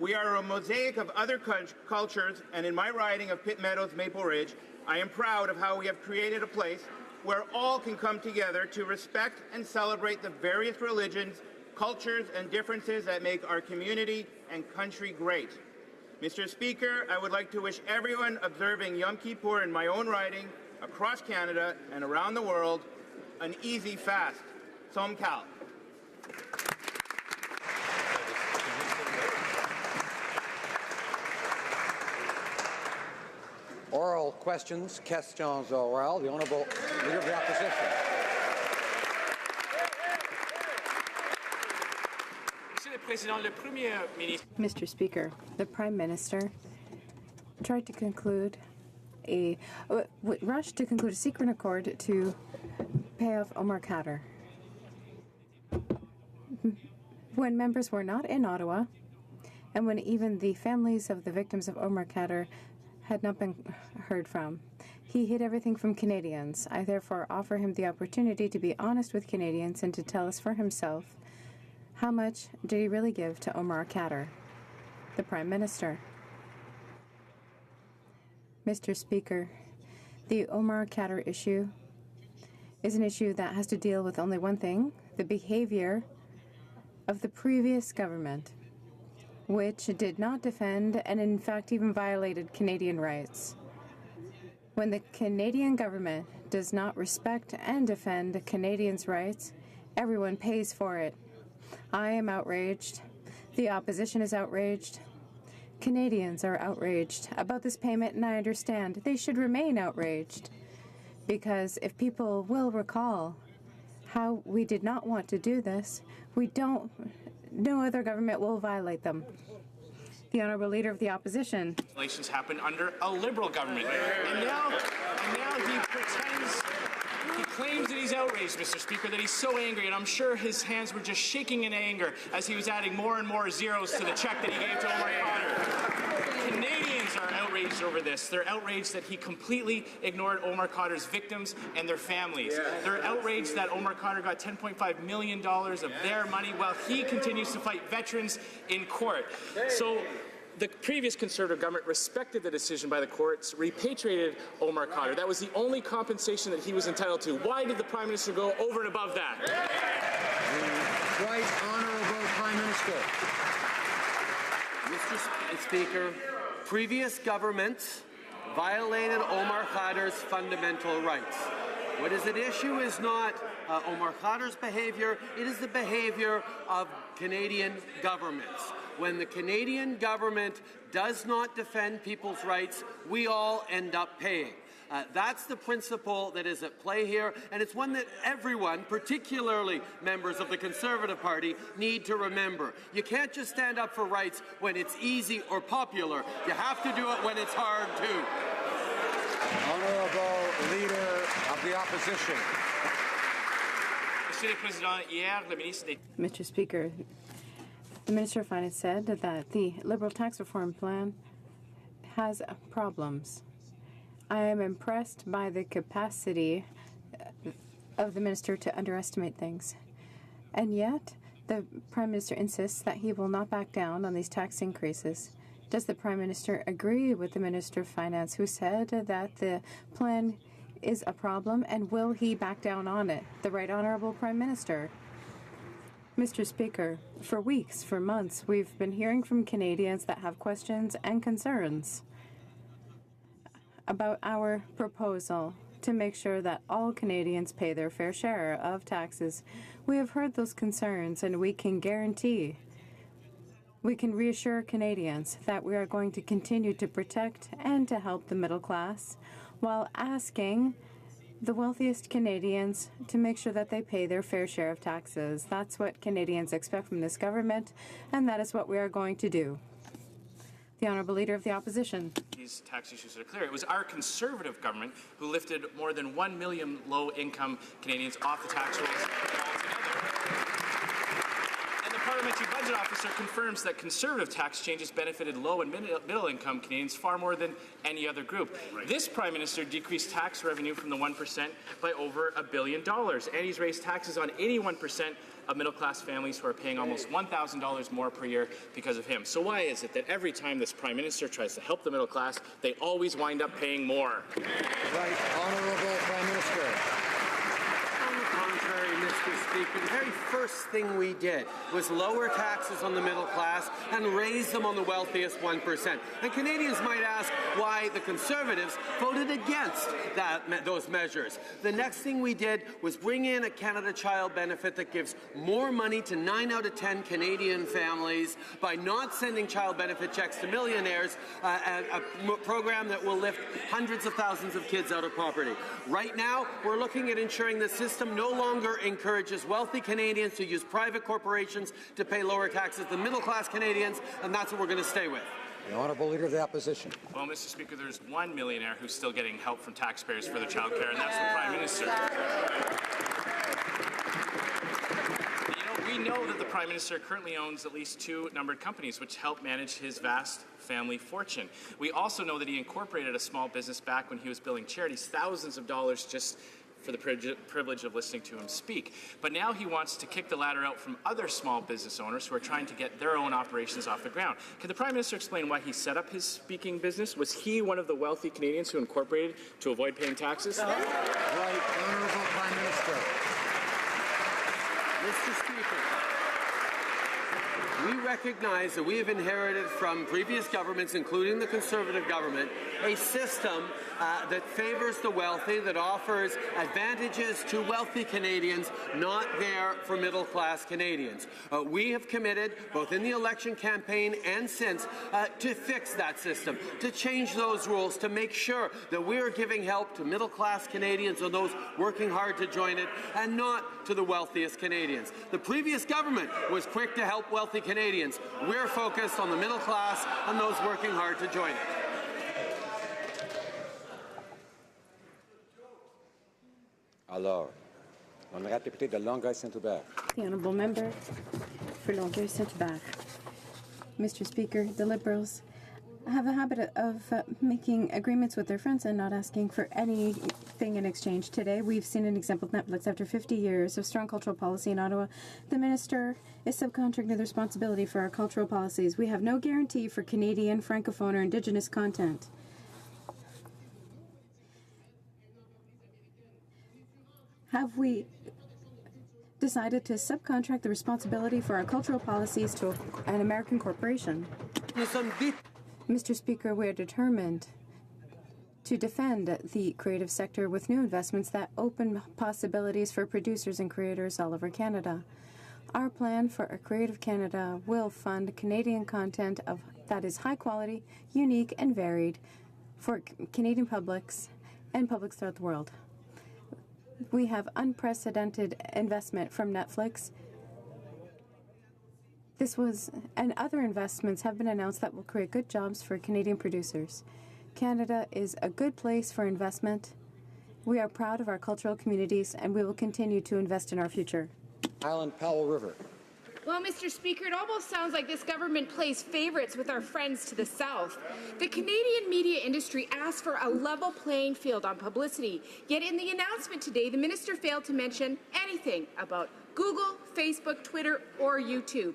We are a mosaic of other cultures, and in my riding of Pitt Meadows, Maple Ridge, I am proud of how we have created a place where all can come together to respect and celebrate the various religions, cultures, and differences that make our community and country great. Mr. Speaker, I would like to wish everyone observing Yom Kippur in my own riding, across Canada and around the world, an easy fast. Som Kal. Oral questions. Questions orales. The Honourable Leader of the Opposition. Mr. Speaker, the Prime Minister tried to conclude rushed to conclude a secret accord to pay off Omar Khadr. When members were not in Ottawa, and when even the families of the victims of Omar Khadr had not been heard from, he hid everything from Canadians. I therefore offer him the opportunity to be honest with Canadians and to tell us for himself how much did he really give to Omar Khadr, the Prime Minister. Mr. Speaker, the Omar Khadr issue is an issue that has to deal with only one thing, the behavior of the previous government, which did not defend and in fact even violated Canadian rights. When the Canadian government does not respect and defend Canadians' rights, everyone pays for it. I am outraged. The opposition is outraged. Canadians are outraged about this payment, and I understand they should remain outraged. Because if people will recall how we did not want to do this, no other government will violate them. The Honourable Leader of the Opposition. Relations happened under a Liberal government. And now he pretends, he claims that he's outraged, Mr. Speaker, that he's so angry, and I'm sure his hands were just shaking in anger as he was adding more and more zeros to the check that he gave to Omar Khadr. Canadians are outraged over this. They're outraged that he completely ignored Omar Khadr's victims and their families. They're outraged that Omar Khadr got $10.5 million of their money while he continues to fight veterans in court. So the previous Conservative government respected the decision by the courts, repatriated Omar Khadr. That was the only compensation that he was entitled to. Why did the Prime Minister go over and above that? The Right Honourable Prime Minister. Mr. Speaker, previous governments violated Omar Khadr's fundamental rights. What is at issue is not Omar Khadr's behaviour, it is the behaviour of Canadian governments. When the Canadian government does not defend people's rights, we all end up paying. That's the principle that is at play here, and it's one that everyone, particularly members of the Conservative Party, need to remember. You can't just stand up for rights when it's easy or popular. You have to do it when it's hard, too. Honourable Leader of the Opposition. Mr. Speaker, the Minister of Finance said that the Liberal tax reform plan has problems. I am impressed by the capacity of the Minister to underestimate things. And yet, the Prime Minister insists that he will not back down on these tax increases. Does the Prime Minister agree with the Minister of Finance, who said that the plan is a problem, and will he back down on it? The Right Honourable Prime Minister. Mr. Speaker, for weeks, for months, we've been hearing from Canadians that have questions and concerns about our proposal to make sure that all Canadians pay their fair share of taxes. We have heard those concerns, and we can reassure Canadians that we are going to continue to protect and to help the middle class while asking the wealthiest Canadians to make sure that they pay their fair share of taxes. That's what Canadians expect from this government, and that is what we are going to do. The Honourable Leader of the Opposition. These tax issues are clear. It was our Conservative government who lifted more than 1 million low-income Canadians off the tax rolls altogether. And the Parliamentary Budget Officer confirms that Conservative tax changes benefited low and middle-income Canadians far more than any other group. This Prime Minister decreased tax revenue from the 1% by over $1 billion, and he's raised taxes on 81% of middle-class families who are paying almost $1,000 more per year because of him. So why is it that every time this Prime Minister tries to help the middle class, they always wind up paying more? Right Honourable Prime Minister. On the contrary, Mr. Speaker. The very first thing we did was lower taxes on the middle class and raise them on the wealthiest 1%. And Canadians might ask why the Conservatives voted against those measures. The next thing we did was bring in a Canada Child benefit that gives more money to 9 out of 10 Canadian families by not sending child benefit checks to millionaires, a program that will lift hundreds of thousands of kids out of poverty. Right now, we're looking at ensuring the system no longer encourages wealthy Canadians to use private corporations to pay lower taxes than middle-class Canadians, and that's what we're going to stay with. The Honourable Leader of the Opposition. Well, Mr. Speaker, there's one millionaire who's still getting help from taxpayers for their child care, and that's the Prime Minister. We know that the Prime Minister currently owns at least 2 numbered companies which help manage his vast family fortune. We also know that he incorporated a small business back when he was billing charities thousands of dollars just for the privilege of listening to him speak. But now he wants to kick the ladder out from other small business owners who are trying to get their own operations off the ground. Can the Prime Minister explain why he set up his speaking business? Was he one of the wealthy Canadians who incorporated to avoid paying taxes? Right, Honourable Prime Minister. Mr. Speaker, we recognize that we have inherited from previous governments, including the Conservative government, a system that favors the wealthy, that offers advantages to wealthy Canadians, not there for middle-class Canadians. We have committed, both in the election campaign and since, to fix that system, to change those rules, to make sure that we are giving help to middle-class Canadians and those working hard to join it, and not to the wealthiest Canadians. The previous government was quick to help wealthy Canadians. We're focused on the middle class and those working hard to join it. Alors, l'honorable député de Longueuil-Saint-Hubert. The honourable member for Longueuil-Saint-Hubert. Mr. Speaker, the Liberals have a habit of making agreements with their friends and not asking for anything in exchange. Today, we've seen an example of Netflix. After 50 years of strong cultural policy in Ottawa, the minister is subcontracting the responsibility for our cultural policies. We have no guarantee for Canadian, Francophone, or Indigenous content. Have we decided to subcontract the responsibility for our cultural policies to an American corporation? Mr. Speaker, we are determined to defend the creative sector with new investments that open possibilities for producers and creators all over Canada. Our plan for a Creative Canada will fund Canadian content that is high quality, unique, and varied for Canadian publics and publics throughout the world. We have unprecedented investment from Netflix. And other investments have been announced that will create good jobs for Canadian producers. Canada is a good place for investment. We are proud of our cultural communities, and we will continue to invest in our future. Island Powell River. Well, Mr. Speaker, it almost sounds like this government plays favorites with our friends to the south. The Canadian media industry asked for a level playing field on publicity, yet in the announcement today, the minister failed to mention anything about Google, Facebook, Twitter, or YouTube.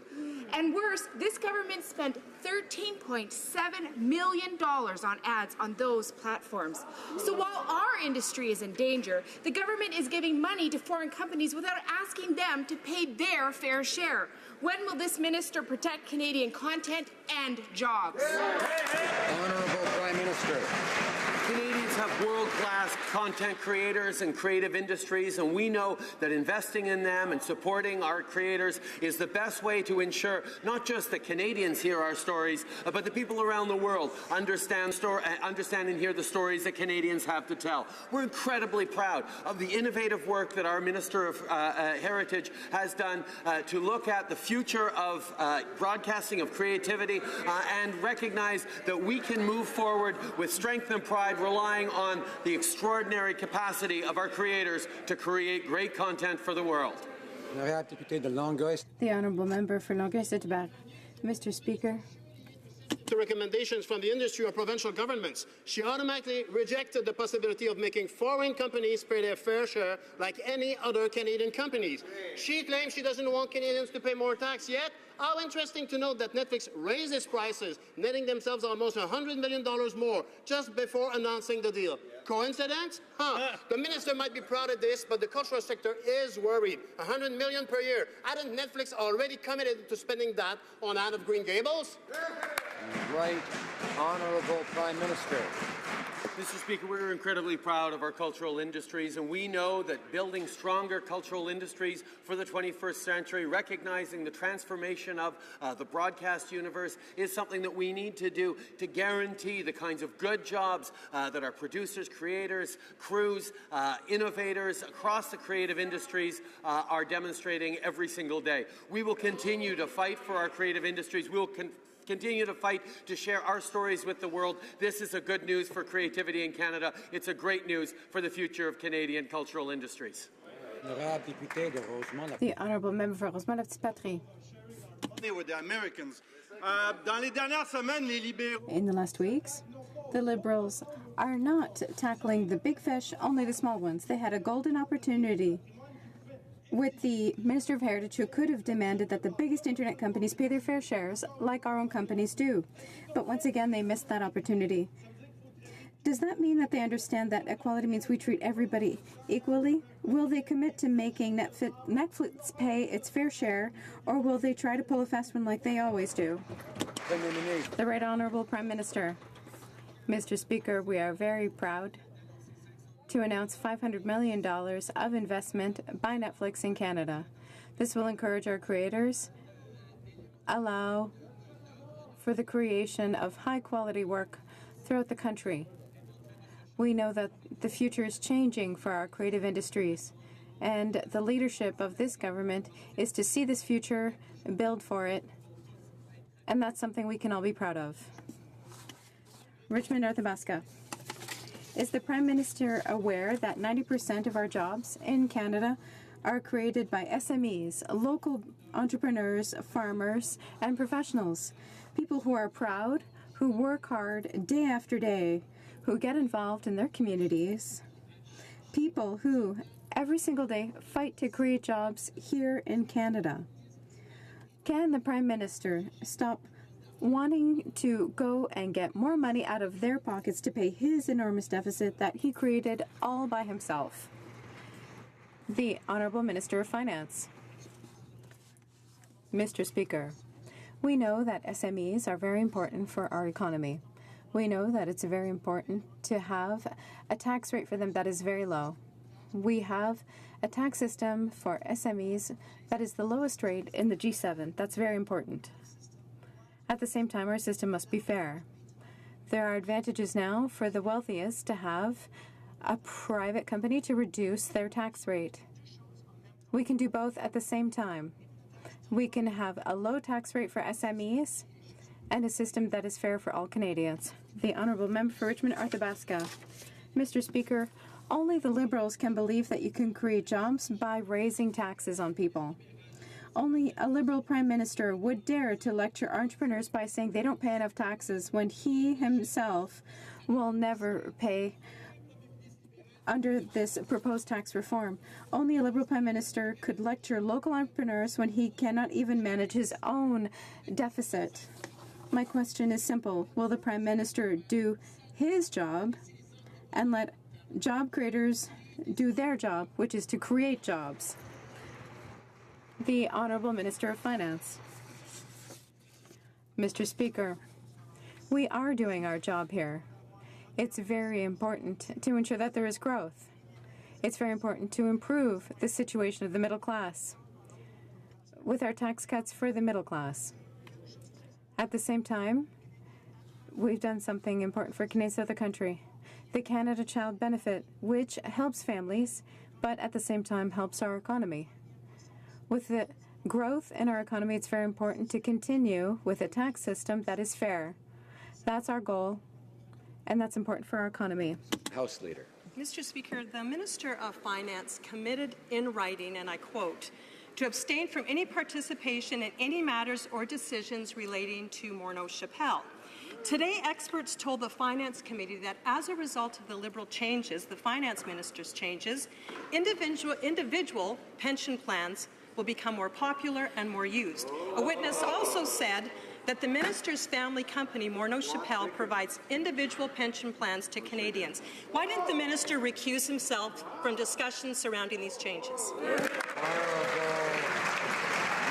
And worse, this government spent $13.7 million on ads on those platforms. So while our industry is in danger, the government is giving money to foreign companies without asking them to pay their fair share. When will this minister protect Canadian content and jobs? Honourable Prime Minister. Canadians have world-class content creators and creative industries, and we know that investing in them and supporting our creators is the best way to ensure not just that Canadians hear our stories, but the people around the world understand and hear the stories that Canadians have to tell. We're incredibly proud of the innovative work that our Minister of Heritage has done to look at the future of broadcasting, of creativity, and recognize that we can move forward with strength and pride, relying on the extraordinary capacity of our creators to create great content for the world. The honourable member for Longueuil-Saint-Hubert. Mr. Speaker, to recommendations from the industry or provincial governments. She automatically rejected the possibility of making foreign companies pay their fair share like any other Canadian companies. She claims she doesn't want Canadians to pay more tax, yet how interesting to note that Netflix raised its prices, netting themselves almost $100 million more just before announcing the deal. Coincidence? The minister might be proud of this, but the cultural sector is worried. $100 million per year. Hadn't Netflix already committed to spending that on Anne of Green Gables? Right, Honourable Prime Minister. Mr. Speaker, we're incredibly proud of our cultural industries, and we know that building stronger cultural industries for the 21st century, recognizing the transformation of the broadcast universe, is something that we need to do to guarantee the kinds of good jobs that our producers, creators, crews, innovators across the creative industries are demonstrating every single day. We will continue to fight for our creative industries. We will continue to fight to share our stories with the world. This is a good news for creativity in Canada. It's a great news for the future of Canadian cultural industries. The Honourable Member for Rosemont-Petite-Patrie. With the Americans. In the last weeks, the Liberals are not tackling the big fish, only the small ones. They had a golden opportunity with the Minister of Heritage, who could have demanded that the biggest internet companies pay their fair shares like our own companies do. But once again, they missed that opportunity. Does that mean that they understand that equality means we treat everybody equally? Will they commit to making Netflix pay its fair share, or will they try to pull a fast one like they always do? The Right Honourable Prime Minister. Mr. Speaker, we are very proud to announce $500 million of investment by Netflix in Canada. This will encourage our creators, allow for the creation of high-quality work throughout the country. We know that the future is changing for our creative industries, and the leadership of this government is to see this future, build for it, and that's something we can all be proud of. Richmond, Arthabaska. Is the Prime Minister aware that 90% of our jobs in Canada are created by SMEs, local entrepreneurs, farmers, and professionals? People who are proud, who work hard day after day, who get involved in their communities. People who, every single day, fight to create jobs here in Canada. Can the Prime Minister stop wanting to go and get more money out of their pockets to pay his enormous deficit that he created all by himself? The Honourable Minister of Finance. Mr. Speaker, we know that SMEs are very important for our economy. We know that it's very important to have a tax rate for them that is very low. We have a tax system for SMEs that is the lowest rate in the G7. That's very important. At the same time, our system must be fair. There are advantages now for the wealthiest to have a private company to reduce their tax rate. We can do both at the same time. We can have a low tax rate for SMEs and a system that is fair for all Canadians. The Honourable Member for Richmond, Arthabaska. Mr. Speaker, only the Liberals can believe that you can create jobs by raising taxes on people. Only a Liberal Prime Minister would dare to lecture entrepreneurs by saying they don't pay enough taxes when he himself will never pay under this proposed tax reform. Only a Liberal Prime Minister could lecture local entrepreneurs when he cannot even manage his own deficit. My question is simple. Will the Prime Minister do his job and let job creators do their job, which is to create jobs? The Honourable Minister of Finance. Mr. Speaker, we are doing our job here. It's very important to ensure that there is growth. It's very important to improve the situation of the middle class with our tax cuts for the middle class. At the same time, we've done something important for Canadians of the country, the Canada Child Benefit, which helps families, but at the same time helps our economy. With the growth in our economy, it's very important to continue with a tax system that is fair. That's our goal, and that's important for our economy. House Leader. Mr. Speaker, the Minister of Finance committed in writing, and I quote, to abstain from any participation in any matters or decisions relating to Morneau-Shapell. Today, experts told the Finance Committee that as a result of the Liberal changes, the Finance Minister's changes, individual pension plans will become more popular and more used. A witness also said that the minister's family company, Morneau Shepell, provides individual pension plans to Canadians. Why didn't the minister recuse himself from discussions surrounding these changes? Honourable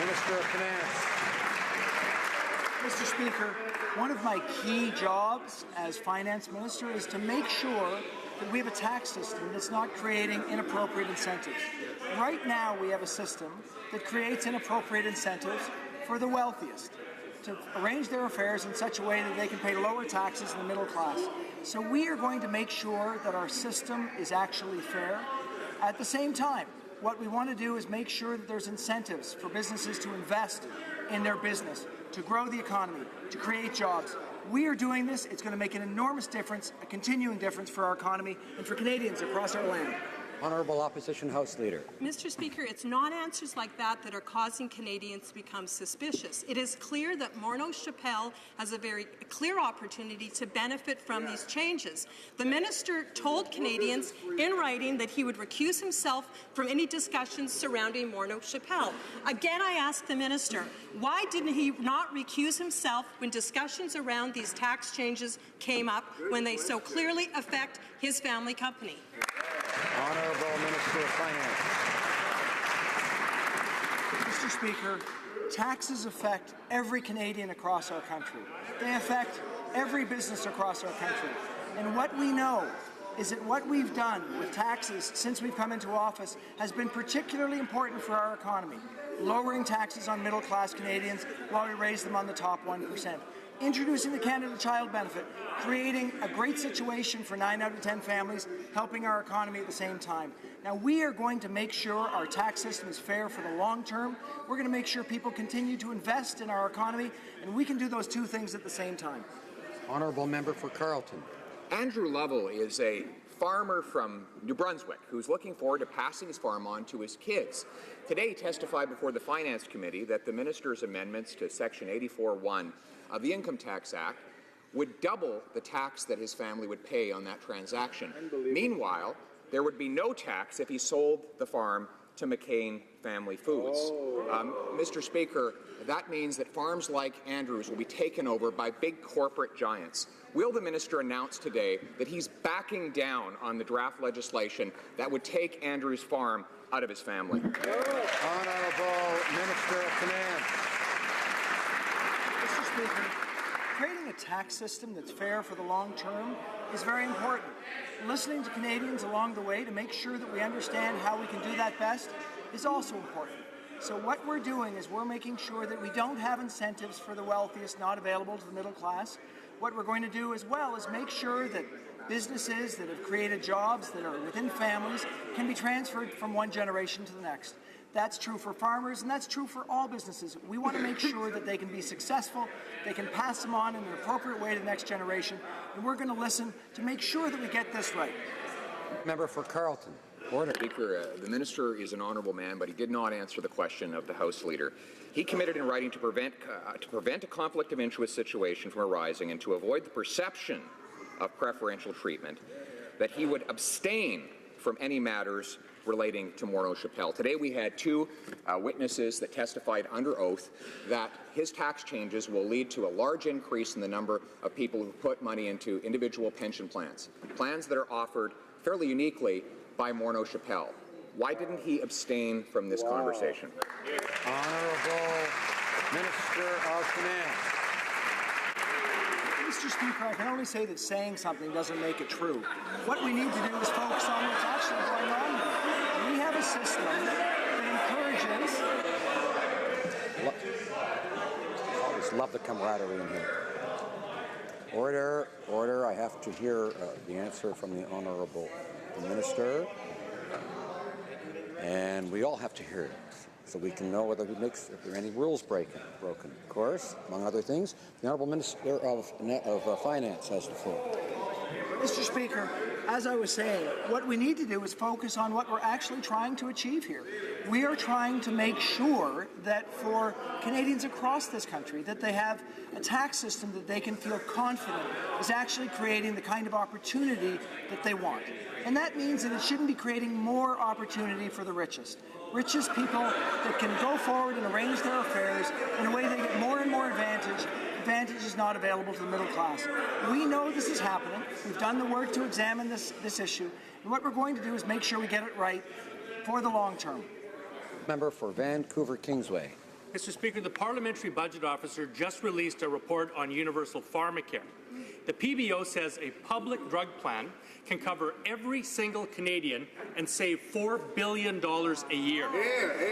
Minister of Finance. Mr. Speaker, one of my key jobs as Finance Minister is to make sure that we have a tax system that's not creating inappropriate incentives. Right now, we have a system that creates inappropriate incentives for the wealthiest to arrange their affairs in such a way that they can pay lower taxes in the middle class. So we are going to make sure that our system is actually fair. At the same time, what we want to do is make sure that there's incentives for businesses to invest in their business, to grow the economy, to create jobs. We are doing this. It's going to make an enormous difference, a continuing difference for our economy and for Canadians across our land. Honourable Opposition House Leader. Mr. Speaker, it's not answers like that that are causing Canadians to become suspicious. It is clear that Morneau Shepell has a very clear opportunity to benefit from these changes. The minister told Canadians in writing that he would recuse himself from any discussions surrounding Morneau Shepell. Again, I ask the minister, why didn't he not recuse himself when discussions around these tax changes came up when they so clearly affect his family company? Honourable Minister of Finance. Mr. Speaker, taxes affect every Canadian across our country. They affect every business across our country. And what we know is that what we've done with taxes since we've come into office has been particularly important for our economy, lowering taxes on middle-class Canadians while we raise them on the top 1%. Introducing the Canada Child Benefit, creating a great situation for 9 out of 10 families, helping our economy at the same time. Now, we are going to make sure our tax system is fair for the long term. We're going to make sure people continue to invest in our economy, and we can do those two things at the same time. Honourable Member for Carleton. Andrew Lovell is a farmer from New Brunswick who's looking forward to passing his farm on to his kids. Today, he testified before the Finance Committee that the minister's amendments to Section 84(1) of the Income Tax Act would double the tax that his family would pay on that transaction. Meanwhile, there would be no tax if he sold the farm to McCain Family Foods. Mr. Speaker, that means that farms like Andrew's will be taken over by big corporate giants. Will the minister announce today that he's backing down on the draft legislation that would take Andrew's farm out of his family? Honourable Minister of Finance. Mr. Speaker, creating a tax system that's fair for the long term is very important. Listening to Canadians along the way to make sure that we understand how we can do that best is also important. So what we're doing is we're making sure that we don't have incentives for the wealthiest not available to the middle class. What we're going to do as well is make sure that businesses that have created jobs that are within families can be transferred from one generation to the next. That's true for farmers, and that's true for all businesses. We want to make sure that they can be successful, they can pass them on in an appropriate way to the next generation, and we're going to listen to make sure that we get this right. Member for Carleton. Order. Speaker, the minister is an honourable man, but he did not answer the question of the House Leader. He committed in writing to prevent a conflict of interest situation from arising and to avoid the perception of preferential treatment that he would abstain from any matters relating to Morneau Shepell. Today we had two witnesses that testified under oath that his tax changes will lead to a large increase in the number of people who put money into individual pension plans that are offered fairly uniquely by Morneau Shepell. Why didn't he abstain from this conversation? Honourable Minister of Finance. Mr. Speaker, I can only say that saying something doesn't make it true. What we need to do is focus on what's actually going on here. We have a system that encourages... I always love the camaraderie in here. Order, order. I have to hear the answer from the Honourable Minister. And we all have to hear it, so we can know whether if there are any rules broken. Of course, among other things, the Honourable Minister of Finance has the floor. Mr. Speaker, as I was saying, what we need to do is focus on what we're actually trying to achieve here. We are trying to make sure that for Canadians across this country, that they have a tax system that they can feel confident is actually creating the kind of opportunity that they want. And that means that it shouldn't be creating more opportunity for the richest people that can go forward and arrange their affairs in a way they get more and more advantage. Advantage is not available to the middle class. We know this is happening. We've done the work to examine this issue. And what we're going to do is make sure we get it right for the long term. Member for Vancouver Kingsway. Mr. Speaker, the Parliamentary Budget Officer just released a report on universal pharmacare. The PBO says a public drug plan can cover every single Canadian and save $4 billion a year.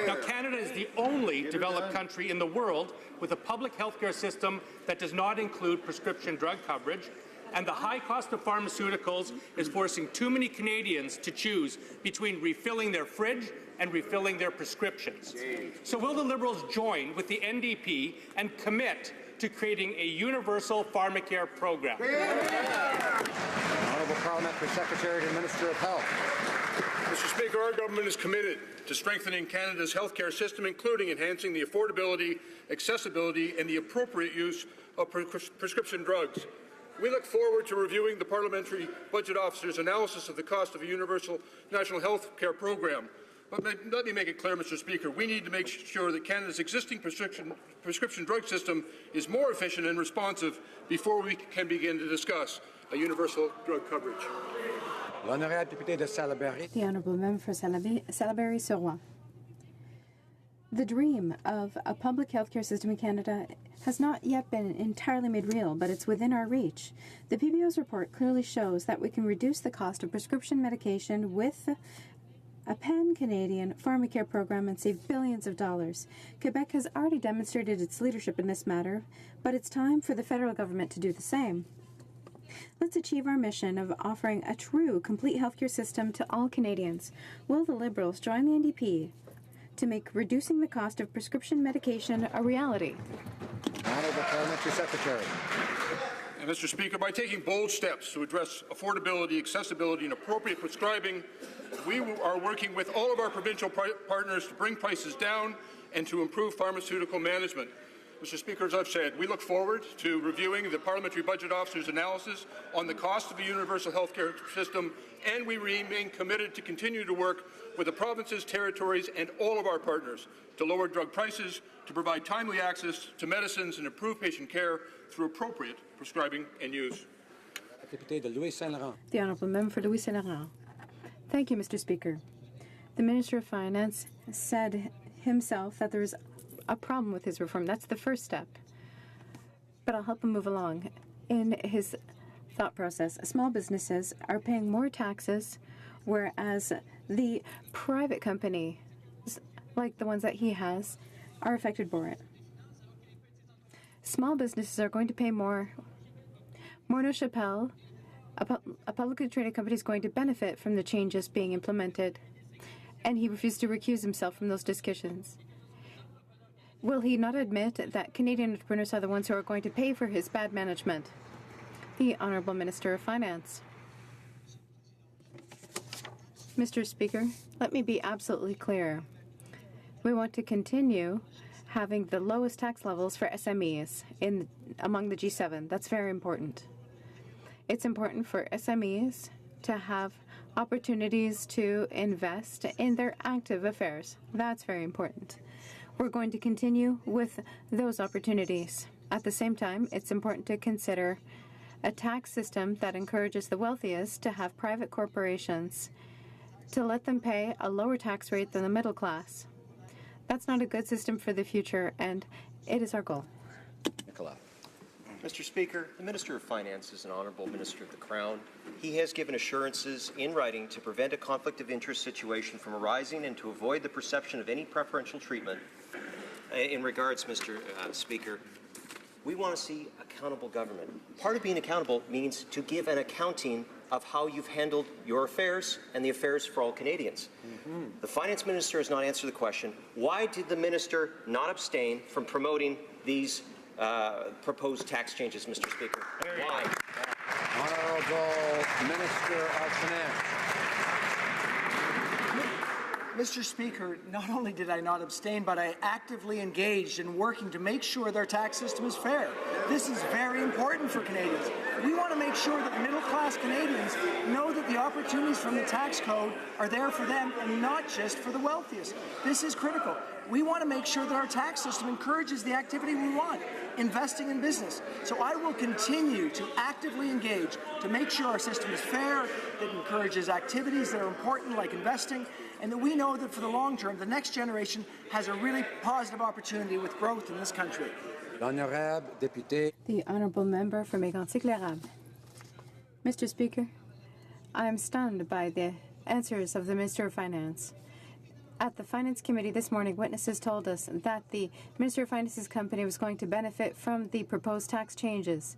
Now, Canada is the only developed country in the world with a public healthcare system that does not include prescription drug coverage, and the high cost of pharmaceuticals is forcing too many Canadians to choose between refilling their fridge and refilling their prescriptions. So will the Liberals join with the NDP and commit to creating a universal pharmacare program? Honourable Parliamentary Secretary to Minister of Health. Mr. Speaker, our government is committed to strengthening Canada's healthcare system, including enhancing the affordability, accessibility, and the appropriate use of prescription drugs. We look forward to reviewing the Parliamentary Budget Officer's analysis of the cost of a universal national health care program. But let me make it clear, Mr. Speaker, we need to make sure that Canada's existing prescription drug system is more efficient and responsive before we can begin to discuss a universal drug coverage. The Honourable Member for Salaberry-sur-Roi. The dream of a public healthcare system in Canada has not yet been entirely made real, but it's within our reach. The PBO's report clearly shows that we can reduce the cost of prescription medication with a pan-Canadian pharmacare program and save billions of dollars. Quebec has already demonstrated its leadership in this matter, but it's time for the federal government to do the same. Let's achieve our mission of offering a true, complete healthcare system to all Canadians. Will the Liberals join the NDP to make reducing the cost of prescription medication a reality? Honourable Parliamentary Secretary. Mr. Speaker, by taking bold steps to address affordability, accessibility, and appropriate prescribing, we are working with all of our provincial partners to bring prices down and to improve pharmaceutical management. Mr. Speaker, as I've said, we look forward to reviewing the Parliamentary Budget Officer's analysis on the cost of a universal healthcare system, and we remain committed to continue to work with the provinces, territories, and all of our partners to lower drug prices, to provide timely access to medicines, and improve patient care through appropriate prescribing and use. The Honourable Member for Louis Saint Laurent. Thank you, Mr. Speaker. The Minister of Finance said himself that there is a problem with his reform. That's the first step. But I'll help him move along. In his thought process, small businesses are paying more taxes, whereas the private companies, like the ones that he has, are affected by it. Small businesses are going to pay more. Morneau Shepell, a publicly traded company, is going to benefit from the changes being implemented, and he refused to recuse himself from those discussions. Will he not admit that Canadian entrepreneurs are the ones who are going to pay for his bad management? The Honourable Minister of Finance. Mr. Speaker, let me be absolutely clear. We want to continue having the lowest tax levels for SMEs among the G7. That's very important. It's important for SMEs to have opportunities to invest in their active affairs. That's very important. We're going to continue with those opportunities. At the same time, it's important to consider a tax system that encourages the wealthiest to have private corporations, to let them pay a lower tax rate than the middle class. That's not a good system for the future, and it is our goal. Nicola. Mr. Speaker, the Minister of Finance is an honourable Minister of the Crown. He has given assurances in writing to prevent a conflict of interest situation from arising and to avoid the perception of any preferential treatment. In regards, Mr. Speaker, we want to see accountable government. Part of being accountable means to give an accounting of how you've handled your affairs and the affairs for all Canadians. The Finance Minister has not answered the question, why did the Minister not abstain from promoting these proposed tax changes, Mr. Speaker? Why? Honourable Minister of Finance. Mr. Speaker, not only did I not abstain, but I actively engaged in working to make sure their tax system is fair. This is very important for Canadians. We want to make sure that middle-class Canadians know that the opportunities from the tax code are there for them and not just for the wealthiest. This is critical. We want to make sure that our tax system encourages the activity we want, investing in business. So I will continue to actively engage to make sure our system is fair, that encourages activities that are important like investing, and that we know that for the long term, the next generation has a really positive opportunity with growth in this country. L'honorable député. The honourable member for Mégantic-L'Érable. Mr. Speaker, I am stunned by the answers of the Minister of Finance. At the Finance Committee this morning, witnesses told us that the Minister of Finance's company was going to benefit from the proposed tax changes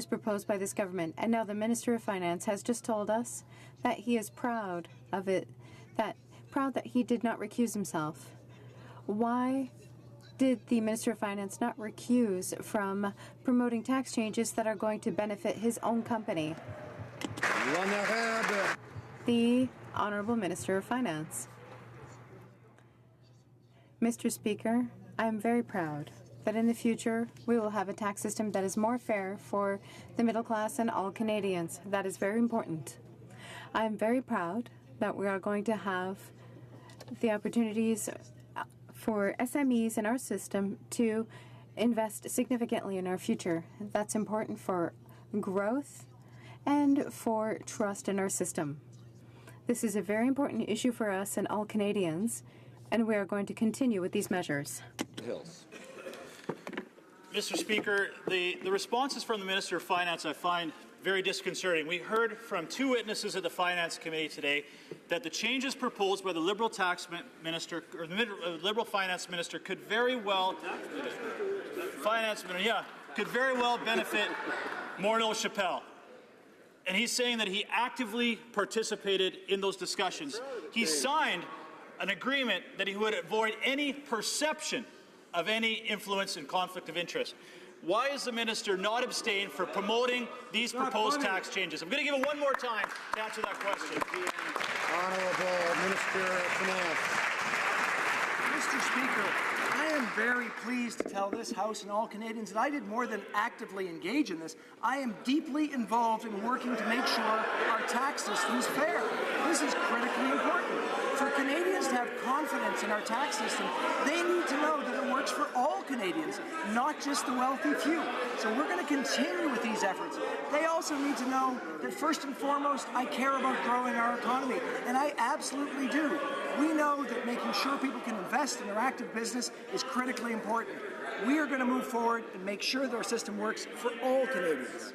proposed by this government. And now the Minister of Finance has just told us that he is proud of it, proud that he did not recuse himself. Why did the Minister of Finance not recuse from promoting tax changes that are going to benefit his own company? The Honourable Minister of Finance. Mr. Speaker, I am very proud that in the future we will have a tax system that is more fair for the middle class and all Canadians. That is very important. I am very proud that we are going to have the opportunities for SMEs in our system to invest significantly in our future. That's important for growth and for trust in our system. This is a very important issue for us and all Canadians, and we are going to continue with these measures. Hills. Mr. Speaker, the responses from the Minister of Finance I find very disconcerting. We heard from two witnesses at the Finance Committee today that the changes proposed by the Liberal Tax Minister or the Liberal Finance Minister could very well benefit Morneau Chappelle. And he's saying that he actively participated in those discussions. He signed an agreement that he would avoid any perception of any influence and conflict of interest. Why is the minister not abstain for promoting these proposed tax changes? I'm going to give it one more time to answer that question. Honourable Minister of Finance. Mr. Speaker, I am very pleased to tell this House and all Canadians that I did more than actively engage in this. I am deeply involved in working to make sure our tax system is fair. This is critically important. For Canadians to have confidence in our tax system, they need to know that it works for all Canadians, not just the wealthy few. So we're going to continue with these efforts. They also need to know that first and foremost, I care about growing our economy, and I absolutely do. We know that making sure people can invest in their active business is critically important. We are going to move forward and make sure that our system works for all Canadians.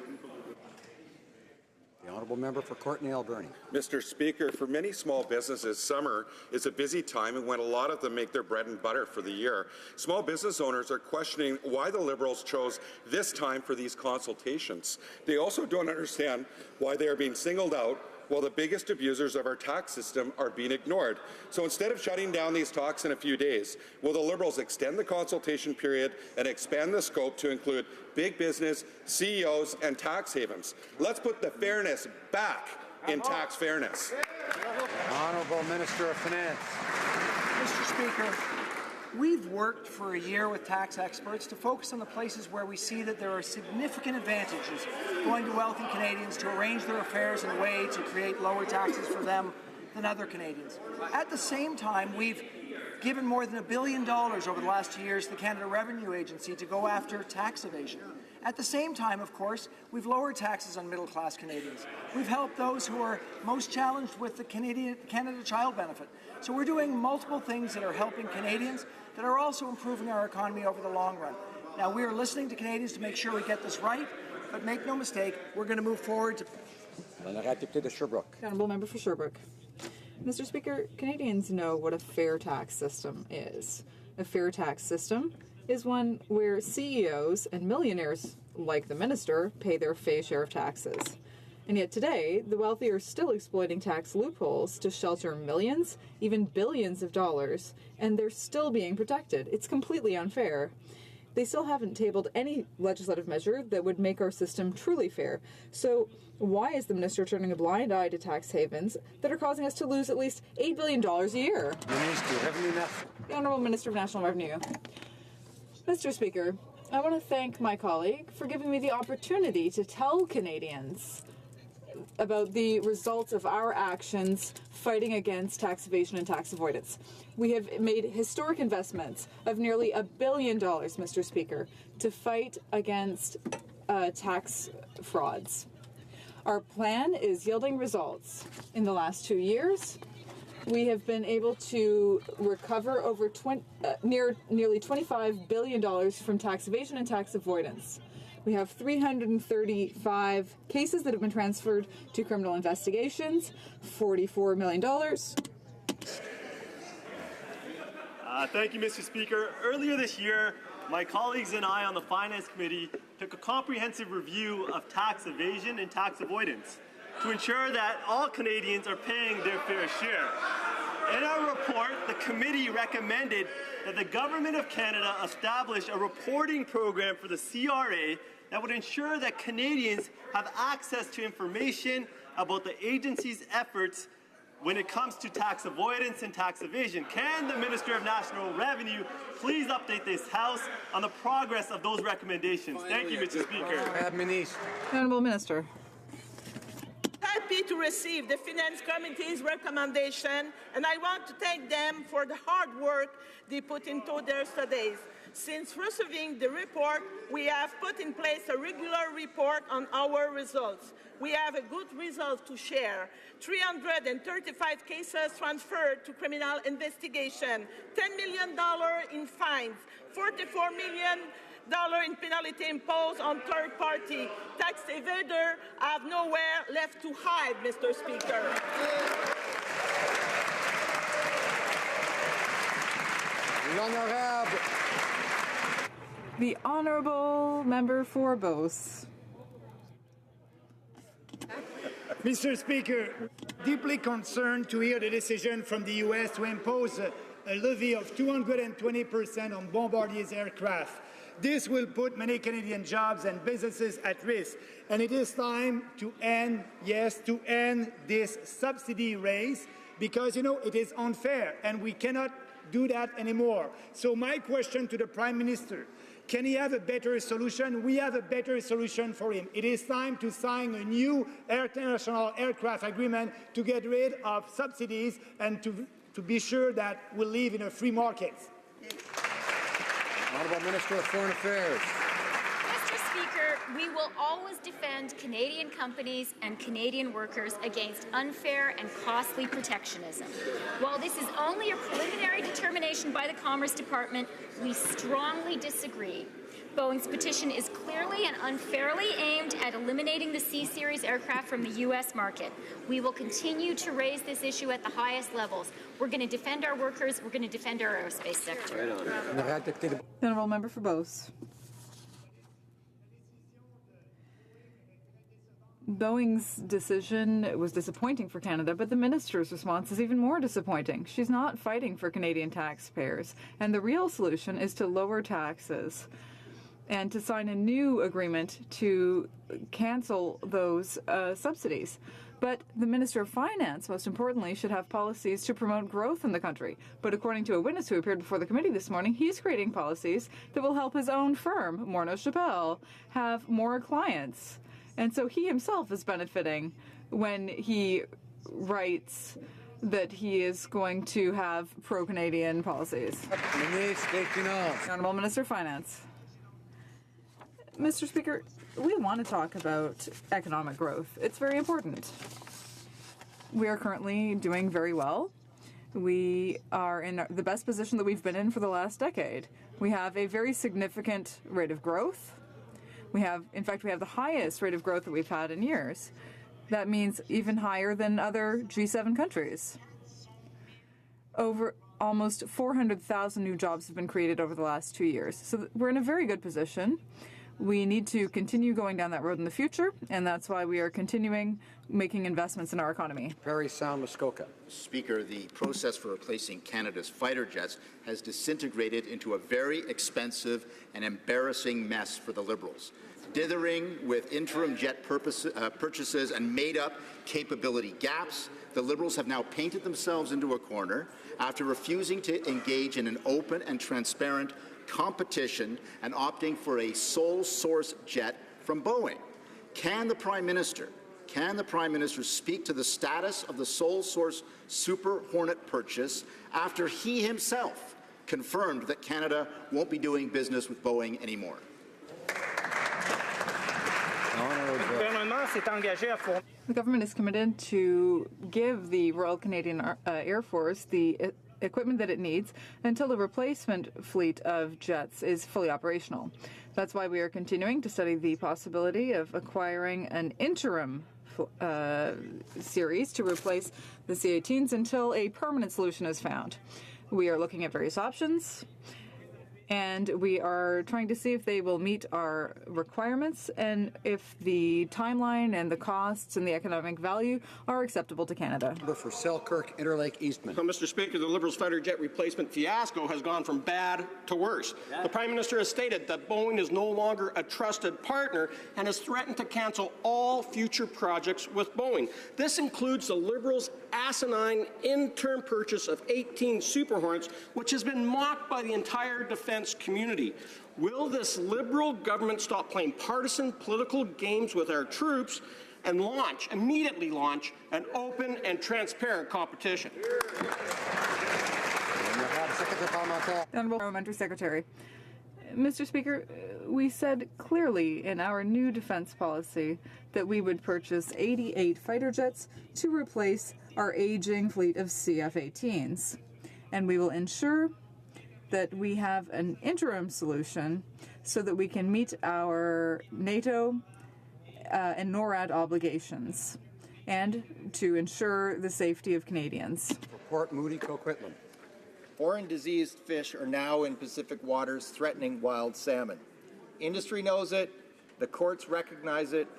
The honourable member for Courtenay-Alberni. Mr. Speaker, for many small businesses, summer is a busy time and when a lot of them make their bread and butter for the year. Small business owners are questioning why the Liberals chose this time for these consultations. They also don't understand why they are being singled out while the biggest abusers of our tax system are being ignored. So instead of shutting down these talks in a few days, will the Liberals extend the consultation period and expand the scope to include big business, CEOs, and tax havens? Let's put the fairness back in tax fairness. Honourable Minister of Finance. Mr. Speaker, we've worked for a year with tax experts to focus on the places where we see that there are significant advantages going to wealthy Canadians to arrange their affairs in a way to create lower taxes for them than other Canadians. At the same time, we've given more than $1 billion over the last 2 years to the Canada Revenue Agency to go after tax evasion. At the same time, of course, we've lowered taxes on middle-class Canadians. We've helped those who are most challenged with the Canada Child Benefit. So we're doing multiple things that are helping Canadians that are also improving our economy over the long run. Now, we are listening to Canadians to make sure we get this right, but make no mistake, we're going to move forward. Honourable member for Sherbrooke. Mr. Speaker, Canadians know what a fair tax system is. A fair tax system is one where CEOs and millionaires, like the minister, pay their fair share of taxes. And yet today, the wealthy are still exploiting tax loopholes to shelter millions, even billions of dollars, and they're still being protected. It's completely unfair. they still haven't tabled any legislative measure that would make our system truly fair. So why is the minister turning a blind eye to tax havens that are causing us to lose at least $8 billion a year? The Honourable Minister of National Revenue. Mr. Speaker, I want to thank my colleague for giving me the opportunity to tell Canadians about the results of our actions fighting against tax evasion and tax avoidance. We have made historic investments of nearly $1 billion, Mr. Speaker, to fight against tax frauds. Our plan is yielding results. In the last 2 years, we have been able to recover over nearly $25 billion from tax evasion and tax avoidance. We have 335 cases that have been transferred to criminal investigations, $44 million. Thank you, Mr. Speaker. Earlier this year, my colleagues and I on the Finance Committee took a comprehensive review of tax evasion and tax avoidance to ensure that all Canadians are paying their fair share. In our report, the committee recommended that the Government of Canada establish a reporting program for the CRA that would ensure that Canadians have access to information about the agency's efforts when it comes to tax avoidance and tax evasion. Can the Minister of National Revenue please update this House on the progress of those recommendations? Thank you, Mr. Speaker. Honourable Minister. Happy to receive the Finance Committee's recommendation, and I want to thank them for the hard work they put into their studies. Since receiving the report, we have put in place a regular report on our results. We have a good result to share. 335 cases transferred to criminal investigation, $10 million in fines, $44 million in penalty imposed on third party. Tax evaders have nowhere left to hide, Mr. Speaker. The Honourable Member for Beauce. Mr. Speaker, deeply concerned to hear the decision from the U.S. to impose a levy of 220% on Bombardier's aircraft. This will put many Canadian jobs and businesses at risk, and it is time to end, yes, to end this subsidy race, because, you know, it is unfair, and we cannot do that anymore. So my question to the Prime Minister, can he have a better solution? We have a better solution for him. It is time to sign a new international aircraft agreement to get rid of subsidies and to be sure that we live in a free market. Honourable Minister of Foreign Affairs. Mr. Speaker, we will always defend Canadian companies and Canadian workers against unfair and costly protectionism. While this is only a preliminary determination by the Commerce Department, we strongly disagree. Boeing's petition is clearly and unfairly aimed at eliminating the C-Series aircraft from the U.S. market. We will continue to raise this issue at the highest levels. We're going to defend our workers. We're going to defend our aerospace sector. Honourable Member for Beauce. Boeing's decision was disappointing for Canada, but the minister's response is even more disappointing. She's not fighting for Canadian taxpayers, and the real solution is to lower taxes and to sign a new agreement to cancel those subsidies. But the Minister of Finance, most importantly, should have policies to promote growth in the country. But according to a witness who appeared before the committee this morning, he's creating policies that will help his own firm, Morneau Shepell, have more clients. And so he himself is benefiting when he writes that he is going to have pro-Canadian policies. Honourable Minister of Finance. Mr. Speaker, we want to talk about economic growth. It's very important. We are currently doing very well. We are in the best position that we've been in for the last decade. We have a very significant rate of growth. In fact, we have the highest rate of growth that we've had in years. That means even higher than other G7 countries. Over almost 400,000 new jobs have been created over the last 2 years. So we're in a very good position. We need to continue going down that road in the future, and that's why we are continuing making investments in our economy. Very sound, Muskoka. Speaker, the process for replacing Canada's fighter jets has disintegrated into a very expensive and embarrassing mess for the Liberals. Dithering with interim jet purchases and made-up capability gaps, the Liberals have now painted themselves into a corner after refusing to engage in an open and transparent competition and opting for a sole source jet from Boeing. Can the Prime Minister speak to the status of the sole source Super Hornet purchase after he himself confirmed that Canada won't be doing business with Boeing anymore? The government is committed to give the Royal Canadian Air Force the equipment that it needs until the replacement fleet of jets is fully operational. That's why we are continuing to study the possibility of acquiring an interim series to replace the C-18s until a permanent solution is found. We are looking at various options, and we are trying to see if they will meet our requirements and if the timeline and the costs and the economic value are acceptable to Canada. For Selkirk, Interlake, Eastman. So, Mr. Speaker, the Liberals' fighter jet replacement fiasco has gone from bad to worse. Yeah. The Prime Minister has stated that Boeing is no longer a trusted partner and has threatened to cancel all future projects with Boeing. This includes the Liberals' asinine interim purchase of 18 Super Hornets, which has been mocked by the entire defense community. Will this Liberal government stop playing partisan political games with our troops and immediately launch an open and transparent competition? Honourable Parliamentary Secretary. Mr. Speaker, we said clearly in our new defense policy that we would purchase 88 fighter jets to replace our aging fleet of CF-18s, and we will ensure that we have an interim solution so that we can meet our NATO and NORAD obligations and to ensure the safety of Canadians. Report Moody Coquitlam. Foreign diseased fish are now in Pacific waters threatening wild salmon. Industry knows it, the courts recognize it,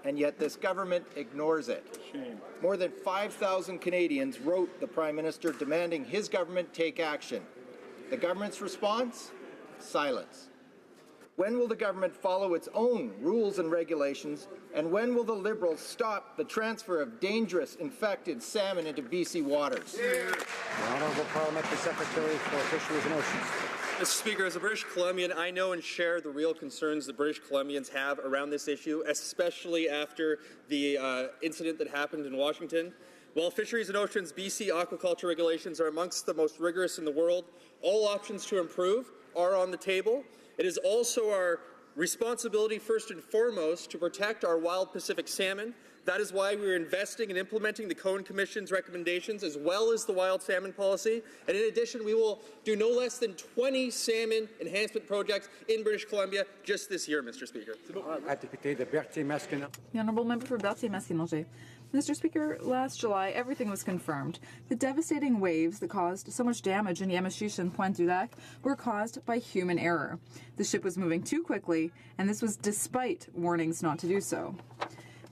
and yet this government ignores it. Shame. More than 5,000 Canadians wrote the Prime Minister demanding his government take action. The government's response? Silence. When will the government follow its own rules and regulations, and when will the Liberals stop the transfer of dangerous, infected salmon into BC waters? The Honourable Parliamentary Secretary for Fisheries and Oceans. Mr. Speaker, as a British Columbian, I know and share the real concerns that British Columbians have around this issue, especially after the incident that happened in Washington. While Fisheries and Oceans BC aquaculture regulations are amongst the most rigorous in the world, all options to improve are on the table. It is also our responsibility, first and foremost, to protect our wild Pacific salmon. That is why we are investing and implementing the Cohen Commission's recommendations as well as the wild salmon policy. And in addition, we will do no less than 20 salmon enhancement projects in British Columbia just this year, Mr. Speaker. The Honourable Member for Berthier-Masquinongé. Mr. Speaker, last July, everything was confirmed. The devastating waves that caused so much damage in Yamachiche and Pointe-du-Lac were caused by human error. The ship was moving too quickly, and this was despite warnings not to do so.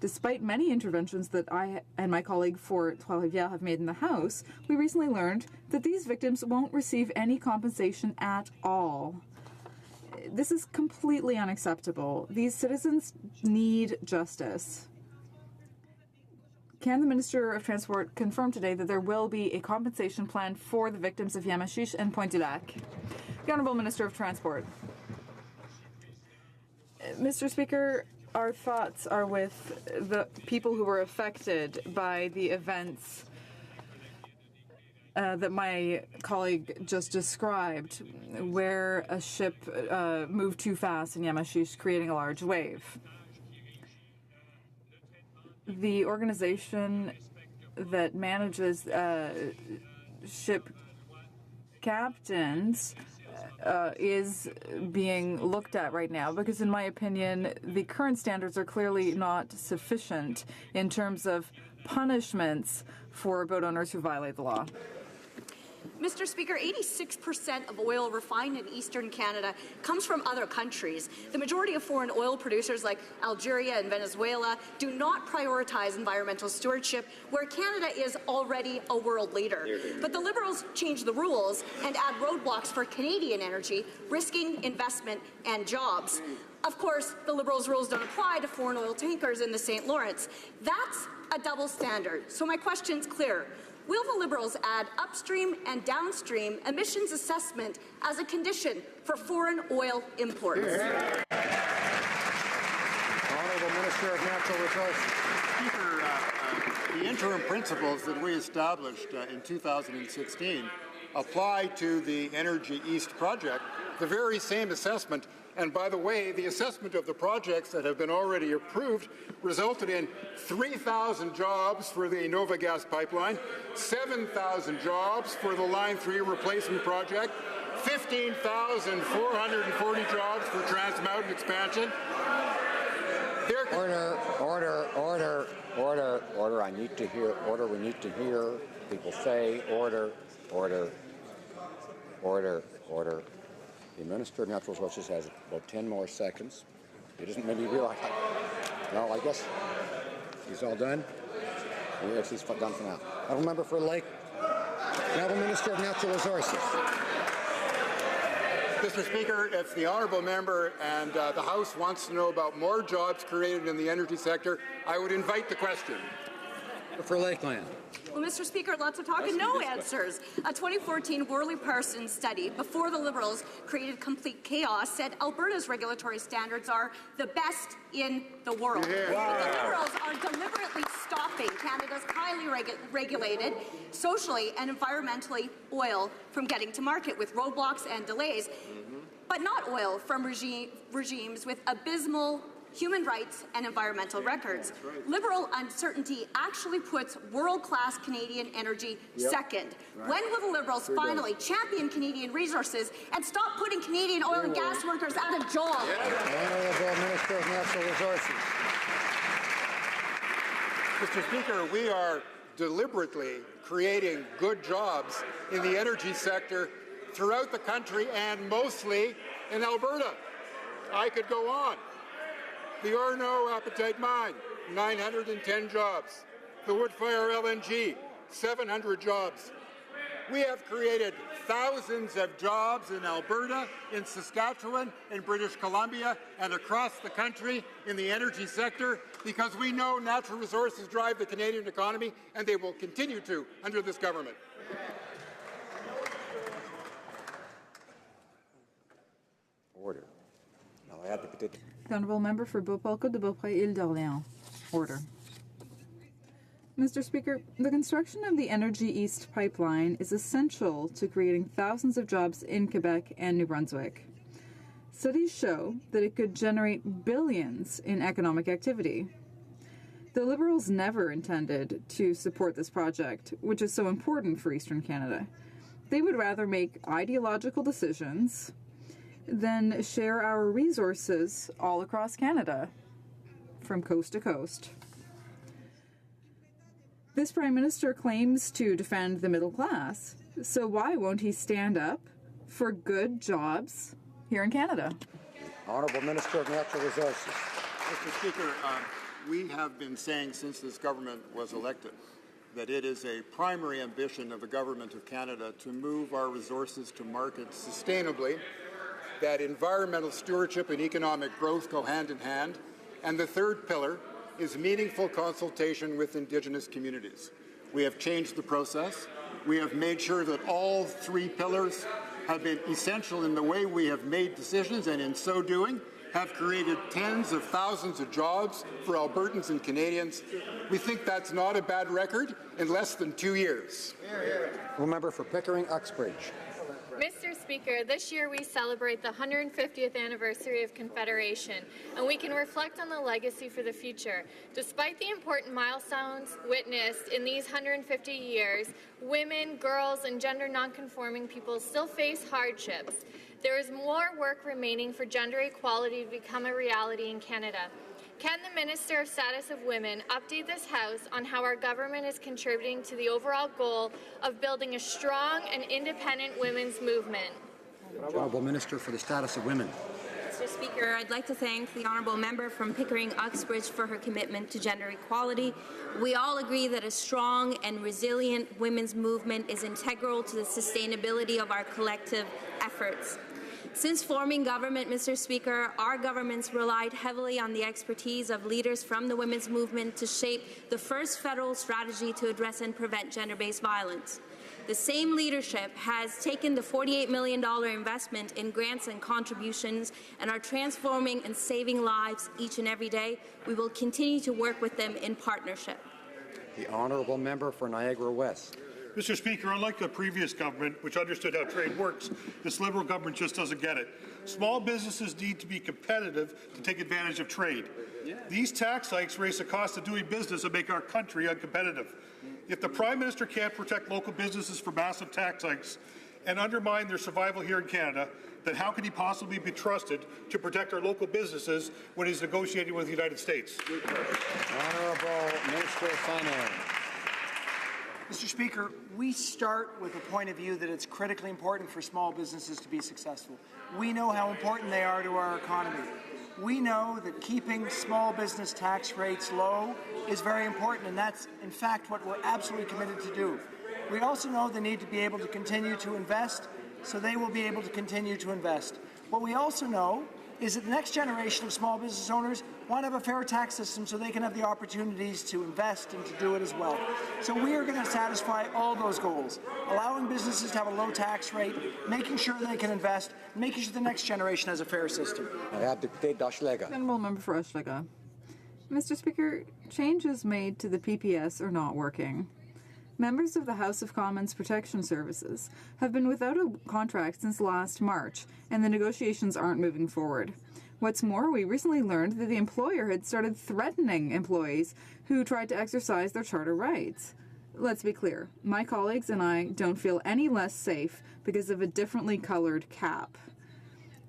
Despite many interventions that I and my colleague Fort Trois-Rivières have made in the House, we recently learned that these victims won't receive any compensation at all. This is completely unacceptable. These citizens need justice. Can the Minister of Transport confirm today that there will be a compensation plan for the victims of Yamachiche and Pointe-du-Lac? The Honourable Minister of Transport. Mr. Speaker, our thoughts are with the people who were affected by the events that my colleague just described, where a ship moved too fast in Yamachiche, creating a large wave. The organization that manages ship captains is being looked at right now because, in my opinion, the current standards are clearly not sufficient in terms of punishments for boat owners who violate the law. Mr. Speaker, 86% of oil refined in eastern Canada comes from other countries. The majority of foreign oil producers like Algeria and Venezuela do not prioritize environmental stewardship, where Canada is already a world leader. But the Liberals change the rules and add roadblocks for Canadian energy, risking investment and jobs. Of course, the Liberals' rules don't apply to foreign oil tankers in the St. Lawrence. That's a double standard. So my question's clear. Will the Liberals add upstream and downstream emissions assessment as a condition for foreign oil imports? Honourable Minister of Natural Resources. Speaker, the interim principles that we established in 2016 apply to the Energy East project, the very same assessment. And by the way, the assessment of the projects that have been already approved resulted in 3,000 jobs for the Nova Gas pipeline, 7,000 jobs for the Line 3 replacement project, 15,440 jobs for Trans Mountain expansion. Order. I need to hear, order, we need to hear people say, order. The Minister of Natural Resources has about 10 more seconds. He doesn't maybe realize. No, I guess he's all done. Yes, he's done for now. Honourable Member for Lake. Honourable Minister of Natural Resources. Mr. Speaker, if the honourable member and the House wants to know about more jobs created in the energy sector, I would invite the question. For Lakeland. Well, Mr. Speaker, lots of talk and no answers. A 2014 Worley-Parsons study before the Liberals created complete chaos said Alberta's regulatory standards are the best in the world. Yeah. But the Liberals are deliberately stopping Canada's highly regulated, socially and environmentally oil from getting to market with roadblocks and delays, but not oil from regimes with abysmal human rights and environmental records. Liberal uncertainty actually puts world-class Canadian energy second. When will the Liberals finally champion Canadian resources and stop putting Canadian oil and gas workers out of jobs? Honourable Minister of Natural Resources. Mr. Speaker, we are deliberately creating good jobs in the energy sector throughout the country and mostly in Alberta. I could go on. The Orno Appetite Mine, 910 jobs. The Woodfire LNG, 700 jobs. We have created thousands of jobs in Alberta, in Saskatchewan, in British Columbia, and across the country in the energy sector because we know natural resources drive the Canadian economy, and they will continue to under this government. Order. Now I have to put it. The Honourable Member for Beauport de Beaupré, Ile d'Orléans. Order. Mr. Speaker, the construction of the Energy East pipeline is essential to creating thousands of jobs in Quebec and New Brunswick. Studies show that it could generate billions in economic activity. The Liberals never intended to support this project, which is so important for Eastern Canada. They would rather make ideological decisions than share our resources all across Canada, from coast to coast. This Prime Minister claims to defend the middle class, so why won't he stand up for good jobs here in Canada? Honourable Minister of Natural Resources. Mr. Speaker, we have been saying since this government was elected that it is a primary ambition of the Government of Canada to move our resources to market sustainably, that environmental stewardship and economic growth go hand in hand, and the third pillar is meaningful consultation with Indigenous communities. We have changed the process. We have made sure that all three pillars have been essential in the way we have made decisions, and in so doing have created tens of thousands of jobs for Albertans and Canadians. We think that's not a bad record in less than 2 years. Member for Pickering-Uxbridge. Mr. Speaker, this year we celebrate the 150th anniversary of Confederation, and we can reflect on the legacy for the future. Despite the important milestones witnessed in these 150 years, women, girls, and gender nonconforming people still face hardships. There is more work remaining for gender equality to become a reality in Canada. Can the Minister of Status of Women update this House on how our government is contributing to the overall goal of building a strong and independent women's movement? Honourable Minister for the Status of Women. Mr. Speaker, I'd like to thank the honourable member from Pickering-Uxbridge for her commitment to gender equality. We all agree that a strong and resilient women's movement is integral to the sustainability of our collective efforts. Since forming government, Mr. Speaker, our governments relied heavily on the expertise of leaders from the women's movement to shape the first federal strategy to address and prevent gender-based violence. The same leadership has taken the $48 million investment in grants and contributions and are transforming and saving lives each and every day. We will continue to work with them in partnership. The Honourable Member for Niagara West. Mr. Speaker, unlike the previous government, which understood how trade works, this Liberal government just doesn't get it. Small businesses need to be competitive to take advantage of trade. These tax hikes raise the cost of doing business and make our country uncompetitive. If the Prime Minister can't protect local businesses from massive tax hikes and undermine their survival here in Canada, then how can he possibly be trusted to protect our local businesses when he's negotiating with the United States? Honourable Minister of Finance. Mr. Speaker, we start with a point of view that it's critically important for small businesses to be successful. We know how important they are to our economy. We know that keeping small business tax rates low is very important, and that's, in fact, what we're absolutely committed to do. We also know they need to be able to continue to invest, so they will be able to continue to invest. What we also know is that the next generation of small business owners want to have a fair tax system so they can have the opportunities to invest and to do it as well. So we are going to satisfy all those goals, allowing businesses to have a low tax rate, making sure they can invest, making sure the next generation has a fair system. Honourable Member for Ashlega. Mr. Speaker, changes made to the PPS are not working. Members of the House of Commons Protection Services have been without a contract since last March, and the negotiations aren't moving forward. What's more, we recently learned that the employer had started threatening employees who tried to exercise their charter rights. Let's be clear, my colleagues and I don't feel any less safe because of a differently colored cap.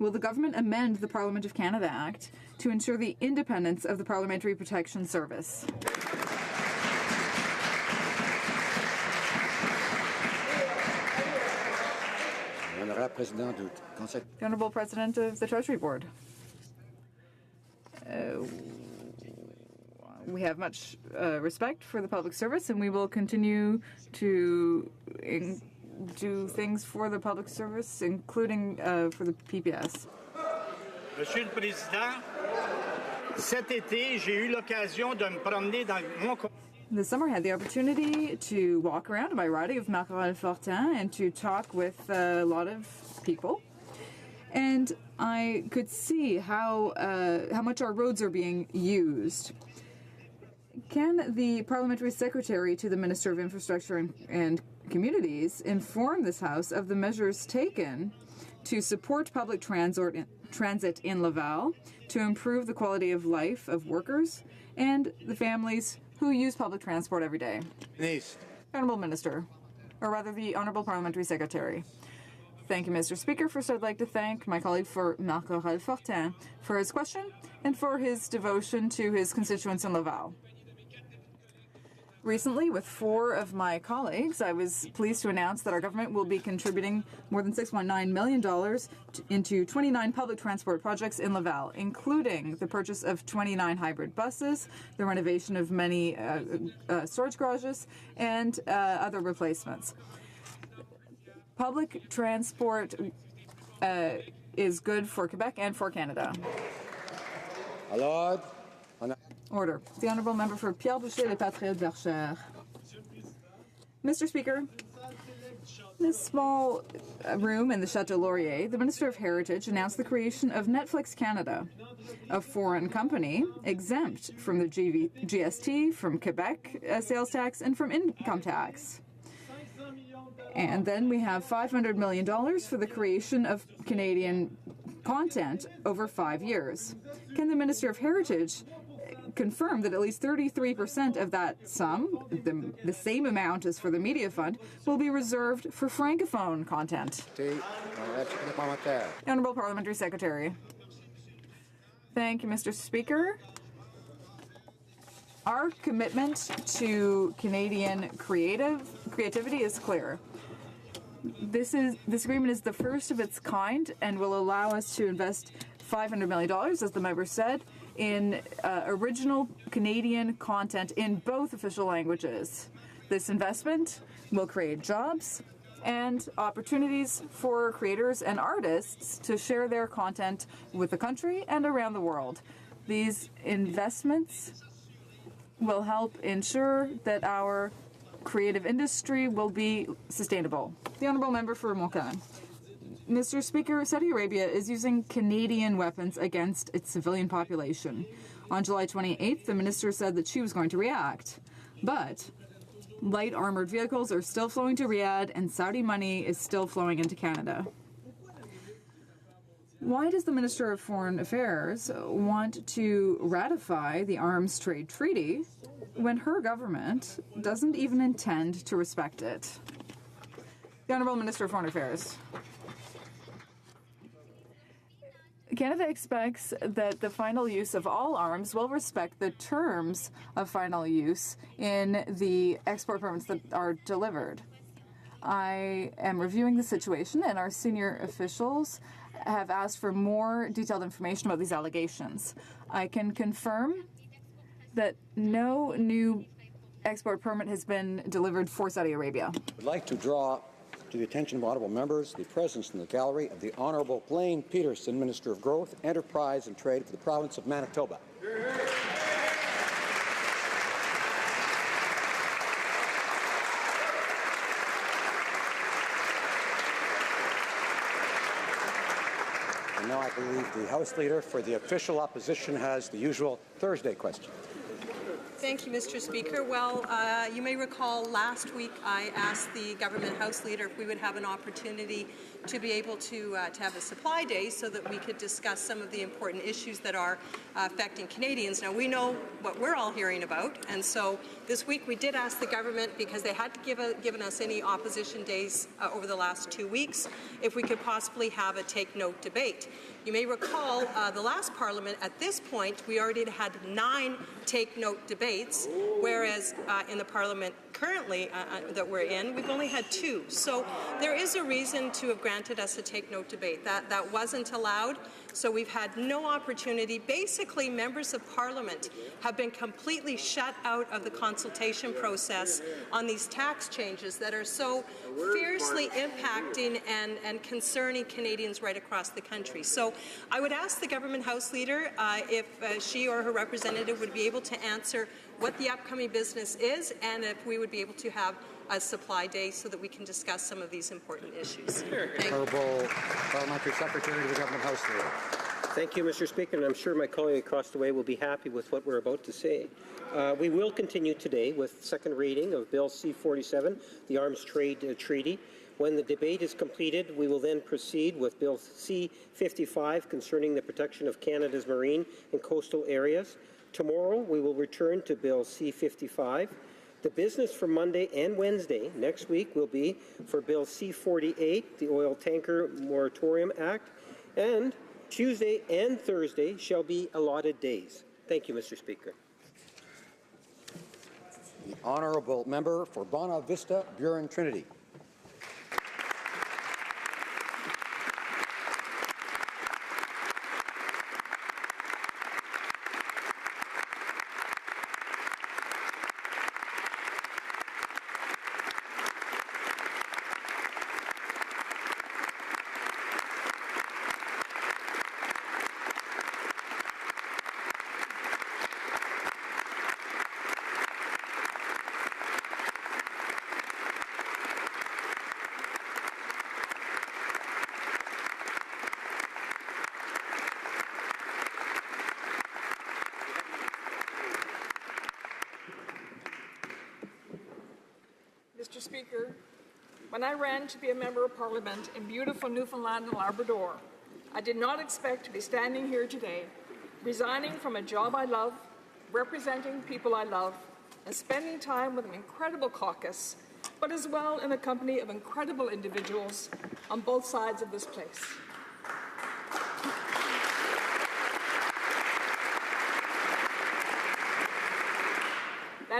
Will the government amend the Parliament of Canada Act to ensure the independence of the Parliamentary Protection Service? The Honourable President of the Treasury Board. We have much respect for the public service, and we will continue to do things for the public service, including for the PPS. Monsieur le Président, cet été, j'ai eu l'occasion de me promener dans mon... This summer, I had the opportunity to walk around in my riding of Marc-Aurèle Fortin and to talk with a lot of people. And I could see how much our roads are being used. Can the Parliamentary Secretary to the Minister of Infrastructure and Communities inform this House of the measures taken to support public transit in Laval, to improve the quality of life of workers and the families who use public transport every day? Honourable Minister, or rather the Honourable Parliamentary Secretary. Thank you, Mr. Speaker. First, I'd like to thank my colleague for Marc-Aurèle Fortin for his question and for his devotion to his constituents in Laval. Recently, with 4 of my colleagues, I was pleased to announce that our government will be contributing more than $6.9 million into 29 public transport projects in Laval, including the purchase of 29 hybrid buses, the renovation of many storage garages, and other replacements. Public transport is good for Quebec and for Canada. Order. The Honourable Member for Pierre Boucher, Les Patriotes Verchères. Mr. Speaker, in this small room in the Chateau Laurier, the Minister of Heritage announced the creation of Netflix Canada, a foreign company exempt from the GST, from Quebec sales tax, and from income tax. And then we have $500 million for the creation of Canadian content over 5 years. Can the Minister of Heritage confirm that at least 33% of that sum, the same amount as for the Media Fund, will be reserved for Francophone content? Honourable Parliamentary Secretary. Thank you, Mr. Speaker. Our commitment to Canadian creativity is clear. This agreement is the first of its kind and will allow us to invest $500 million, as the member said, in original Canadian content in both official languages. This investment will create jobs and opportunities for creators and artists to share their content with the country and around the world. These investments will help ensure that our creative industry will be sustainable. The Honourable Member for Montcalm. Mr. Speaker, Saudi Arabia is using Canadian weapons against its civilian population. On July 28th, the minister said that she was going to react. But light armored vehicles are still flowing to Riyadh and Saudi money is still flowing into Canada. Why does the Minister of Foreign Affairs want to ratify the arms trade treaty when her government doesn't even intend to respect it? The Honourable Minister of Foreign Affairs. Canada expects that the final use of all arms will respect the terms of final use in the export permits that are delivered. I am reviewing the situation, and our senior officials have asked for more detailed information about these allegations. I can confirm that no new export permit has been delivered for Saudi Arabia. I'd like to draw to the attention of honourable members the presence in the gallery of the Honourable Blaine Peterson, Minister of Growth, Enterprise and Trade for the province of Manitoba. And now I believe the House Leader for the official opposition has the usual Thursday question. Thank you, Mr. Speaker. Well, you may recall last week I asked the Government House Leader if we would have an opportunity to be able to have a supply day so that we could discuss some of the important issues that are affecting Canadians. Now, we know what we're all hearing about, and so this week we did ask the government, because they had given us any opposition days over the last 2 weeks, if we could possibly have a take-note debate. You may recall the last Parliament, at this point, we already had 9 take-note debates, whereas in the Parliament currently that we're in, we've only had 2. So there is a reason to have granted us a take-note debate. That wasn't allowed, so we've had no opportunity. Basically, members of Parliament have been completely shut out of the consultation process on these tax changes that are so fiercely impacting and concerning Canadians right across the country. So I would ask the Government House Leader if she or her representative would be able to answer what the upcoming business is, and if we would be able to have a supply day so that we can discuss some of these important issues. Honourable Parliamentary Secretary to the Government House Leader. Thank you, Mr. Speaker, and I'm sure my colleague across the way will be happy with what we're about to say. We will continue today with second reading of Bill C-47, the Arms Trade Treaty. When the debate is completed, we will then proceed with Bill C-55 concerning the protection of Canada's marine and coastal areas. Tomorrow, we will return to Bill C-55. The business for Monday and Wednesday next week will be for Bill C-48, the Oil Tanker Moratorium Act, and Tuesday and Thursday shall be allotted days. Thank you, Mr. Speaker. The Honourable Member for Bona Vista, Burin Trinity. Mr. Speaker, when I ran to be a Member of Parliament in beautiful Newfoundland and Labrador, I did not expect to be standing here today, resigning from a job I love, representing people I love, and spending time with an incredible caucus, but as well in the company of incredible individuals on both sides of this place.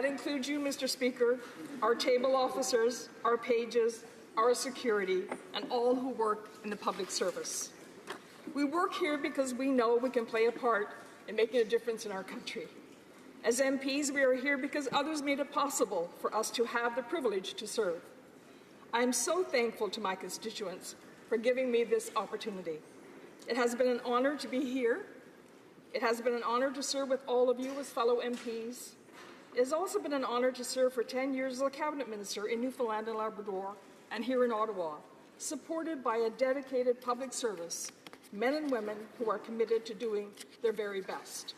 That includes you, Mr. Speaker, our table officers, our pages, our security, and all who work in the public service. We work here because we know we can play a part in making a difference in our country. As MPs, we are here because others made it possible for us to have the privilege to serve. I am so thankful to my constituents for giving me this opportunity. It has been an honor to be here. It has been an honor to serve with all of you as fellow MPs. It has also been an honor to serve for 10 years as a cabinet minister in Newfoundland and Labrador and here in Ottawa, supported by a dedicated public service, men and women who are committed to doing their very best.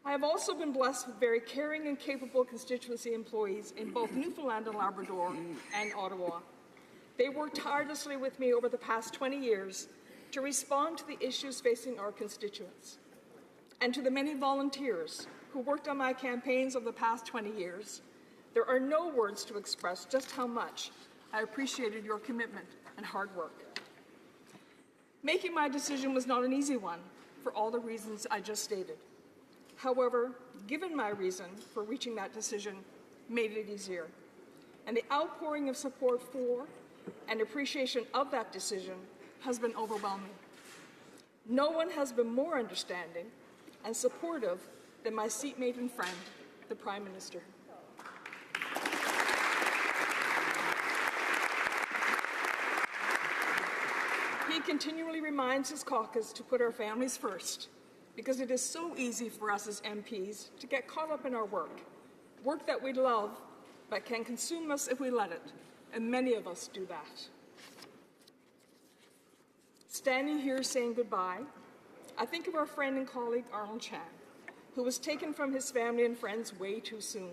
I have also been blessed with very caring and capable constituency employees in both Newfoundland and Labrador and Ottawa. They worked tirelessly with me over the past 20 years to respond to the issues facing our constituents. And to the many volunteers who worked on my campaigns over the past 20 years, there are no words to express just how much I appreciated your commitment and hard work. Making my decision was not an easy one for all the reasons I just stated. However, given my reason for reaching that decision made it easier, and the outpouring of support for and appreciation of that decision has been overwhelming. No one has been more understanding and supportive than my seatmate and friend, the Prime Minister. He continually reminds his caucus to put our families first, because it is so easy for us as MPs to get caught up in our work that we love but can consume us if we let it, and many of us do that. Standing here saying goodbye, I think of our friend and colleague Arnold Chan, who was taken from his family and friends way too soon.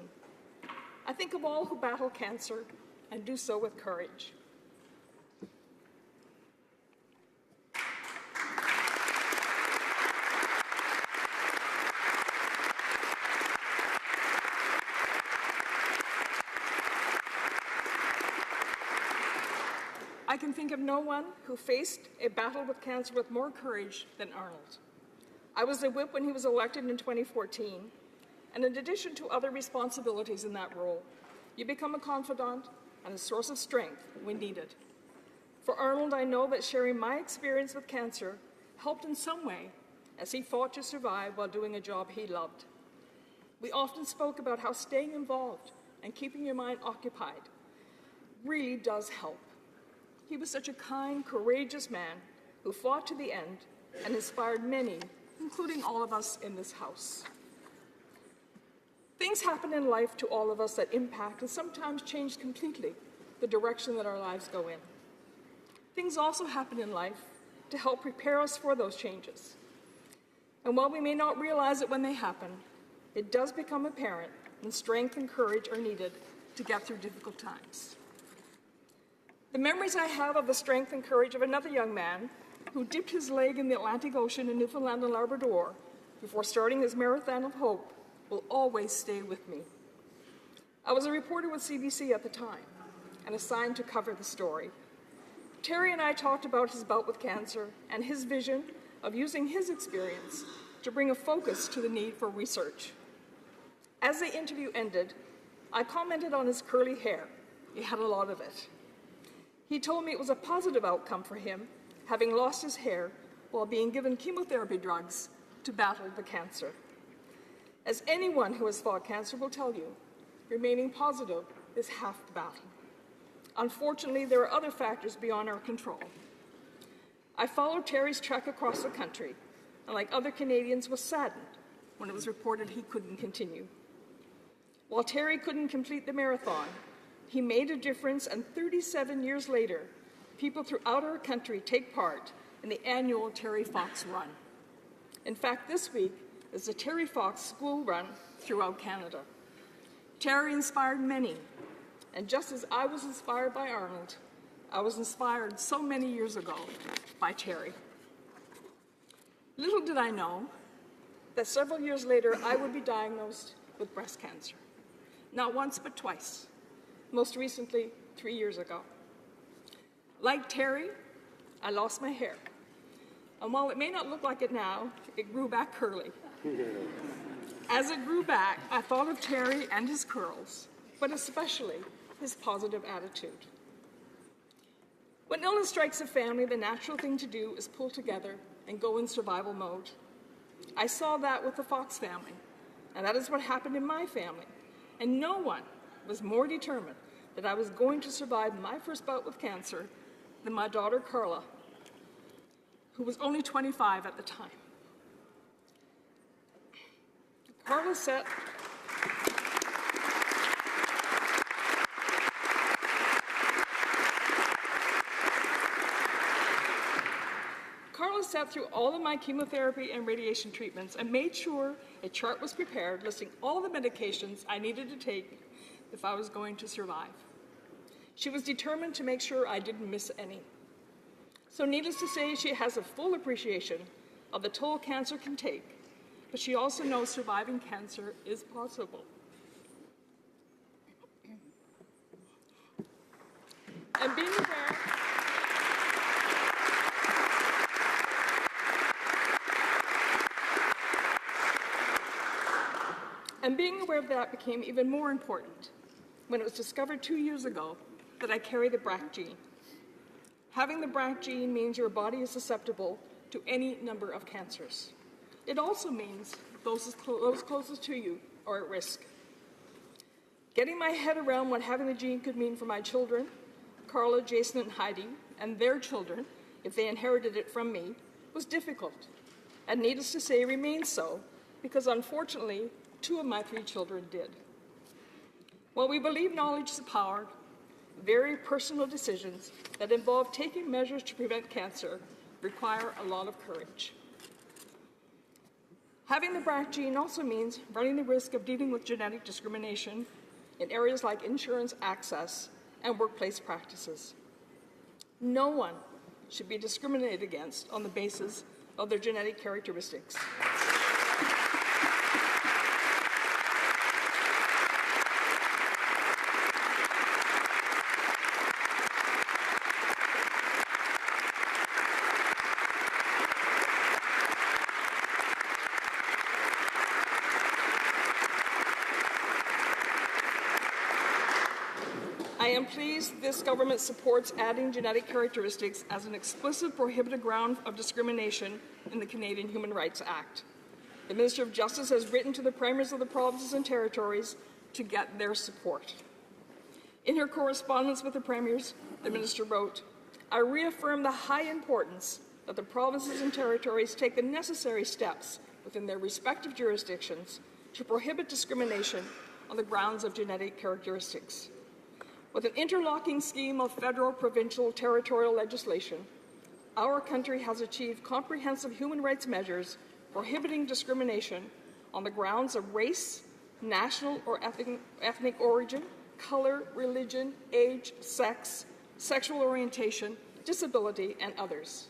I think of all who battle cancer and do so with courage. I can think of no one who faced a battle with cancer with more courage than Arnold. I was a whip when he was elected in 2014, and in addition to other responsibilities in that role, you become a confidant and a source of strength when needed. For Arnold, I know that sharing my experience with cancer helped in some way as he fought to survive while doing a job he loved. We often spoke about how staying involved and keeping your mind occupied really does help. He was such a kind, courageous man who fought to the end and inspired many, including all of us in this House. Things happen in life to all of us that impact and sometimes change completely the direction that our lives go in. Things also happen in life to help prepare us for those changes. And while we may not realize it when they happen, it does become apparent when strength and courage are needed to get through difficult times. The memories I have of the strength and courage of another young man who dipped his leg in the Atlantic Ocean in Newfoundland and Labrador before starting his Marathon of Hope will always stay with me. I was a reporter with CBC at the time and assigned to cover the story. Terry and I talked about his bout with cancer and his vision of using his experience to bring a focus to the need for research. As the interview ended, I commented on his curly hair. He had a lot of it. He told me it was a positive outcome for him, having lost his hair while being given chemotherapy drugs to battle the cancer. As anyone who has fought cancer will tell you, remaining positive is half the battle. Unfortunately, there are other factors beyond our control. I followed Terry's trek across the country, and like other Canadians, was saddened when it was reported he couldn't continue. While Terry couldn't complete the marathon, he made a difference, and 37 years later, people throughout our country take part in the annual Terry Fox Run. In fact, this week is the Terry Fox School Run throughout Canada. Terry inspired many, and just as I was inspired by Arnold, I was inspired so many years ago by Terry. Little did I know that several years later I would be diagnosed with breast cancer. Not once, but twice. Most recently, 3 years ago. Like Terry, I lost my hair. And while it may not look like it now, it grew back curly. As it grew back, I thought of Terry and his curls, but especially his positive attitude. When illness strikes a family, the natural thing to do is pull together and go in survival mode. I saw that with the Fox family, and that is what happened in my family. And no one was more determined that I was going to survive my first bout with cancer than my daughter Carla, who was only 25 at the time. Carla sat through all of my chemotherapy and radiation treatments and made sure a chart was prepared listing all the medications I needed to take if I was going to survive. She was determined to make sure I didn't miss any. So needless to say, she has a full appreciation of the toll cancer can take, but she also knows surviving cancer is possible. And being aware of that became even more important when it was discovered 2 years ago that I carry the BRCA gene. Having the BRCA gene means your body is susceptible to any number of cancers. It also means those closest to you are at risk. Getting my head around what having the gene could mean for my children, Carla, Jason, and Heidi, and their children, if they inherited it from me, was difficult. And needless to say, remains so, because unfortunately, 2 of my 3 children did. While we believe knowledge is power, very personal decisions that involve taking measures to prevent cancer require a lot of courage. Having the BRCA gene also means running the risk of dealing with genetic discrimination in areas like insurance access and workplace practices. No one should be discriminated against on the basis of their genetic characteristics. I am pleased this government supports adding genetic characteristics as an explicit prohibited ground of discrimination in the Canadian Human Rights Act. The Minister of Justice has written to the premiers of the provinces and territories to get their support. In her correspondence with the premiers, the minister wrote, "I reaffirm the high importance that the provinces and territories take the necessary steps within their respective jurisdictions to prohibit discrimination on the grounds of genetic characteristics. With an interlocking scheme of federal, provincial, territorial legislation, our country has achieved comprehensive human rights measures prohibiting discrimination on the grounds of race, national or ethnic origin, color, religion, age, sex, sexual orientation, disability, and others."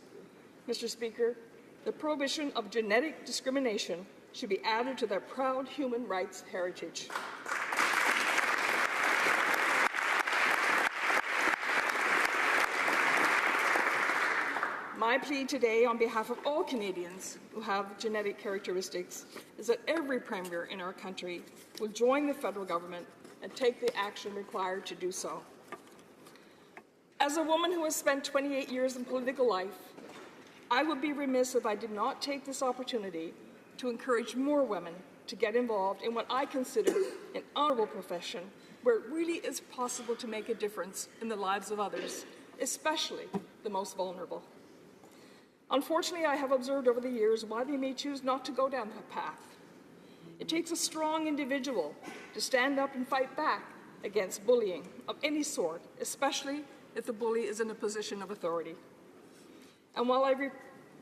Mr. Speaker, the prohibition of genetic discrimination should be added to their proud human rights heritage. My plea today on behalf of all Canadians who have genetic characteristics is that every premier in our country will join the federal government and take the action required to do so. As a woman who has spent 28 years in political life, I would be remiss if I did not take this opportunity to encourage more women to get involved in what I consider an honorable profession where it really is possible to make a difference in the lives of others, especially the most vulnerable. Unfortunately, I have observed over the years why they may choose not to go down that path. It takes a strong individual to stand up and fight back against bullying of any sort, especially if the bully is in a position of authority. And while I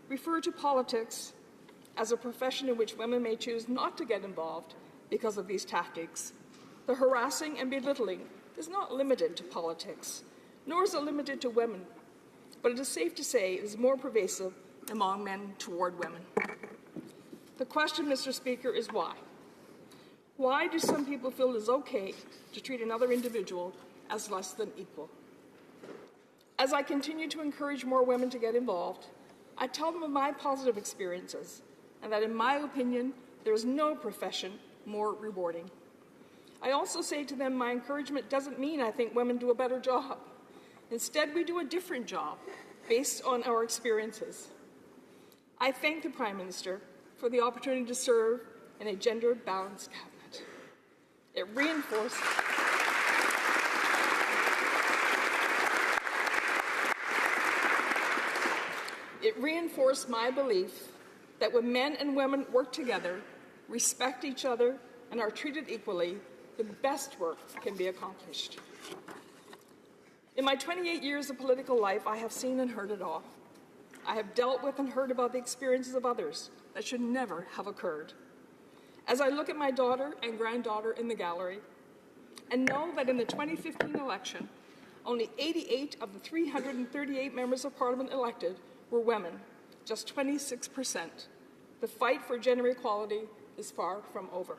refer to politics as a profession in which women may choose not to get involved because of these tactics, the harassing and belittling is not limited to politics, nor is it limited to women, but it is safe to say it is more pervasive among men toward women. The question, Mr. Speaker, is why? Why do some people feel it is okay to treat another individual as less than equal? As I continue to encourage more women to get involved, I tell them of my positive experiences and that, in my opinion, There is no profession more rewarding. I also say to them, my encouragement doesn't mean I think women do a better job. Instead, we do a different job based on our experiences. I thank the Prime Minister for the opportunity to serve in a gender-balanced cabinet. It reinforced my belief that when men and women work together, respect each other, and are treated equally, the best work can be accomplished. In my 28 years of political life, I have seen and heard it all. I have dealt with and heard about the experiences of others that should never have occurred. As I look at my daughter and granddaughter in the gallery, and know that in the 2015 election, only 88 of the 338 members of Parliament elected were women, just 26%. The fight for gender equality is far from over.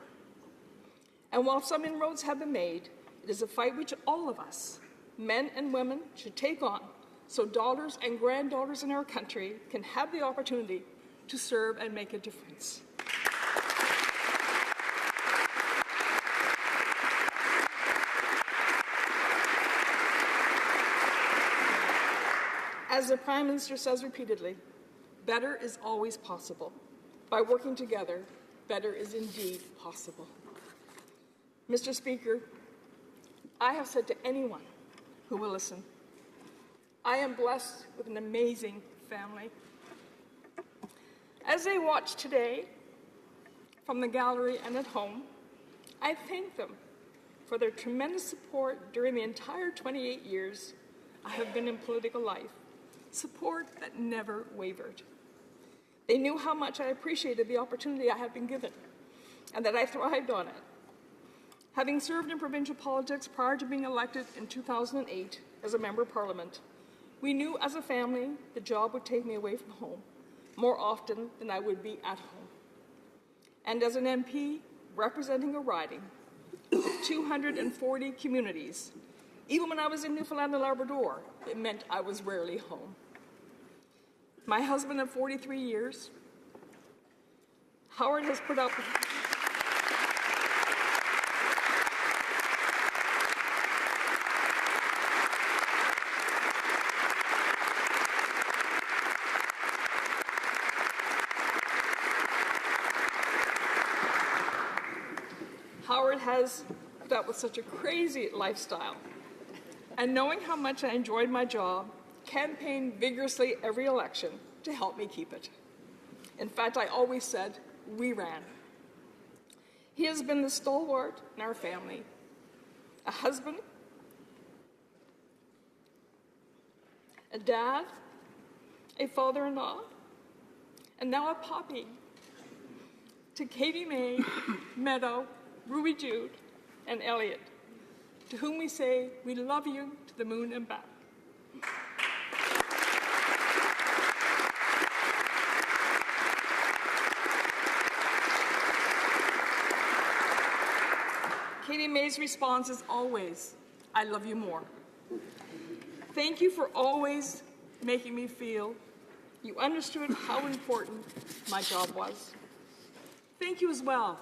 And while some inroads have been made, it is a fight which all of us, men and women, should take on so daughters and granddaughters in our country can have the opportunity to serve and make a difference. As the Prime Minister says repeatedly, better is always possible. By working together, better is indeed possible. Mr. Speaker, I have said to anyone who will listen, I am blessed with an amazing family. As they watch today from the gallery and at home, I thank them for their tremendous support during the entire 28 years I have been in political life, support that never wavered. They knew how much I appreciated the opportunity I had been given and that I thrived on it. Having served in provincial politics prior to being elected in 2008 as a Member of Parliament, we knew as a family the job would take me away from home more often than I would be at home. And as an MP representing a riding of 240 communities, even when I was in Newfoundland and Labrador, it meant I was rarely home. My husband of 43 years, Howard has put up with such a crazy lifestyle. And knowing how much I enjoyed my job, campaigned vigorously every election to help me keep it. In fact, I always said, we ran. He has been the stalwart in our family, a husband, a dad, a father-in-law, and now a poppy to Katie May, Meadow, Ruby Jude, and Elliot, to whom we say, we love you to the moon and back. Katie May's response is always, I love you more. Thank you for always making me feel you understood how important my job was. Thank you as well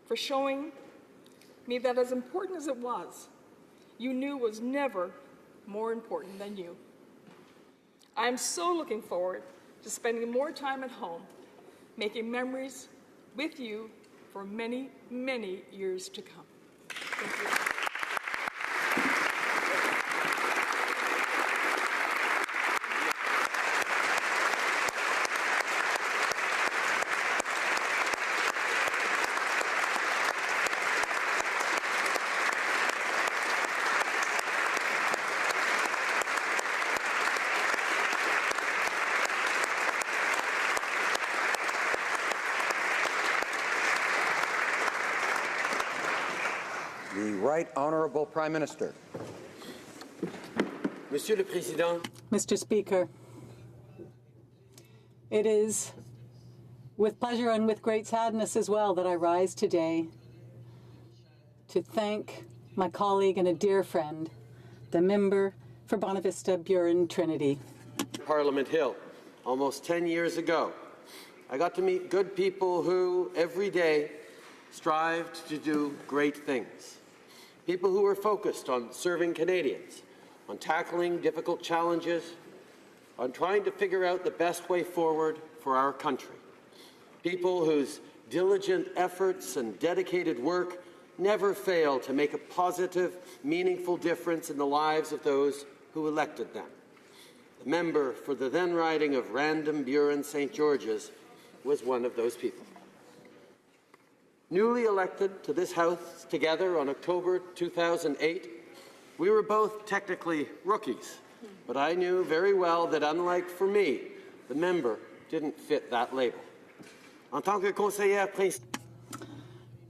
for showing me that as important as it was, you knew was never more important than you. I am so looking forward to spending more time at home, making memories with you for many, many years to come. Thank you. Right Honourable Prime Minister. Monsieur le Président. Mr. Speaker, it is with pleasure and with great sadness as well that I rise today to thank my colleague and a dear friend, the member for Bonavista Burin Trinity. Parliament Hill, almost 10 years ago, I got to meet good people who, every day, strived to do great things. People who were focused on serving Canadians, on tackling difficult challenges, on trying to figure out the best way forward for our country. People whose diligent efforts and dedicated work never fail to make a positive, meaningful difference in the lives of those who elected them. The member for the then riding of Random-Buren-St. George's was one of those people. Newly elected to this House together on October 2008, we were both technically rookies, but I knew very well that, unlike for me, the member didn't fit that label. En tant que conseillère principale,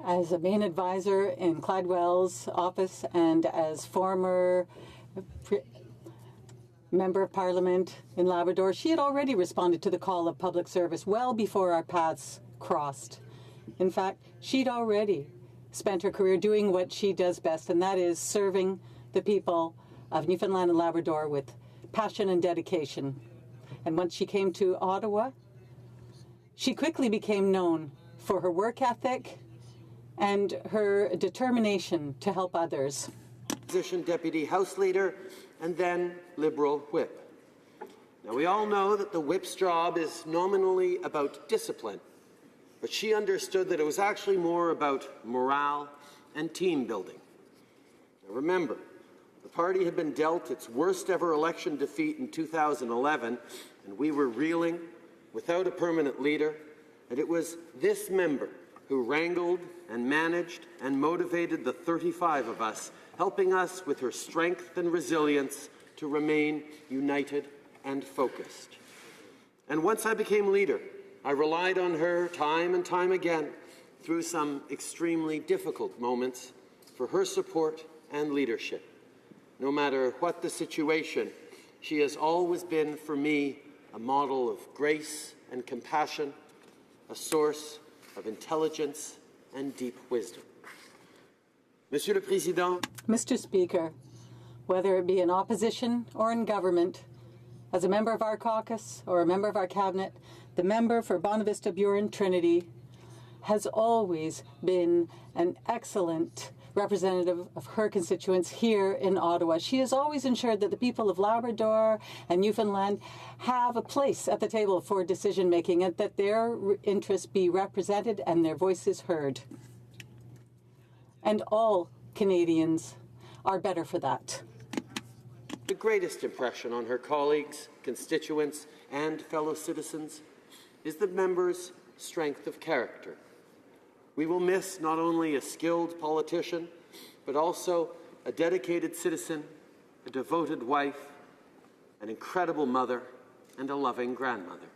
as a main advisor in Cladwell's office and as former Member of Parliament in Labrador, she had already responded to the call of public service well before our paths crossed. In fact, she'd already spent her career doing what she does best, and that is serving the people of Newfoundland and Labrador with passion and dedication. And once she came to Ottawa, she quickly became known for her work ethic and her determination to help others. Opposition Deputy House Leader and then Liberal Whip. Now, we all know that the Whip's job is nominally about discipline, but she understood that it was actually more about morale and team building. Now, remember, the party had been dealt its worst ever election defeat in 2011, and we were reeling without a permanent leader, and it was this member who wrangled and managed and motivated the 35 of us, helping us with her strength and resilience to remain united and focused. And once I became leader, I relied on her time and time again through some extremely difficult moments for her support and leadership. No matter what the situation, she has always been for me a model of grace and compassion, a source of intelligence and deep wisdom. Monsieur le Président. Mr. Speaker, whether it be in opposition or in government, as a member of our caucus or a member of our cabinet, the member for Bonavista Buren Trinity has always been an excellent representative of her constituents here in Ottawa. She has always ensured that the people of Labrador and Newfoundland have a place at the table for decision-making and that their interests be represented and their voices heard. And all Canadians are better for that. The greatest impression on her colleagues, constituents, and fellow citizens is the member's strength of character. We will miss not only a skilled politician, but also a dedicated citizen, a devoted wife, an incredible mother, and a loving grandmother.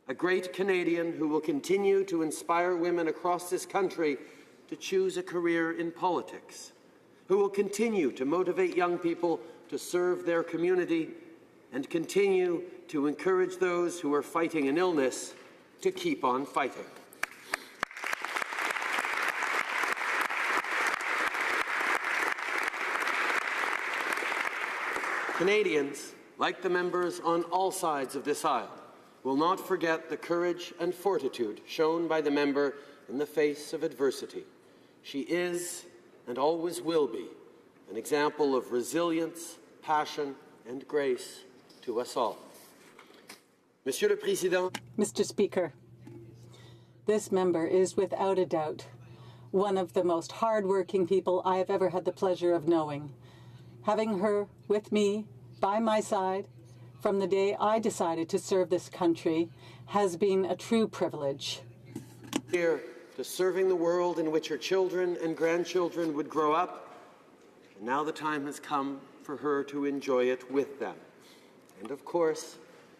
A great Canadian who will continue to inspire women across this country to choose a career in politics, who will continue to motivate young people to serve their community and continue to encourage those who are fighting an illness to keep on fighting. Canadians, like the members on all sides of this aisle, will not forget the courage and fortitude shown by the member in the face of adversity. She is, and always will be, an example of resilience, passion, and grace to us all. Monsieur le Président. Mr. Speaker, this member is without a doubt one of the most hard-working people I have ever had the pleasure of knowing. Having her with me, by my side, from the day I decided to serve this country has been a true privilege. Here to serving the world in which her children and grandchildren would grow up, and now the time has come for her to enjoy it with them. And of course,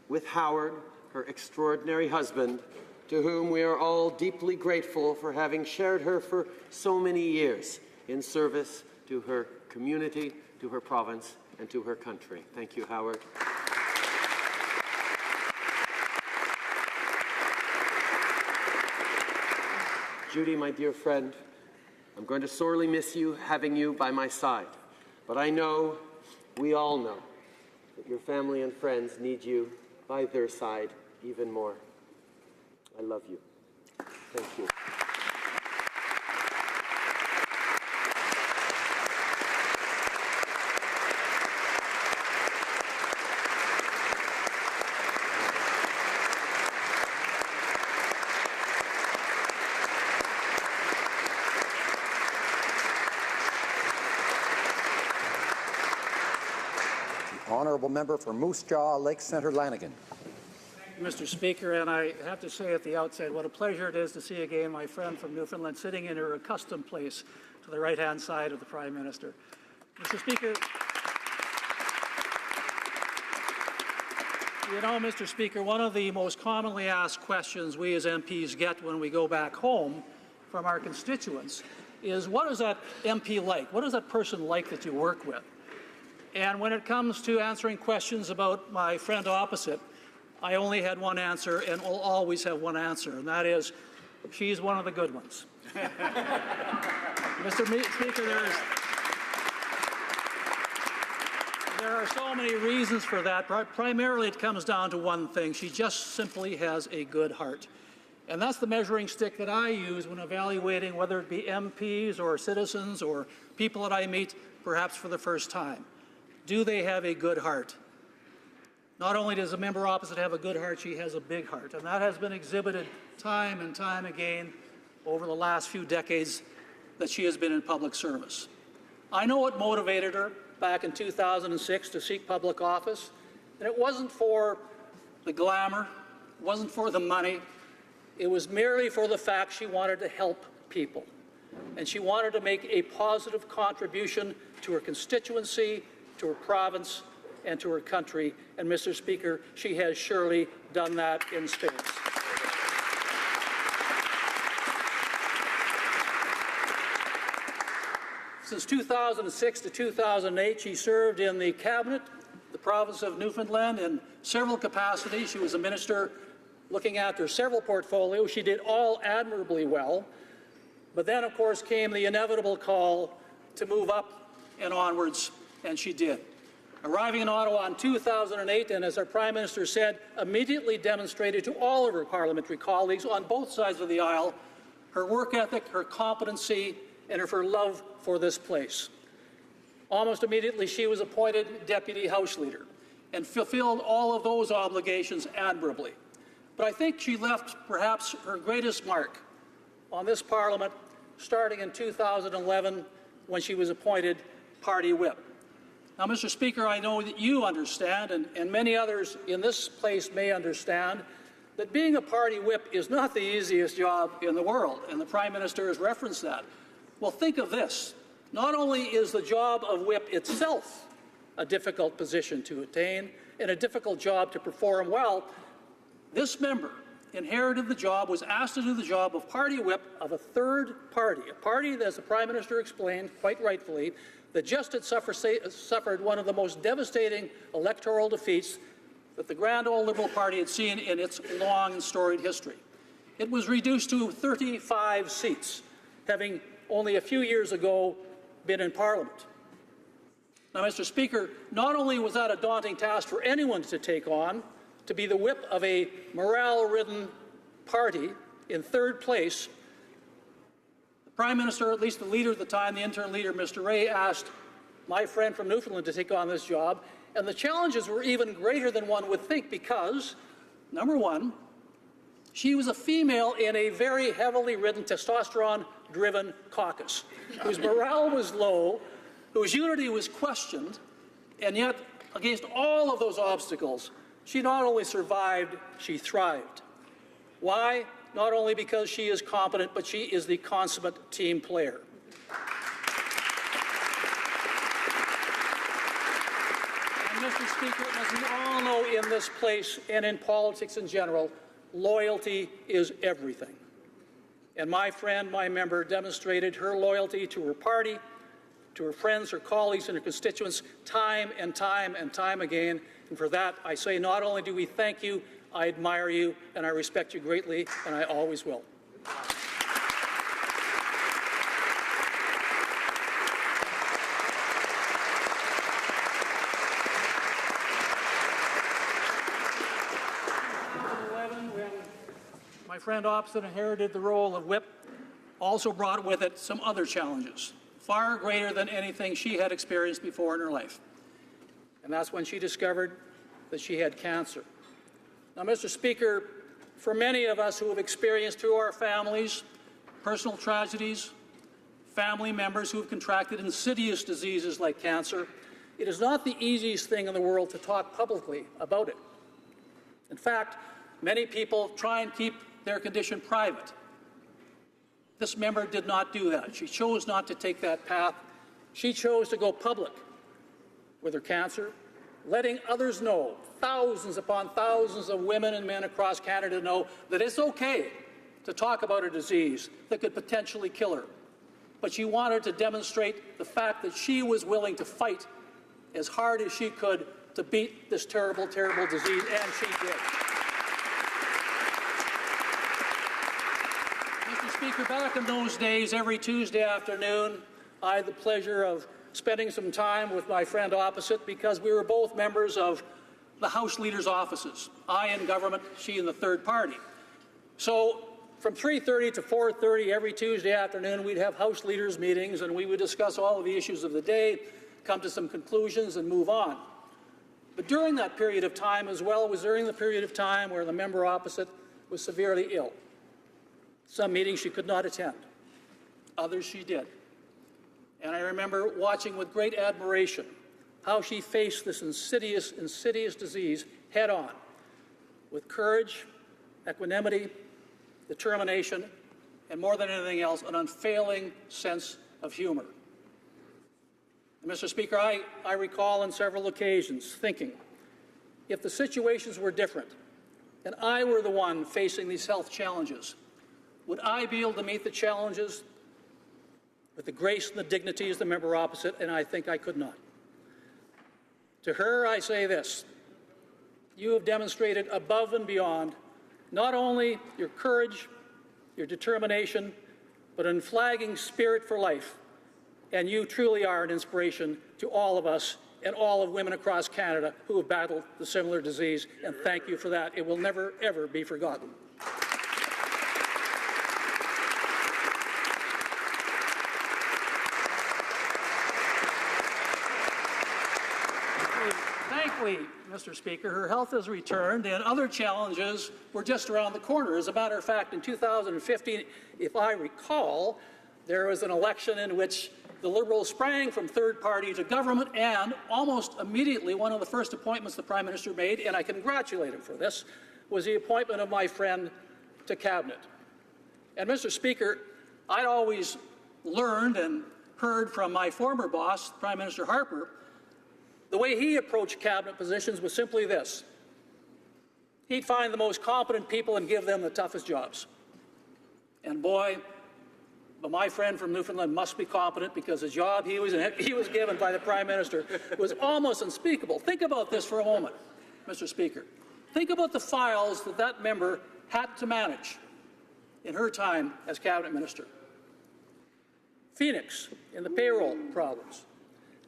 with Howard, her extraordinary husband, to whom we are all deeply grateful for having shared her for so many years in service to her community, to her province, and to her country. Thank you, Howard. Judy, my dear friend, I'm going to sorely miss you, having you by my side. But I know, we all know, that your family and friends need you by their side even more. I love you. Thank you. Honourable member for Moose Jaw, Lake Centre, Lanigan. Mr. Speaker, and I have to say at the outset what a pleasure it is to see again my friend from Newfoundland sitting in her accustomed place to the right-hand side of the Prime Minister. Mr. Speaker, you know, Mr. Speaker, one of the most commonly asked questions we as MPs get when we go back home from our constituents is, what is that MP like? What is that person like that you work with? And when it comes to answering questions about my friend opposite, I only had one answer and will always have one answer, and that is, she's one of the good ones. Mr. Speaker, there are so many reasons for that. Primarily, it comes down to one thing. She just simply has a good heart. And that's the measuring stick that I use when evaluating whether it be MPs or citizens or people that I meet perhaps for the first time. Do they have a good heart? Not only does the member opposite have a good heart, she has a big heart. And that has been exhibited time and time again over the last few decades that she has been in public service. I know what motivated her back in 2006 to seek public office, and it wasn't for the glamour, it wasn't for the money, it was merely for the fact she wanted to help people. And she wanted to make a positive contribution to her constituency, to her province, and to her country. And, Mr. Speaker, she has surely done that in spades. Since 2006 to 2008, she served in the Cabinet, the province of Newfoundland, in several capacities. She was a minister looking after several portfolios. She did all admirably well. But then, of course, came the inevitable call to move up and onwards, and she did. Arriving in Ottawa in 2008, and as our Prime Minister said, immediately demonstrated to all of her parliamentary colleagues on both sides of the aisle her work ethic, her competency, and her love for this place. Almost immediately, she was appointed Deputy House Leader and fulfilled all of those obligations admirably. But I think she left perhaps her greatest mark on this Parliament starting in 2011 when she was appointed Party Whip. Now, Mr. Speaker, I know that you understand, and many others in this place may understand, that being a party whip is not the easiest job in the world, and the Prime Minister has referenced that. Well, think of this. Not only is the job of whip itself a difficult position to attain and a difficult job to perform well, this member inherited the job, was asked to do the job of party whip of a third party, a party that, as the Prime Minister explained quite rightfully, that just had suffered one of the most devastating electoral defeats that the Grand Old Liberal Party had seen in its long and storied history. It was reduced to 35 seats, having only a few years ago been in Parliament. Now, Mr. Speaker, not only was that a daunting task for anyone to take on, to be the whip of a morale-ridden party in third place, Prime Minister, at least the leader at the time, the interim leader, Mr. Ray, asked my friend from Newfoundland to take on this job, and the challenges were even greater than one would think because, number one, she was a female in a very heavily ridden, testosterone-driven caucus, whose morale was low, whose unity was questioned, and yet, against all of those obstacles, she not only survived, she thrived. Why? Not only because she is competent, but she is the consummate team player. And, Mr. Speaker, as we all know in this place and in politics in general, loyalty is everything. And my friend, my member, demonstrated her loyalty to her party, to her friends, her colleagues, and her constituents time and time and time again. And for that, I say not only do we thank you, I admire you, and I respect you greatly, and I always will. My friend opposite inherited the role of whip also brought with it some other challenges, far greater than anything she had experienced before in her life. And that's when she discovered that she had cancer. Now, Mr. Speaker, for many of us who have experienced through our families personal tragedies, family members who have contracted insidious diseases like cancer, it is not the easiest thing in the world to talk publicly about it. In fact, many people try and keep their condition private. This member did not do that. She chose not to take that path. She chose to go public with her cancer, letting others know, thousands upon thousands of women and men across Canada know that it's okay to talk about a disease that could potentially kill her. But she wanted to demonstrate the fact that she was willing to fight as hard as she could to beat this terrible, terrible disease, and she did. Mr. Speaker, back in those days, every Tuesday afternoon, I had the pleasure of spending some time with my friend opposite because we were both members of the House Leaders' offices. I in government, she in the third party. So from 3:30 to 4:30 every Tuesday afternoon, we'd have House Leaders meetings and we would discuss all of the issues of the day, come to some conclusions and move on. But during that period of time as well was during the period of time where the member opposite was severely ill. Some meetings she could not attend. Others she did. And I remember watching with great admiration how she faced this insidious disease head on, with courage, equanimity, determination, and more than anything else, an unfailing sense of humor. And Mr. Speaker, I recall on several occasions thinking, if the situations were different and I were the one facing these health challenges, would I be able to meet the challenges with the grace and the dignity as the member opposite? And I think I could not. To her, I say this: you have demonstrated above and beyond not only your courage, your determination, but an unflagging spirit for life. And you truly are an inspiration to all of us and all of women across Canada who have battled the similar disease. And thank you for that. It will never, ever be forgotten. Thankfully, Mr. Speaker, her health has returned and other challenges were just around the corner. As a matter of fact, in 2015, if I recall, there was an election in which the Liberals sprang from third party to government, and almost immediately one of the first appointments the Prime Minister made, and I congratulate him for this, was the appointment of my friend to Cabinet. And Mr. Speaker, I'd always learned and heard from my former boss, Prime Minister Harper, the way he approached Cabinet positions was simply this: he'd find the most competent people and give them the toughest jobs. And boy, but my friend from Newfoundland must be competent, because the job he was given by the Prime Minister was almost unspeakable. Think about this for a moment, Mr. Speaker. Think about the files that that member had to manage in her time as Cabinet Minister. Phoenix and the payroll problems.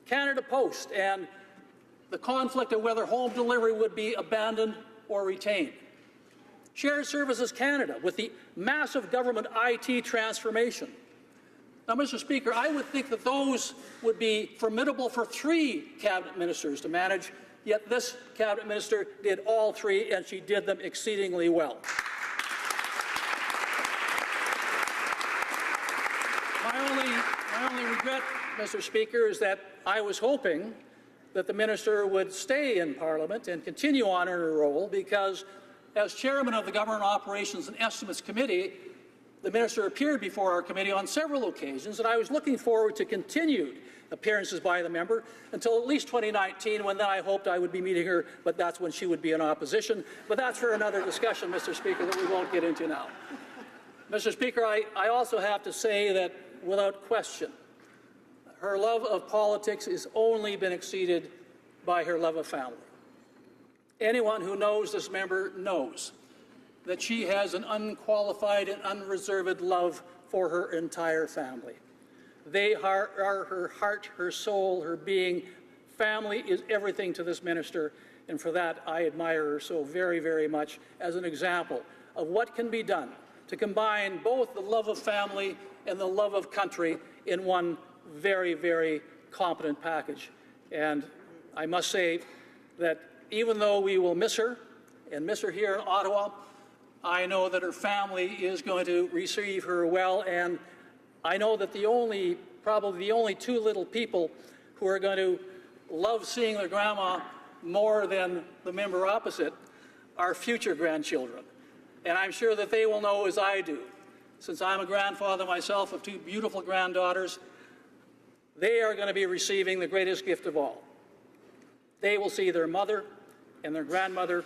Canada Post and the conflict of whether home delivery would be abandoned or retained. Shared Services Canada with the massive government IT transformation. Now, Mr. Speaker, I would think that those would be formidable for 3 Cabinet Ministers to manage, yet this Cabinet Minister did all 3, and she did them exceedingly well. My only regret, Mr. Speaker, is that I was hoping that the minister would stay in Parliament and continue on in her role, because as chairman of the Government Operations and Estimates Committee, the minister appeared before our committee on several occasions, and I was looking forward to continued appearances by the member until at least 2019, when then I hoped I would be meeting her, but that's when she would be in opposition. But that's for another discussion, Mr. Speaker, that we won't get into now. Mr. Speaker, I also have to say that without question, her love of politics has only been exceeded by her love of family. Anyone who knows this member knows that she has an unqualified and unreserved love for her entire family. They are her heart, her soul, her being. Family is everything to this minister, and for that I admire her so very, very much as an example of what can be done to combine both the love of family and the love of country in one very, very competent package. And I must say that even though we will miss her and miss her here in Ottawa, I know that her family is going to receive her well, and I know that probably the only two little people who are going to love seeing their grandma more than the member opposite are future grandchildren. And I'm sure that they will know as I do, since I'm a grandfather myself of two beautiful granddaughters, they are going to be receiving the greatest gift of all. They will see their mother and their grandmother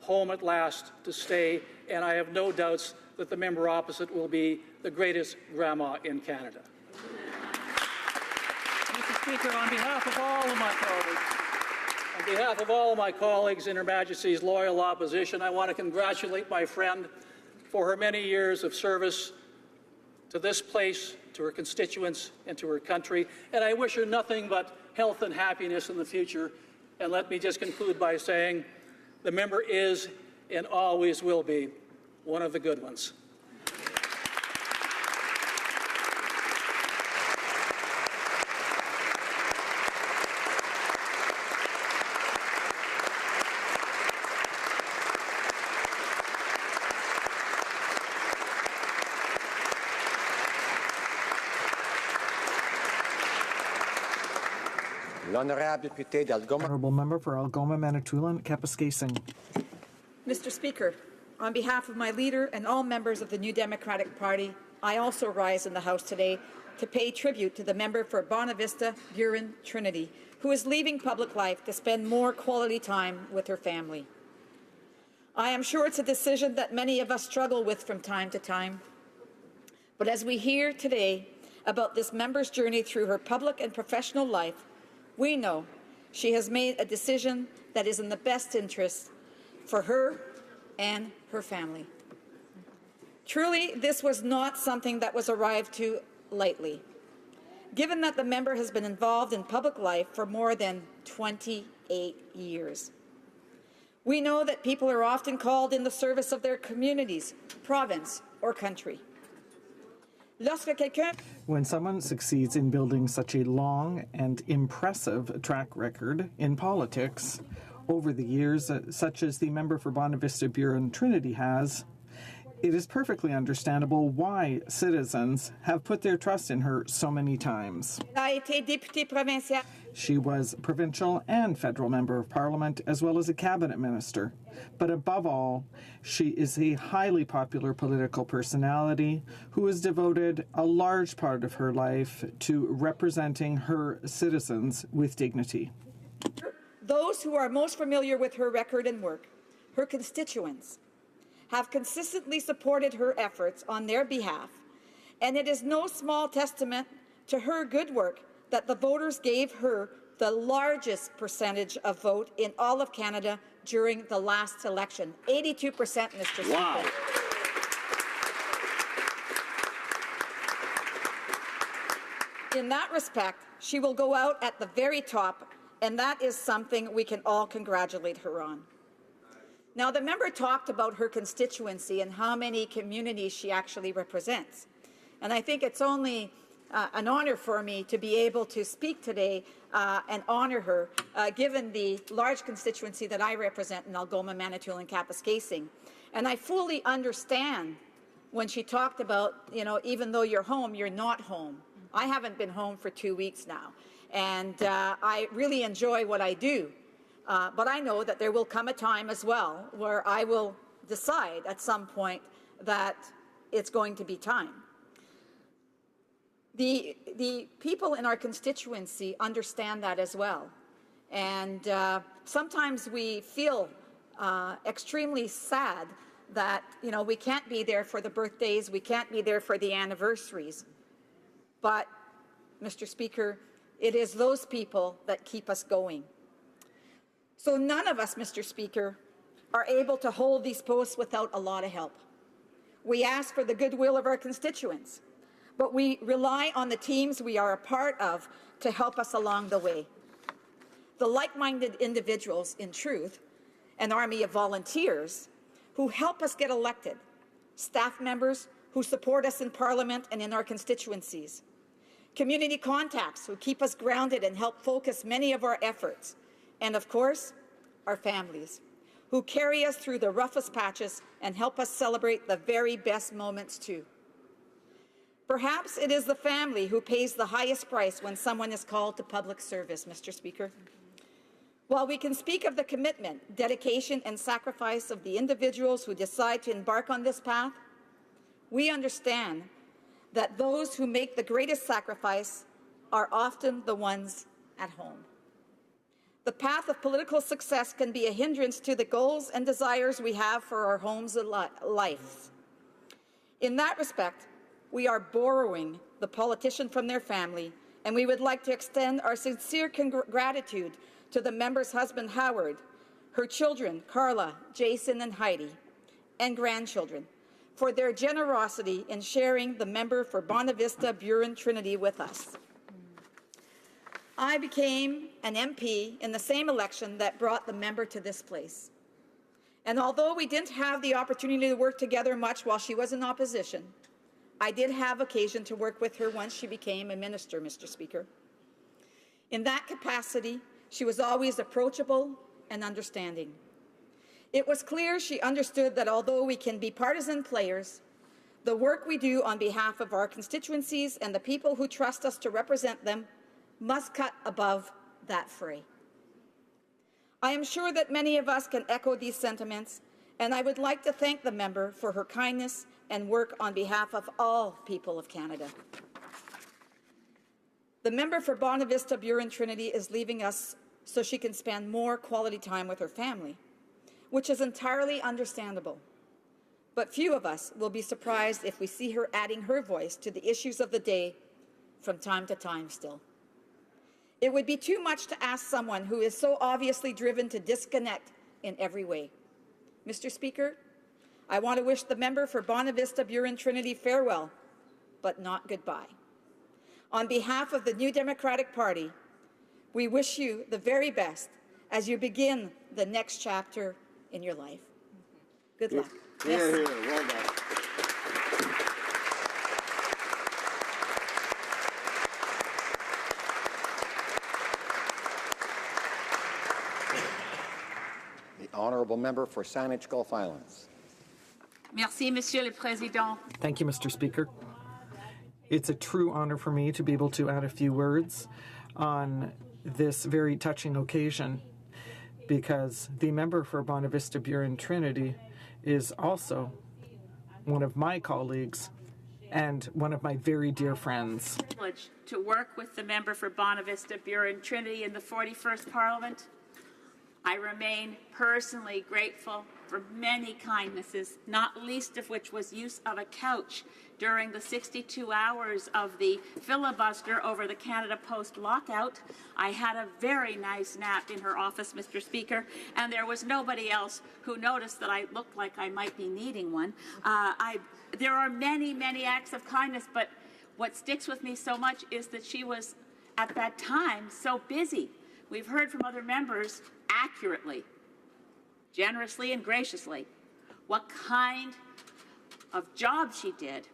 home at last to stay, and I have no doubts that the member opposite will be the greatest grandma in Canada. Mr. Speaker, on behalf of all of my colleagues in Her Majesty's loyal opposition, I want to congratulate my friend for her many years of service to this place, to her constituents, and to her country, and I wish her nothing but health and happiness in the future. And let me just conclude by saying the member is and always will be one of the good ones. Honourable member for Algoma, Manitoulin, Kapuskasing. Mr. Speaker, on behalf of my leader and all members of the New Democratic Party, I also rise in the House today to pay tribute to the member for Bonavista Burin Trinity, who is leaving public life to spend more quality time with her family. I am sure it's a decision that many of us struggle with from time to time. But as we hear today about this member's journey through her public and professional life, we know she has made a decision that is in the best interest for her and her family. Truly, this was not something that was arrived to lightly, given that the member has been involved in public life for more than 28 years. We know that people are often called in the service of their communities, province, or country. When someone succeeds in building such a long and impressive track record in politics over the years, such as the member for Bonavista Burin Trinity has, it is perfectly understandable why citizens have put their trust in her so many times. She was provincial and federal member of Parliament, as well as a cabinet minister. But above all, she is a highly popular political personality who has devoted a large part of her life to representing her citizens with dignity. Those who are most familiar with her record and work, her constituents, have consistently supported her efforts on their behalf, and it is no small testament to her good work that the voters gave her the largest percentage of vote in all of Canada during the last election, 82%, Mr. Speaker. Wow. In that respect, she will go out at the very top, and that is something we can all congratulate her on. Now, the member talked about her constituency and how many communities she actually represents. And I think it's only an honor for me to be able to speak today and honor her, given the large constituency that I represent in Algoma, Manitoulin, Kapuskasing. And I fully understand when she talked about, even though you're home, you're not home. I haven't been home for 2 weeks now. And I really enjoy what I do. But I know that there will come a time as well where I will decide at some point that it's going to be time. The people in our constituency understand that as well. And sometimes we feel extremely sad that, we can't be there for the birthdays, we can't be there for the anniversaries. But, Mr. Speaker, it is those people that keep us going. So none of us, Mr. Speaker, are able to hold these posts without a lot of help. We ask for the goodwill of our constituents, but we rely on the teams we are a part of to help us along the way. The like-minded individuals, in truth, an army of volunteers who help us get elected staff members who support us in Parliament and in our constituencies, community contacts who keep us grounded and help focus many of our efforts, and of course, our families, who carry us through the roughest patches and help us celebrate the very best moments too. Perhaps it is the family who pays the highest price when someone is called to public service, Mr. Speaker. While we can speak of the commitment, dedication, and sacrifice of the individuals who decide to embark on this path, we understand that those who make the greatest sacrifice are often the ones at home. The path of political success can be a hindrance to the goals and desires we have for our homes and lives. In that respect, we are borrowing the politician from their family, and we would like to extend our sincere gratitude to the member's husband, Howard, her children, Carla, Jason, and Heidi, and grandchildren, for their generosity in sharing the member for Bonavista Burin Trinity with us. I became an MP in the same election that brought the member to this place. And although we didn't have the opportunity to work together much while she was in opposition, I did have occasion to work with her once she became a minister, Mr. Speaker. In that capacity, she was always approachable and understanding. It was clear she understood that although we can be partisan players, the work we do on behalf of our constituencies and the people who trust us to represent them must cut above that fray. I am sure that many of us can echo these sentiments, and I would like to thank the member for her kindness and work on behalf of all people of Canada. The member for Bonavista Burin Trinity is leaving us so she can spend more quality time with her family, which is entirely understandable. But few of us will be surprised if we see her adding her voice to the issues of the day from time to time still. It would be too much to ask someone who is so obviously driven to disconnect in every way. Mr. Speaker, I want to wish the member for Bonavista Burin Trinity farewell, but not goodbye. On behalf of the New Democratic Party, we wish you the very best as you begin the next chapter in your life. Good luck. Here, well done. The honourable member for Saanich Gulf Islands. Merci, Monsieur le Président. Thank you, Mr. Speaker. It's a true honor for me to be able to add a few words on this very touching occasion, because the member for Bonavista Burin Trinity is also one of my colleagues and one of my very dear friends. Privilege to work with the member for Bonavista Burin Trinity in the 41st Parliament. I remain personally grateful for many kindnesses, not least of which was use of a couch during the 62 hours of the filibuster over the Canada Post lockout. I had a very nice nap in her office, Mr. Speaker, and there was nobody else who noticed that I looked like I might be needing one. There are many, many acts of kindness, but what sticks with me so much is that she was, at that time, so busy. We've heard from other members accurately, generously and graciously, what kind of job she did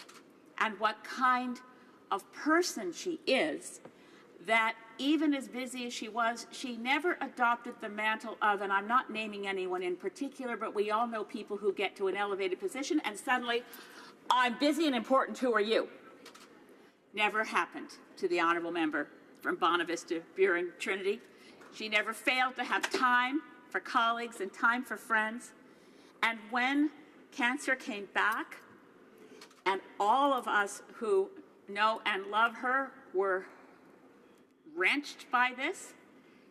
and what kind of person she is, that even as busy as she was, she never adopted the mantle of, and I'm not naming anyone in particular, but we all know people who get to an elevated position and suddenly, I'm busy and important, who are you? Never happened to the honourable member from Bonavista Burin Trinity. She never failed to have time for colleagues and time for friends. And when cancer came back, and all of us who know and love her were wrenched by this,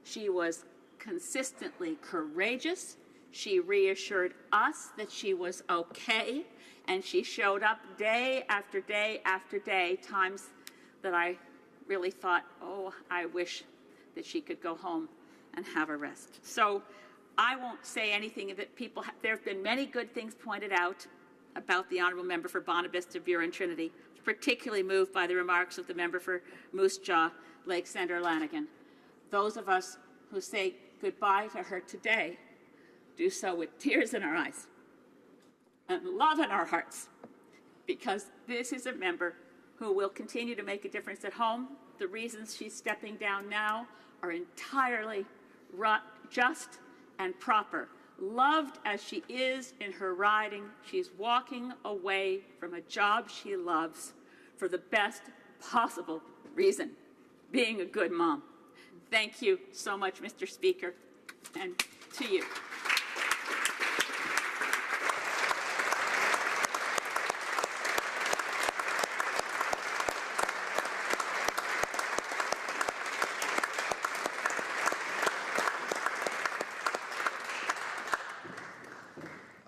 she was consistently courageous. She reassured us that she was okay, and she showed up day after day after day, times that I really thought, oh, I wish that she could go home and have a rest. So I won't say anything that people, there have been many good things pointed out about the honourable member for Bonavista Burin Trinity, particularly moved by the remarks of the member for Moose Jaw, Lake Senator Lanigan. Those of us who say goodbye to her today do so with tears in our eyes. and love in our hearts, because this is a member who will continue to make a difference at home. The reasons she's stepping down now are entirely just and proper. Loved as she is in her riding, she's walking away from a job she loves for the best possible reason, being a good mom. Thank you so much, Mr. Speaker, and to you.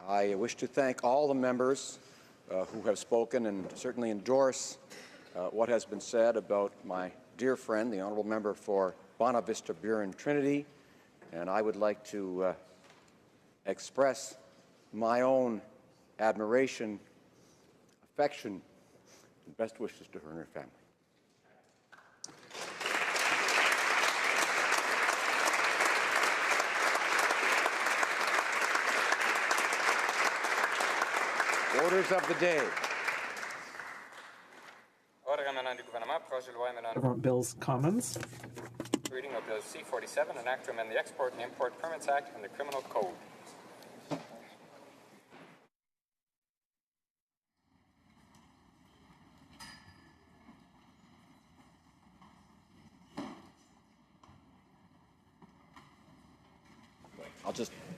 I wish to thank all the members who have spoken and certainly endorse what has been said about my dear friend, the honourable member for Bonavista Burin Trinity, and I would like to express my own admiration, affection, and best wishes to her and her family. Orders of the day. Bills Commons. Reading of Bill C-47, an act to amend the Export and Import Permits Act and the Criminal Code.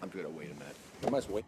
I'm going to wait a minute. I must wait.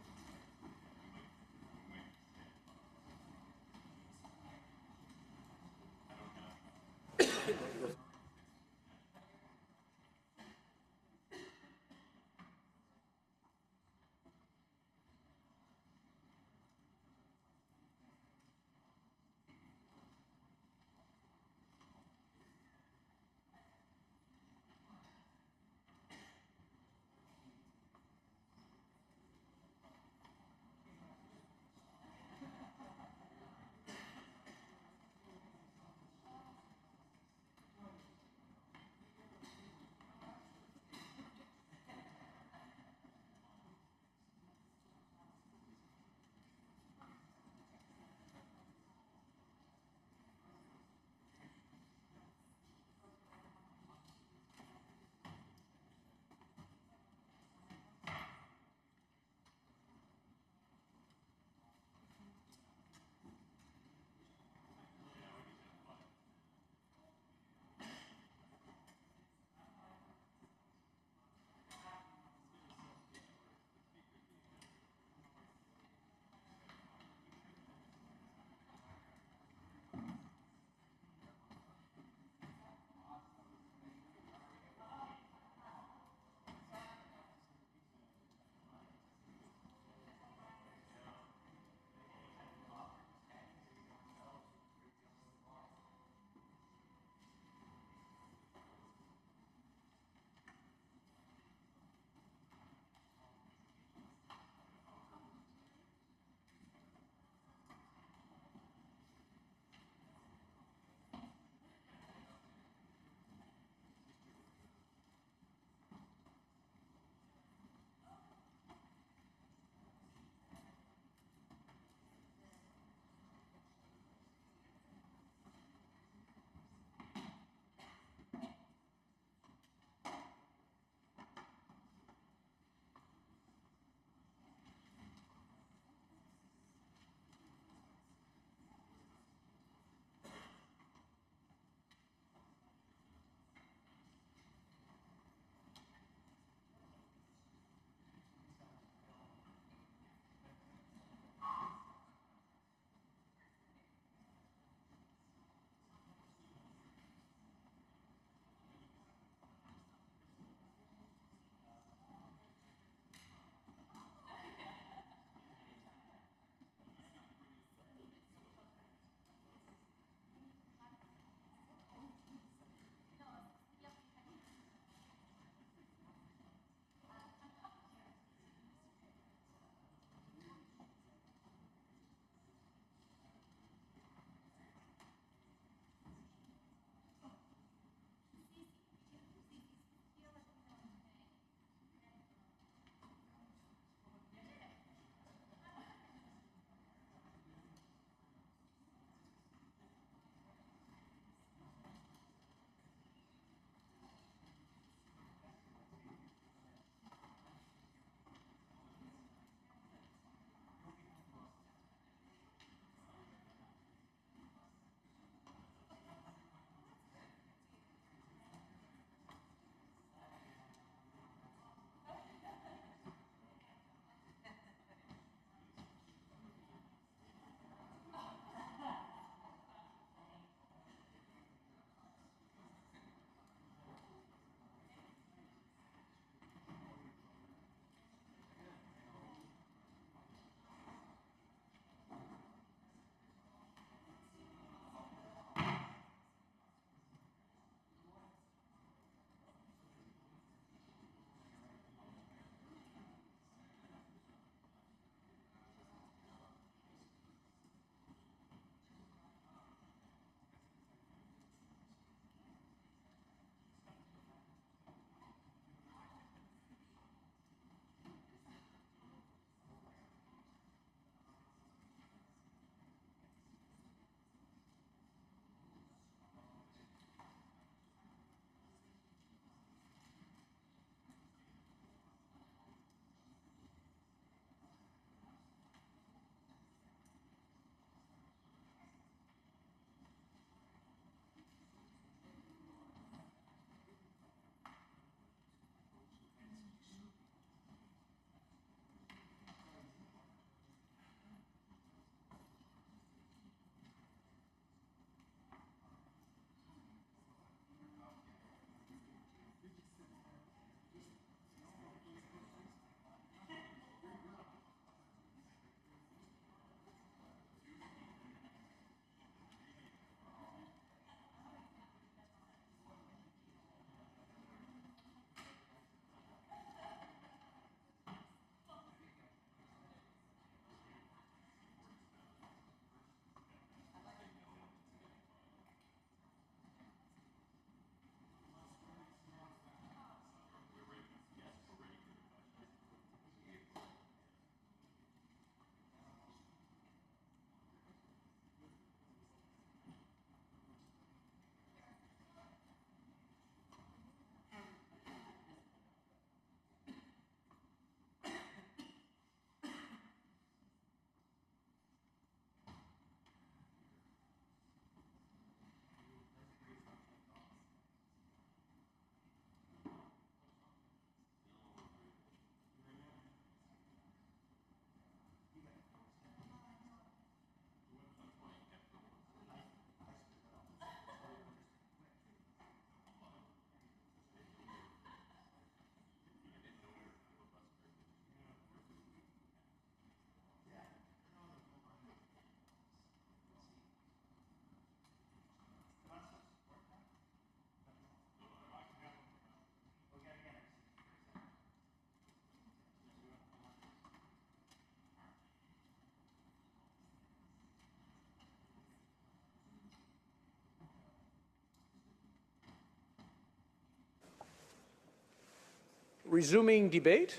Resuming debate.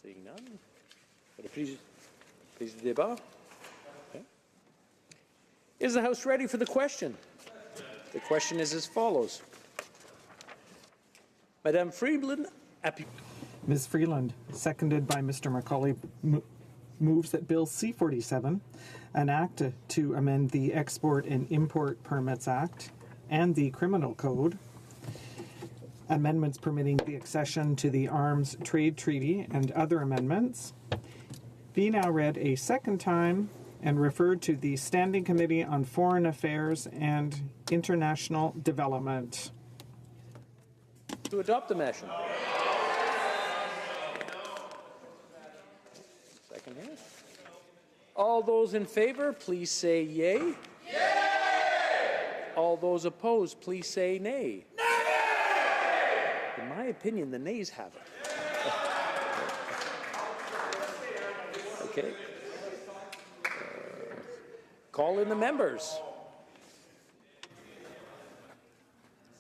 Seeing none. Please the débat. Okay. Is the House ready for the question? The question is as follows. Madame Freeland. Ms. Freeland, seconded by Mr. Macaulay, moves that Bill C-47, an act to amend the Export and Import Permits Act and the Criminal Code, amendments permitting the accession to the Arms Trade Treaty and other amendments, be now read a second time and referred to the Standing Committee on Foreign Affairs and International Development. To adopt the motion. Second here. All those in favor, please say yea. Yay! All those opposed, please say nay. Nay! In my opinion, the nays have it. Okay. Call in the members.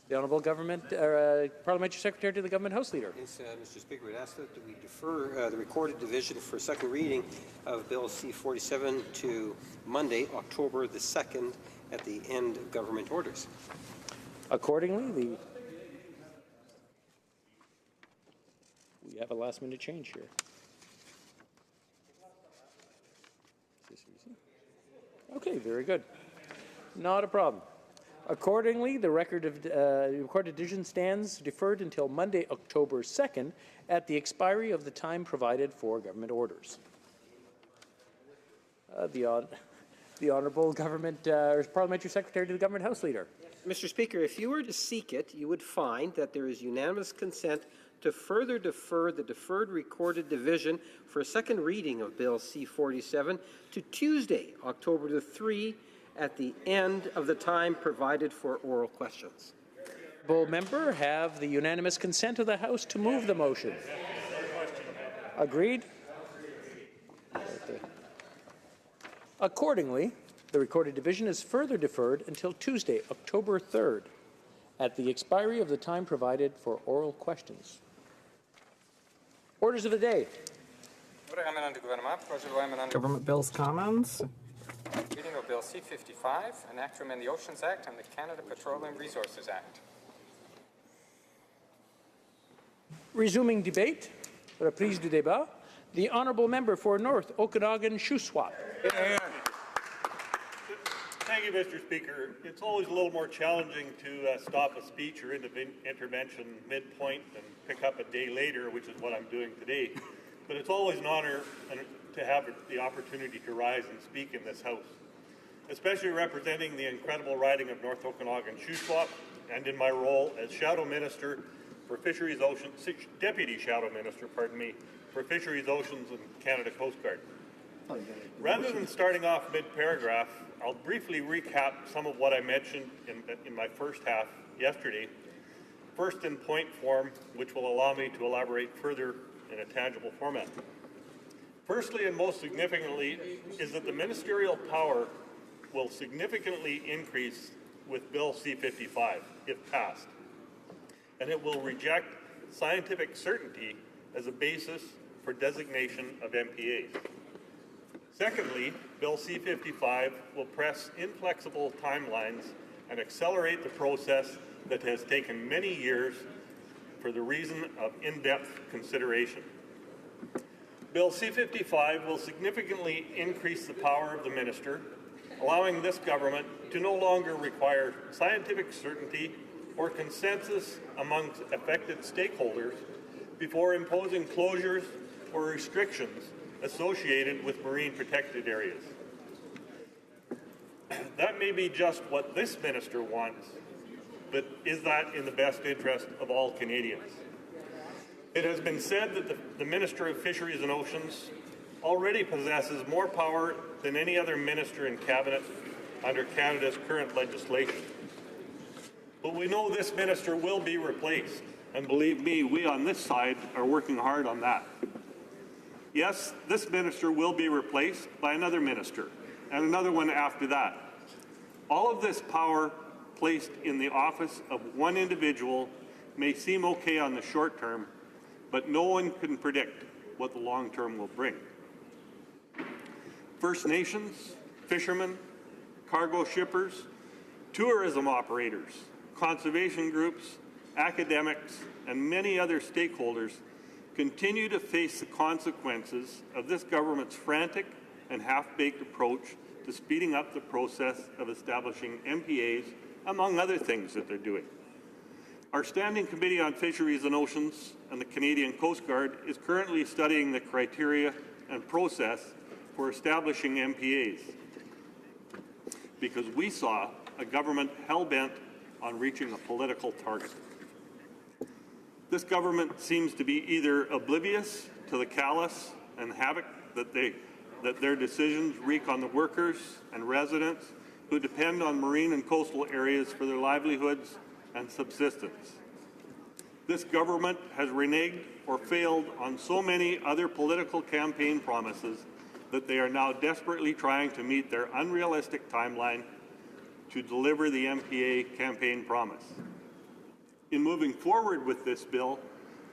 The Honourable Parliamentary Secretary to the Government House Leader. Yes, Mr. Speaker, we'd ask that we defer the recorded division for second reading of Bill C-47 to Monday, October the 2nd, at the end of government orders. Accordingly, we have a last-minute change here. Is this easy? Okay, very good. Not a problem. Accordingly, the recorded division stands deferred until Monday, October 2nd, at the expiry of the time provided for government orders. The Honourable Parliamentary Secretary to the Government House Leader. Mr. Speaker, if you were to seek it, you would find that there is unanimous consent to further defer the deferred recorded division for a second reading of Bill C-47 to Tuesday, October the 3rd, at the end of the time provided for oral questions. Honourable member have the unanimous consent of the House to move the motion. Agreed? Accordingly, the recorded division is further deferred until Tuesday, October 3rd, at the expiry of the time provided for oral questions. Orders of the day. Government Bills Commons. Reading of Bill C-55, an act to amend the Oceans Act and the Canada Petroleum Resources Act. Resuming debate, reprise du débat, the Honourable Member for North Okanagan-Shuswap. Thank you, Mr. Speaker. It's always a little more challenging to stop a speech or intervention midpoint and pick up a day later, which is what I'm doing today. But it's always an honour to have the opportunity to rise and speak in this House, especially representing the incredible riding of North Okanagan-Shuswap and in my role as Shadow Minister for Fisheries, Oceans, Deputy Shadow Minister, for Fisheries, Oceans and Canada Coast Guard. Rather than starting off mid-paragraph, I'll briefly recap some of what I mentioned in my first half yesterday, first in point form, which will allow me to elaborate further in a tangible format. Firstly, and most significantly, is that the ministerial power will significantly increase with Bill C-55, if passed, and it will reject scientific certainty as a basis for designation of MPAs. Secondly, Bill C-55 will press inflexible timelines and accelerate the process that has taken many years for the reason of in-depth consideration. Bill C-55 will significantly increase the power of the minister, allowing this government to no longer require scientific certainty or consensus amongst affected stakeholders before imposing closures or restrictions associated with marine protected areas. That may be just what this minister wants, but is that in the best interest of all Canadians? It has been said that the Minister of Fisheries and Oceans already possesses more power than any other minister in Cabinet under Canada's current legislation. But we know this minister will be replaced, and believe me, we on this side are working hard on that. Yes, this minister will be replaced by another minister, and another one after that. All of this power placed in the office of one individual may seem okay on the short term, but no one can predict what the long term will bring. First Nations, fishermen, cargo shippers, tourism operators, conservation groups, academics, and many other stakeholders continue to face the consequences of this government's frantic and half-baked approach to speeding up the process of establishing MPAs, among other things that they're doing. Our Standing Committee on Fisheries and Oceans and the Canadian Coast Guard is currently studying the criteria and process for establishing MPAs, because we saw a government hell-bent on reaching a political target. This government seems to be either oblivious to the callous and havoc that their decisions wreak on the workers and residents who depend on marine and coastal areas for their livelihoods and subsistence. This government has reneged or failed on so many other political campaign promises that they are now desperately trying to meet their unrealistic timeline to deliver the MPA campaign promise. In moving forward with this bill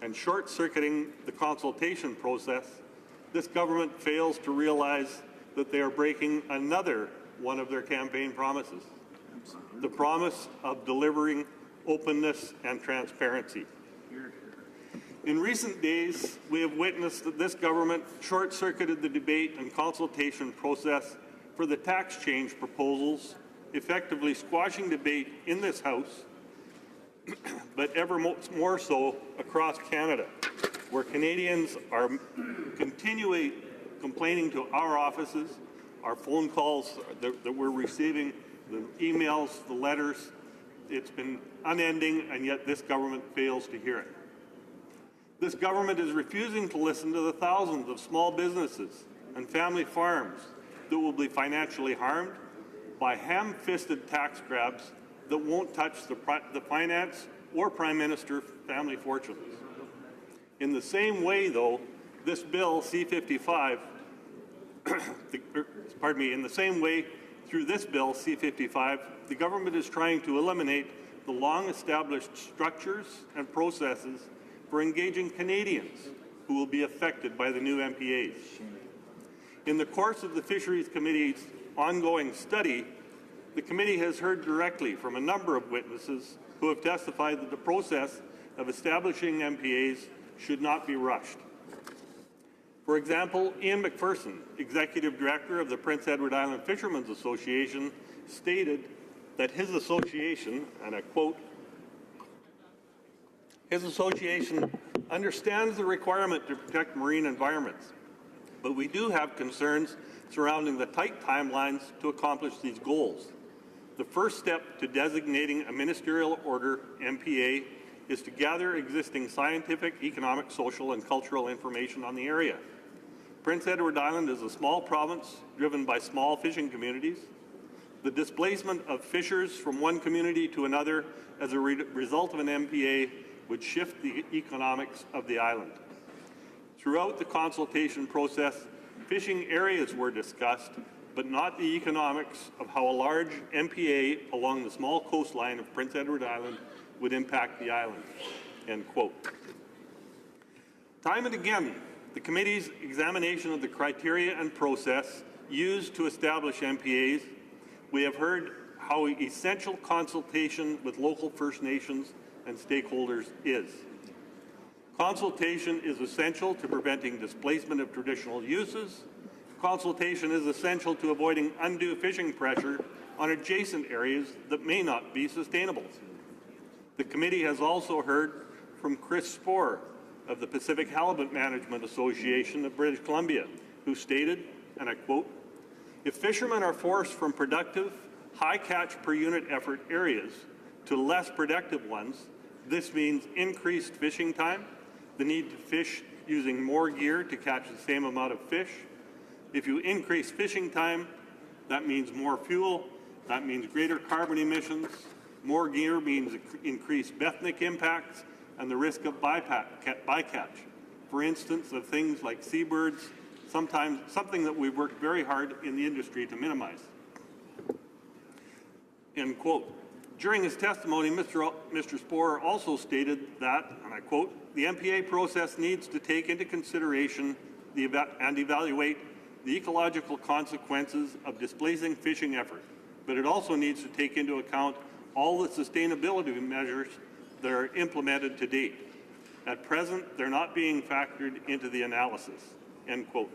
and short-circuiting the consultation process, this government fails to realize that they are breaking another one of their campaign promises, the promise of delivering openness and transparency. In recent days, we have witnessed that this government short-circuited the debate and consultation process for the tax change proposals, effectively squashing debate in this House, but ever more so across Canada, where Canadians are continually complaining to our offices, our phone calls that we're receiving, the emails, the letters. It's been unending, and yet this government fails to hear it. This government is refusing to listen to the thousands of small businesses and family farms that will be financially harmed by ham-fisted tax grabs that won't touch the finance or Prime Minister family fortunes. In the same way, though, this bill, C-55, in the same way, through this bill, C-55, the government is trying to eliminate the long-established structures and processes for engaging Canadians who will be affected by the new MPAs. In the course of the Fisheries Committee's ongoing study, the committee has heard directly from a number of witnesses who have testified that the process of establishing MPAs should not be rushed. For example, Ian McPherson, Executive Director of the Prince Edward Island Fishermen's Association, stated that his association, and I quote, his association understands the requirement to protect marine environments, but we do have concerns surrounding the tight timelines to accomplish these goals. The first step to designating a ministerial order MPA is to gather existing scientific, economic, social, and cultural information on the area. Prince Edward Island is a small province driven by small fishing communities. The displacement of fishers from one community to another as a result of an MPA would shift the economics of the island. Throughout the consultation process, fishing areas were discussed, but not the economics of how a large MPA along the small coastline of Prince Edward Island would impact the island, end quote. Time and again, the committee's examination of the criteria and process used to establish MPAs, we have heard how essential consultation with local First Nations and stakeholders is. Consultation is essential to preventing displacement of traditional uses. Consultation is essential to avoiding undue fishing pressure on adjacent areas that may not be sustainable. The committee has also heard from Chris Spohr of the Pacific Halibut Management Association of British Columbia, who stated, and I quote, "If fishermen are forced from productive, high catch per unit effort areas to less productive ones, this means increased fishing time, the need to fish using more gear to catch the same amount of fish. If you increase fishing time, that means more fuel, that means greater carbon emissions, more gear means increased Bethnic impacts and the risk of bycatch. For instance, of things like seabirds, something that we've worked very hard in the industry to minimize." End quote. During his testimony, Mr. Sporer also stated that, and I quote, "The MPA process needs to take into consideration and evaluate the ecological consequences of displacing fishing effort, but it also needs to take into account all the sustainability measures that are implemented to date. At present, they're not being factored into the analysis," end quote.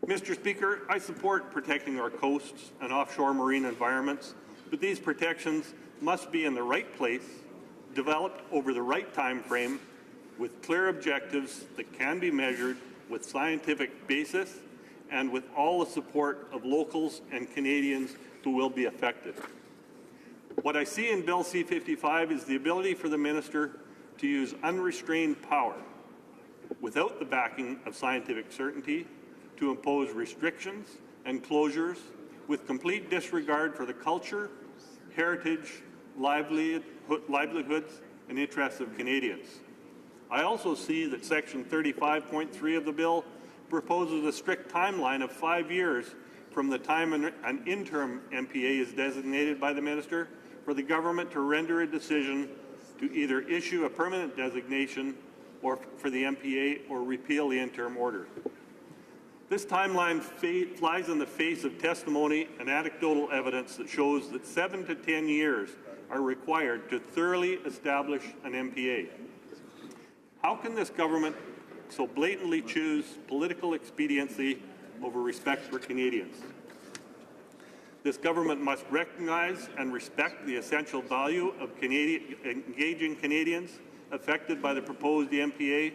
Mr. Speaker, I support protecting our coasts and offshore marine environments, but these protections must be in the right place, developed over the right time frame, with clear objectives that can be measured with scientific basis and with all the support of locals and Canadians who will be affected. What I see in Bill C-55 is the ability for the minister to use unrestrained power without the backing of scientific certainty to impose restrictions and closures with complete disregard for the culture, heritage, livelihoods, and interests of Canadians. I also see that Section 35.3 of the bill proposes a strict timeline of 5 years from the time an interim MPA is designated by the minister for the government to render a decision to either issue a permanent designation or for the MPA or repeal the interim order. This timeline flies in the face of testimony and anecdotal evidence that shows that 7 to 10 years are required to thoroughly establish an MPA. How can this government so blatantly choose political expediency over respect for Canadians? This government must recognize and respect the essential value of engaging Canadians affected by the proposed MPA,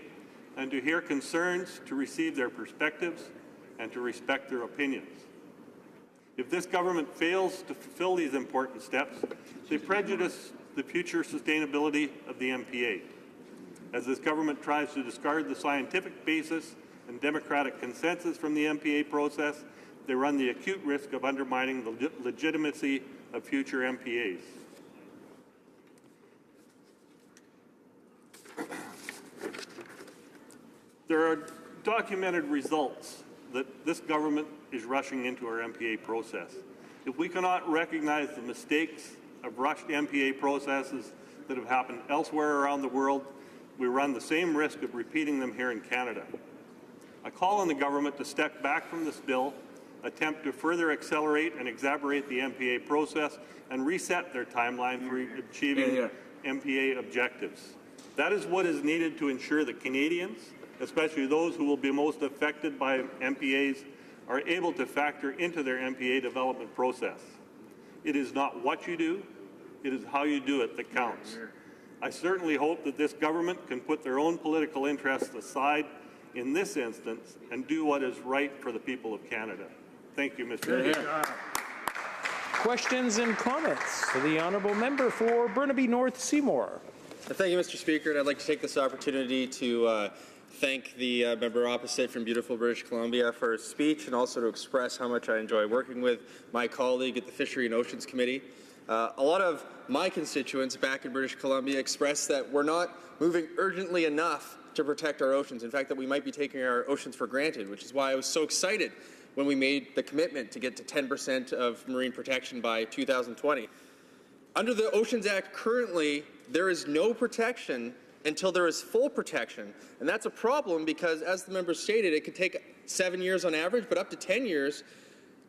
and to hear concerns, to receive their perspectives, and to respect their opinions. If this government fails to fulfill these important steps, they prejudice the future sustainability of the MPA. As this government tries to discard the scientific basis and democratic consensus from the MPA process, they run the acute risk of undermining the legitimacy of future MPAs. There are documented results that this government is rushing into our MPA process. If we cannot recognize the mistakes of rushed MPA processes that have happened elsewhere around the world, we run the same risk of repeating them here in Canada. I call on the government to step back from this bill, attempt to further accelerate and exacerbate the MPA process, and reset their timeline for achieving MPA objectives. That is what is needed to ensure that Canadians, especially those who will be most affected by MPAs, are able to factor into their MPA development process. It is not what you do, it is how you do it that counts. I certainly hope that this government can put their own political interests aside in this instance and do what is right for the people of Canada. Thank you, Mr. Speaker. Questions and comments? The honourable member for Burnaby North Seymour. Thank you, Mr. Speaker. And I'd like to take this opportunity to thank the member opposite from beautiful British Columbia for his speech, and also to express how much I enjoy working with my colleague at the Fishery and Oceans Committee. A lot of my constituents back in British Columbia expressed that we're not moving urgently enough to protect our oceans. In fact, that we might be taking our oceans for granted, which is why I was so excited when we made the commitment to get to 10% of marine protection by 2020. Under the Oceans Act currently, there is no protection until there is full protection. And that's a problem because, as the member stated, it could take 7 years on average, but up to 10 years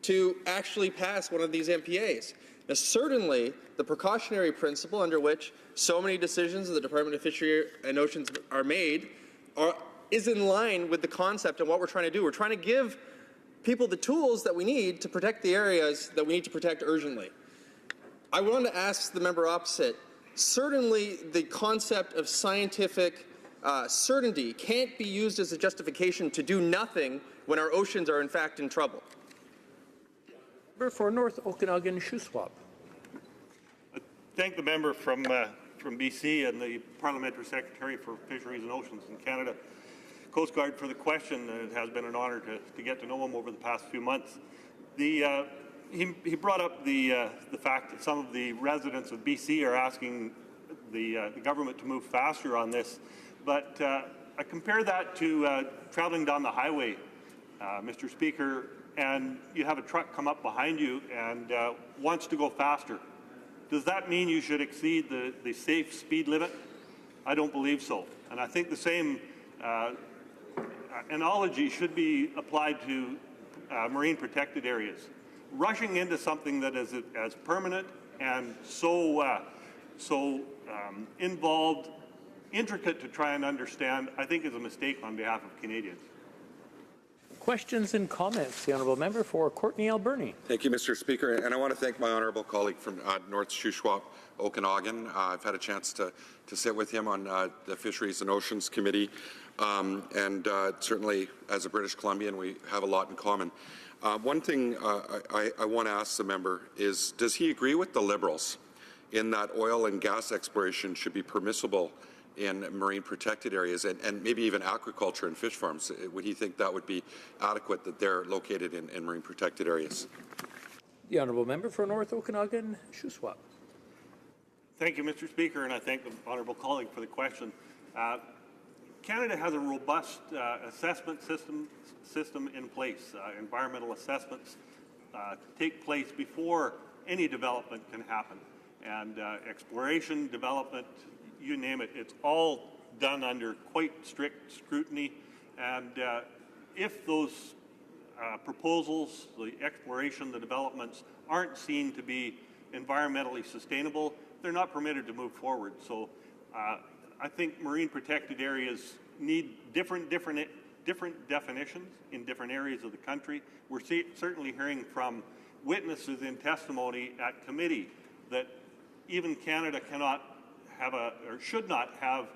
to actually pass one of these MPAs. Now, certainly, the precautionary principle under which so many decisions of the Department of Fishery and Oceans are made is in line with the concept and what we're trying to do. We're trying to give people the tools that we need to protect the areas that we need to protect urgently. I want to ask the member opposite, certainly the concept of scientific certainty can't be used as a justification to do nothing when our oceans are in fact in trouble. For North Okanagan, Shuswap. Thank the member from BC and the Parliamentary Secretary for Fisheries and Oceans in Canada, Coast Guard, for the question. It has been an honour to get to know him over the past few months. He brought up the fact that some of the residents of BC are asking the government to move faster on this, but I compare that to traveling down the highway, Mr. Speaker, and you have a truck come up behind you and wants to go faster. Does that mean you should exceed the safe speed limit? I don't believe so. And I think the same analogy should be applied to marine protected areas. Rushing into something that is as permanent and so involved, intricate to try and understand, I think is a mistake on behalf of Canadians. Questions and comments. The honourable member for Courtenay Alberni. Thank you, Mr. Speaker, and I want to thank my honourable colleague from North Shuswap, Okanagan. I've had a chance to sit with him on the Fisheries and Oceans Committee, and certainly as a British Columbian, we have a lot in common. One thing I want to ask the member is, does he agree with the Liberals in that oil and gas exploration should be permissible in marine protected areas and maybe even aquaculture and fish farms? Would he think that would be adequate that they're located in marine protected areas? The honourable member for North Okanagan, Shuswap. Thank you, Mr. Speaker, and I thank the honourable colleague for the question. Canada has a robust assessment system in place. Environmental assessments take place before any development can happen. And exploration, development, you name it, it's all done under quite strict scrutiny. And if those proposals, the exploration, the developments aren't seen to be environmentally sustainable, they're not permitted to move forward. So I think marine protected areas need different definitions in different areas of the country. We're certainly hearing from witnesses in testimony at committee that even Canada cannot have or should not have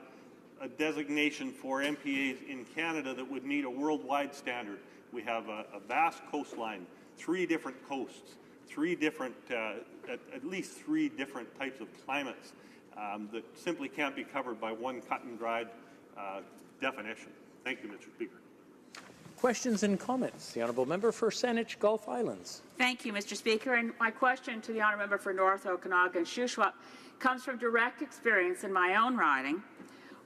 a designation for MPAs in Canada that would meet a worldwide standard. We have a vast coastline, 3 different coasts, 3 different, at least 3 different types of climates that simply can't be covered by one cut and dried definition. Thank you, Mr. Speaker. Questions and comments. The honourable member for Saanich Gulf Islands. Thank you, Mr. Speaker. And my question to the honourable member for North Okanagan Shuswap comes from direct experience in my own riding,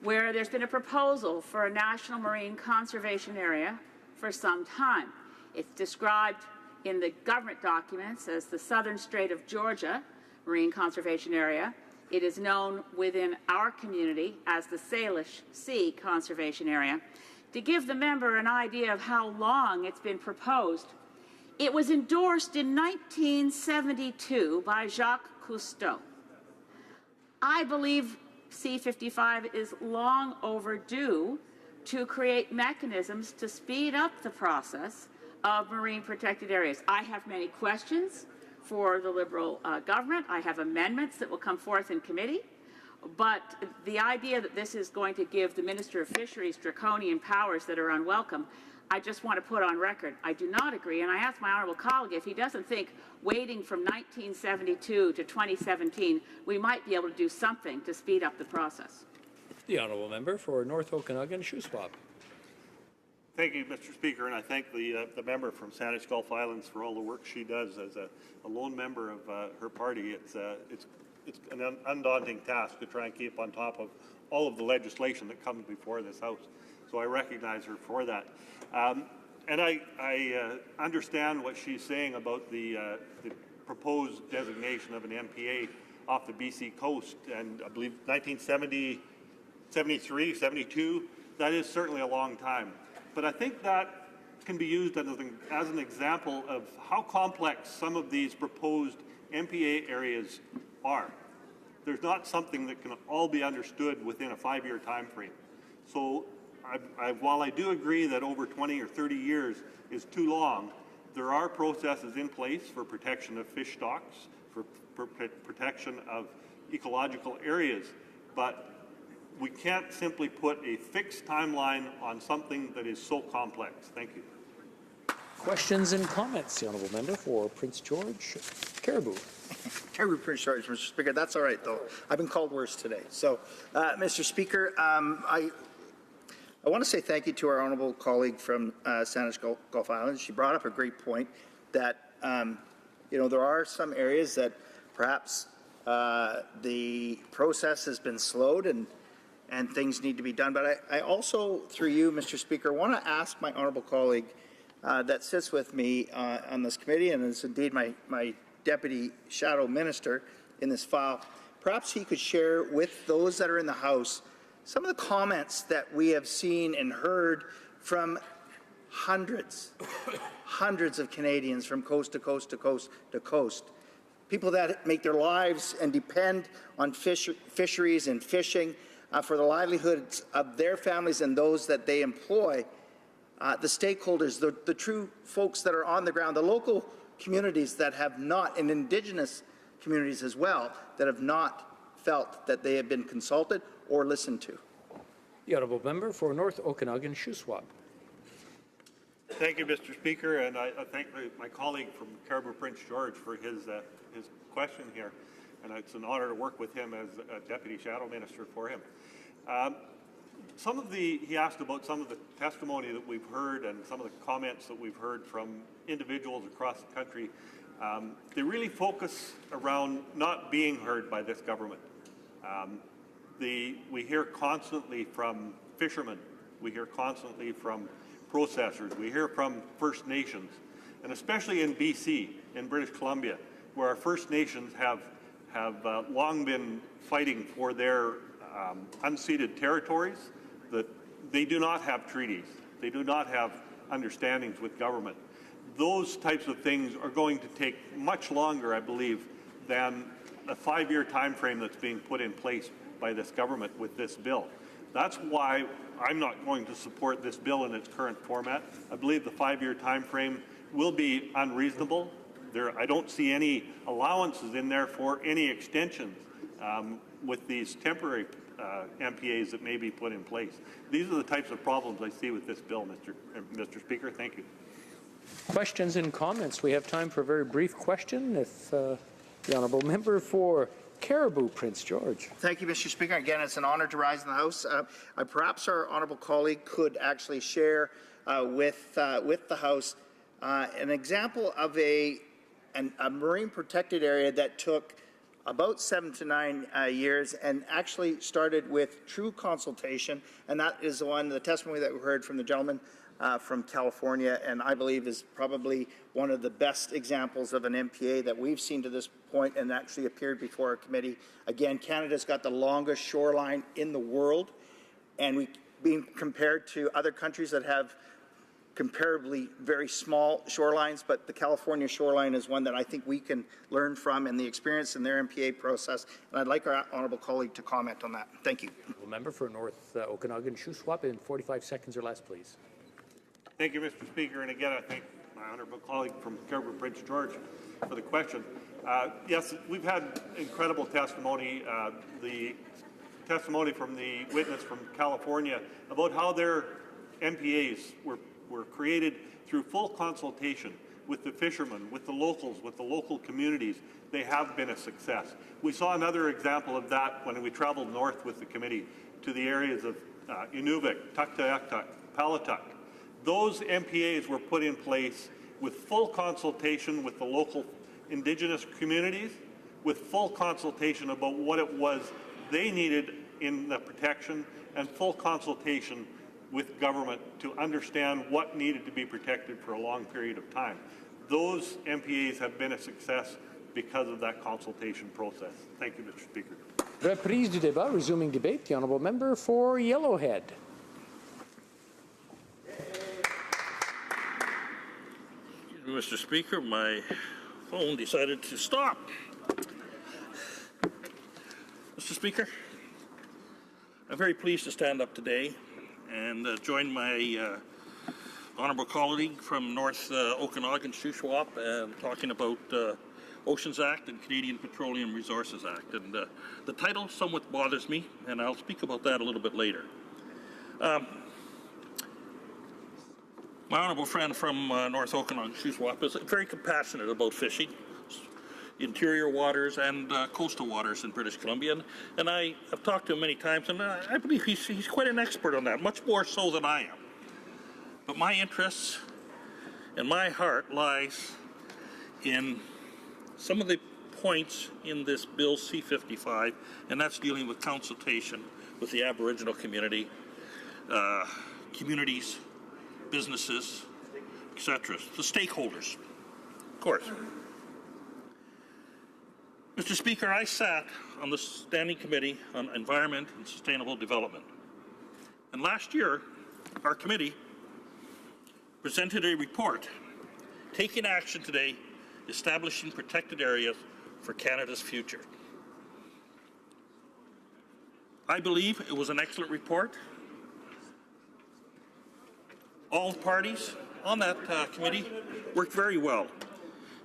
where there's been a proposal for a national marine conservation area for some time. It's described in the government documents as the Southern Strait of Georgia Marine Conservation Area. It is known within our community as the Salish Sea Conservation Area. To give the member an idea of how long it's been proposed, it was endorsed in 1972 by Jacques Cousteau. I believe C-55 is long overdue to create mechanisms to speed up the process of marine protected areas. I have many questions for the Liberal government. I have amendments that will come forth in committee. But the idea that this is going to give the Minister of Fisheries draconian powers that are unwelcome, I just want to put on record, I do not agree. And I ask my honourable colleague if he doesn't think waiting from 1972 to 2017, we might be able to do something to speed up the process. The honourable member for North Okanagan Shuswap. Thank you, Mr. Speaker, and I thank the member from Saanich Gulf Islands for all the work she does as a lone member of her party. It's an undaunting task to try and keep on top of all of the legislation that comes before this House. So I recognize her for that. And I understand what she's saying about the proposed designation of an MPA off the BC coast, and I believe 1970, 73, 72, that is certainly a long time. But I think that can be used as an example of how complex some of these proposed MPA areas are. There's not something that can all be understood within a 5-year time frame. So while I do agree that over 20 or 30 years is too long, there are processes in place for protection of fish stocks, for protection of ecological areas, but we can't simply put a fixed timeline on something that is so complex. Thank you. Questions and comments. The honourable member for Prince George Caribou. Caribou Prince George, Mr. Speaker. That's all right, though. I've been called worse today. So, Mr. Speaker, I want to say thank you to our honourable colleague from Saanich Gulf Islands. She brought up a great point that, there are some areas that perhaps the process has been slowed and things need to be done. But I also, through you, Mr. Speaker, want to ask my honourable colleague that sits with me on this committee and is indeed my deputy shadow minister, in this file, perhaps he could share with those that are in the House some of the comments that we have seen and heard from hundreds of Canadians from coast to coast to coast to coast. People that make their lives and depend on fisheries and fishing for the livelihoods of their families and those that they employ. The stakeholders, the true folks that are on the ground, the local communities that have not, and Indigenous communities as well, that have not felt that they have been consulted or listened to. The honourable member for North Okanagan Shuswap. Thank you, Mr. Speaker, and I thank my colleague from Caribou Prince George for his question here, and it's an honour to work with him as a Deputy Shadow Minister for him. He asked about some of the testimony that we've heard and some of the comments that we've heard from individuals across the country. They really focus around not being heard by this government. We hear constantly from fishermen, we hear constantly from processors, we hear from First Nations, and especially in BC, in British Columbia, where our First Nations have long been fighting for their unceded territories, that they do not have treaties, they do not have understandings with government. Those types of things are going to take much longer, I believe, than a 5-year time frame that's being put in place by this government with this bill. That's why I'm not going to support this bill in its current format. I believe the 5-year time frame will be unreasonable. I don't see any allowances in there for any extensions with these temporary MPAs that may be put in place. These are the types of problems I see with this bill, Mr. Speaker. Thank you. Questions and comments. We have time for a very brief question. If the honourable member for Caribou Prince George. Thank you, Mr. Speaker. Again, it's an honour to rise in the House. Perhaps our honourable colleague could actually share with the House an example of a marine protected area that took about 7 to 9 years and actually started with true consultation, and that is the testimony that we heard from the gentleman from California, and I believe is probably one of the best examples of an MPA that we've seen to this point and actually appeared before our committee. Again, Canada's got the longest shoreline in the world, and being compared to other countries that have comparably very small shorelines, but the California shoreline is one that I think we can learn from and the experience in their MPA process, and I'd like our honourable colleague to comment on that. Thank you. Member for North Okanagan Shuswap in 45 seconds or less, please. Thank you, Mr. Speaker, and again, I thank my honourable colleague from Caribou Prince George for the question. Yes, we've had incredible testimony. The testimony from the witness from California about how their MPAs were created through full consultation with the fishermen, with the locals, with the local communities. They have been a success. We saw another example of that when we traveled north with the committee to the areas of Inuvik, Tuktoyaktuk, Palatuk. Those MPAs were put in place with full consultation with the local Indigenous communities, with full consultation about what it was they needed in the protection, and full consultation with government to understand what needed to be protected for a long period of time. Those MPAs have been a success because of that consultation process. Thank you, Mr. Speaker. Reprise du débat, resuming debate. The honourable member for Yellowhead. Mr. Speaker, my phone decided to stop. Mr. Speaker, I'm very pleased to stand up today and join my honourable colleague from North Okanagan Shuswap talking about Oceans Act and Canadian Petroleum Resources Act. And the title somewhat bothers me, and I'll speak about that a little bit later. My honourable friend from North Okanagan Shuswap is very compassionate about fishing, interior waters and coastal waters in British Columbia. And I have talked to him many times, and I believe he's quite an expert on that, much more so than I am. But my interests and my heart lies in some of the points in this Bill C-55, and that's dealing with consultation with the Aboriginal community, communities, businesses, etc., the stakeholders, of course. Mr. Speaker, I sat on the Standing Committee on Environment and Sustainable Development. And last year, our committee presented a report taking action today, establishing protected areas for Canada's future. I believe it was an excellent report. All parties on that committee worked very well.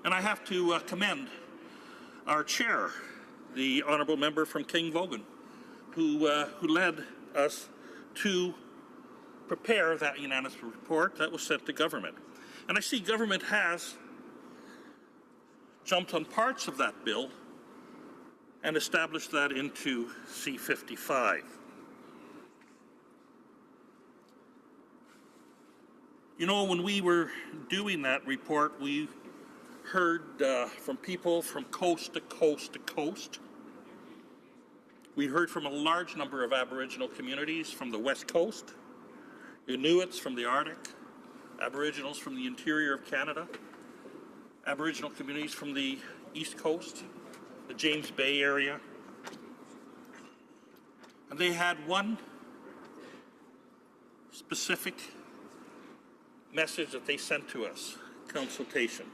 And I have to commend our chair, the honourable member from King Vogan, who led us to prepare that unanimous report that was sent to government. And I see government has jumped on parts of that bill and established that into C-55. You know, when we were doing that report, we heard from people from coast to coast to coast. We heard from a large number of Aboriginal communities from the West Coast, Inuits from the Arctic, Aboriginals from the interior of Canada, Aboriginal communities from the East Coast, the James Bay area. And they had one specific message that they sent to us, consultation.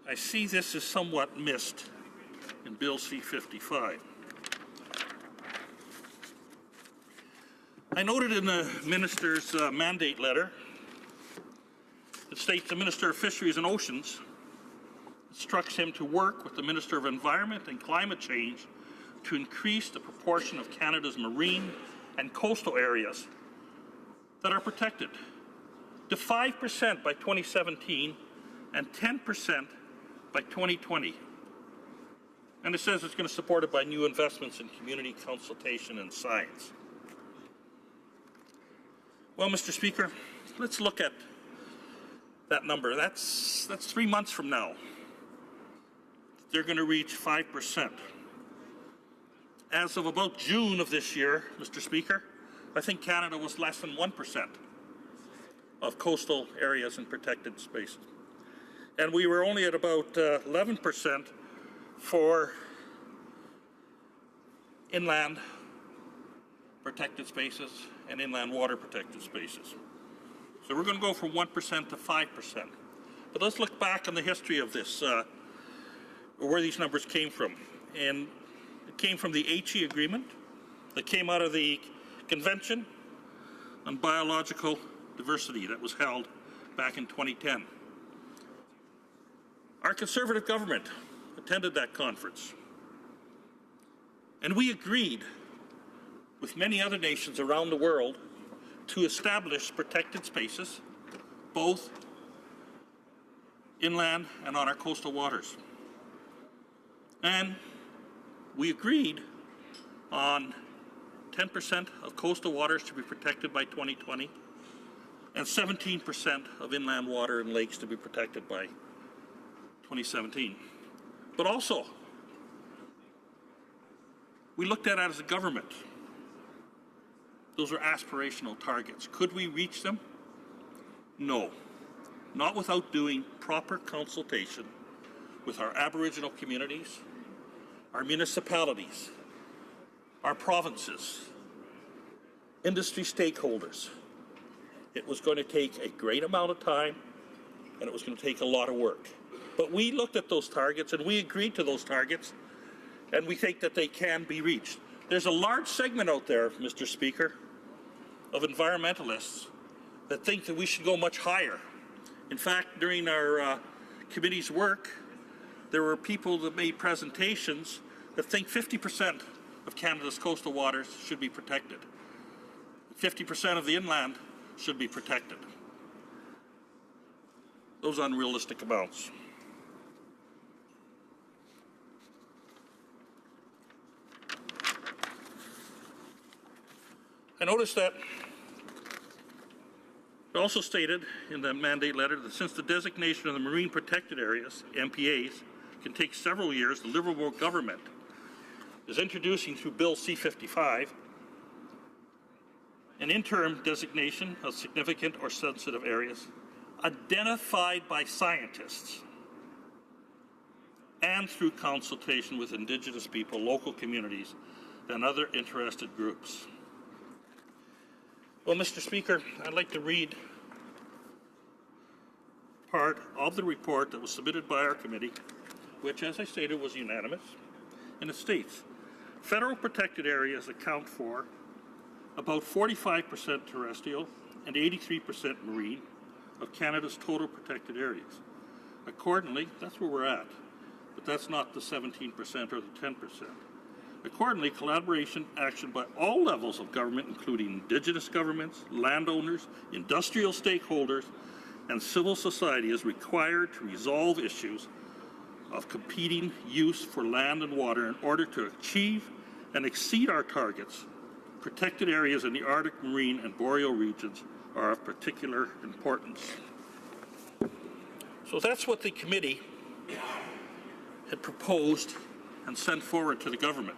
I see this as somewhat missed in Bill C-55. I noted in the minister's mandate letter, it states the Minister of Fisheries and Oceans instructs him to work with the Minister of Environment and Climate Change to increase the proportion of Canada's marine and coastal areas that are protected to 5% by 2017 and 10% by 2020. And it says it's going to support it by new investments in community consultation and science. Well, Mr. Speaker, let's look at that number. That's 3 months from now. They're going to reach 5%. As of about June of this year, Mr. Speaker, I think Canada was less than 1% of coastal areas and protected spaces. And we were only at about 11% for inland protected spaces and inland water protected spaces. So we're going to go from 1% to 5%. But let's look back on the history of this, where these numbers came from. And it came from the Aichi Agreement that came out of the Convention on Biological Diversity that was held back in 2010. Our Conservative government attended that conference, and we agreed with many other nations around the world to establish protected spaces, both inland and on our coastal waters. And we agreed on 10% of coastal waters to be protected by 2020 and 17% of inland water and lakes to be protected by 2017. But also, we looked at it as a government. Those are aspirational targets. Could we reach them? No. Not without doing proper consultation with our Aboriginal communities, our municipalities, our provinces, industry stakeholders. It was going to take a great amount of time, and it was going to take a lot of work. But we looked at those targets, and we agreed to those targets, and we think that they can be reached. There's a large segment out there, Mr. Speaker, of environmentalists that think that we should go much higher. In fact, during our committee's work, there were people that made presentations that think 50% of Canada's coastal waters should be protected. 50% of the inland should be protected. Those unrealistic amounts. I noticed that it also stated in the mandate letter that since the designation of the Marine Protected Areas, MPAs, can take several years, the Liberal government is introducing through Bill C-55 an interim designation of significant or sensitive areas identified by scientists and through consultation with Indigenous people, local communities, and other interested groups. Well, Mr. Speaker, I'd like to read part of the report that was submitted by our committee, which, as I stated, was unanimous, and it states, federal protected areas account for about 45% terrestrial and 83% marine of Canada's total protected areas. Accordingly, that's where we're at, but that's not the 17% or the 10%. Accordingly, collaboration action by all levels of government, including Indigenous governments, landowners, industrial stakeholders, and civil society, is required to resolve issues of competing use for land and water in order to achieve and exceed our targets. Protected areas in the Arctic, marine, and boreal regions are of particular importance. So that's what the committee had proposed and sent forward to the government.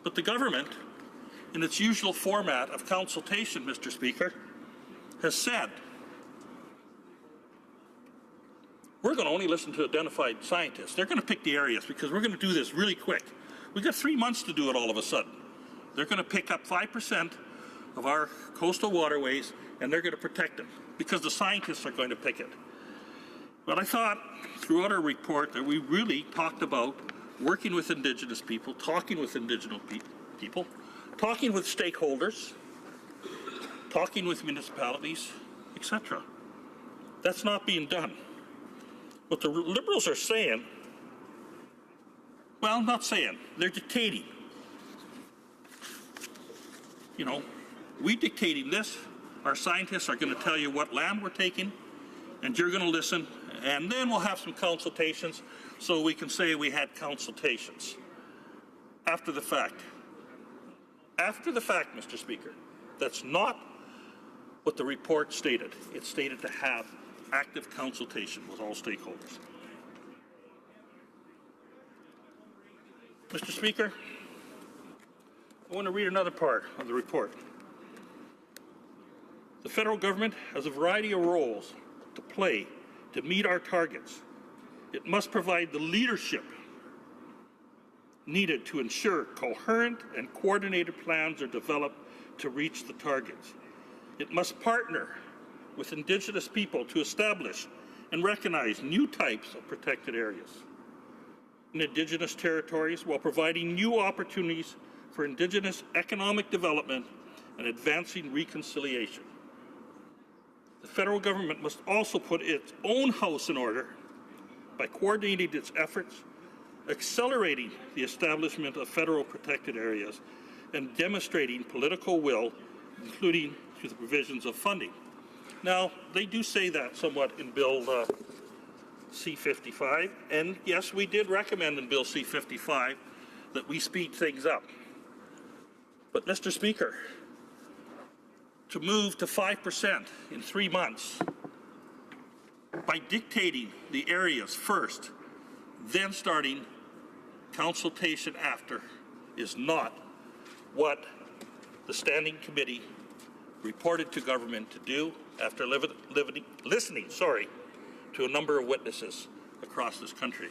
But the government, in its usual format of consultation, Mr. Speaker, has said, we're going to only listen to identified scientists. They're going to pick the areas because we're going to do this really quick. We've got 3 months to do it all of a sudden. They're going to pick up 5% of our coastal waterways and they're going to protect them because the scientists are going to pick it. But I thought throughout our report that we really talked about working with Indigenous people, talking with Indigenous people, talking with stakeholders, talking with municipalities, etc. That's not being done. What the Liberals are saying, well, not saying, they're dictating. You know, we dictating this, our scientists are going to tell you what land we're taking, and you're going to listen, and then we'll have some consultations so we can say we had consultations. After the fact. After the fact, Mr. Speaker. That's not what the report stated. It stated to have active consultation with all stakeholders. Mr. Speaker, I want to read another part of the report. The federal government has a variety of roles to play to meet our targets. It must provide the leadership needed to ensure coherent and coordinated plans are developed to reach the targets. It must partner with Indigenous people to establish and recognize new types of protected areas in Indigenous territories while providing new opportunities for Indigenous economic development and advancing reconciliation. The federal government must also put its own house in order by coordinating its efforts, accelerating the establishment of federal protected areas, and demonstrating political will, including through the provisions of funding. Now, they do say that somewhat in Bill C-55, and yes, we did recommend in Bill C-55 that we speed things up. But, Mr. Speaker, to move to 5% in 3 months by dictating the areas first, then starting consultation after, is not what the Standing Committee reported to government to do after listening to a number of witnesses across this country.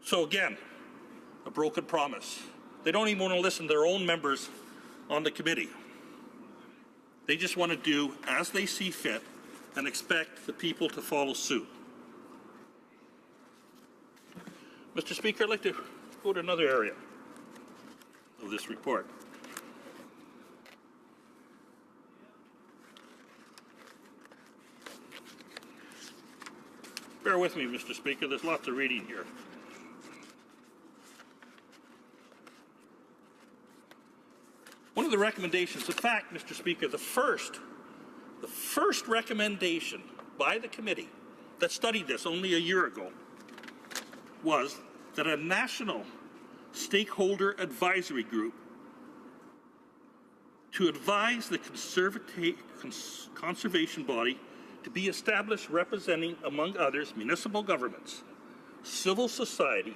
So again, a broken promise. They don't even want to listen to their own members on the committee. They just want to do as they see fit and expect the people to follow suit. Mr. Speaker, I'd like to go to another area of this report. Bear with me, Mr. Speaker, there's lots of reading here. One of the recommendations, in fact, Mr. Speaker, the first recommendation by the committee that studied this only a year ago was that a national stakeholder advisory group to advise the conservation body to be established representing, among others, municipal governments, civil society,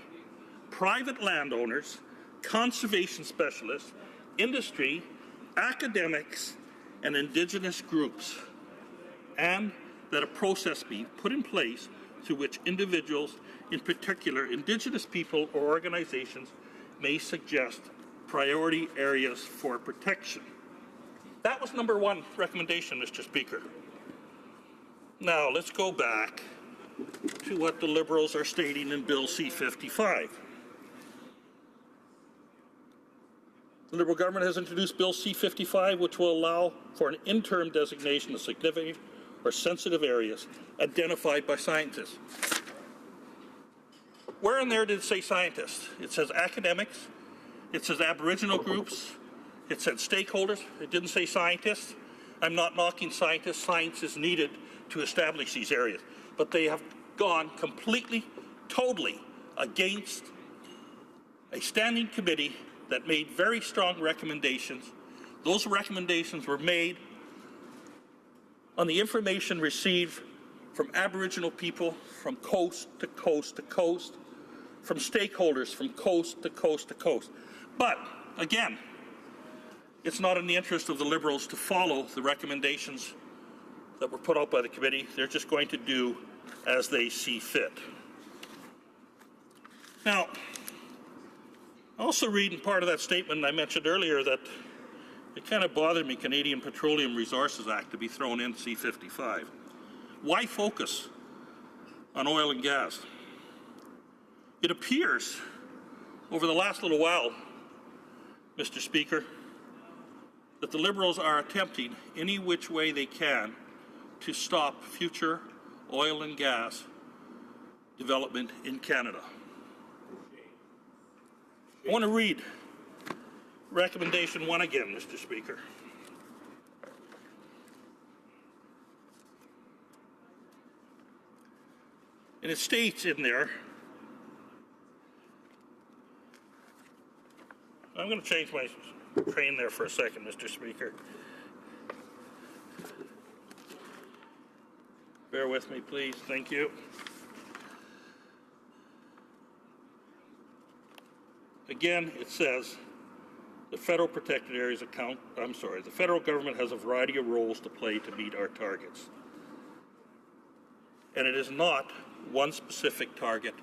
private landowners, conservation specialists, industry, academics, and Indigenous groups, and that a process be put in place through which individuals In particular, Indigenous people or organizations may suggest priority areas for protection. That was number one recommendation, Mr. Speaker. Now, let's go back to what the Liberals are stating in Bill C-55. The Liberal government has introduced Bill C-55, which will allow for an interim designation of significant or sensitive areas identified by scientists. Where in there did it say scientists? It says academics, it says Aboriginal groups, it said stakeholders, it didn't say scientists. I'm not knocking scientists. Science is needed to establish these areas. But they have gone completely, totally against a standing committee that made very strong recommendations. Those recommendations were made on the information received from Aboriginal people from coast to coast to coast, from stakeholders from coast to coast to coast. But, again, it's not in the interest of the Liberals to follow the recommendations that were put out by the committee. They're just going to do as they see fit. Now, I also read in part of that statement I mentioned earlier that it kind of bothered me, Canadian Petroleum Resources Act, to be thrown in C-55. Why focus on oil and gas? It appears over the last little while, Mr. Speaker, that the Liberals are attempting any which way they can to stop future oil and gas development in Canada. I want to read recommendation 1 again, Mr. Speaker. And it states in there, I'm going to change my train there for a second, Mr. Speaker. Bear with me, please. Thank you. Again, it says the federal protected areas the federal government has a variety of roles to play to meet our targets. And it is not one specific target,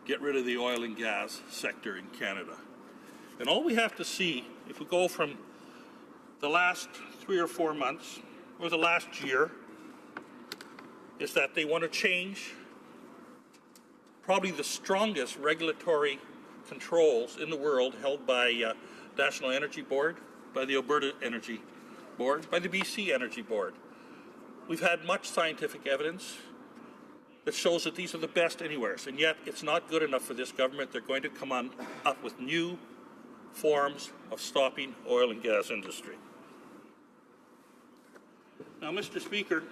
get rid of the oil and gas sector in Canada. And all we have to see, if we go from the last 3 or 4 months, or the last year, is that they want to change probably the strongest regulatory controls in the world held by National Energy Board, by the Alberta Energy Board, by the BC Energy Board. We've had much scientific evidence that shows that these are the best anywhere, and yet it's not good enough for this government. They're going to come up with new forms of stopping oil and gas industry. Now, Mr. Speaker,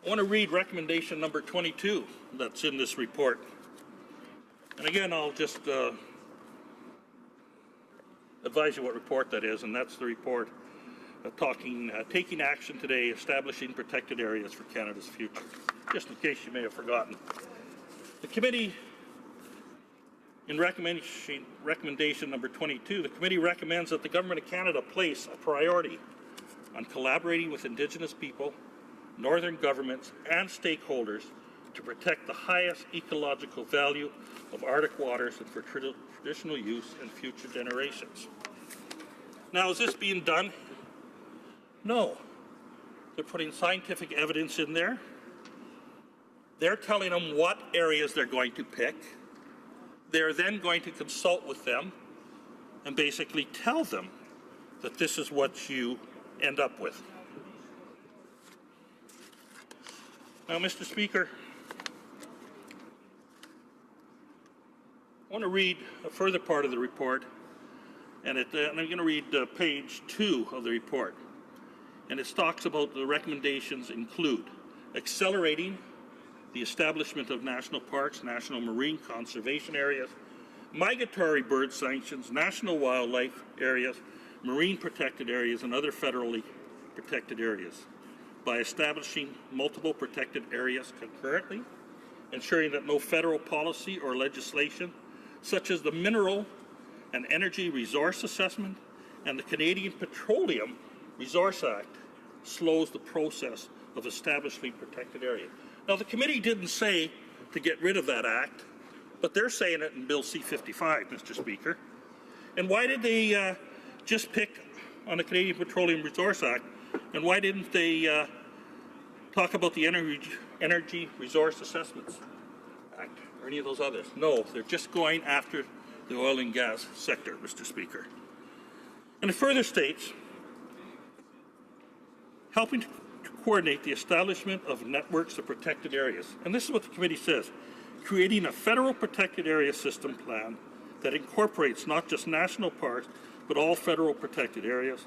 I want to read recommendation number 22 that's in this report. And again, I'll just advise you what report that is, and that's the report taking action today, establishing protected areas for Canada's future. Just in case you may have forgotten. The committee, in recommendation number 22, the committee recommends that the Government of Canada place a priority on collaborating with Indigenous people, northern governments, and stakeholders to protect the highest ecological value of Arctic waters and for traditional use in future generations. Now, is this being done? No. They're putting scientific evidence in there. They're telling them what areas they're going to pick. They're then going to consult with them and basically tell them that this is what you end up with. Now, Mr. Speaker, I want to read a further part of the report, and I'm going to read page 2 of the report. And it talks about the recommendations include accelerating the establishment of national parks, national marine conservation areas, migratory bird sanctions, national wildlife areas, marine protected areas, and other federally protected areas by establishing multiple protected areas concurrently, ensuring that no federal policy or legislation, such as the Mineral and Energy Resource Assessment and the Canadian Petroleum Resource Act, slows the process of establishing protected area. Now, the committee didn't say to get rid of that act, but they're saying it in Bill C-55, Mr. Speaker. And why did they just pick on the Canadian Petroleum Resource Act, and why didn't they talk about the Energy Resource Assessments Act or any of those others? No, they're just going after the oil and gas sector, Mr. Speaker. And it further states, helping to coordinate the establishment of networks of protected areas. And this is what the committee says, creating a federal protected area system plan that incorporates not just national parks, but all federal protected areas,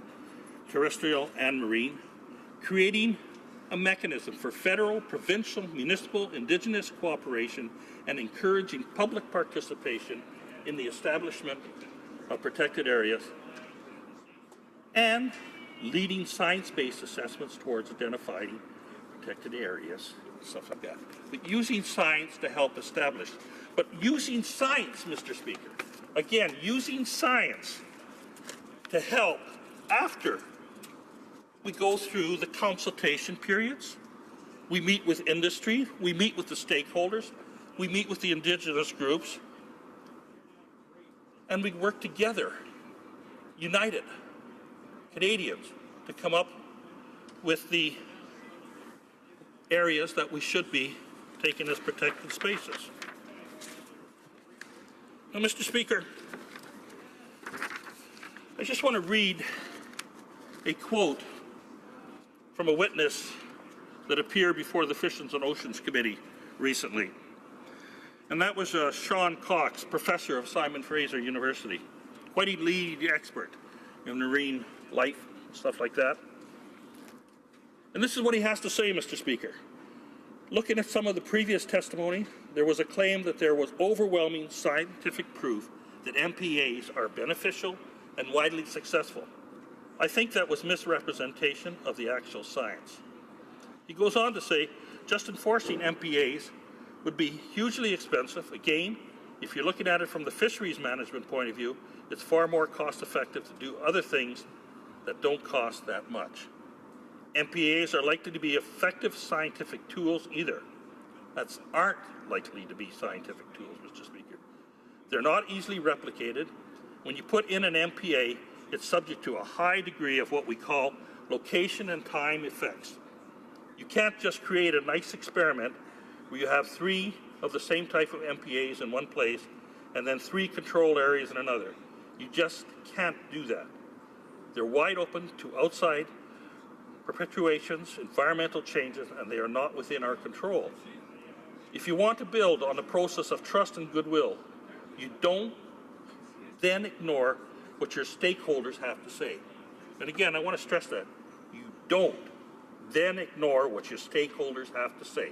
terrestrial and marine, creating a mechanism for federal, provincial, municipal, Indigenous cooperation, and encouraging public participation in the establishment of protected areas, and leading science-based assessments towards identifying protected areas, stuff like that. But using science to help establish. But using science, Mr. Speaker, again, using science to help after we go through the consultation periods. We meet with industry, we meet with the stakeholders, we meet with the Indigenous groups, and we work together, united, Canadians, to come up with the areas that we should be taking as protected spaces. Now, Mr. Speaker, I just want to read a quote from a witness that appeared before the Fisheries and Oceans Committee recently. And that was Sean Cox, professor of Simon Fraser University, quite a lead expert in marine life, stuff like that. And this is what he has to say, Mr. Speaker. Looking at some of the previous testimony, there was a claim that there was overwhelming scientific proof that MPAs are beneficial and widely successful. I think that was misrepresentation of the actual science. He goes on to say, just enforcing MPAs would be hugely expensive. Again, if you're looking at it from the fisheries management point of view, it's far more cost effective to do other things that don't cost that much. MPAs are likely to be effective scientific tools either. Aren't likely to be scientific tools, Mr. Speaker. They're not easily replicated. When you put in an MPA, it's subject to a high degree of what we call location and time effects. You can't just create a nice experiment where you have 3 of the same type of MPAs in one place and then 3 control areas in another. You just can't do that. They're wide open to outside perpetuations, environmental changes, and they are not within our control. If you want to build on a process of trust and goodwill, you don't then ignore what your stakeholders have to say. And again, I want to stress that. You don't then ignore what your stakeholders have to say.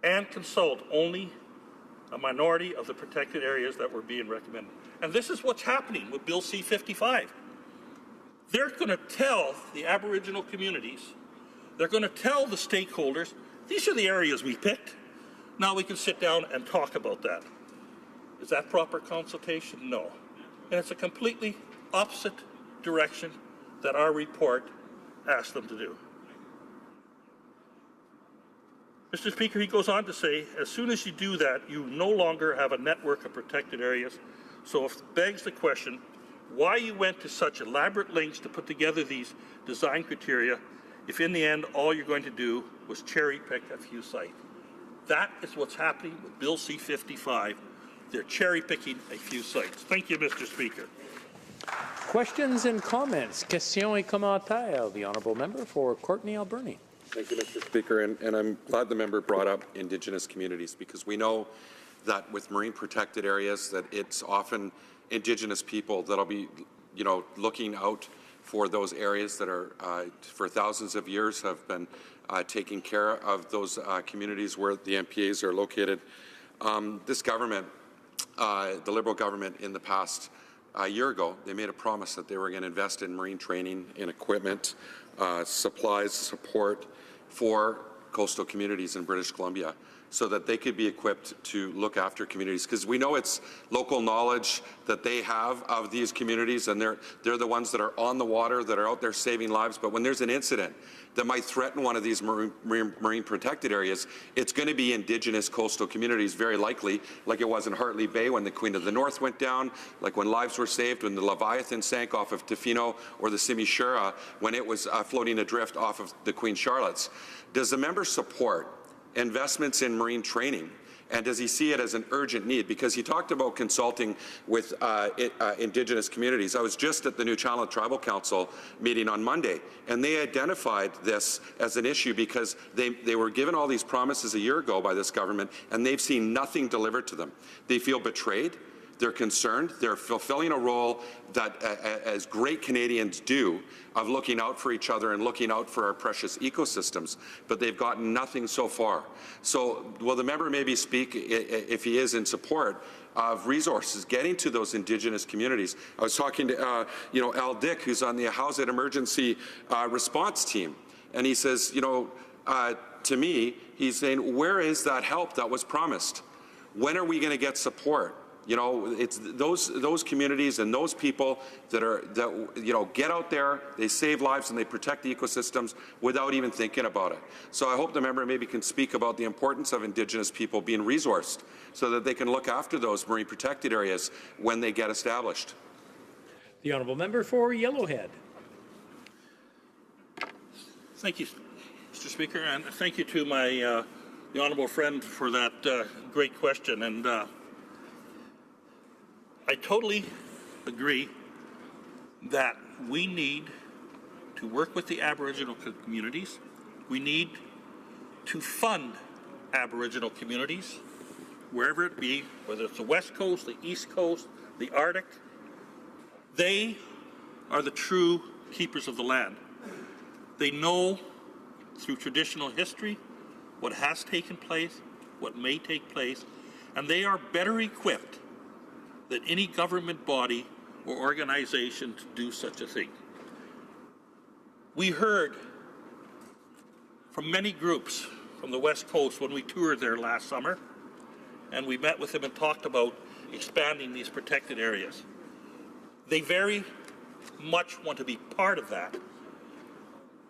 And consult only a minority of the protected areas that were being recommended. And this is what's happening with Bill C-55. They're going to tell the Aboriginal communities, they're going to tell the stakeholders, these are the areas we picked. Now we can sit down and talk about that. Is that proper consultation? No. And it's a completely opposite direction that our report asked them to do. Mr. Speaker, he goes on to say, as soon as you do that, you no longer have a network of protected areas. So it begs the question, why you went to such elaborate lengths to put together these design criteria if in the end all you're going to do was cherry pick a few sites. That is what's happening with Bill C-55. They're cherry picking a few sites. Thank you, Mr. Speaker. Questions and comments. Questions et commentaires. The honourable member for Courtenay Alberni. Thank you, Mr. Speaker, and I'm glad the member brought up Indigenous communities, because we know that with marine protected areas that it's often Indigenous people that'll be, looking out for those areas that are, for thousands of years, have been taking care of those communities where the MPAs are located. This government, the Liberal government in the past year ago, they made a promise that they were going to invest in marine training, in equipment, supplies, support for coastal communities in British Columbia. so that they could be equipped to look after communities. Because we know it's local knowledge that they have of these communities, and they're the ones that are on the water, that are out there saving lives. But when there's an incident that might threaten one of these marine protected areas, it's going to be Indigenous coastal communities, very likely, like it was in Hartley Bay when the Queen of the North went down, like when lives were saved when the Leviathan sank off of Tofino, or the Simishura when it was floating adrift off of the Queen Charlotte's. Does the member support investments in marine training, and does he see it as an urgent need? Because he talked about consulting with Indigenous communities. I was just at the Nuu-Chah-Nulth Tribal Council meeting on Monday, and they identified this as an issue because they were given all these promises a year ago by this government, and they've seen nothing delivered to them. They feel betrayed. They're concerned. They're fulfilling a role that, as great Canadians do, of looking out for each other and looking out for our precious ecosystems, but they've gotten nothing so far. So will the member maybe speak, if he is in support, of resources getting to those Indigenous communities? I was talking to Al Dick, who's on the Housing Emergency Response Team, and he says, to me, he's saying, where is that help that was promised? When are we going to get support? It's those communities and those people that get out there, they save lives and they protect the ecosystems without even thinking about it. So I hope the member maybe can speak about the importance of Indigenous people being resourced so that they can look after those marine protected areas when they get established. The honourable member for Yellowhead. Thank you, Mr. Speaker, and thank you to my the honourable friend for that great question. And I totally agree that we need to work with the Aboriginal communities. We need to fund Aboriginal communities, wherever it be, whether it's the West Coast, the East Coast, the Arctic. They are the true keepers of the land. They know through traditional history what has taken place, what may take place, and they are better equipped than any government body or organization to do such a thing. We heard from many groups from the West Coast when we toured there last summer, and we met with them and talked about expanding these protected areas. They very much want to be part of that,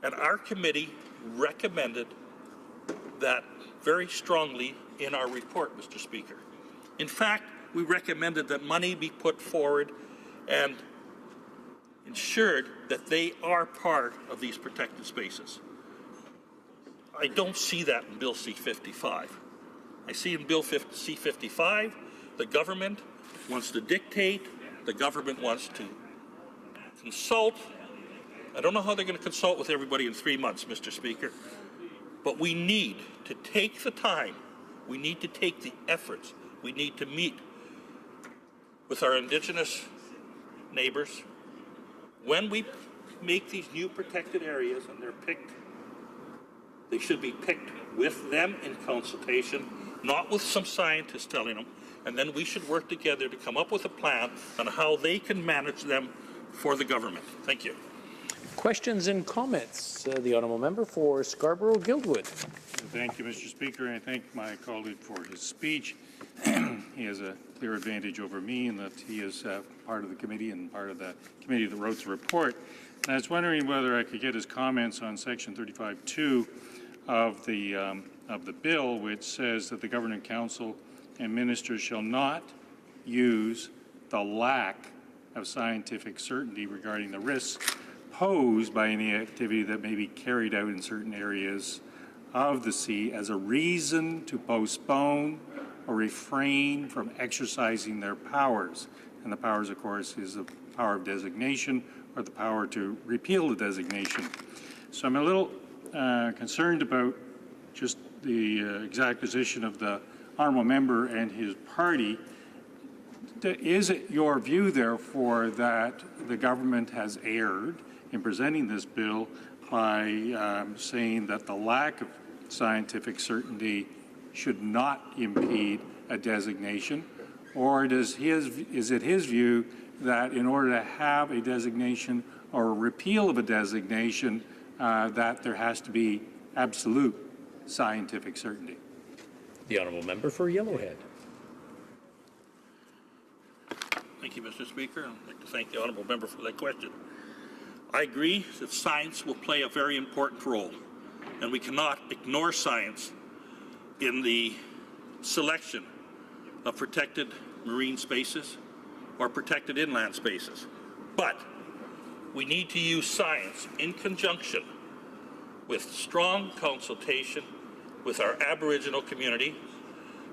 and our committee recommended that very strongly in our report, Mr. Speaker. In fact, we recommended that money be put forward and ensured that they are part of these protected spaces. I don't see that in Bill C-55. I see in Bill C-55 the government wants to dictate, the government wants to consult. I don't know how they're going to consult with everybody in 3 months, Mr. Speaker, but we need to take the time, we need to take the efforts, we need to meet with our Indigenous neighbours. When we make these new protected areas and they're picked, they should be picked with them in consultation, not with some scientists telling them, and then we should work together to come up with a plan on how they can manage them for the government. Thank you. Questions and comments? The honourable member for Scarborough-Guildwood. Thank you, Mr. Speaker, and I thank my colleague for his speech. He has a clear advantage over me in that he is part of the committee and part of the committee that wrote the report. And I was wondering whether I could get his comments on Section 35(2) of the bill, which says that the Governing Council and ministers shall not use the lack of scientific certainty regarding the risks posed by any activity that may be carried out in certain areas of the sea as a reason to postpone or refrain from exercising their powers. And the powers, of course, is the power of designation or the power to repeal the designation. So I'm a little concerned about just the exact position of the honourable member and his party. Is it your view, therefore, that the government has erred in presenting this bill by saying that the lack of scientific certainty should not impede a designation? Or is it his view that in order to have a designation or a repeal of a designation, that there has to be absolute scientific certainty? The honourable member for Yellowhead. Thank you, Mr. Speaker. I'd like to thank the honourable member for that question. I agree that science will play a very important role, and we cannot ignore science in the selection of protected marine spaces or protected inland spaces. But we need to use science in conjunction with strong consultation with our Aboriginal community.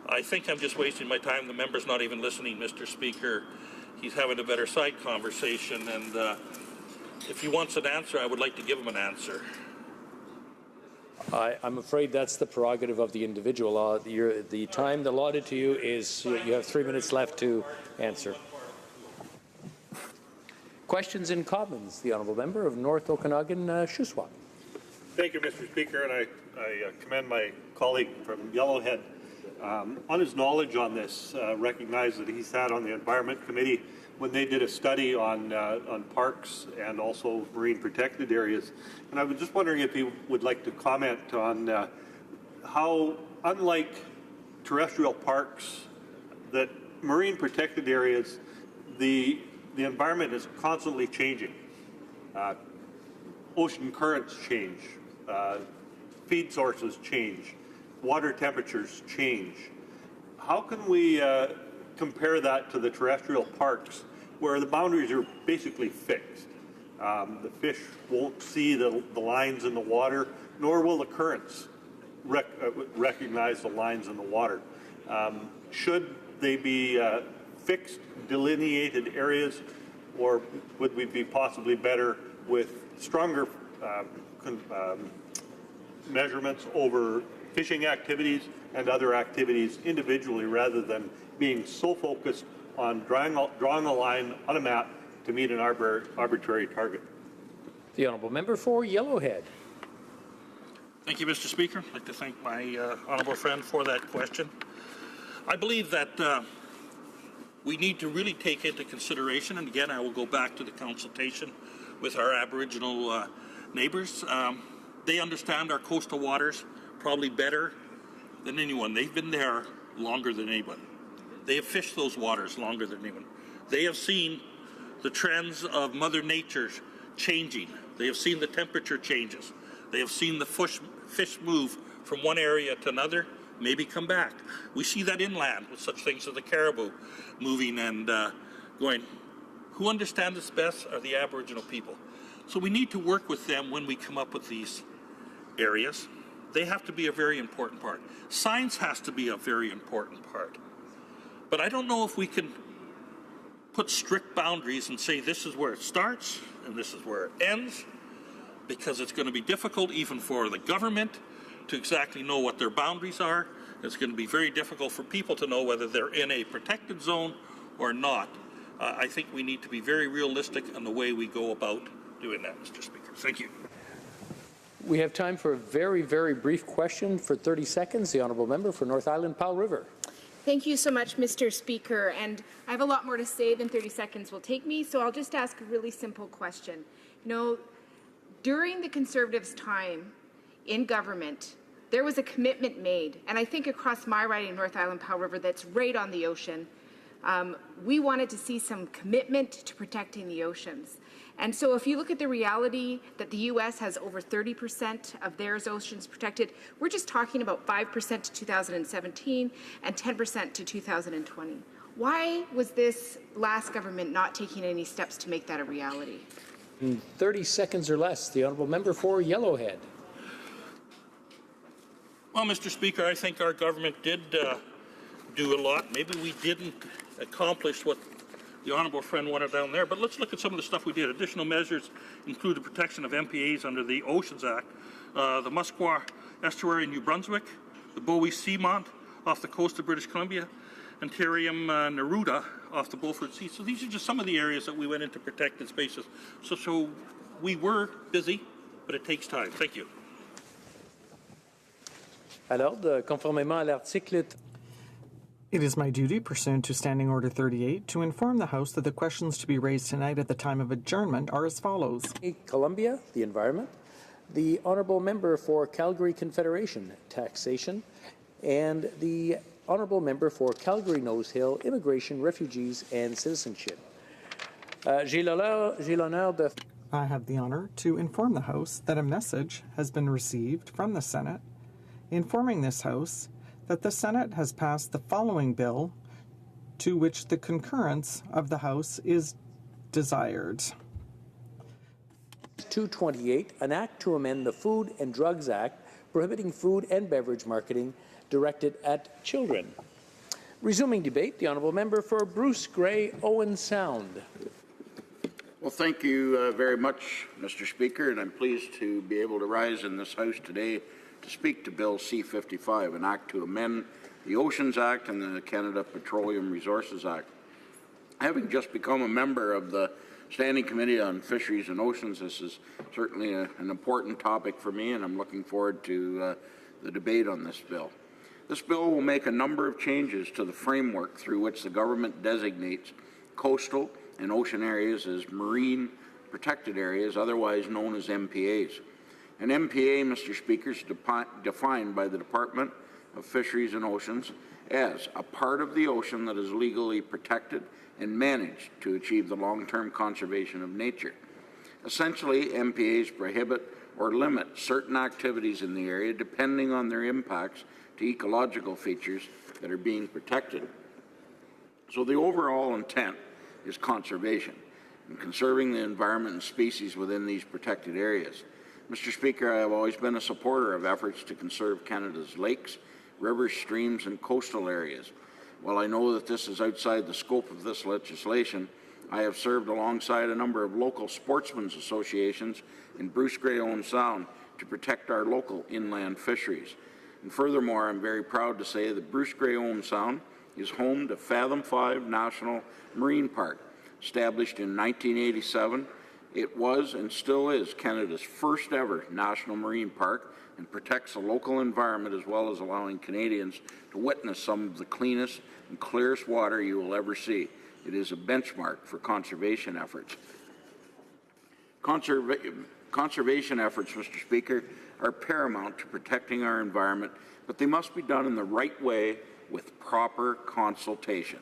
I think I'm just wasting my time. The member's not even listening, Mr. Speaker. He's having a better side conversation, and if he wants an answer, I would like to give him an answer. I'm afraid that's the prerogative of the individual. The time allotted to you is, you have 3 minutes left to answer. Questions in Commons. The honourable member of North Okanagan, Shuswap. Thank you, Mr. Speaker, and I commend my colleague from Yellowhead on his knowledge on this. Recognize that he sat on the Environment Committee when they did a study on parks and also marine protected areas. And I was just wondering if he would like to comment on how, unlike terrestrial parks, that marine protected areas, the environment is constantly changing. Ocean currents change, feed sources change, water temperatures change. How can we compare that to the terrestrial parks where the boundaries are basically fixed? The fish won't see the lines in the water, nor will the currents recognize the lines in the water. Should they be fixed, delineated areas, or would we be possibly better with stronger measurements over fishing activities and other activities individually, rather than being so focused on drawing a line on a map to meet an arbitrary target? The honourable member for Yellowhead. Thank you, Mr. Speaker. I'd like to thank my honourable friend for that question. I believe that we need to really take into consideration, and again I will go back to the consultation with our Aboriginal neighbours. They understand our coastal waters probably better than anyone. They've been there longer than anyone. They have fished those waters longer than anyone. They have seen the trends of Mother Nature changing. They have seen the temperature changes. They have seen the fish move from one area to another, maybe come back. We see that inland with such things as the caribou moving and going. Who understand this best are the Aboriginal people. So we need to work with them when we come up with these areas. They have to be a very important part. Science has to be a very important part. But I don't know if we can put strict boundaries and say this is where it starts and this is where it ends, because it's going to be difficult even for the government to exactly know what their boundaries are. It's going to be very difficult for people to know whether they're in a protected zone or not. I think we need to be very realistic in the way we go about doing that, Mr. Speaker. Thank you. We have time for a very, very brief question for 30 seconds. The honourable member for North Island, Powell River. Thank you so much, Mr. Speaker. And I have a lot more to say than 30 seconds will take me, so I'll just ask a really simple question. You know, during the Conservatives' time in government, there was a commitment made, and I think across my riding, North Island, Powell River, that's right on the ocean. We wanted to see some commitment to protecting the oceans. And so if you look at the reality that the U.S. has over 30% of their oceans protected, we're just talking about 5% to 2017 and 10% to 2020. Why was this last government not taking any steps to make that a reality? In 30 seconds or less, the honourable member for Yellowhead. Well, Mr. Speaker, I think our government did do a lot. Maybe we didn't accomplish what the honourable friend wanted down there, but let's look at some of the stuff we did. Additional measures include the protection of MPAs under the Oceans Act, the Musqueam Estuary in New Brunswick, the Bowie Seamont off the coast of British Columbia, and Antarium Neruda off the Beaufort Sea. So these are just some of the areas that we went into protected spaces. So we were busy, but it takes time. Thank you. Alors, conformément à l'article... It is my duty, pursuant to Standing Order 38, to inform the House that the questions to be raised tonight at the time of adjournment are as follows. Columbia, the environment. The honourable member for Calgary Confederation, taxation. and the honourable member for Calgary-Nose Hill, Immigration, Refugees and Citizenship. J'ai l'honneur de... I have the honor to inform the House that a message has been received from the Senate informing this House that the Senate has passed the following bill to which the concurrence of the House is desired. 228, an act to amend the Food and Drugs Act prohibiting food and beverage marketing directed at children. Resuming debate, the honourable member for Bruce Grey, Owen Sound. Well, thank you very much, Mr. Speaker, and I'm pleased to be able to rise in this House today to speak to Bill C-55, an act to amend the Oceans Act and the Canada Petroleum Resources Act. Having just become a member of the Standing Committee on Fisheries and Oceans, this is certainly an important topic for me, and I'm looking forward to the debate on this bill. This bill will make a number of changes to the framework through which the government designates coastal and ocean areas as marine protected areas, otherwise known as MPAs. An MPA, Mr. Speaker, is defined by the Department of Fisheries and Oceans as a part of the ocean that is legally protected and managed to achieve the long-term conservation of nature. Essentially, MPAs prohibit or limit certain activities in the area depending on their impacts to ecological features that are being protected. So the overall intent is conservation and conserving the environment and species within these protected areas. Mr. Speaker, I have always been a supporter of efforts to conserve Canada's lakes, rivers, streams, and coastal areas. While I know that this is outside the scope of this legislation, I have served alongside a number of local sportsmen's associations in Bruce Grey, Owen Sound to protect our local inland fisheries. And furthermore, I'm very proud to say that Bruce Grey, Owen Sound is home to Fathom 5 National Marine Park. Established in 1987, it was and still is Canada's first ever national marine park and protects the local environment as well as allowing Canadians to witness some of the cleanest and clearest water you will ever see. It is a benchmark for conservation efforts. Conservation efforts, Mr. Speaker, are paramount to protecting our environment, but they must be done in the right way with proper consultation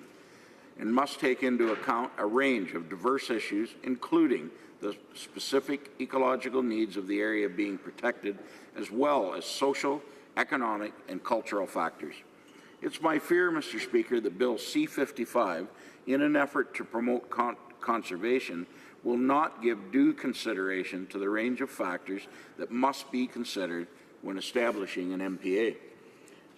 and must take into account a range of diverse issues, including the specific ecological needs of the area being protected, as well as social, economic, and cultural factors. It's my fear, Mr. Speaker, that Bill C-55, in an effort to promote conservation, will not give due consideration to the range of factors that must be considered when establishing an MPA.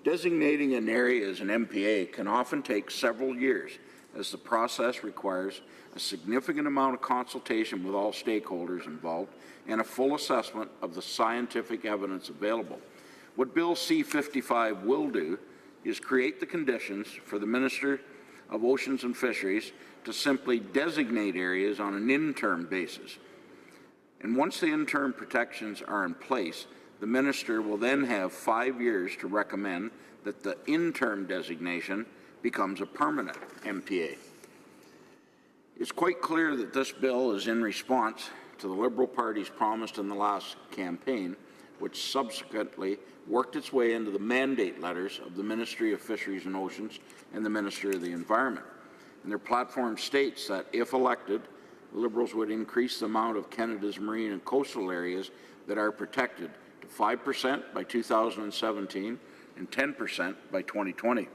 Designating an area as an MPA can often take several years, as the process requires a significant amount of consultation with all stakeholders involved and a full assessment of the scientific evidence available. What Bill C-55 will do is create the conditions for the Minister of Oceans and Fisheries to simply designate areas on an interim basis. And once the interim protections are in place, the Minister will then have 5 years to recommend that the interim designation becomes a permanent MPA. It's quite clear that this bill is in response to the Liberal Party's promise in the last campaign, which subsequently worked its way into the mandate letters of the Ministry of Fisheries and Oceans and the Minister of the Environment. And their platform states that, if elected, Liberals would increase the amount of Canada's marine and coastal areas that are protected to 5% by 2017 and 10% by 2020.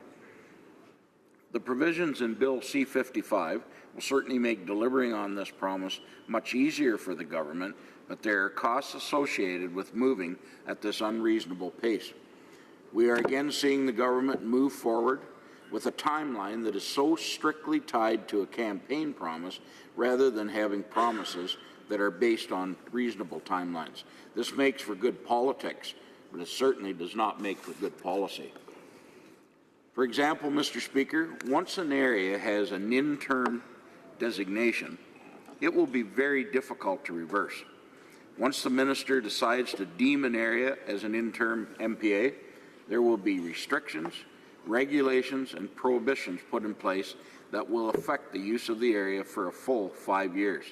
The provisions in Bill C-55 will certainly make delivering on this promise much easier for the government, but there are costs associated with moving at this unreasonable pace. We are again seeing the government move forward with a timeline that is so strictly tied to a campaign promise rather than having promises that are based on reasonable timelines. This makes for good politics, but it certainly does not make for good policy. For example, Mr. Speaker, once an area has an interim designation, it will be very difficult to reverse. Once the minister decides to deem an area as an interim MPA, there will be restrictions, regulations, and prohibitions put in place that will affect the use of the area for a full 5 years.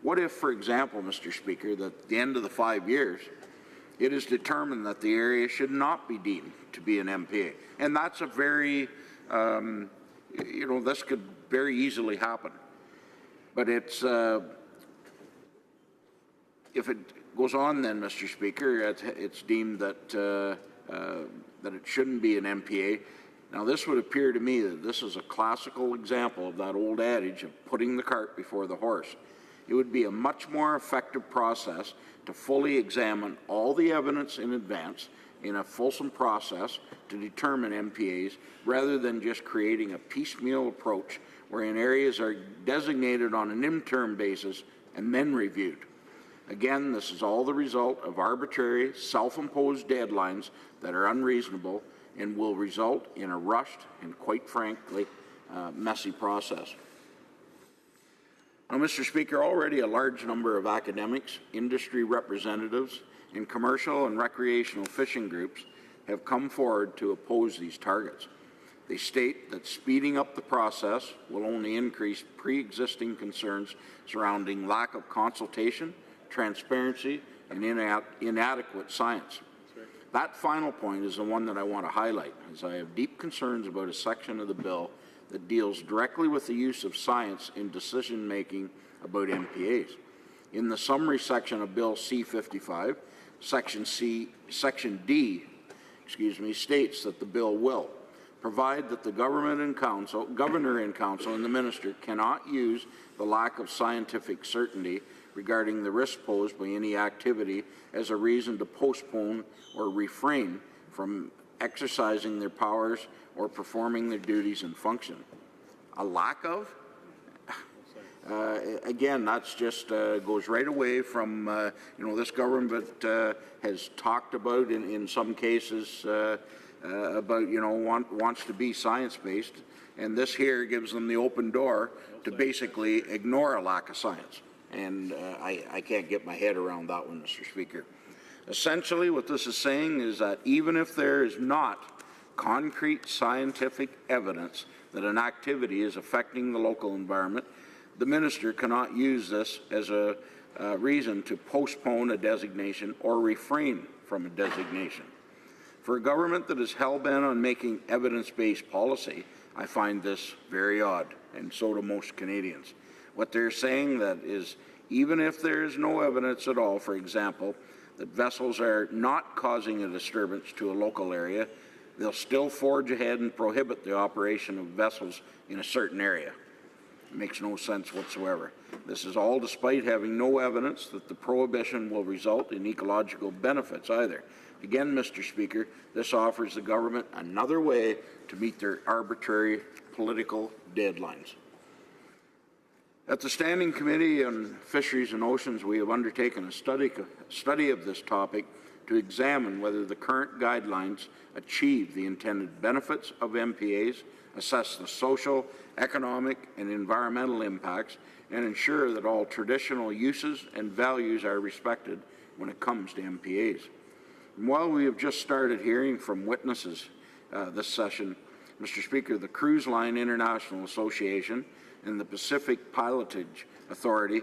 What if, for example, Mr. Speaker, that at the end of the 5 years, it is determined that the area should not be deemed to be an MPA. And that's a very, this could very easily happen. But it's, if it goes on then, Mr. Speaker, it's deemed that, that it shouldn't be an MPA. Now, this would appear to me that this is a classical example of that old adage of putting the cart before the horse. It would be a much more effective process to fully examine all the evidence in advance in a fulsome process to determine MPAs rather than just creating a piecemeal approach wherein areas are designated on an interim basis and then reviewed. Again, this is all the result of arbitrary, self-imposed deadlines that are unreasonable and will result in a rushed and, quite frankly, messy process. Now, Mr. Speaker, already a large number of academics, industry representatives, and commercial and recreational fishing groups have come forward to oppose these targets. They state that speeding up the process will only increase pre-existing concerns surrounding lack of consultation, transparency, and inadequate science. That final point is the one that I want to highlight, as I have deep concerns about a section of the bill that deals directly with the use of science in decision-making about MPAs. In the summary section of Bill C-55, Section D, states that the bill will provide that the governor in council, and the minister cannot use the lack of scientific certainty regarding the risk posed by any activity as a reason to postpone or refrain from exercising their powers or performing their duties and function. A lack of? Again, that's just goes right away from, this government has talked about in some cases about, wants to be science-based, and this here gives them the open door to basically ignore a lack of science. And I can't get my head around that one, Mr. Speaker. Essentially, what this is saying is that even if there is not concrete scientific evidence that an activity is affecting the local environment, the minister cannot use this as a reason to postpone a designation or refrain from a designation. For a government that is hell-bent on making evidence-based policy, I find this very odd, and so do most Canadians. What they're saying that is, even if there is no evidence at all, for example, that vessels are not causing a disturbance to a local area, they'll still forge ahead and prohibit the operation of vessels in a certain area. It makes no sense whatsoever. This is all despite having no evidence that the prohibition will result in ecological benefits either. Again, Mr. Speaker, this offers the government another way to meet their arbitrary political deadlines. At the Standing Committee on Fisheries and Oceans, we have undertaken a study of this topic to examine whether the current guidelines achieve the intended benefits of MPAs, assess the social, economic, and environmental impacts, and ensure that all traditional uses and values are respected when it comes to MPAs. And while we have just started hearing from witnesses this session, Mr. Speaker, the Cruise Line International Association and the Pacific Pilotage Authority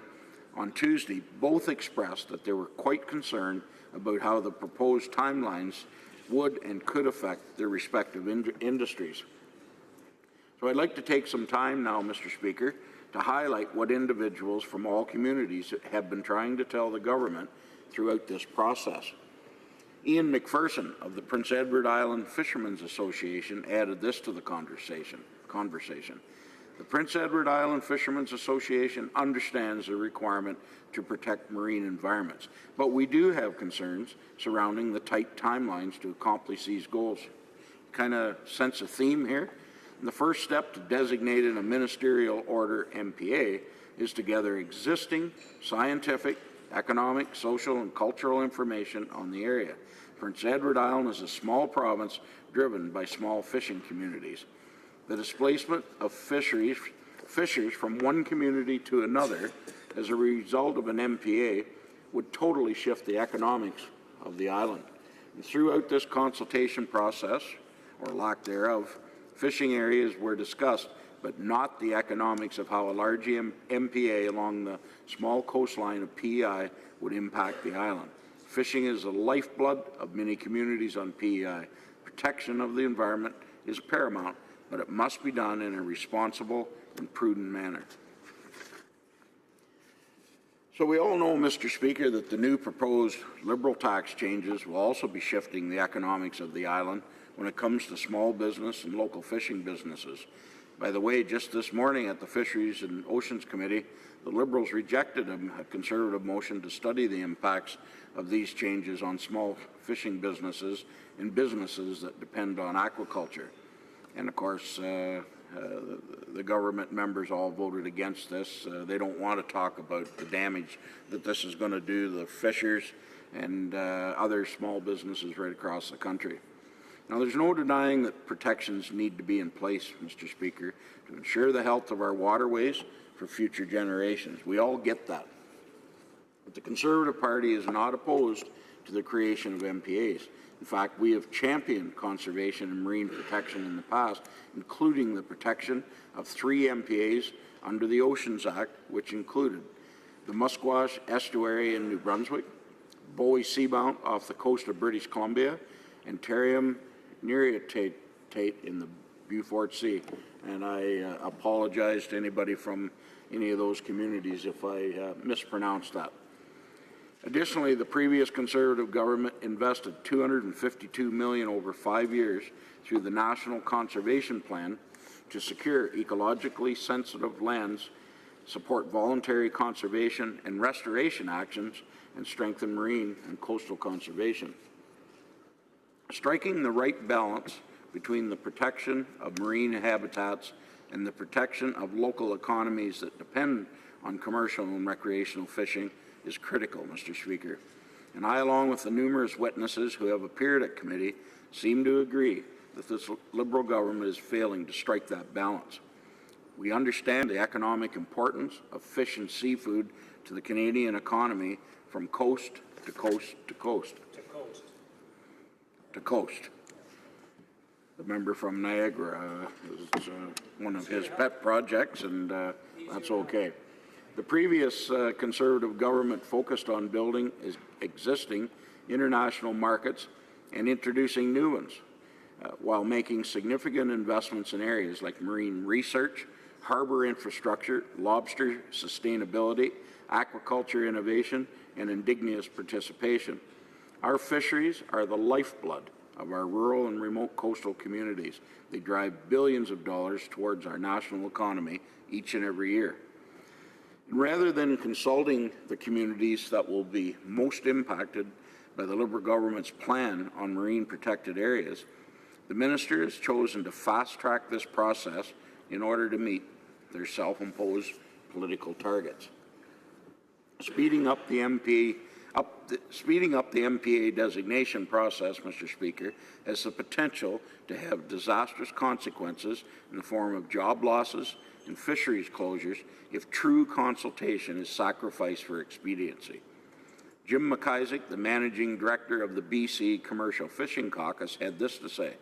on Tuesday both expressed that they were quite concerned about how the proposed timelines would and could affect their respective industries. So I'd like to take some time now, Mr. Speaker, to highlight what individuals from all communities have been trying to tell the government throughout this process. Ian McPherson of the Prince Edward Island Fishermen's Association added this to the conversation. The Prince Edward Island Fishermen's Association understands the requirement to protect marine environments, but we do have concerns surrounding the tight timelines to accomplish these goals. Kind of sense a theme here? And the first step to designating a ministerial order MPA is to gather existing scientific, economic, social, and cultural information on the area. Prince Edward Island is a small province driven by small fishing communities. The displacement of fishers from one community to another as a result of an MPA would totally shift the economics of the island. And throughout this consultation process, or lack thereof, fishing areas were discussed, but not the economics of how a large MPA along the small coastline of PEI would impact the island. Fishing is the lifeblood of many communities on PEI. Protection of the environment is paramount, but it must be done in a responsible and prudent manner. So we all know, Mr. Speaker, that the new proposed Liberal tax changes will also be shifting the economics of the island when it comes to small business and local fishing businesses. By the way, just this morning at the Fisheries and Oceans Committee, the Liberals rejected a Conservative motion to study the impacts of these changes on small fishing businesses and businesses that depend on aquaculture. And of course, the government members all voted against this. They don't want to talk about the damage that this is going to do to the fishers and other small businesses right across the country. Now, there's no denying that protections need to be in place, Mr. Speaker, to ensure the health of our waterways for future generations. We all get that. But the Conservative Party is not opposed to the creation of MPAs. In fact, we have championed conservation and marine protection in the past, including the protection of 3 MPAs under the Oceans Act, which included the Musquash Estuary in New Brunswick, Bowie Seamount off the coast of British Columbia, and Terrium Neretate in the Beaufort Sea. And I apologize to anybody from any of those communities if I mispronounced that. Additionally, the previous Conservative government invested $252 million over 5 years through the National Conservation Plan to secure ecologically sensitive lands, support voluntary conservation and restoration actions, and strengthen marine and coastal conservation. Striking the right balance between the protection of marine habitats and the protection of local economies that depend on commercial and recreational fishing is critical, Mr. Speaker. And I, along with the numerous witnesses who have appeared at committee, seem to agree that this Liberal government is failing to strike that balance. We understand the economic importance of fish and seafood to the Canadian economy from coast to coast to coast. To coast. The member from Niagara is one of his pet projects, and that's okay. The previous Conservative government focused on building existing international markets and introducing new ones, while making significant investments in areas like marine research, harbour infrastructure, lobster sustainability, aquaculture innovation, and indigenous participation. Our fisheries are the lifeblood of our rural and remote coastal communities. They drive billions of dollars towards our national economy each and every year. Rather than consulting the communities that will be most impacted by the Liberal government's plan on marine protected areas, the minister has chosen to fast-track this process in order to meet their self-imposed political targets. Speeding up the MPA designation process, Mr. Speaker, has the potential to have disastrous consequences in the form of job losses and fisheries closures if true consultation is sacrificed for expediency. Jim McIsaac, the managing director of the BC Commercial Fishing Caucus, had this to say: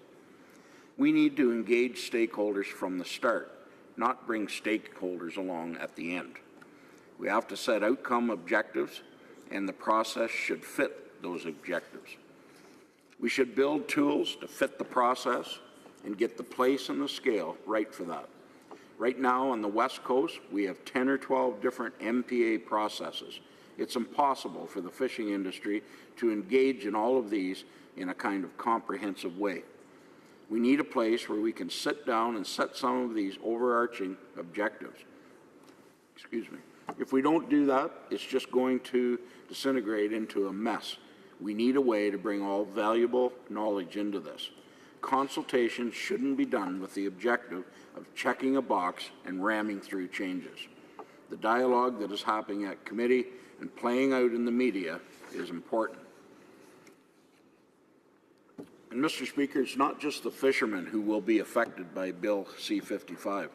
"We need to engage stakeholders from the start, not bring stakeholders along at the end. We have to set outcome objectives, and the process should fit those objectives. We should build tools to fit the process and get the place and the scale right for that. Right now on the West Coast, we have 10 or 12 different MPA processes. It's impossible for the fishing industry to engage in all of these in a kind of comprehensive way. We need a place where we can sit down and set some of these overarching objectives. Excuse me. If we don't do that, it's just going to disintegrate into a mess. We need a way to bring all valuable knowledge into this. Consultation shouldn't be done with the objective of checking a box and ramming through changes. The dialogue that is happening at committee and playing out in the media is important." And Mr. Speaker, it's not just the fishermen who will be affected by Bill C-55.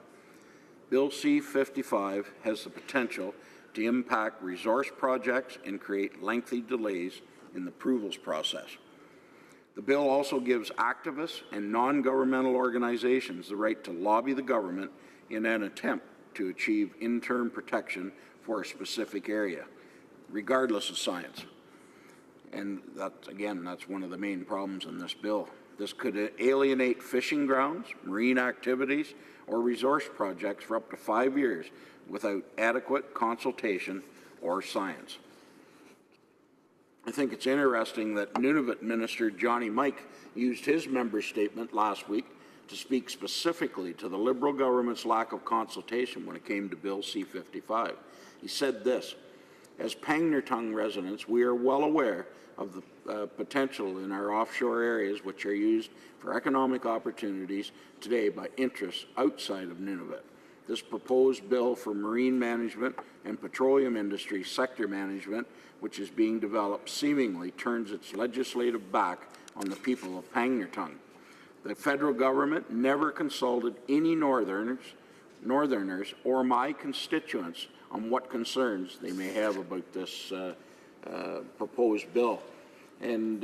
Bill C-55 has the potential to impact resource projects and create lengthy delays in the approvals process. The bill also gives activists and non-governmental organizations the right to lobby the government in an attempt to achieve interim protection for a specific area, regardless of science. And that's one of the main problems in this bill. This could alienate fishing grounds, marine activities, or resource projects for up to 5 years without adequate consultation or science. I think it's interesting that Nunavut Minister Johnny Mike used his member statement last week to speak specifically to the Liberal government's lack of consultation when it came to Bill C-55. He said this: "As Pangnirtung residents, we are well aware of the potential in our offshore areas which are used for economic opportunities today by interests outside of Nunavut. This proposed bill for marine management and petroleum industry sector management, which is being developed, seemingly turns its legislative back on the people of Pangnirtung. The federal government never consulted any Northerners or my constituents on what concerns they may have about this proposed bill." And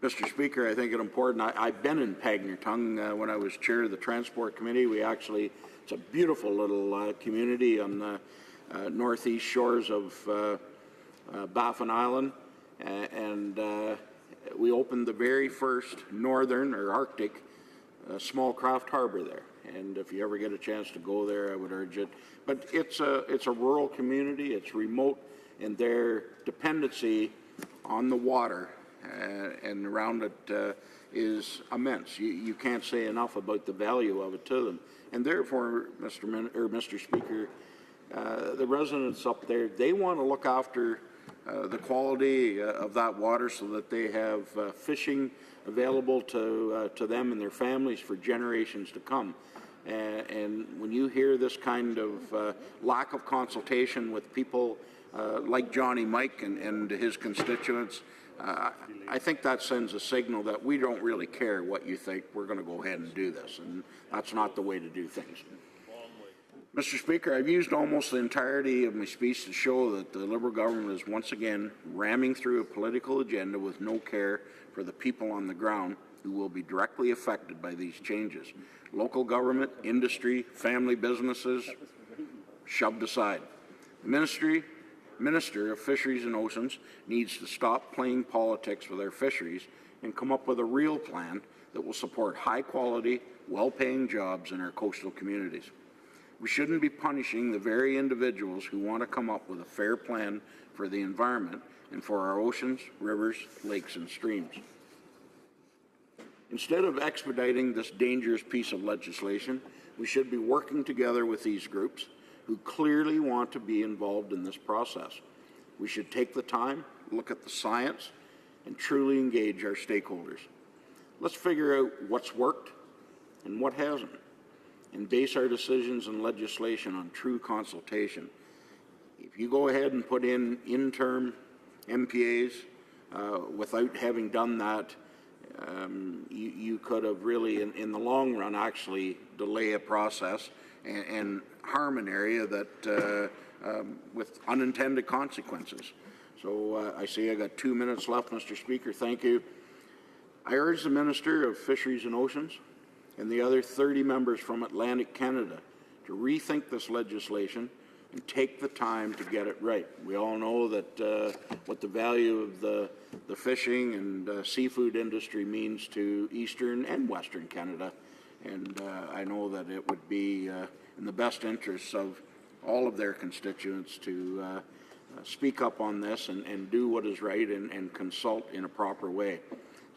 Mr. Speaker, I think it's important. I've been in Pangnirtung when I was chair of the Transport Committee. It's a beautiful little community on the northeast shores of Baffin Island, and we opened the very first northern or Arctic small craft harbor there. And if you ever get a chance to go there, I would urge it. But it's a rural community. It's remote, and their dependency on the water and around it is immense. You can't say enough about the value of it to them. And therefore, Mr. Speaker, the residents up there, they want to look after the quality of that water so that they have fishing available to them and their families for generations to come. And when you hear this kind of lack of consultation with people like Johnny Mike and his constituents, I think that sends a signal that we don't really care what you think. We're going to go ahead and do this, and that's not the way to do things. Mr. Speaker, I've used almost the entirety of my speech to show that the Liberal government is once again ramming through a political agenda with no care for the people on the ground who will be directly affected by these changes. Local government, industry, family businesses, shoved aside. The Minister of Fisheries and Oceans needs to stop playing politics with our fisheries and come up with a real plan that will support high-quality, well-paying jobs in our coastal communities. We shouldn't be punishing the very individuals who want to come up with a fair plan for the environment and for our oceans, rivers, lakes, and streams. Instead of expediting this dangerous piece of legislation, we should be working together with these groups who clearly want to be involved in this process. We should take the time, look at the science, and truly engage our stakeholders. Let's figure out what's worked and what hasn't, and base our decisions and legislation on true consultation. If you go ahead and put in interim MPAs without having done that, you could have really, in the long run, actually delay a process and harm an area that with unintended consequences. So I see I got 2 minutes left, Mr. Speaker. Thank you. I urge the Minister of Fisheries and Oceans and the other 30 members from Atlantic Canada to rethink this legislation and take the time to get it right. We all know that what the value of the fishing and seafood industry means to Eastern and Western Canada, and I know that it would be in the best interests of all of their constituents to speak up on this and do what is right and consult in a proper way.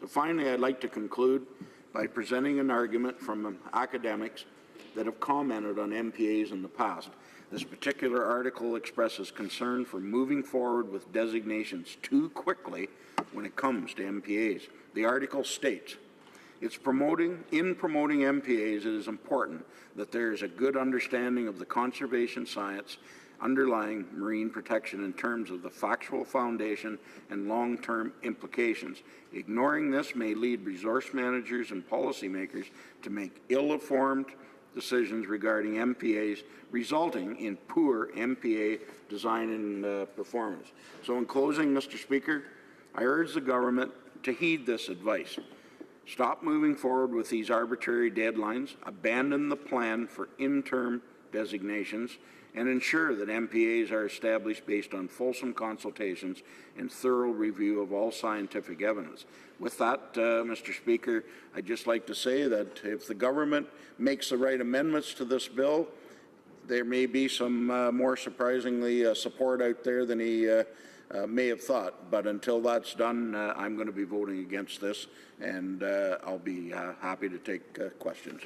So finally, I'd like to conclude by presenting an argument from academics that have commented on MPAs in the past. This particular article expresses concern for moving forward with designations too quickly when it comes to MPAs. The article states, in promoting MPAs, it is important that there is a good understanding of the conservation science underlying marine protection in terms of the factual foundation and long-term implications. Ignoring this may lead resource managers and policymakers to make ill-informed decisions regarding MPAs, resulting in poor MPA design and performance. So in closing, Mr. Speaker, I urge the government to heed this advice. Stop moving forward with these arbitrary deadlines, abandon the plan for interim designations and ensure that MPAs are established based on fulsome consultations and thorough review of all scientific evidence. With that, Mr. Speaker, I'd just like to say that if the government makes the right amendments to this bill, there may be some more surprisingly support out there than he may have thought. But until that's done, I'm going to be voting against this, and I'll be happy to take questions.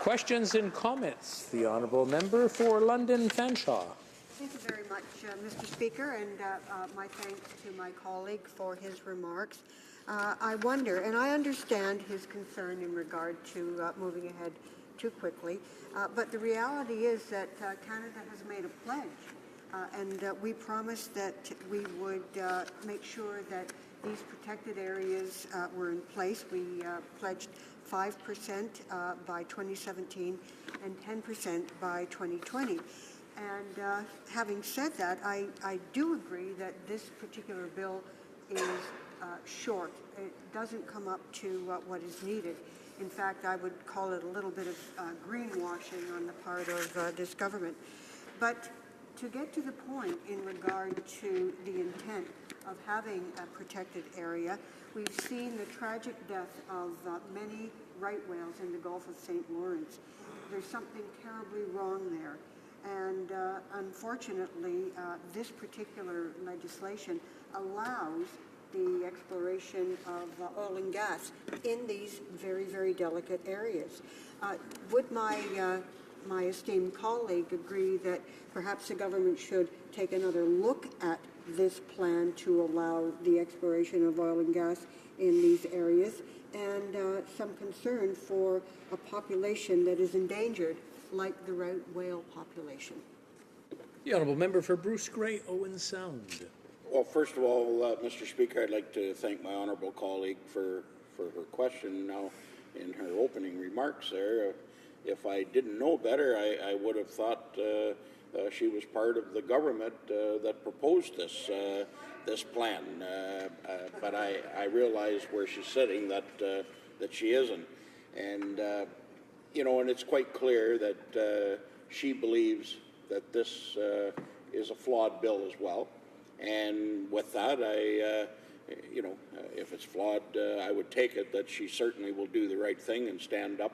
Questions and comments. The honourable member for London Fanshawe. Thank you very much, Mr. Speaker, and my thanks to my colleague for his remarks. I wonder, and I understand his concern in regard to moving ahead too quickly, but the reality is that Canada has made a pledge, and we promised that we would make sure that these protected areas were in place. We pledged 5% by 2017 and 10% by 2020. And having said that, I do agree that this particular bill is short. It doesn't come up to what is needed. In fact, I would call it a little bit of greenwashing on the part of this government. But to get to the point in regard to the intent of having a protected area, we've seen the tragic death of many right whales in the Gulf of St. Lawrence. There's something terribly wrong there. And unfortunately, this particular legislation allows the exploration of oil and gas in these very, very delicate areas. Would my esteemed colleague agree that perhaps the government should take another look at this plan to allow the exploration of oil and gas in these areas, and some concern for a population that is endangered, like the right whale population? The honourable member for Bruce Grey, Owen Sound. Well, first of all, Mr. Speaker, I'd like to thank my honourable colleague for her question. Now, in her opening remarks there, if I didn't know better, I would have thought she was part of the government that proposed this plan. But I realize where she's sitting that she isn't. And you know, and it's quite clear that she believes that this is a flawed bill as well. And with that, you know, if it's flawed, I would take it that she certainly will do the right thing and stand up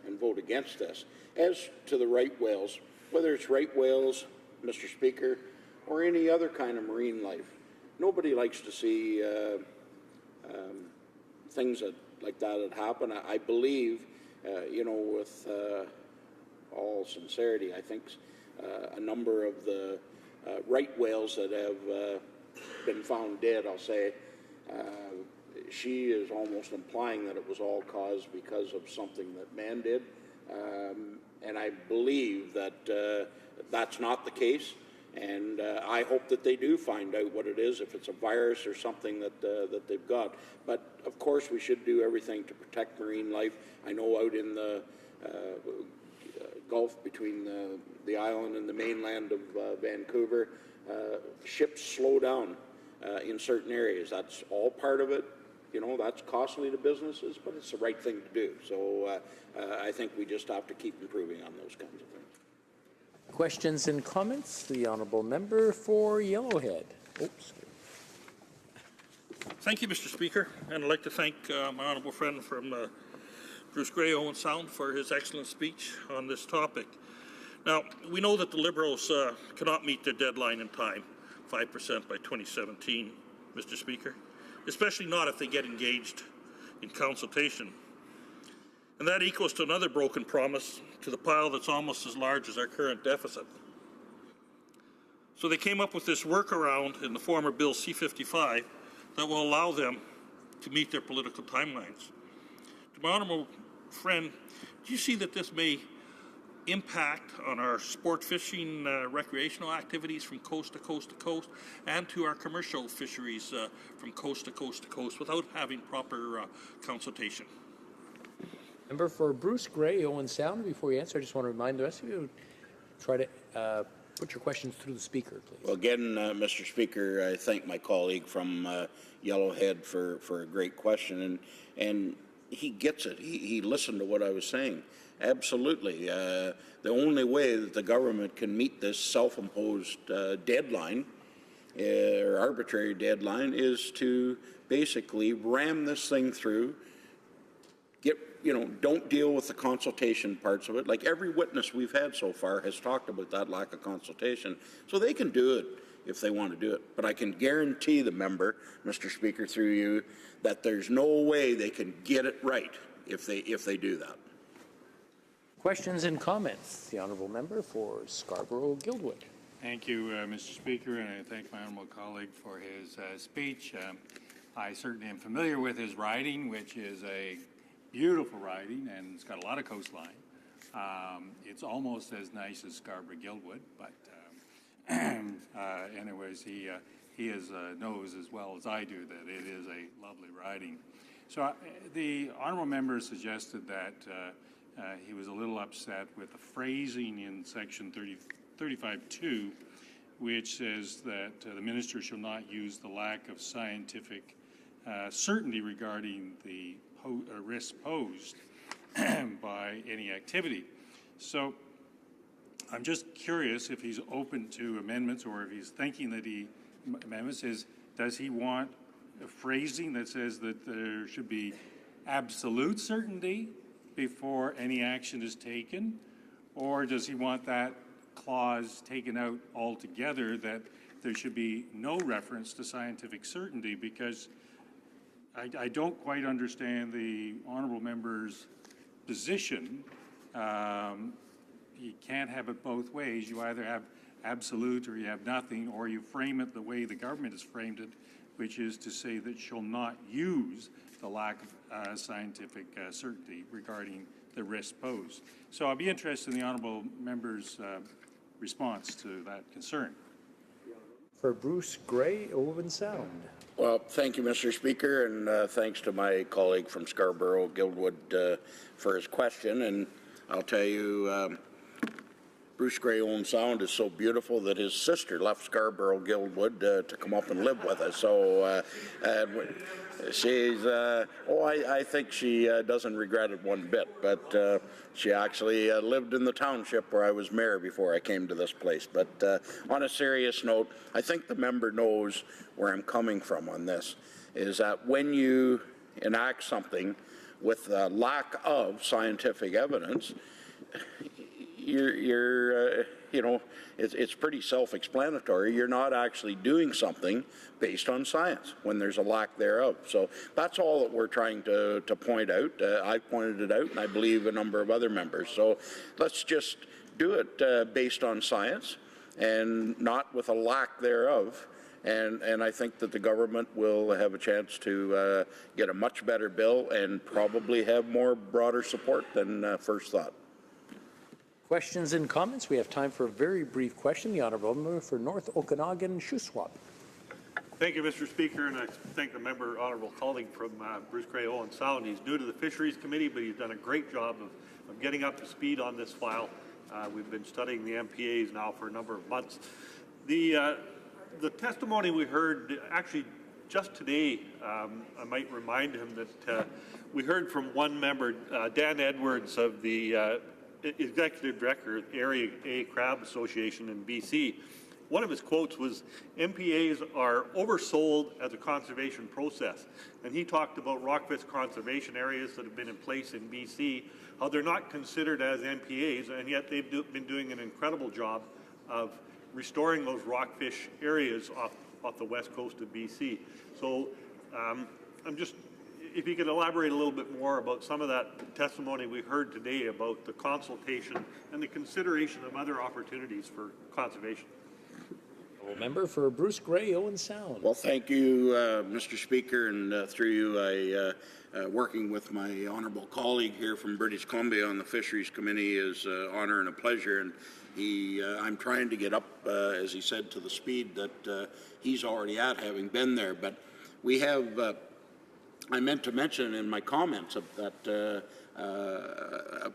and vote against this. As to the right whales, whether it's right whales, Mr. Speaker, or any other kind of marine life, nobody likes to see things like that happen. I believe, you know, with all sincerity, I think a number of the right whales that have been found dead, I'll say, she is almost implying that it was all caused because of something that man did. And I believe that that's not the case. And I hope that they do find out what it is, if it's a virus or something that they've got. But of course, we should do everything to protect marine life. I know out in the Gulf between the island and the mainland of Vancouver, ships slow down in certain areas. That's all part of it. You know, that's costly to businesses, but it's the right thing to do. So I think we just have to keep improving on those kinds of things. Questions and comments? The honourable member for Yellowhead. Oops. Thank you, Mr. Speaker, and I'd like to thank my honourable friend from Bruce Grey, Owen Sound, for his excellent speech on this topic. Now, we know that the Liberals cannot meet their deadline in time, 5% by 2017, Mr. Speaker, especially not if they get engaged in consultation. And that equals to another broken promise to the pile that's almost as large as our current deficit. So they came up with this workaround in the form of Bill C-55 that will allow them to meet their political timelines. To my honourable friend, do you see that this may impact on our sport fishing recreational activities from coast to coast to coast, and to our commercial fisheries from coast to coast to coast without having proper consultation? Member for Bruce Grey, Owen Sound. Before you answer, I just want to remind the rest of you to try to put your questions through the speaker, please. Well, again, Mr. Speaker, I thank my colleague from Yellowhead for a great question, and he gets it. He listened to what I was saying. Absolutely. The only way that the government can meet this self-imposed deadline or arbitrary deadline is to basically ram this thing through, don't deal with the consultation parts of it. Like every witness we've had so far has talked about that lack of consultation. So they can do it if they want to do it. But I can guarantee the member, Mr. Speaker, through you, that there's no way they can get it right if they do that. Questions and comments? The honourable member for Scarborough-Guildwood. Thank you, Mr. Speaker, and I thank my honourable colleague for his speech. I certainly am familiar with his riding, which is a beautiful riding, and it's got a lot of coastline. It's almost as nice as Scarborough-Guildwood, but anyways, he knows as well as I do that it is a lovely riding. So the honourable member suggested that he was a little upset with the phrasing in section 35.2, which says that the minister shall not use the lack of scientific certainty regarding the risks posed by any activity. So I'm just curious if he's open to amendments, or if he's thinking that amendments does he want a phrasing that says that there should be absolute certainty before any action is taken, or does he want that clause taken out altogether, that there should be no reference to scientific certainty? Because I don't quite understand the honourable member's position. You can't have it both ways. You either have absolute or you have nothing, or you frame it the way the government has framed it, which is to say that shall not use the lack of scientific certainty regarding the risk posed. So I'll be interested in the honourable member's response to that concern. For Bruce Gray, Owen Sound. Well, thank you, Mr. Speaker, and thanks to my colleague from Scarborough-Guildwood for his question. And I'll tell you, Bruce Gray Owen Sound is so beautiful that his sister left Scarborough-Guildwood to come up and live with us. So she's, I think she doesn't regret it one bit, but she actually lived in the township where I was mayor before I came to this place. But on a serious note, I think the member knows where I'm coming from on this, is that when you enact something with a lack of scientific evidence, it's pretty self-explanatory. You're not actually doing something based on science when there's a lack thereof. So that's all that we're trying to point out. I pointed it out, and I believe a number of other members. So let's just do it based on science and not with a lack thereof. And I think that the government will have a chance to get a much better bill and probably have more broader support than first thought. Questions and comments? We have time for a very brief question. The honourable member for North Okanagan, Shuswap. Thank you, Mr. Speaker, and I thank the member, honourable colleague from Bruce Gray Owen Sound. He's new to the Fisheries Committee, but he's done a great job of getting up to speed on this file. We've been studying the MPAs now for a number of months. The testimony we heard, actually just today, I might remind him that we heard from one member, Dan Edwards of the Executive Director, Area A Crab Association in BC. One of his quotes was, MPAs are oversold as a conservation process. And he talked about rockfish conservation areas that have been in place in BC, how they're not considered as MPAs, and yet they've been doing an incredible job of restoring those rockfish areas off the west coast of BC. So if you could elaborate a little bit more about some of that testimony we heard today about the consultation and the consideration of other opportunities for conservation. Member for Bruce Gray, Owen Sound. Well, thank you, Mr. Speaker, and through you, working with my honourable colleague here from British Columbia on the Fisheries Committee is an honour and a pleasure. And I'm trying to get up, as he said, to the speed that he's already at, having been there. But we have. I meant to mention in my comments that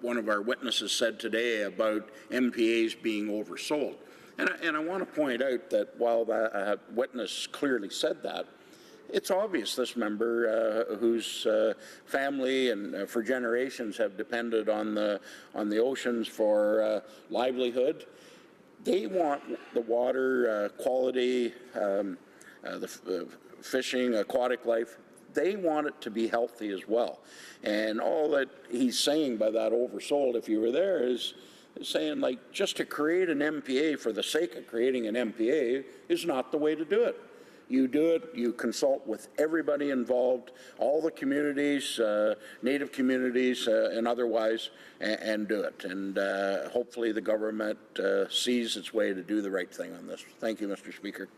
one of our witnesses said today about MPAs being oversold. And I want to point out that while that witness clearly said that, it's obvious this member, whose family and for generations have depended on the oceans for livelihood, they want the water quality, the fishing, aquatic life. They want it to be healthy as well. And all that he's saying by that oversold, if you were there, is saying, like, just to create an MPA for the sake of creating an MPA is not the way to do it. You do it, you consult with everybody involved, all the communities, Native communities and otherwise, and do it. And hopefully the government sees its way to do the right thing on this. Thank you, Mr. Speaker.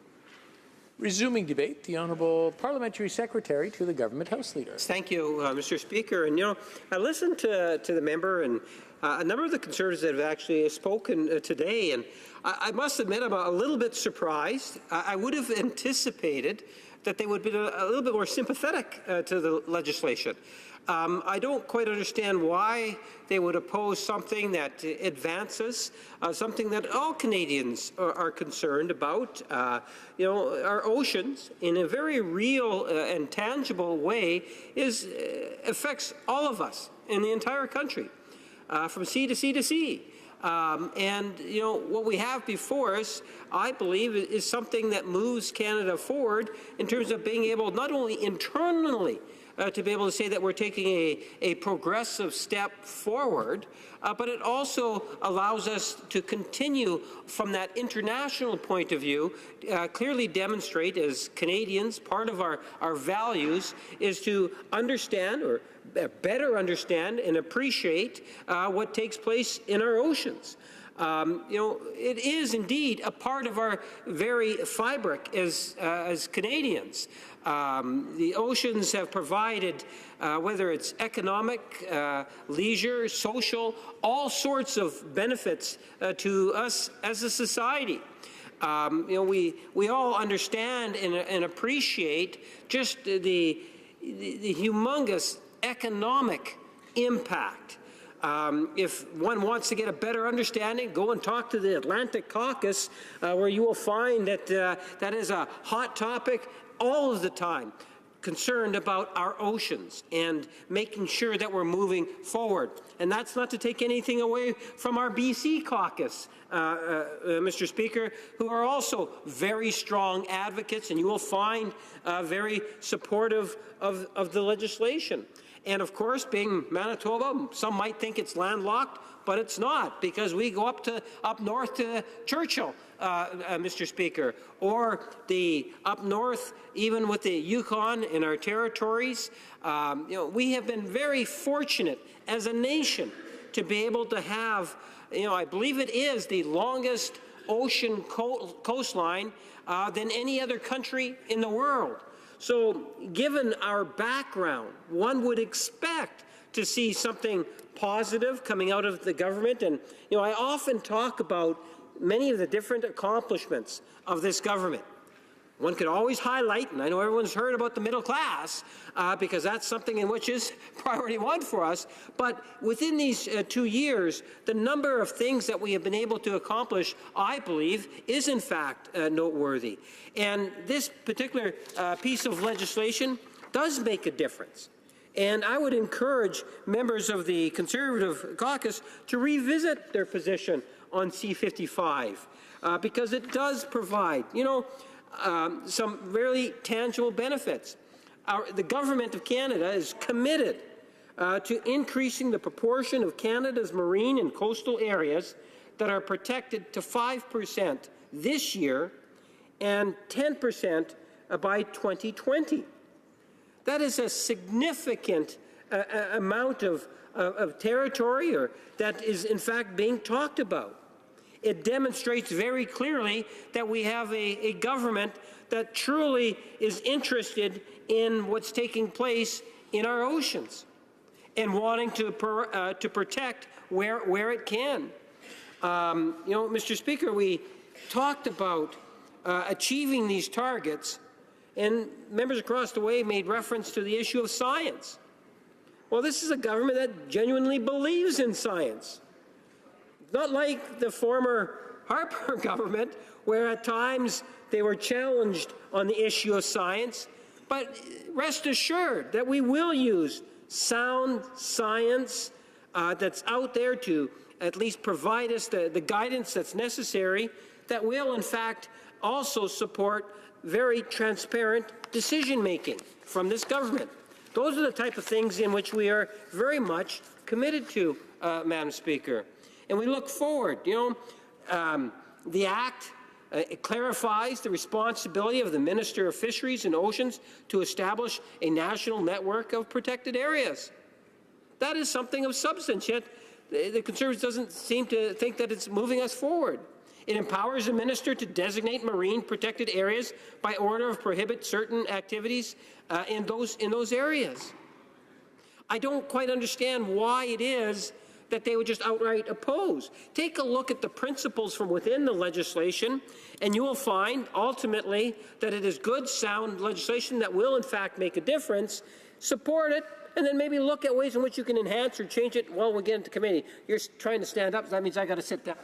Resuming debate, the Honourable Parliamentary Secretary to the Government House Leader. Thank you, Mr. Speaker. And, I listened to the member and a number of the Conservatives that have actually spoken today, and I must admit I'm a little bit surprised. I would have anticipated that they would be a little bit more sympathetic to the legislation. I don't quite understand why they would oppose something that advances, something that all Canadians are concerned about. Our oceans, in a very real and tangible way, affects all of us in the entire country, from sea to sea to sea. What we have before us, I believe, is something that moves Canada forward in terms of being able not only internally to be able to say that we're taking a progressive step forward, but it also allows us to continue from that international point of view, clearly demonstrate as Canadians, part of our values is to understand or better understand and appreciate what takes place in our oceans. It is indeed a part of our very fabric as Canadians. The oceans have provided, whether it's economic, leisure, social, all sorts of benefits to us as a society. We all understand and appreciate just the humongous economic impact. If one wants to get a better understanding, go and talk to the Atlantic Caucus, where you will find that that is a hot topic all of the time, concerned about our oceans and making sure that we're moving forward. And that's not to take anything away from our BC caucus, Mr. Speaker, who are also very strong advocates, and you will find very supportive of the legislation. And of course, being Manitoba, some might think it's landlocked, but it's not, because we go up north to Churchill, Mr. Speaker, or up north, even with the Yukon in our territories. We have been very fortunate as a nation to be able to have, I believe it is the longest ocean coastline than any other country in the world. So given our background, one would expect to see something positive coming out of the government. And, I often talk about many of the different accomplishments of this government. One could always highlight, and I know everyone's heard about the middle class, because that's something in which is priority one for us, but within these 2 years, the number of things that we have been able to accomplish, I believe, is in fact noteworthy. And this particular piece of legislation does make a difference. And I would encourage members of the Conservative caucus to revisit their position on C-55, because it does provide, some very tangible benefits. The Government of Canada is committed to increasing the proportion of Canada's marine and coastal areas that are protected to 5% this year and 10% by 2020. That is a significant amount of territory that is in fact being talked about. It demonstrates very clearly that we have a government that truly is interested in what's taking place in our oceans and wanting to protect where it can. Mr. Speaker, we talked about achieving these targets, and members across the way made reference to the issue of science. Well, this is a government that genuinely believes in science. Not like the former Harper government, where at times they were challenged on the issue of science. But rest assured that we will use sound science that's out there to at least provide us the guidance that's necessary that will, in fact, also support very transparent decision-making from this government. Those are the type of things in which we are very much committed to, Madam Speaker. And we look forward. You know, the Act it clarifies the responsibility of the Minister of Fisheries and Oceans to establish a national network of protected areas. That is something of substance, yet the Conservatives doesn't seem to think that it's moving us forward. It empowers the minister to designate marine protected areas by order of prohibit certain activities in those areas. I don't quite understand why it is that they would just outright oppose. Take a look at the principles from within the legislation, and you will find ultimately that it is good, sound legislation that will in fact make a difference. Support it, and then maybe look at ways in which you can enhance or change it while we get into committee. You're trying to stand up, so that means I got to sit down.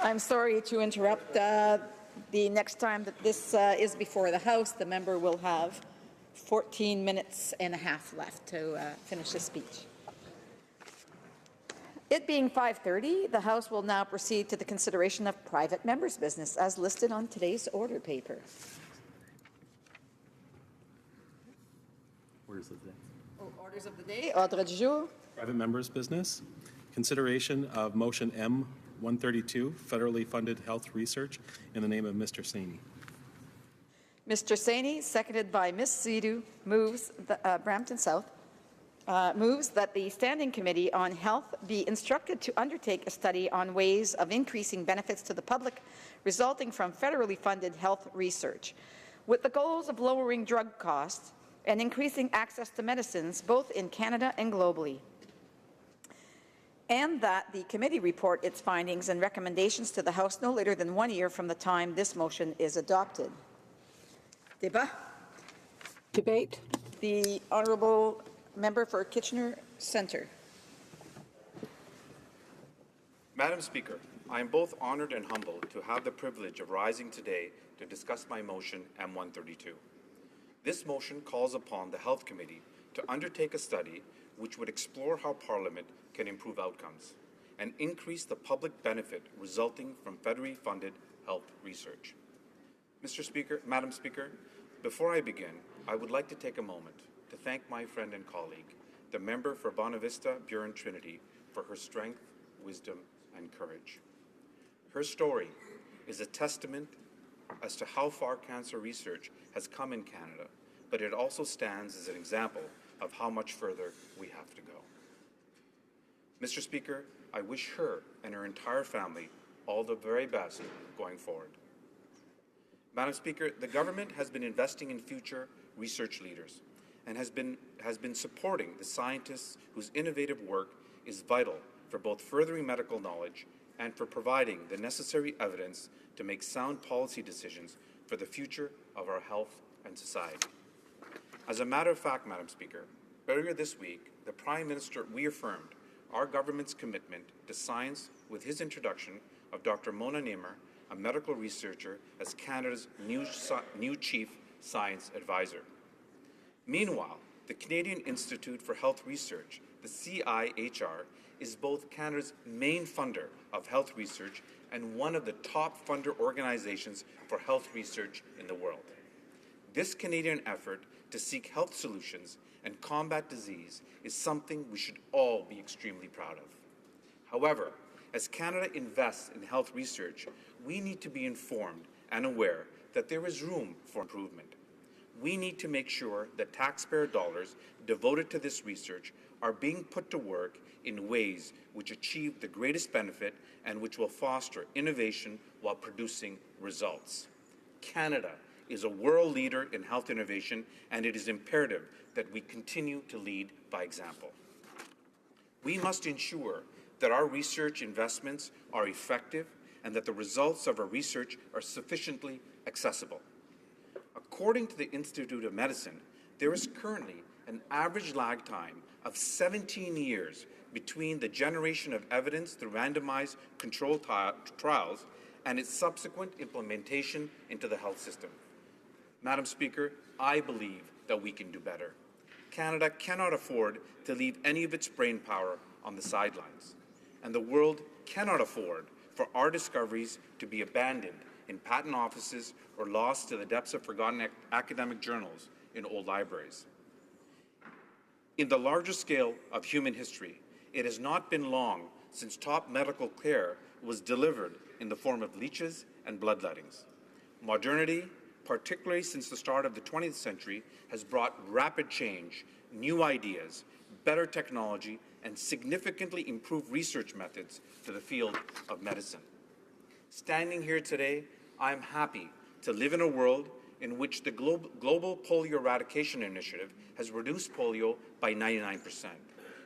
I'm sorry to interrupt. The next time that this is before the House, the member will have 14 minutes and a half left to finish his speech. It being 5:30, the House will now proceed to the consideration of private members' business as listed on today's order paper. Orders of the day. Orders of the day. Ordre du jour. Private members' business. Consideration of motion M132, federally funded health research, in the name of Mr. Saini. Mr. Saini, seconded by Ms. Sidhu, moves Brampton South. Moves that the Standing Committee on Health be instructed to undertake a study on ways of increasing benefits to the public resulting from federally funded health research, with the goals of lowering drug costs and increasing access to medicines both in Canada and globally. And that the committee report its findings and recommendations to the House no later than 1 year from the time this motion is adopted. Débat. Debate. The Honourable Member for Kitchener Centre. Madam Speaker, I am both honoured and humbled to have the privilege of rising today to discuss my motion M132. This motion calls upon the Health Committee to undertake a study which would explore how Parliament can improve outcomes and increase the public benefit resulting from federally funded health research. Madam Speaker, before I begin, I would like to take a moment to thank my friend and colleague, the member for Bonavista Buren Trinity, for her strength, wisdom, and courage. Her story is a testament as to how far cancer research has come in Canada, but it also stands as an example of how much further we have to go. Mr. Speaker, I wish her and her entire family all the very best going forward. Madam Speaker, the government has been investing in future research leaders and has been supporting the scientists whose innovative work is vital for both furthering medical knowledge and for providing the necessary evidence to make sound policy decisions for the future of our health and society. As a matter of fact, Madam Speaker, earlier this week, the Prime Minister reaffirmed our government's commitment to science with his introduction of Dr. Mona Nemer, a medical researcher, as Canada's new Chief Science Advisor. Meanwhile, the Canadian Institute for Health Research, the CIHR, is both Canada's main funder of health research and one of the top funder organizations for health research in the world. This Canadian effort to seek health solutions and combat disease is something we should all be extremely proud of. However, as Canada invests in health research, we need to be informed and aware that there is room for improvement. We need to make sure that taxpayer dollars devoted to this research are being put to work in ways which achieve the greatest benefit and which will foster innovation while producing results. Canada is a world leader in health innovation, and it is imperative that we continue to lead by example. We must ensure that our research investments are effective and that the results of our research are sufficiently accessible. According to the Institute of Medicine, there is currently an average lag time of 17 years between the generation of evidence through randomized controlled trials and its subsequent implementation into the health system. Madam Speaker, I believe that we can do better. Canada cannot afford to leave any of its brain power on the sidelines, and the world cannot afford for our discoveries to be abandoned in patent offices or lost to the depths of forgotten academic journals in old libraries. In the largest scale of human history, it has not been long since top medical care was delivered in the form of leeches and bloodlettings. Modernity, particularly since the start of the 20th century, has brought rapid change, new ideas, better technology, and significantly improved research methods to the field of medicine. Standing here today, I am happy to live in a world in which the Global Polio Eradication Initiative has reduced polio by 99%,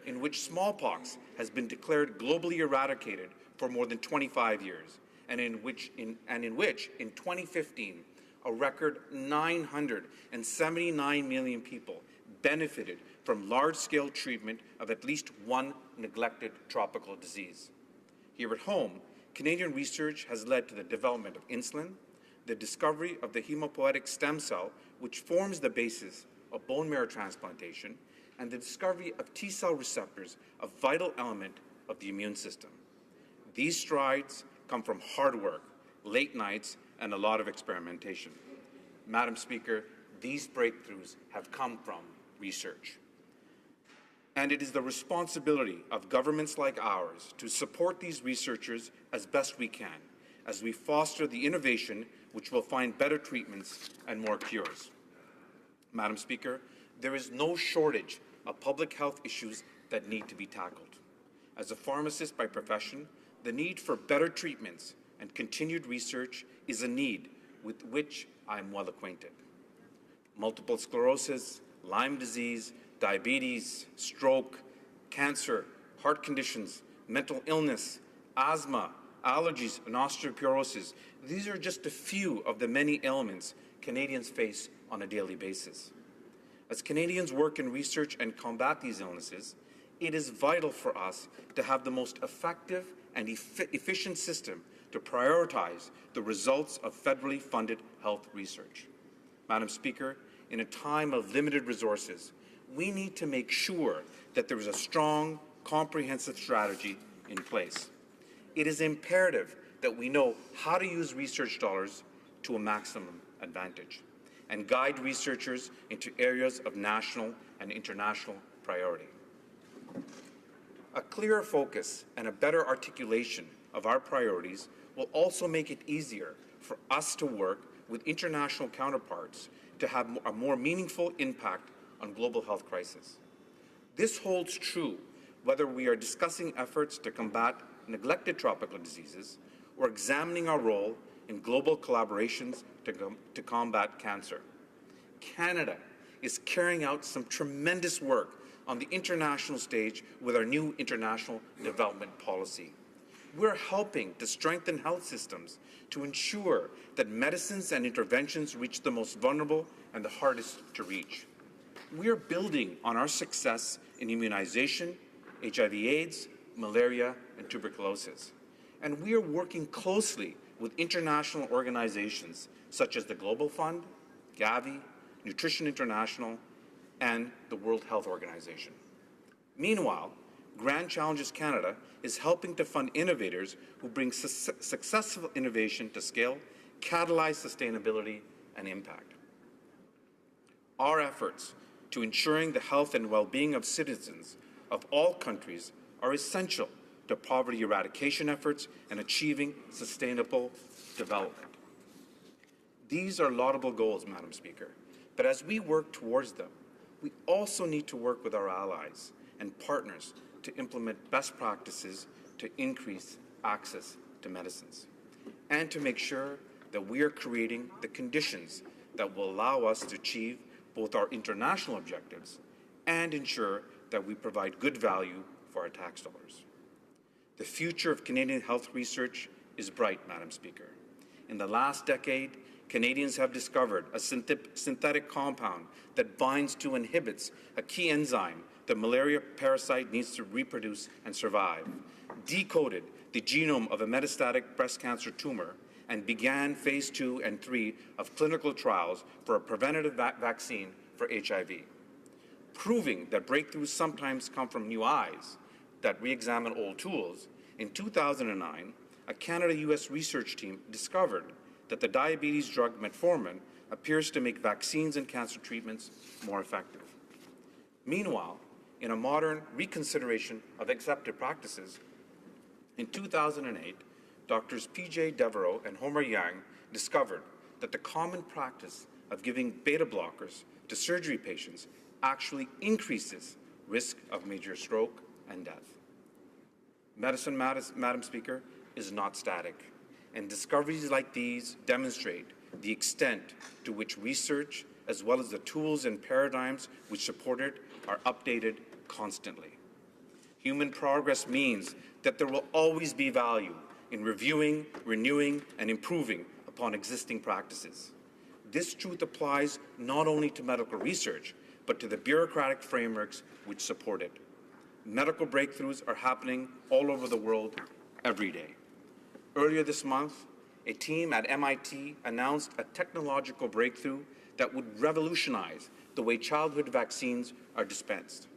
in which smallpox has been declared globally eradicated for more than 25 years, and in which in 2015, a record 979 million people benefited from large-scale treatment of at least one neglected tropical disease. Here at home, Canadian research has led to the development of insulin, the discovery of the hematopoietic stem cell, which forms the basis of bone marrow transplantation, and the discovery of T-cell receptors, a vital element of the immune system. These strides come from hard work, late nights, and a lot of experimentation. Madam Speaker, these breakthroughs have come from research. And it is the responsibility of governments like ours to support these researchers as best we can, as we foster the innovation which will find better treatments and more cures. Madam Speaker, there is no shortage of public health issues that need to be tackled. As a pharmacist by profession, the need for better treatments and continued research is a need with which I am well acquainted. Multiple sclerosis, Lyme disease, diabetes, stroke, cancer, heart conditions, mental illness, asthma, allergies, and osteoporosis. These are just a few of the many ailments Canadians face on a daily basis. As Canadians work in research and combat these illnesses, it is vital for us to have the most effective and efficient system to prioritize the results of federally funded health research. Madam Speaker, in a time of limited resources, we need to make sure that there is a strong, comprehensive strategy in place. It is imperative that we know how to use research dollars to a maximum advantage and guide researchers into areas of national and international priority. A clearer focus and a better articulation of our priorities will also make it easier for us to work with international counterparts to have a more meaningful impact on global health crisis. This holds true whether we are discussing efforts to combat neglected tropical diseases or examining our role in global collaborations to combat cancer. Canada is carrying out some tremendous work on the international stage with our new international development policy. We're helping to strengthen health systems to ensure that medicines and interventions reach the most vulnerable and the hardest to reach. We are building on our success in immunization, HIV/AIDS, malaria, and tuberculosis. And we are working closely with international organizations such as the Global Fund, Gavi, Nutrition International, and the World Health Organization. Meanwhile, Grand Challenges Canada is helping to fund innovators who bring successful innovation to scale, catalyze sustainability and impact. Our efforts to ensuring the health and well-being of citizens of all countries are essential to poverty eradication efforts and achieving sustainable development. These are laudable goals, Madam Speaker, but as we work towards them, we also need to work with our allies and partners to implement best practices to increase access to medicines and to make sure that we are creating the conditions that will allow us to achieve both our international objectives and ensure that we provide good value for our tax dollars. The future of Canadian health research is bright, Madam Speaker. In the last decade, Canadians have discovered a synthetic compound that binds to and inhibits a key enzyme the malaria parasite needs to reproduce and survive, decoded the genome of a metastatic breast cancer tumor, and began phase 2 and 3 of clinical trials for a preventative vaccine for HIV. Proving that breakthroughs sometimes come from new eyes that re-examine old tools, in 2009, a Canada-US research team discovered that the diabetes drug metformin appears to make vaccines and cancer treatments more effective. Meanwhile, in a modern reconsideration of accepted practices, in 2008, Drs. P.J. Devereaux and Homer Yang discovered that the common practice of giving beta blockers to surgery patients actually increases risk of major stroke and death. Medicine, Madam Speaker, is not static, and discoveries like these demonstrate the extent to which research, as well as the tools and paradigms which support it, are updated constantly. Human progress means that there will always be value in reviewing, renewing, and improving upon existing practices. This truth applies not only to medical research, but to the bureaucratic frameworks which support it. Medical breakthroughs are happening all over the world every day. Earlier this month, a team at MIT announced a technological breakthrough that would revolutionize the way childhood vaccines are dispensed.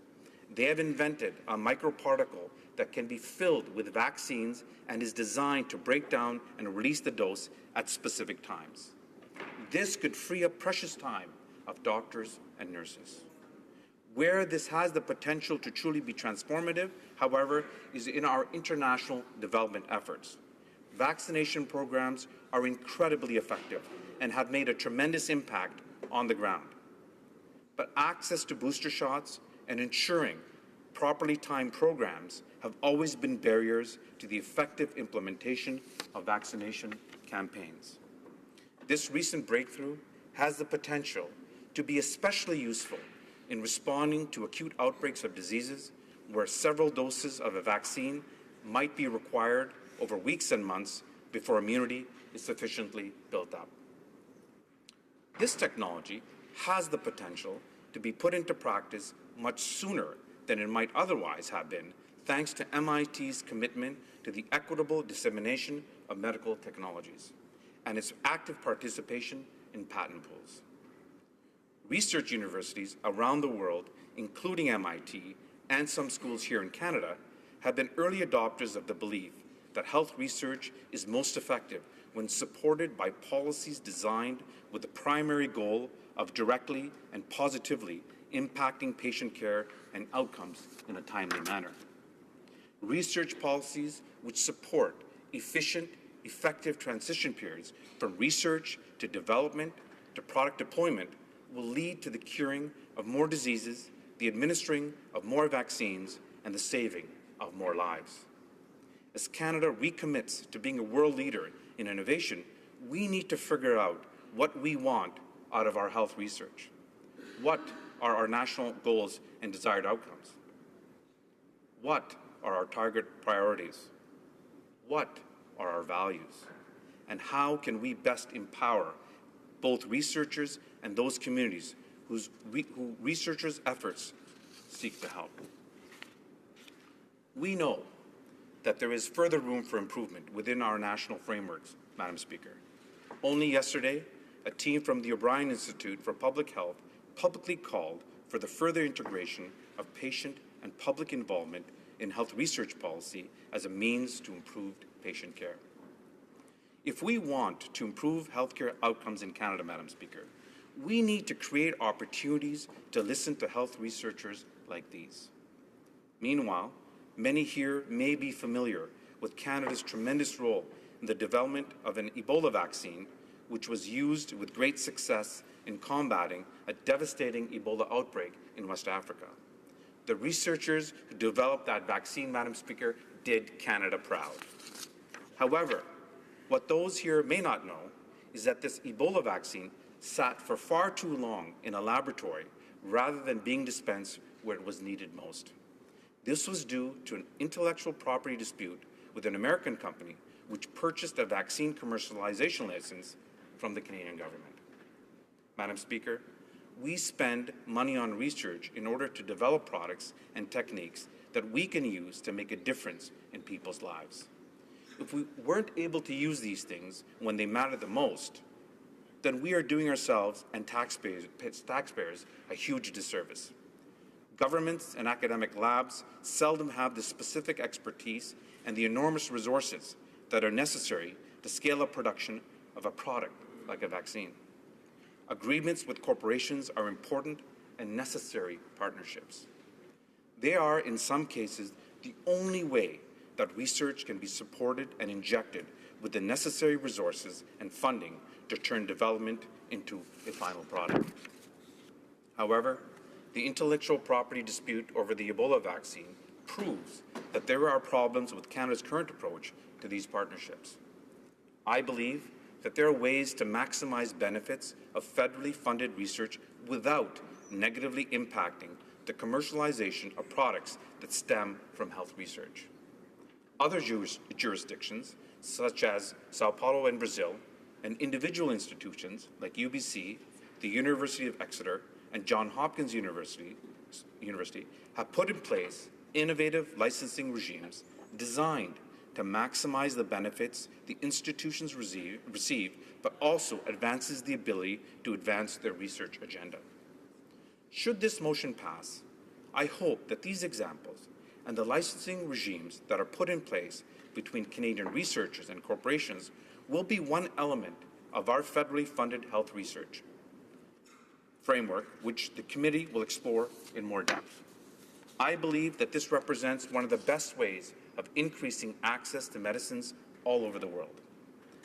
They have invented a microparticle that can be filled with vaccines and is designed to break down and release the dose at specific times. This could free up precious time of doctors and nurses. Where this has the potential to truly be transformative, however, is in our international development efforts. Vaccination programs are incredibly effective and have made a tremendous impact on the ground. But access to booster shots and ensuring properly timed programs have always been barriers to the effective implementation of vaccination campaigns. This recent breakthrough has the potential to be especially useful in responding to acute outbreaks of diseases where several doses of a vaccine might be required over weeks and months before immunity is sufficiently built up. This technology has the potential to be put into practice much sooner than it might otherwise have been, thanks to MIT's commitment to the equitable dissemination of medical technologies and its active participation in patent pools. Research universities around the world, including MIT and some schools here in Canada, have been early adopters of the belief that health research is most effective when supported by policies designed with the primary goal of directly and positively impacting patient care and outcomes in a timely manner. Research policies which support efficient, effective transition periods from research to development to product deployment will lead to the curing of more diseases, the administering of more vaccines, and the saving of more lives. As Canada recommits to being a world leader in innovation, we need to figure out what we want out of our health research. What are our national goals and desired outcomes? What are our target priorities? What are our values? And how can we best empower both researchers and those communities who researchers' efforts seek to help? We know that there is further room for improvement within our national frameworks, Madam Speaker. Only yesterday, a team from the O'Brien Institute for Public Health publicly called for the further integration of patient and public involvement in health research policy as a means to improved patient care. If we want to improve healthcare outcomes in Canada, Madam Speaker, we need to create opportunities to listen to health researchers like these. Meanwhile, many here may be familiar with Canada's tremendous role in the development of an Ebola vaccine, which was used with great success in combating a devastating Ebola outbreak in West Africa. The researchers who developed that vaccine, Madam Speaker, did Canada proud. However, what those here may not know is that this Ebola vaccine sat for far too long in a laboratory rather than being dispensed where it was needed most. This was due to an intellectual property dispute with an American company which purchased a vaccine commercialization license from the Canadian government. Madam Speaker, we spend money on research in order to develop products and techniques that we can use to make a difference in people's lives. if we weren't able to use these things when they matter the most, then we are doing ourselves and taxpayers a huge disservice. Governments and academic labs seldom have the specific expertise and the enormous resources that are necessary to scale up production of a product like a vaccine. Agreements with corporations are important and necessary partnerships. They are, in some cases, the only way that research can be supported and injected with the necessary resources and funding to turn development into a final product. However, the intellectual property dispute over the Ebola vaccine proves that there are problems with Canada's current approach to these partnerships. I believe that there are ways to maximize benefits of federally funded research without negatively impacting the commercialization of products that stem from health research. Other jurisdictions, such as Sao Paulo in Brazil, and individual institutions like UBC, the University of Exeter, and Johns Hopkins University have put in place innovative licensing regimes designed to maximize the benefits the institutions receive, but also advances the ability to advance their research agenda. Should this motion pass, I hope that these examples and the licensing regimes that are put in place between Canadian researchers and corporations will be one element of our federally funded health research framework, which the committee will explore in more depth. I believe that this represents one of the best ways of increasing access to medicines all over the world.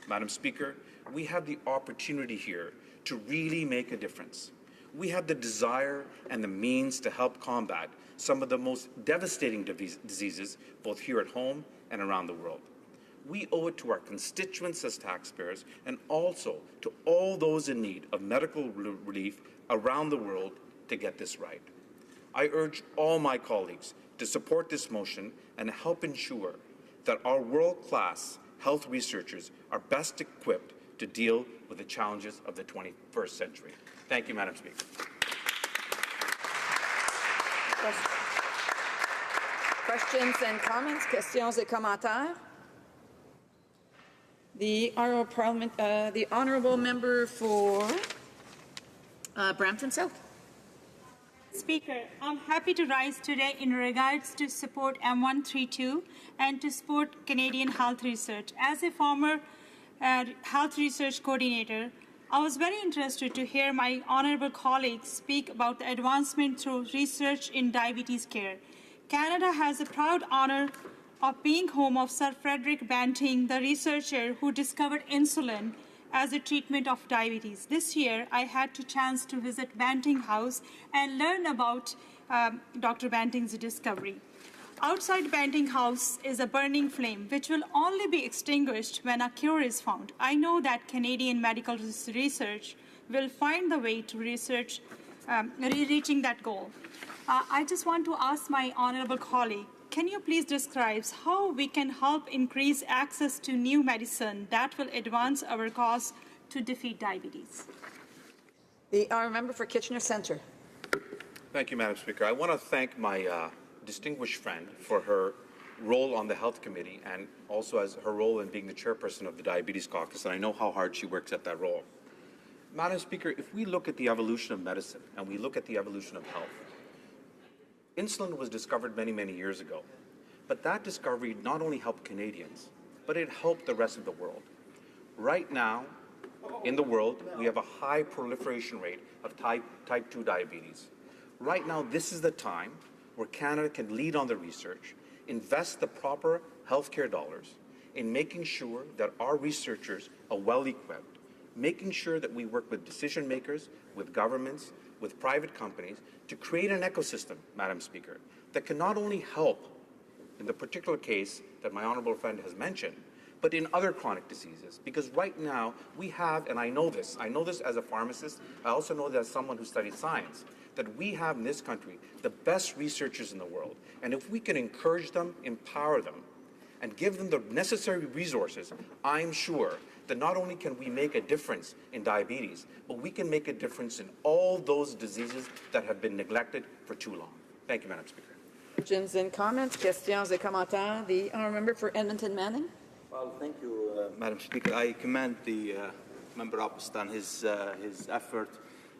Madam Speaker, we have the opportunity here to really make a difference. We have the desire and the means to help combat some of the most devastating diseases, both here at home and around the world. We owe it to our constituents as taxpayers and also to all those in need of medical relief around the world to get this right. I urge all my colleagues to support this motion and help ensure that our world-class health researchers are best equipped to deal with the challenges of the 21st century. Thank you, Madam Speaker. Questions and comments? Questions et commentaires? The honourable member for Brampton South. Speaker, I'm happy to rise today in regards to support M132 and to support Canadian health research. As a former health research coordinator, I was very interested to hear my honourable colleagues speak about the advancement through research in diabetes care. Canada has the proud honour of being home of Sir Frederick Banting, the researcher who discovered insulin as a treatment of diabetes. This year, I had the chance to visit Banting House and learn about Dr. Banting's discovery. Outside Banting House is a burning flame, which will only be extinguished when a cure is found. I know that Canadian medical research will find the way to research reaching that goal. I just want to ask my honourable colleague, can you please describe how we can help increase access to new medicine that will advance our cause to defeat diabetes? The honourable member for Kitchener Centre. Thank you, Madam Speaker. I want to thank my distinguished friend for her role on the Health Committee and also as her role in being the chairperson of the Diabetes Caucus, and I know how hard she works at that role. Madam Speaker, if we look at the evolution of medicine and we look at the evolution of health, insulin was discovered many, many years ago, but that discovery not only helped Canadians, but it helped the rest of the world. Right now, in the world, we have a high proliferation rate of type 2 diabetes. Right now, this is the time where Canada can lead on the research, invest the proper healthcare dollars in making sure that our researchers are well equipped, making sure that we work with decision makers, with governments, with private companies to create an ecosystem, Madam Speaker, that can not only help in the particular case that my honourable friend has mentioned, but in other chronic diseases. Because right now we have, and I know this as a pharmacist, I also know that as someone who studied science, that we have in this country the best researchers in the world. And if we can encourage them, empower them, and give them the necessary resources, I'm sure that not only can we make a difference in diabetes, but we can make a difference in all those diseases that have been neglected for too long. Thank you, Madam Speaker. Questions and comments? Questions et commentaires? The honourable member for Edmonton Manning. Well, thank you, Madam Speaker. I commend the member opposite on his effort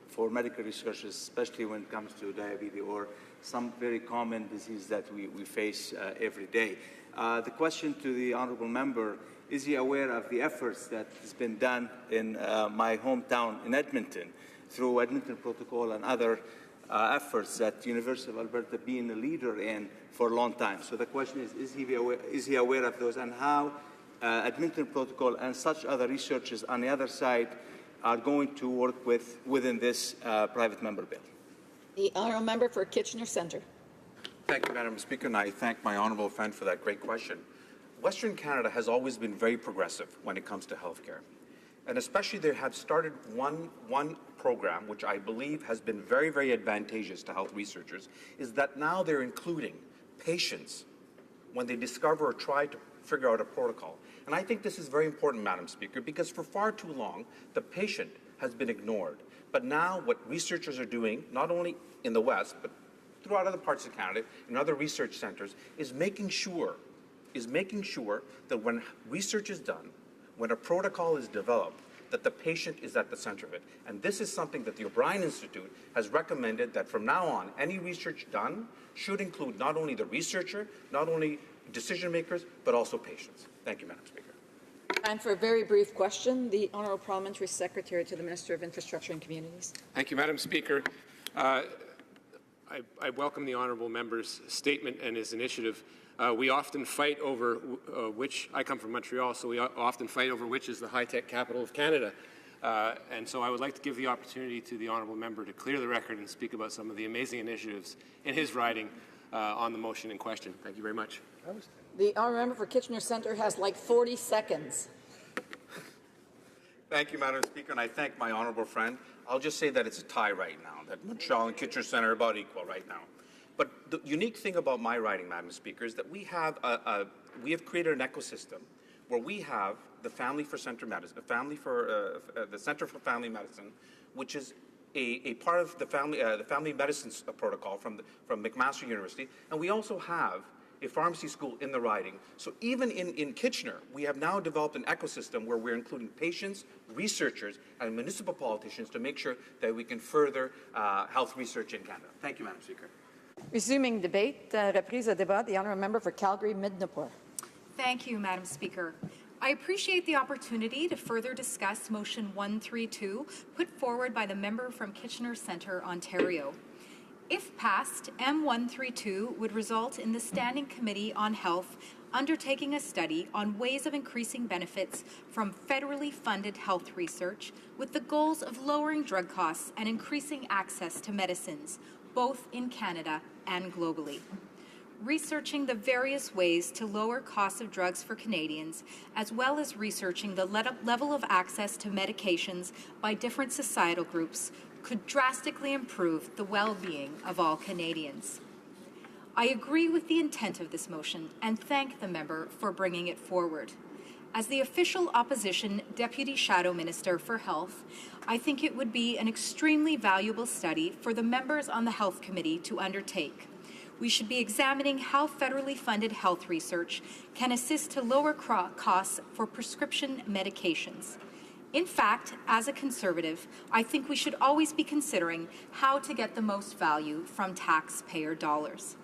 for medical research, especially when it comes to diabetes or some very common disease that we face every day. The question to the honourable member, is he aware of the efforts that has been done in my hometown in Edmonton through Edmonton Protocol and other efforts that University of Alberta being a leader in for a long time? So the question is he aware of those, and how Edmonton Protocol and such other researchers on the other side are going to work within this private member bill? The honourable member for Kitchener Centre. Thank you, Madam Speaker, and I thank my honourable friend for that great question. Western Canada has always been very progressive when it comes to healthcare. And especially they have started one program, which I believe has been very, very advantageous to health researchers, is that now they're including patients when they discover or try to figure out a protocol. And I think this is very important, Madam Speaker, because for far too long, the patient has been ignored. But now what researchers are doing, not only in the West, but throughout other parts of Canada, in other research centres, is making sure that when research is done, when a protocol is developed, that the patient is at the center of it. And this is something that the O'Brien Institute has recommended, that from now on, any research done should include not only the researcher, not only decision makers, but also patients. Thank you, Madam Speaker. And for a very brief question, the Honourable Parliamentary Secretary to the Minister of Infrastructure and Communities. Thank you, Madam Speaker. I welcome the honourable member's statement and his initiative. We often fight over I come from Montreal, so we often fight over which is the high-tech capital of Canada. And so I would like to give the opportunity to the honourable member to clear the record and speak about some of the amazing initiatives in his riding on the motion in question. Thank you very much. The honourable member for Kitchener Centre has like 40 seconds. Thank you, Madam Speaker, and I thank my honourable friend. I'll just say that it's a tie right now, that Montreal and Kitchener Centre are about equal right now. But the unique thing about my riding, Madam Speaker, is that we have created an ecosystem where we have the Family for Centre Medicine, the Centre for Family Medicine, which is a part of the family medicine protocol from McMaster University, and we also have a pharmacy school in the riding. So even in Kitchener, we have now developed an ecosystem where we're including patients, researchers, and municipal politicians to make sure that we can further health research in Canada. Thank you, Madam Speaker. Resuming debate, reprise de débat, the honourable member for Calgary Midnapore. Thank you, Madam Speaker. I appreciate the opportunity to further discuss Motion 132 put forward by the member from Kitchener Centre, Ontario. If passed, M132 would result in the Standing Committee on Health undertaking a study on ways of increasing benefits from federally funded health research with the goals of lowering drug costs and increasing access to medicines, both in Canada and globally. Researching the various ways to lower costs of drugs for Canadians, as well as researching the level of access to medications by different societal groups, could drastically improve the well-being of all Canadians. I agree with the intent of this motion and thank the member for bringing it forward. As the official opposition Deputy Shadow Minister for Health, I think it would be an extremely valuable study for the members on the Health Committee to undertake. We should be examining how federally funded health research can assist to lower costs for prescription medications. In fact, as a Conservative, I think we should always be considering how to get the most value from taxpayer dollars.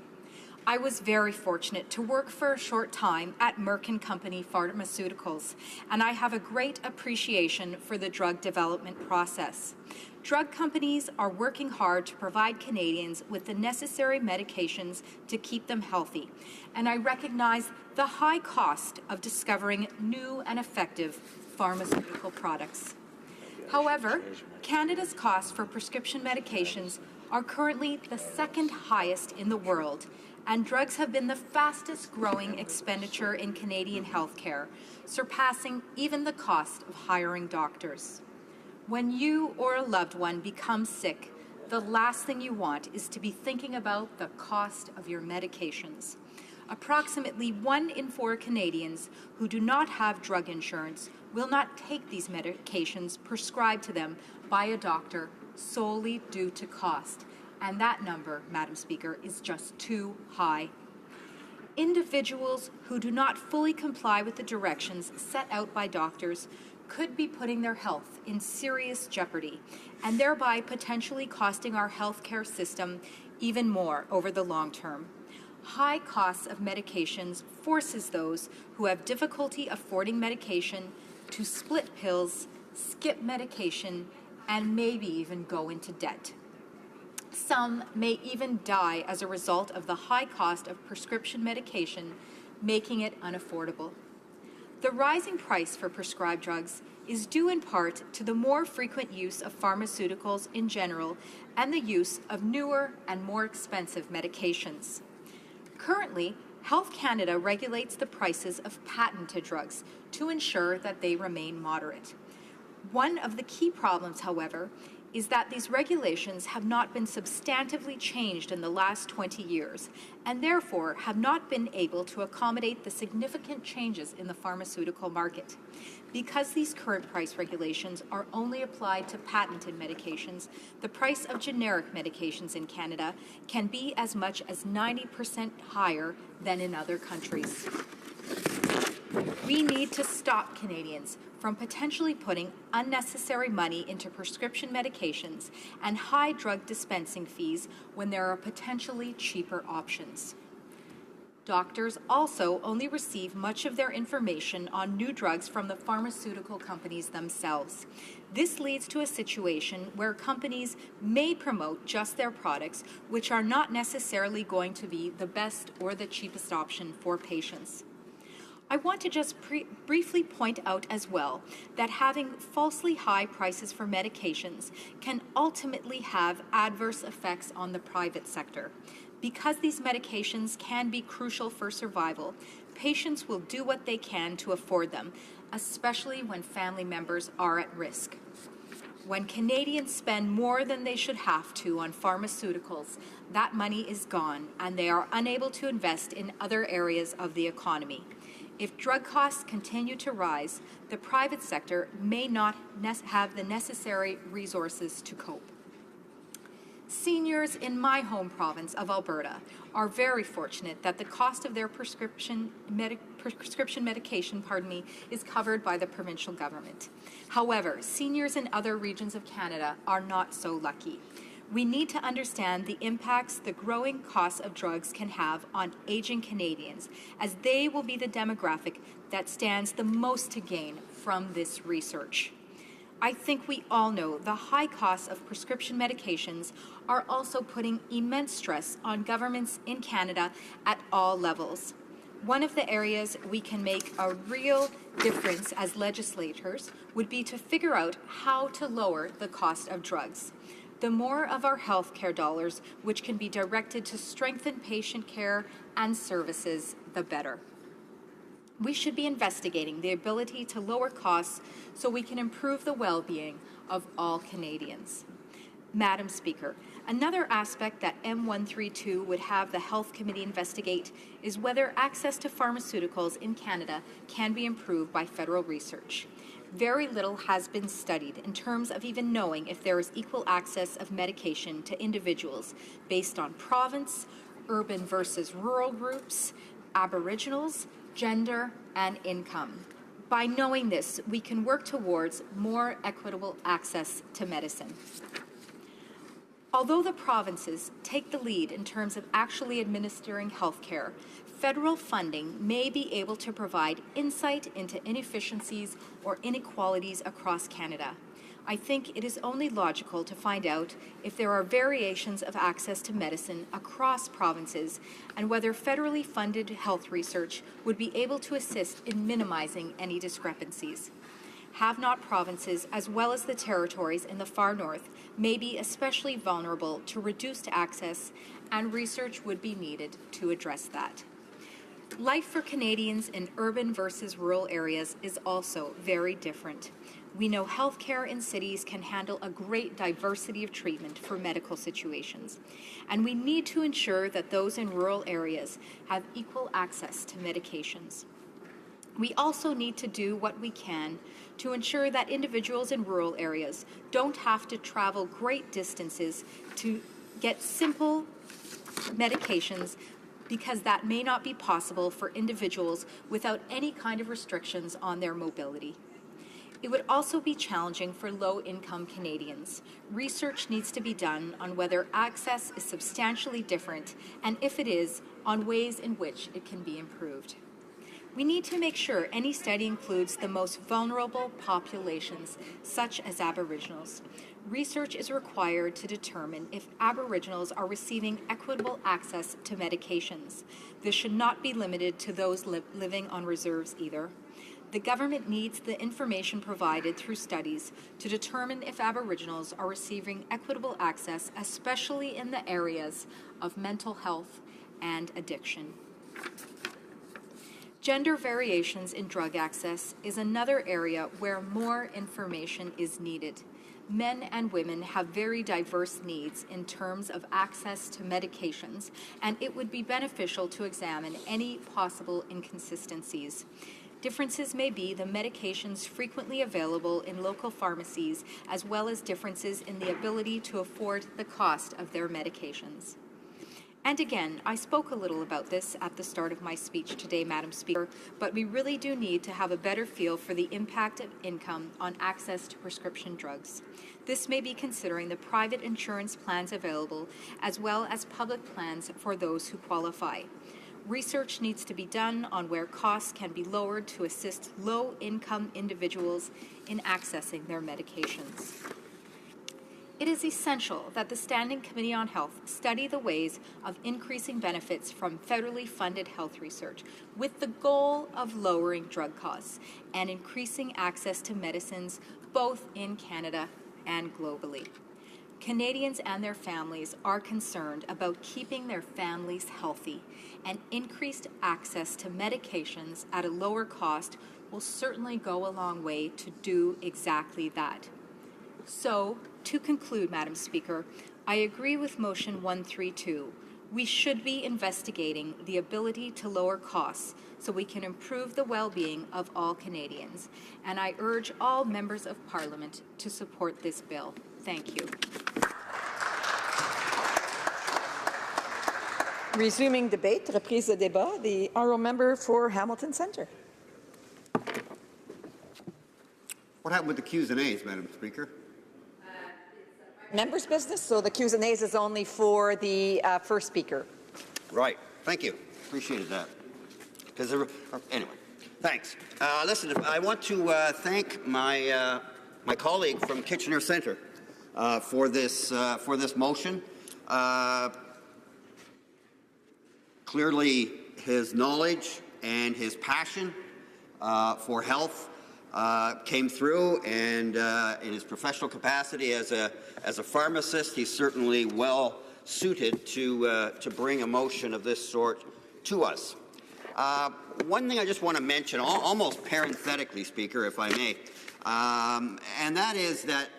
I was very fortunate to work for a short time at Merck & Company Pharmaceuticals, and I have a great appreciation for the drug development process. Drug companies are working hard to provide Canadians with the necessary medications to keep them healthy, and I recognize the high cost of discovering new and effective pharmaceutical products. However, Canada's costs for prescription medications are currently the second highest in the world, and drugs have been the fastest growing expenditure in Canadian healthcare, surpassing even the cost of hiring doctors. When you or a loved one becomes sick, the last thing you want is to be thinking about the cost of your medications. Approximately 1 in 4 Canadians who do not have drug insurance will not take these medications prescribed to them by a doctor solely due to cost. And that number, Madam Speaker, is just too high. individuals who do not fully comply with the directions set out by doctors could be putting their health in serious jeopardy and thereby potentially costing our healthcare system even more over the long term. High costs of medications forces those who have difficulty affording medication to split pills, skip medication, and maybe even go into debt. Some may even die as a result of the high cost of prescription medication, making it unaffordable. The rising price for prescribed drugs is due in part to the more frequent use of pharmaceuticals in general and the use of newer and more expensive medications. Currently, Health Canada regulates the prices of patented drugs to ensure that they remain moderate. One of the key problems, however, is that these regulations have not been substantively changed in the last 20 years and therefore have not been able to accommodate the significant changes in the pharmaceutical market. Because these current price regulations are only applied to patented medications, the price of generic medications in Canada can be as much as 90% higher than in other countries. We need to stop Canadians from potentially putting unnecessary money into prescription medications and high drug dispensing fees when there are potentially cheaper options. Doctors also only receive much of their information on new drugs from the pharmaceutical companies themselves. This leads to a situation where companies may promote just their products, which are not necessarily going to be the best or the cheapest option for patients. I want to just briefly point out as well that having falsely high prices for medications can ultimately have adverse effects on the private sector. Because these medications can be crucial for survival, patients will do what they can to afford them, especially when family members are at risk. When Canadians spend more than they should have to on pharmaceuticals, that money is gone and they are unable to invest in other areas of the economy. If drug costs continue to rise, the private sector may not have the necessary resources to cope. Seniors in my home province of Alberta are very fortunate that the cost of their prescription medication is covered by the provincial government. However, seniors in other regions of Canada are not so lucky. We need to understand the impacts the growing costs of drugs can have on aging Canadians, as they will be the demographic that stands the most to gain from this research. I think we all know the high costs of prescription medications are also putting immense stress on governments in Canada at all levels. One of the areas we can make a real difference as legislators would be to figure out how to lower the cost of drugs. The more of our healthcare dollars which can be directed to strengthen patient care and services, the better. We should be investigating the ability to lower costs so we can improve the well-being of all Canadians. Madam Speaker, another aspect that M132 would have the Health Committee investigate is whether access to pharmaceuticals in Canada can be improved by federal research. Very little has been studied in terms of even knowing if there is equal access of medication to individuals based on province, urban versus rural groups, Aboriginals, gender, and income. By knowing this, we can work towards more equitable access to medicine. Although the provinces take the lead in terms of actually administering health care, federal funding may be able to provide insight into inefficiencies or inequalities across Canada. I think it is only logical to find out if there are variations of access to medicine across provinces and whether federally funded health research would be able to assist in minimizing any discrepancies. Have-not provinces, as well as the territories in the far north, may be especially vulnerable to reduced access, and research would be needed to address that. Life for Canadians in urban versus rural areas is also very different. We know healthcare in cities can handle a great diversity of treatment for medical situations, and we need to ensure that those in rural areas have equal access to medications. We also need to do what we can to ensure that individuals in rural areas don't have to travel great distances to get simple medications because that may not be possible for individuals without any kind of restrictions on their mobility. It would also be challenging for low-income Canadians. Research needs to be done on whether access is substantially different, and if it is, on ways in which it can be improved. We need to make sure any study includes the most vulnerable populations, such as Aboriginals. Research is required to determine if Aboriginals are receiving equitable access to medications. This should not be limited to those living on reserves either. The government needs the information provided through studies to determine if Aboriginals are receiving equitable access, especially in the areas of mental health and addiction. Gender variations in drug access is another area where more information is needed. Men and women have very diverse needs in terms of access to medications, and it would be beneficial to examine any possible inconsistencies. Differences may be the medications frequently available in local pharmacies, as well as differences in the ability to afford the cost of their medications. And again, I spoke a little about this at the start of my speech today, Madam Speaker, but we really do need to have a better feel for the impact of income on access to prescription drugs. This may be considering the private insurance plans available, as well as public plans for those who qualify. Research needs to be done on where costs can be lowered to assist low-income individuals in accessing their medications. It is essential that the Standing Committee on Health study the ways of increasing benefits from federally funded health research with the goal of lowering drug costs and increasing access to medicines both in Canada and globally. Canadians and their families are concerned about keeping their families healthy, and increased access to medications at a lower cost will certainly go a long way to do exactly that. So, to conclude, Madam Speaker, I agree with Motion 132. We should be investigating the ability to lower costs so we can improve the well-being of all Canadians, and I urge all members of Parliament to support this bill. Thank you. Resuming debate, reprise de débat, the honourable member for Hamilton Centre. What happened with the Q's and A's, Madam Speaker? Members' business, so the Q's and A's is only for the first speaker. Right. Thank you. Appreciated that. Because anyway, thanks. Listen, I want to thank my my colleague from Kitchener Centre for this motion. Clearly, his knowledge and his passion for health came through, and in his professional capacity as a pharmacist, he's certainly well suited to bring a motion of this sort to us. One thing I just want to mention, almost parenthetically, Speaker, if I may, and that is that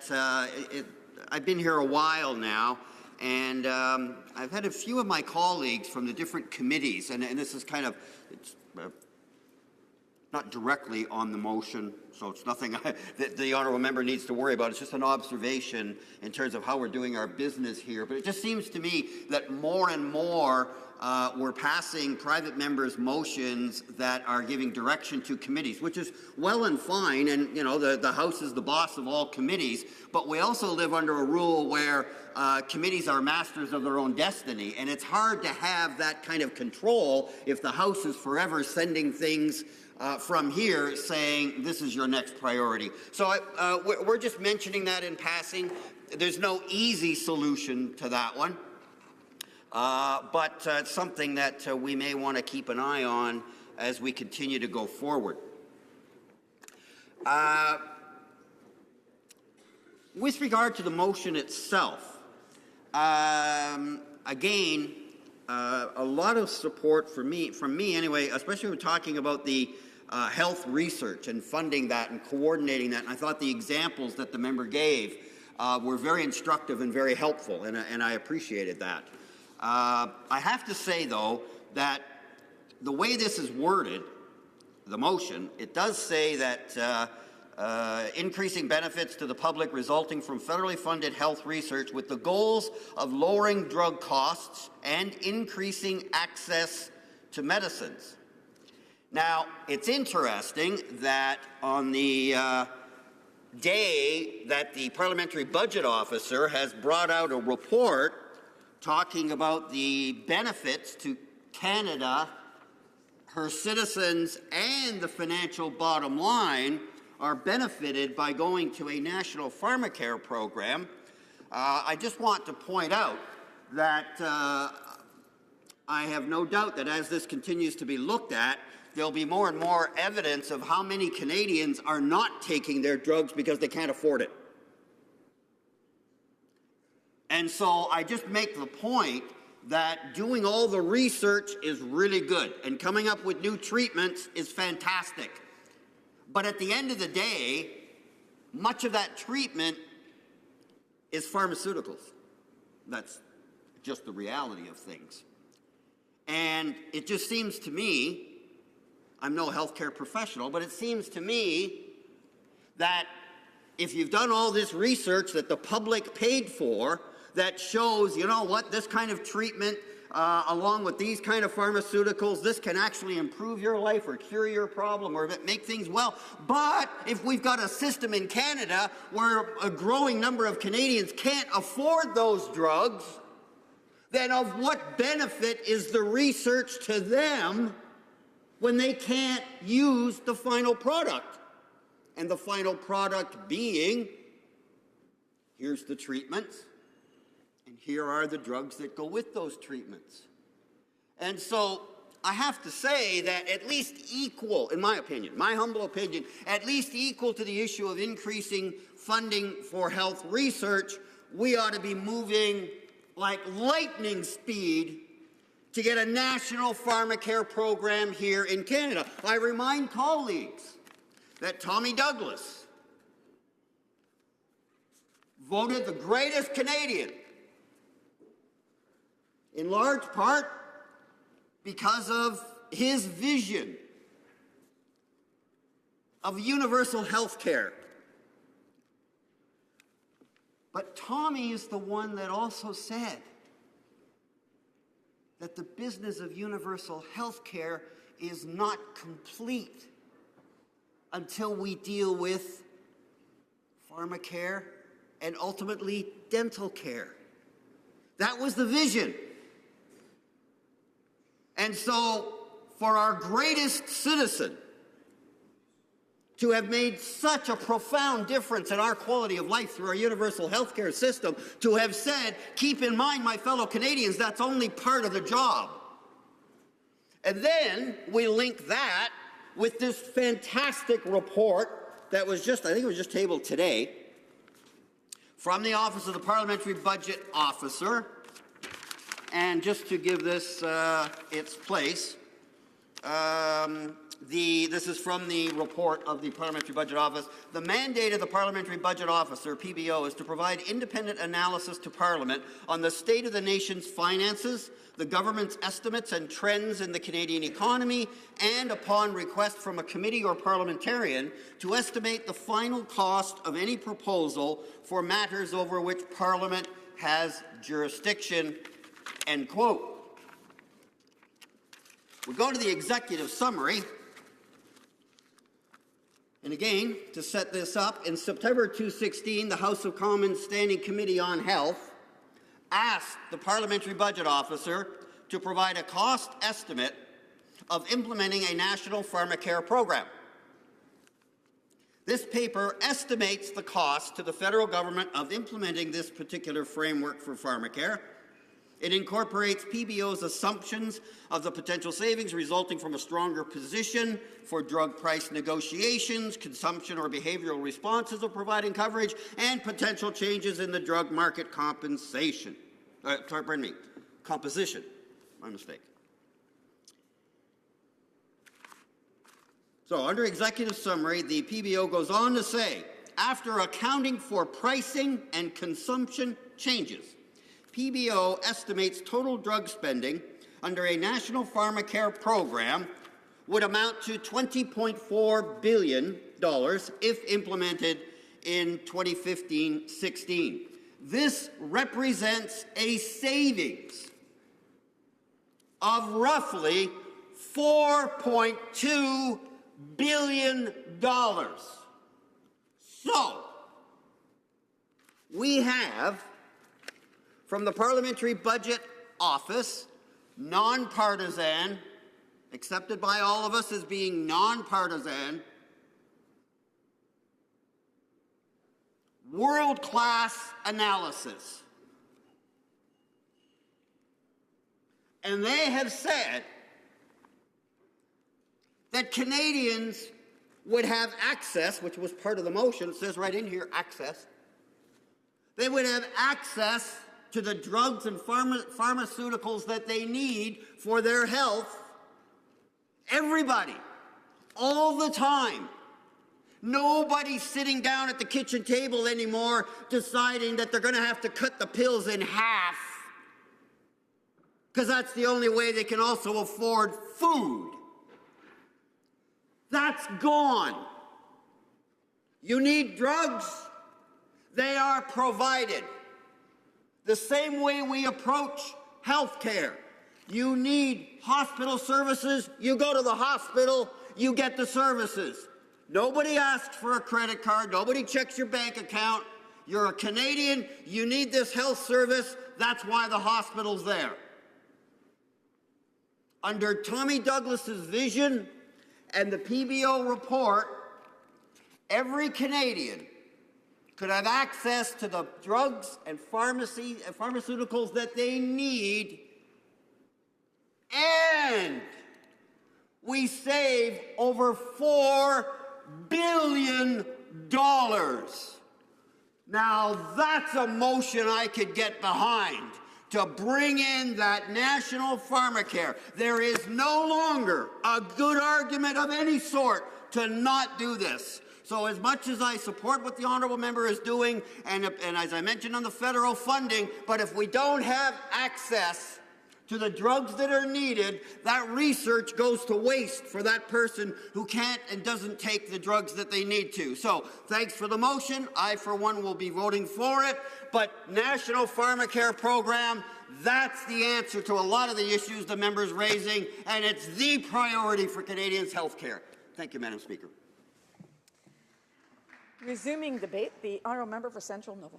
I've been here a while now, and I've had a few of my colleagues from the different committees, and this is kind of not directly on the motion, so it's nothing that the honourable member needs to worry about. It's just an observation in terms of how we're doing our business here. But it just seems to me that more and more we're passing private members' motions that are giving direction to committees, which is well and fine, and you know the House is the boss of all committees, but we also live under a rule where committees are masters of their own destiny, and it's hard to have that kind of control if the House is forever sending things from here saying this is your next priority. So we're just mentioning that in passing. There's no easy solution to that one, but it's something that we may want to keep an eye on as we continue to go forward. With regard to the motion itself, again, a lot of support from me anyway, especially when we're talking about the health research and funding that and coordinating that. And I thought the examples that the member gave were very instructive and very helpful, and I appreciated that. I have to say, though, that the way this is worded, the motion, it does say that increasing benefits to the public resulting from federally funded health research with the goals of lowering drug costs and increasing access to medicines. Now, it's interesting that on the day that the Parliamentary Budget Officer has brought out a report talking about the benefits to Canada, her citizens, and the financial bottom line are benefited by going to a national pharmacare program. I just want to point out that I have no doubt that as this continues to be looked at, there'll be more and more evidence of how many Canadians are not taking their drugs because they can't afford it. And so I just make the point that doing all the research is really good, and coming up with new treatments is fantastic. But at the end of the day, much of that treatment is pharmaceuticals. That's just the reality of things. And it just seems to me, I'm no healthcare professional, but it seems to me that if you've done all this research that the public paid for that shows, you know what, this kind of treatment along with these kind of pharmaceuticals, this can actually improve your life or cure your problem or make things well. But if we've got a system in Canada where a growing number of Canadians can't afford those drugs, then of what benefit is the research to them when they can't use the final product? And the final product being, here's the treatments, and here are the drugs that go with those treatments. And so I have to say that at least equal, in my opinion, my humble opinion, at least equal to the issue of increasing funding for health research, we ought to be moving like lightning speed to get a national pharmacare program here in Canada. I remind colleagues that Tommy Douglas voted the greatest Canadian, in large part because of his vision of universal health care. But Tommy is the one that also said that the business of universal health care is not complete until we deal with pharmacare and ultimately dental care. That was the vision. And so for our greatest citizen to have made such a profound difference in our quality of life through our universal healthcare system, to have said, keep in mind, my fellow Canadians, that's only part of the job. And then we link that with this fantastic report that was just, I think it was just tabled today, from the Office of the Parliamentary Budget Officer. And just to give this its place, this is from the report of the Parliamentary Budget Office. The mandate of the Parliamentary Budget Officer, PBO, is to provide independent analysis to Parliament on the state of the nation's finances, the government's estimates and trends in the Canadian economy, and upon request from a committee or parliamentarian, to estimate the final cost of any proposal for matters over which Parliament has jurisdiction. End quote. We go to the executive summary. And again, to set this up, in September 2016, the House of Commons Standing Committee on Health asked the Parliamentary Budget Officer to provide a cost estimate of implementing a national pharmacare program. This paper estimates the cost to the federal government of implementing this particular framework for pharmacare. It incorporates PBO's assumptions of the potential savings resulting from a stronger position for drug price negotiations, consumption or behavioral responses of providing coverage, and potential changes in the drug market composition. My mistake. So under executive summary, the PBO goes on to say, after accounting for pricing and consumption changes, PBO estimates total drug spending under a national pharmacare program would amount to $20.4 billion if implemented in 2015-16. This represents a savings of roughly $4.2 billion. So, we have, from the Parliamentary Budget Office, nonpartisan, accepted by all of us as being nonpartisan, world-class analysis. And they have said that Canadians would have access, which was part of the motion, it says right in here, access. They would have access to the drugs and pharmaceuticals that they need for their health. Everybody, all the time. Nobody's sitting down at the kitchen table anymore deciding that they're going to have to cut the pills in half because that's the only way they can also afford food. That's gone. You need drugs, they are provided. The same way we approach health care. You need hospital services, you go to the hospital, you get the services. Nobody asks for a credit card, nobody checks your bank account. You're a Canadian, you need this health service, that's why the hospital's there. Under Tommy Douglas's vision and the PBO report, every Canadian could have access to the drugs and pharmaceuticals that they need, and we save over $4 billion. Now that's a motion I could get behind, to bring in that national pharmacare. There is no longer a good argument of any sort to not do this. So as much as I support what the honourable member is doing, and as I mentioned on the federal funding, but if we don't have access to the drugs that are needed, that research goes to waste for that person who can't and doesn't take the drugs that they need to. So thanks for the motion. I, for one, will be voting for it. But National Pharmacare Program, that's the answer to a lot of the issues the member's raising, and it's the priority for Canadians' health care. Thank you, Madam Speaker. Resuming debate, the honourable member for Central Nova.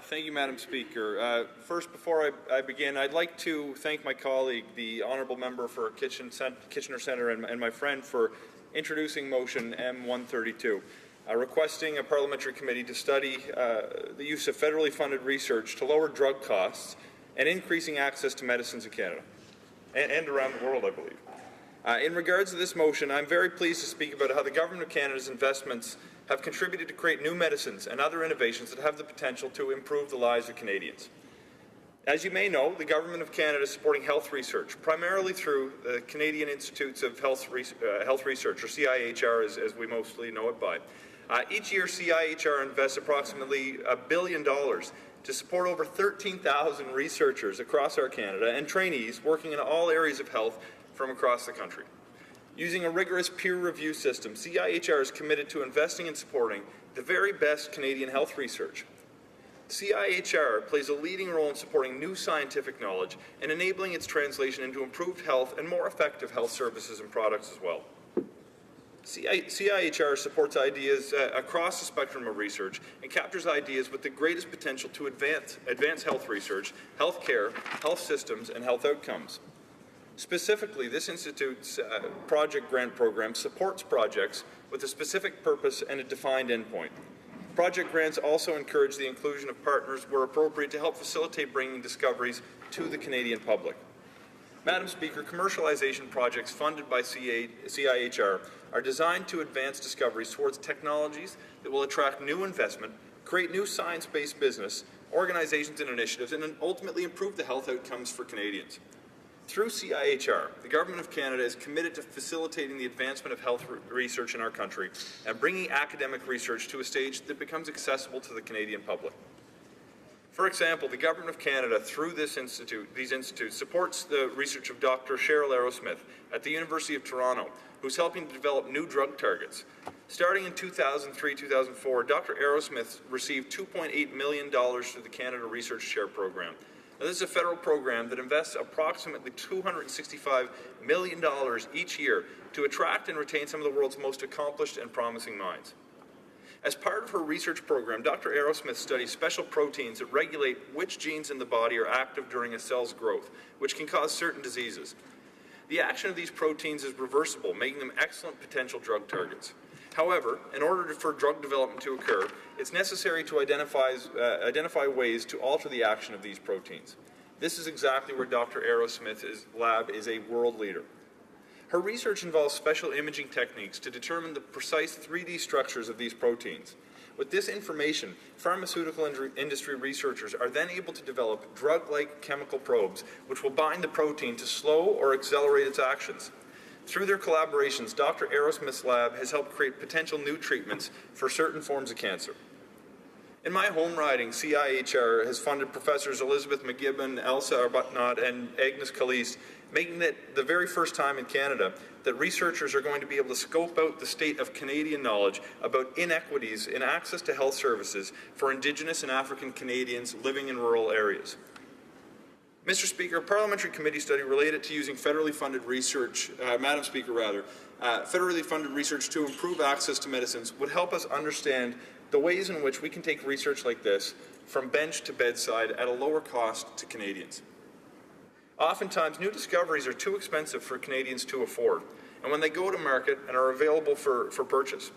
Thank you, Madam Speaker. First, before I begin, I'd like to thank my colleague, the honourable member for Kitchener Centre, and my friend for introducing motion M132, requesting a parliamentary committee to study the use of federally funded research to lower drug costs and increasing access to medicines in Canada and around the world, I believe. In regards to this motion, I'm very pleased to speak about how the Government of Canada's investments have contributed to create new medicines and other innovations that have the potential to improve the lives of Canadians. As you may know, the Government of Canada is supporting health research, primarily through the Canadian Institutes of Health Research, or CIHR as we mostly know it by. Each year, CIHR invests approximately $1 billion to support over 13,000 researchers across our Canada and trainees working in all areas of health from across the country. Using a rigorous peer review system, CIHR is committed to investing and supporting the very best Canadian health research. CIHR plays a leading role in supporting new scientific knowledge and enabling its translation into improved health and more effective health services and products as well. CIHR supports ideas across the spectrum of research and captures ideas with the greatest potential to advance health research, health care, health systems, and health outcomes. Specifically, this institute's project grant program supports projects with a specific purpose and a defined endpoint. Project grants also encourage the inclusion of partners where appropriate to help facilitate bringing discoveries to the Canadian public. Madam Speaker, commercialization projects funded by CIHR are designed to advance discoveries towards technologies that will attract new investment, create new science-based business, organizations and initiatives, and ultimately improve the health outcomes for Canadians. Through CIHR, the Government of Canada is committed to facilitating the advancement of health research in our country and bringing academic research to a stage that becomes accessible to the Canadian public. For example, the Government of Canada, through these institutes, supports the research of Dr. Cheryl Arrowsmith at the University of Toronto, who's helping to develop new drug targets. Starting in 2003-2004, Dr. Arrowsmith received $2.8 million through the Canada Research Chair Program. Now, this is a federal program that invests approximately $265 million each year to attract and retain some of the world's most accomplished and promising minds. As part of her research program, Dr. Arrowsmith studies special proteins that regulate which genes in the body are active during a cell's growth, which can cause certain diseases. The action of these proteins is reversible, making them excellent potential drug targets. However, in order for drug development to occur, it's necessary to identify ways to alter the action of these proteins. This is exactly where Dr. Arrowsmith's lab is a world leader. Her research involves special imaging techniques to determine the precise 3D structures of these proteins. With this information, pharmaceutical industry researchers are then able to develop drug-like chemical probes which will bind the protein to slow or accelerate its actions. Through their collaborations, Dr. Arrowsmith's lab has helped create potential new treatments for certain forms of cancer. In my home riding, CIHR has funded Professors Elizabeth McGibbon, Elsa Arbuthnot, and Agnes Caliste, making it the very first time in Canada that researchers are going to be able to scope out the state of Canadian knowledge about inequities in access to health services for Indigenous and African Canadians living in rural areas. Mr. Speaker, a parliamentary committee study related to using federally funded research, Madam Speaker rather, federally funded research to improve access to medicines would help us understand the ways in which we can take research like this from bench to bedside at a lower cost to Canadians. Oftentimes, new discoveries are too expensive for Canadians to afford, and when they go to market and are available for purchase.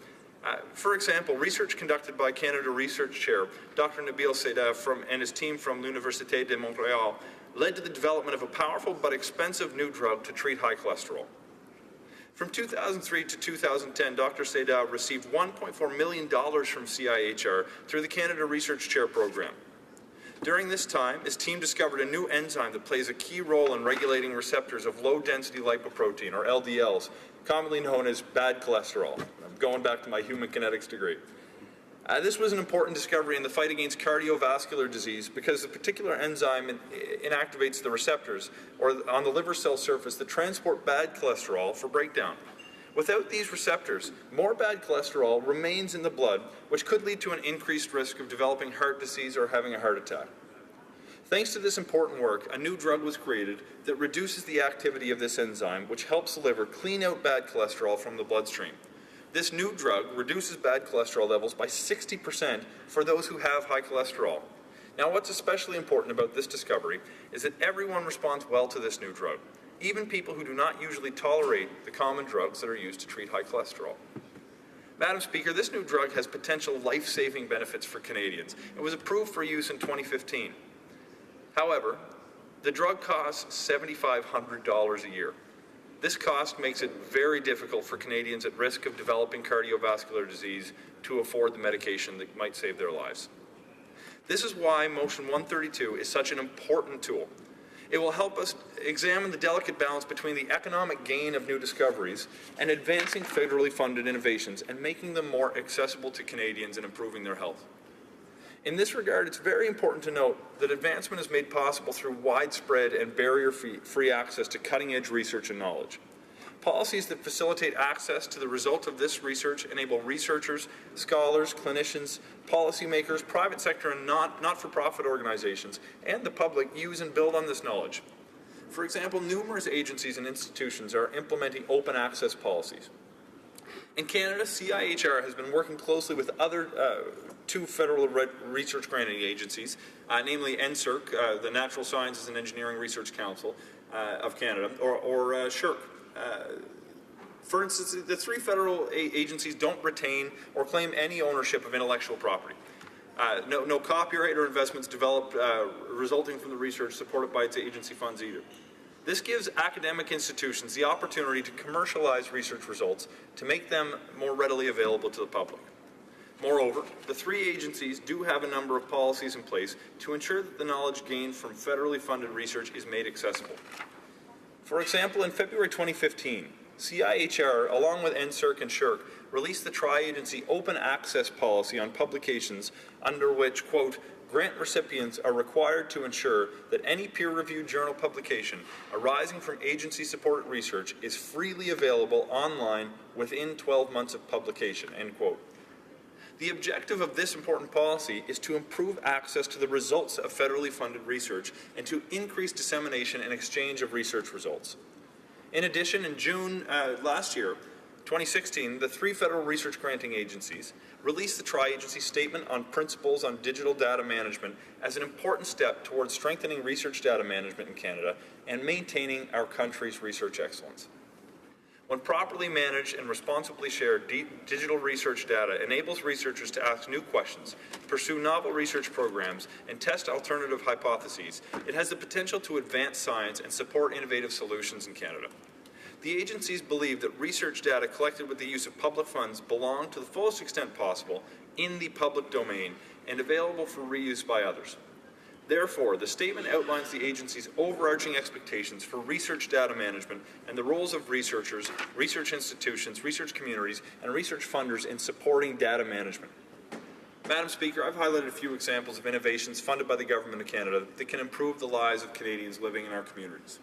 For example, research conducted by Canada Research Chair Dr. Nabil Saidaf and his team from l'Université de Montréal led to the development of a powerful but expensive new drug to treat high cholesterol. From 2003 to 2010, Dr. Saidaf received $1.4 million from CIHR through the Canada Research Chair Program. During this time, his team discovered a new enzyme that plays a key role in regulating receptors of low-density lipoprotein, or LDLs, commonly known as bad cholesterol. I'm going back to my human kinetics degree. This was an important discovery in the fight against cardiovascular disease because the particular enzyme inactivates the receptors, or on the liver cell surface, that transport bad cholesterol for breakdown. Without these receptors, more bad cholesterol remains in the blood, which could lead to an increased risk of developing heart disease or having a heart attack. Thanks to this important work, a new drug was created that reduces the activity of this enzyme, which helps the liver clean out bad cholesterol from the bloodstream. This new drug reduces bad cholesterol levels by 60% for those who have high cholesterol. Now, what's especially important about this discovery is that everyone responds well to this new drug, even people who do not usually tolerate the common drugs that are used to treat high cholesterol. Madam Speaker, this new drug has potential life-saving benefits for Canadians. It was approved for use in 2015. However, the drug costs $7,500 a year. This cost makes it very difficult for Canadians at risk of developing cardiovascular disease to afford the medication that might save their lives. This is why Motion 132 is such an important tool. It will help us examine the delicate balance between the economic gain of new discoveries and advancing federally funded innovations and making them more accessible to Canadians and improving their health. In this regard, it's very important to note that advancement is made possible through widespread and barrier-free access to cutting-edge research and knowledge. Policies that facilitate access to the result of this research enable researchers, scholars, clinicians, policymakers, private sector and not-for-profit organizations, and the public use and build on this knowledge. For example, numerous agencies and institutions are implementing open access policies. In Canada, CIHR has been working closely with other two federal research granting agencies, namely NSERC, the Natural Sciences and Engineering Research Council of Canada, or SSHRC. For instance, the three federal agencies don't retain or claim any ownership of intellectual property. No copyright or investments developed resulting from the research supported by its agency funds either. This gives academic institutions the opportunity to commercialize research results to make them more readily available to the public. Moreover, the three agencies do have a number of policies in place to ensure that the knowledge gained from federally funded research is made accessible. For example, in February 2015, CIHR, along with NSERC and SSHRC, released the tri-agency open access policy on publications under which, quote, grant recipients are required to ensure that any peer-reviewed journal publication arising from agency-supported research is freely available online within 12 months of publication, end quote. The objective of this important policy is to improve access to the results of federally funded research and to increase dissemination and exchange of research results. In addition, in June last year, 2016, the 3 federal research granting agencies released the Tri-Agency Statement on Principles on Digital Data Management as an important step towards strengthening research data management in Canada and maintaining our country's research excellence. When properly managed and responsibly shared, digital research data enables researchers to ask new questions, pursue novel research programs, and test alternative hypotheses. It has the potential to advance science and support innovative solutions in Canada. The agencies believe that research data collected with the use of public funds belong to the fullest extent possible in the public domain and available for reuse by others. Therefore, the statement outlines the agency's overarching expectations for research data management and the roles of researchers, research institutions, research communities, and research funders in supporting data management. Madam Speaker, I've highlighted a few examples of innovations funded by the Government of Canada that can improve the lives of Canadians living in our communities.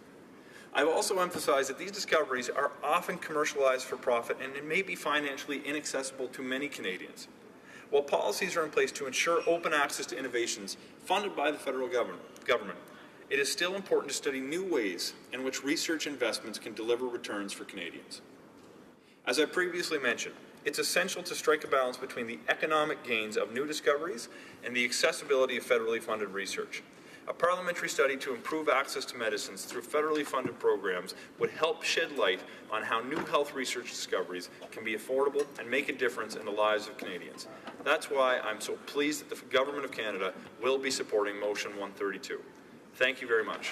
I've also emphasized that these discoveries are often commercialized for profit and it may be financially inaccessible to many Canadians. While policies are in place to ensure open access to innovations funded by the federal government, it is still important to study new ways in which research investments can deliver returns for Canadians. As I previously mentioned, it's essential to strike a balance between the economic gains of new discoveries and the accessibility of federally funded research. A parliamentary study to improve access to medicines through federally funded programs would help shed light on how new health research discoveries can be affordable and make a difference in the lives of Canadians. That's why I'm so pleased that the Government of Canada will be supporting Motion 132. Thank you very much.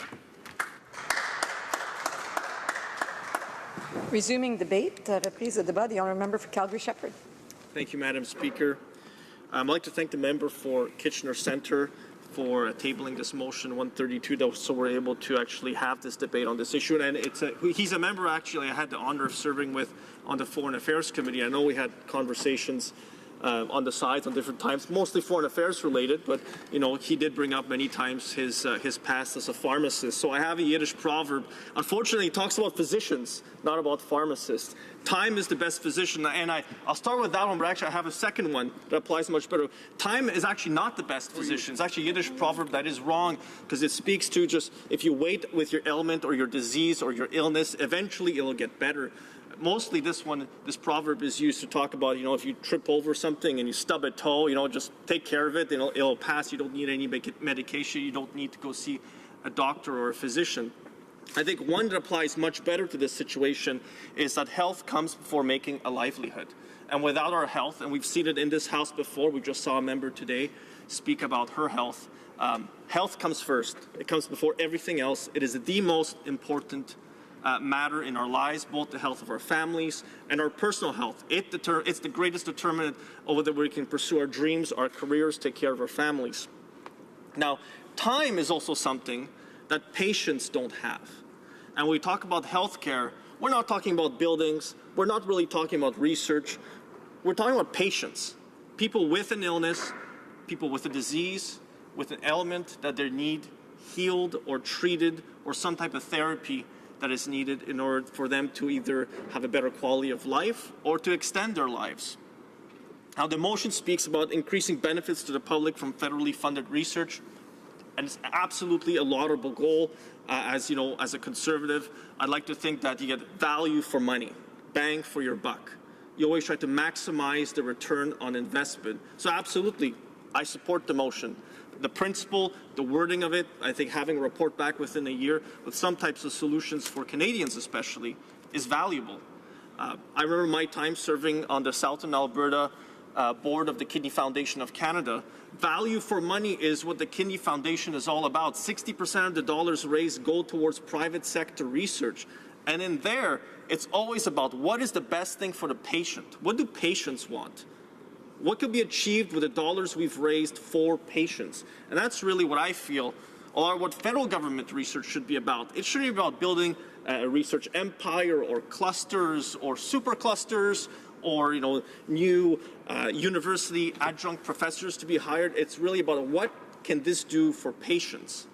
Resuming debate, reprise de débat, the honourable member for Calgary-Shepherd. Thank you, Madam Speaker. I'd like to thank the member for Kitchener Centre for tabling this motion 132, so we're able to actually have this debate on this issue. And he's a member actually I had the honor of serving with on the Foreign Affairs Committee. I know we had conversations on the sides on different times, mostly foreign affairs related, but you know, he did bring up many times his past as a pharmacist. So I have a Yiddish proverb. Unfortunately, it talks about physicians, not about pharmacists. Time is the best physician, and I'll start with that one, but actually I have a second one that applies much better. Time is actually not the best physician. It's actually a Yiddish proverb that is wrong, because it speaks to just if you wait with your ailment or your disease or your illness, eventually it'll get better. Mostly this proverb is used to talk about, you know, if you trip over something and you stub a toe, you know, just take care of it, it'll pass. You don't need any medication. You don't need to go see a doctor or a physician. I think one that applies much better to this situation is that health comes before making a livelihood. And without our health, and we've seen it in this House before, we just saw a member today speak about her health. Health comes first. It comes before everything else. It is the most important matter in our lives, both the health of our families and our personal health. It's the greatest determinant of whether we can pursue our dreams, our careers, take care of our families. Now, time is also something that patients don't have. And when we talk about healthcare, we're not talking about buildings, we're not really talking about research, we're talking about patients. People with an illness, people with a disease, with an ailment that they need healed or treated, or some type of therapy that is needed in order for them to either have a better quality of life or to extend their lives. Now, the motion speaks about increasing benefits to the public from federally funded research, and it's absolutely a laudable goal. As you know, as a conservative, I'd like to think that you get value for money, bang for your buck. You always try to maximize the return on investment. So absolutely, I support the motion. The principle, the wording of it, I think having a report back within a year with some types of solutions for Canadians especially is valuable. I remember my time serving on the Southern Alberta board of the Kidney Foundation of Canada. Value for money is what the Kidney Foundation is all about. 60% of the dollars raised go towards private sector research. And in there, it's always about what is the best thing for the patient. What do patients want? What could be achieved with the dollars we've raised for patients? And that's really what I feel, or what federal government research should be about. It shouldn't be about building a research empire or clusters or super clusters or, you know, new university adjunct professors to be hired. It's really about what can this do for patients?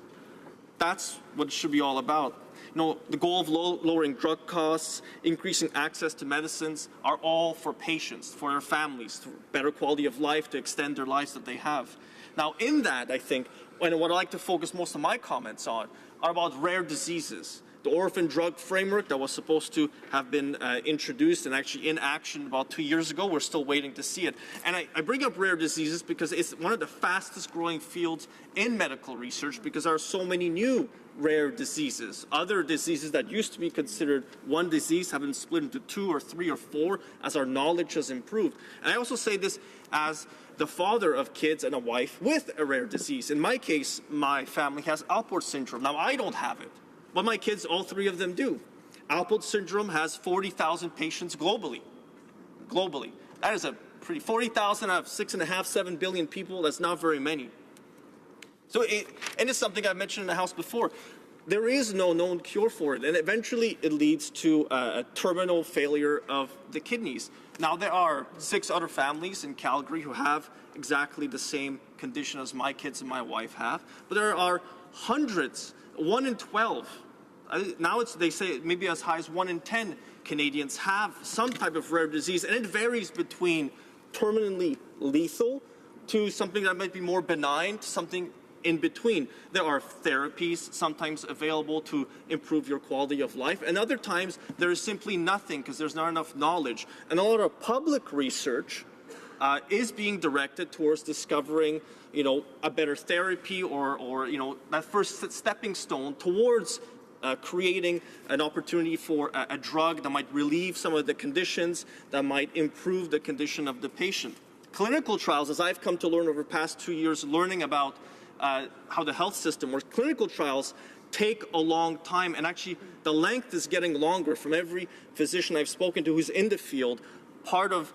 That's what it should be all about. You know, the goal of lowering drug costs, increasing access to medicines are all for patients, for their families, for better quality of life, to extend their lives that they have. Now, in that, I think, and what I'd like to focus most of my comments on are about rare diseases. The orphan drug framework that was supposed to have been introduced and actually in action about 2 years ago, we're still waiting to see it. And I bring up rare diseases because it's one of the fastest growing fields in medical research because there are so many new rare diseases. Other diseases that used to be considered one disease have been split into 2 or 3 or 4 as our knowledge has improved. And I also say this as the father of kids and a wife with a rare disease. In my case, my family has Alport syndrome. Now, I don't have it, but my kids, all 3 of them do. Alport syndrome has 40,000 patients globally. That is a pretty, 40,000 out of 6.5, 7 billion people, that's not very many. So, and it's something I've mentioned in the House before. There is no known cure for it, and eventually it leads to a terminal failure of the kidneys. Now, there are 6 other families in Calgary who have exactly the same condition as my kids and my wife have, but there are hundreds, 1 in 12. Now they say maybe as high as 1 in 10 Canadians have some type of rare disease, and it varies between terminally lethal to something that might be more benign to something in between. There are therapies sometimes available to improve your quality of life, and other times there is simply nothing because there's not enough knowledge. And a lot of public research is being directed towards discovering, you know, a better therapy or you know, that first stepping stone towards creating an opportunity for a drug that might relieve some of the conditions, that might improve the condition of the patient. Clinical trials, as I've come to learn over the past 2 years, learning about how the health system works, clinical trials take a long time, and actually the length is getting longer from every physician I've spoken to who's in the field. Part of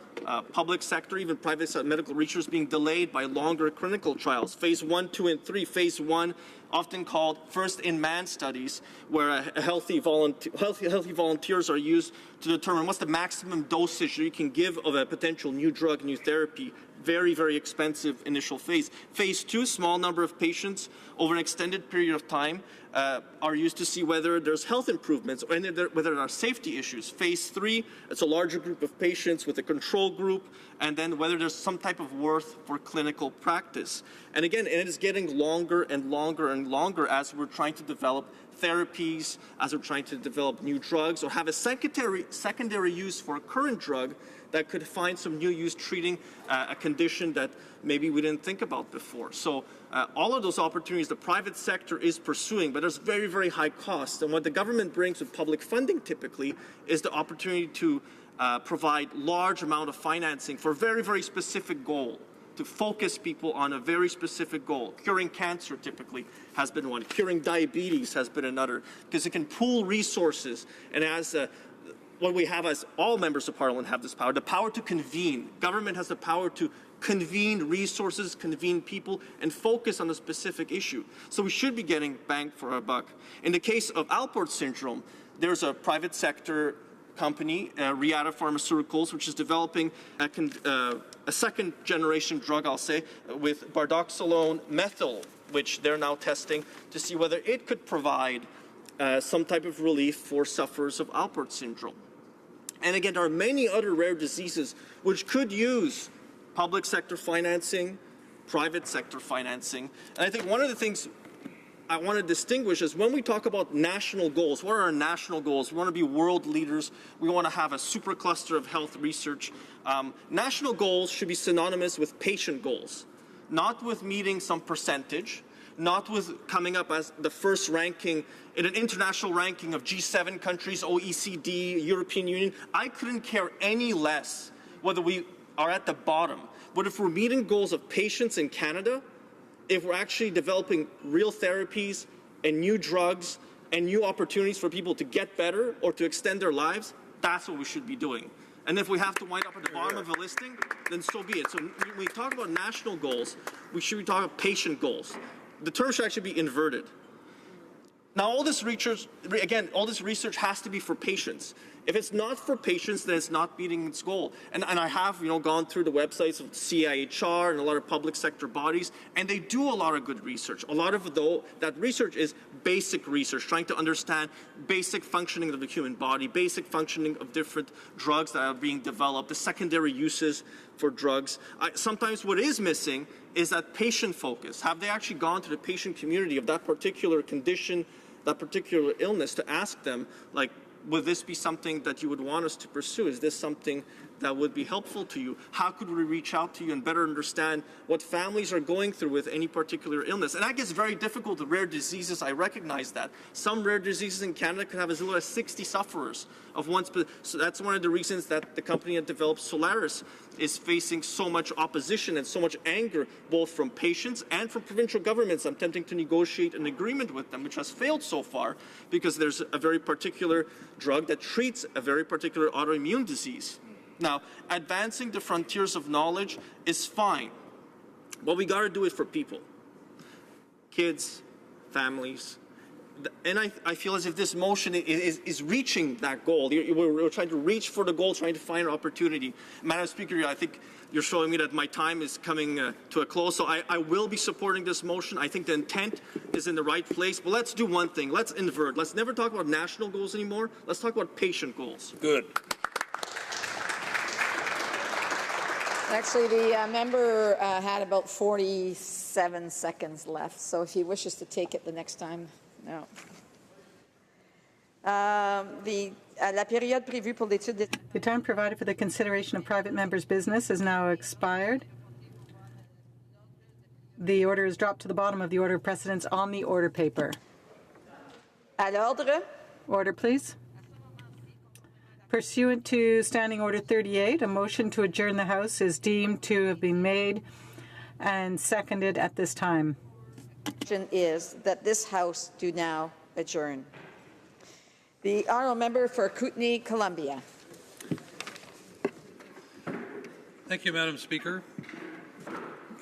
public sector, even private sector medical research being delayed by longer clinical trials. Phase 1, 2, and 3. Phase 1, often called first-in-man studies, where healthy volunteers are used to determine what's the maximum dosage that you can give of a potential new drug, new therapy. Very, very expensive initial phase. Phase 2, small number of patients over an extended period of time are used to see whether there's health improvements or whether there are safety issues. Phase 3, it's a larger group of patients with a control group, and then whether there's some type of worth for clinical practice. And again, it is getting longer and longer and longer as we're trying to develop therapies, as we're trying to develop new drugs, or have a secondary use for a current drug that could find some new use treating a condition that maybe we didn't think about before. So all of those opportunities the private sector is pursuing, but there's very, very high costs. And what the government brings with public funding typically is the opportunity to provide large amount of financing for a very, very specific goal, to focus people on a very specific goal. Curing cancer typically has been one. Curing diabetes has been another, because it can pool resources. And as what we have as all members of Parliament have this power, the power to convene. Government has the power to convene resources, convene people, and focus on a specific issue. So we should be getting bang for our buck. In the case of Alport syndrome, there's a private sector company, Reata Pharmaceuticals, which is developing a second-generation drug, I'll say, with bardoxolone methyl, which they're now testing to see whether it could provide some type of relief for sufferers of Alport syndrome. And again, there are many other rare diseases which could use public sector financing, private sector financing. And I think one of the things I want to distinguish is when we talk about national goals, what are our national goals? We want to be world leaders. We want to have a supercluster of health research. National goals should be synonymous with patient goals, not with meeting some percentage, not with coming up as the first ranking in an international ranking of G7 countries, OECD, European Union. I couldn't care any less whether we are at the bottom. But if we're meeting goals of patients in Canada, if we're actually developing real therapies and new drugs and new opportunities for people to get better or to extend their lives, that's what we should be doing. And if we have to wind up at the bottom of the listing, then so be it. So when we talk about national goals, we should be talking about patient goals. The term should actually be inverted. Now, all this research, again, all this research has to be for patients. If it's not for patients, then it's not meeting its goal. And I have, gone through the websites of CIHR and a lot of public sector bodies, and they do a lot of good research. A lot of that research is basic research, trying to understand basic functioning of the human body, basic functioning of different drugs that are being developed, the secondary uses for drugs. Sometimes what is missing is that patient focus. Have they actually gone to the patient community of that particular condition, that particular illness, to ask them, like, would this be something that you would want us to pursue? Is this something that would be helpful to you? How could we reach out to you and better understand what families are going through with any particular illness? And that gets very difficult with rare diseases. I recognize that. Some rare diseases in Canada can have as little as 60 sufferers of one. So that's one of the reasons that the company that developed Solaris is facing so much opposition and so much anger, both from patients and from provincial governments. I'm attempting to negotiate an agreement with them, which has failed so far, because there's a very particular drug that treats a very particular autoimmune disease. Now, advancing the frontiers of knowledge is fine, but we got to do it for people, kids, families. And I feel as if this motion is reaching that goal. We're trying to reach for the goal, trying to find an opportunity. Madam Speaker, I think you're showing me that my time is coming to a close, so I will be supporting this motion. I think the intent is in the right place, but let's do one thing. Let's invert. Let's never talk about national goals anymore. Let's talk about patient goals. Good. Actually, the member had about 47 seconds left, so if he wishes to take it the next time, no. La période prévue pour l'étude. The time provided for the consideration of private members' business is now expired. The order is dropped to the bottom of the order of precedence on the order paper. À l'ordre. Order, please. Pursuant to Standing Order 38, a motion to adjourn the House is deemed to have been made and seconded at this time. The motion is that this House do now adjourn. The honourable member for Kootenay, Columbia. Thank you, Madam Speaker.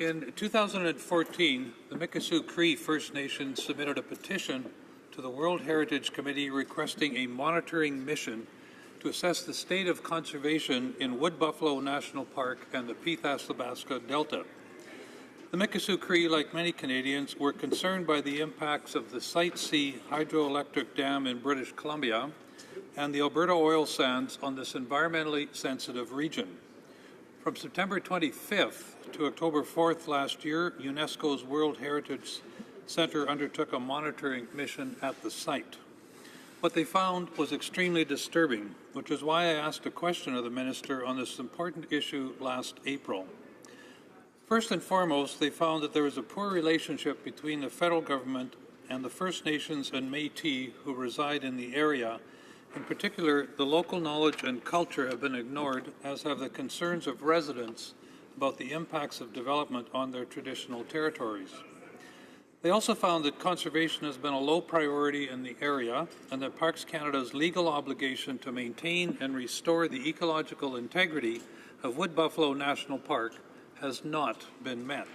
In 2014, the Mikisew Cree First Nation submitted a petition to the World Heritage Committee requesting a monitoring mission to assess the state of conservation in Wood Buffalo National Park and the Peath-Athabasca Delta. The Mikisew Cree, like many Canadians, were concerned by the impacts of the Site C hydroelectric dam in British Columbia and the Alberta oil sands on this environmentally sensitive region. From September 25th to October 4th last year, UNESCO's World Heritage Centre undertook a monitoring mission at the site. What they found was extremely disturbing, which is why I asked a question of the Minister on this important issue last April. First and foremost, they found that there was a poor relationship between the federal government and the First Nations and Métis who reside in the area. In particular, the local knowledge and culture have been ignored, as have the concerns of residents about the impacts of development on their traditional territories. They also found that conservation has been a low priority in the area and that Parks Canada's legal obligation to maintain and restore the ecological integrity of Wood Buffalo National Park has not been met.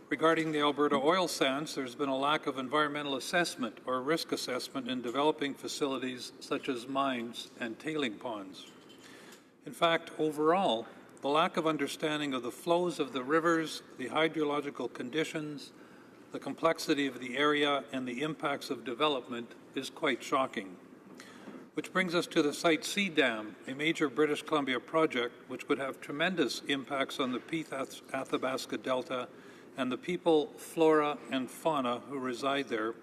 Regarding the Alberta oil sands, there's been a lack of environmental assessment or risk assessment in developing facilities such as mines and tailing ponds. In fact, overall, the lack of understanding of the flows of the rivers, the hydrological conditions, the complexity of the area, and the impacts of development is quite shocking. Which brings us to the Site C Dam, a major British Columbia project which would have tremendous impacts on the Peath-Athabasca Delta and the people, flora, and fauna who reside there,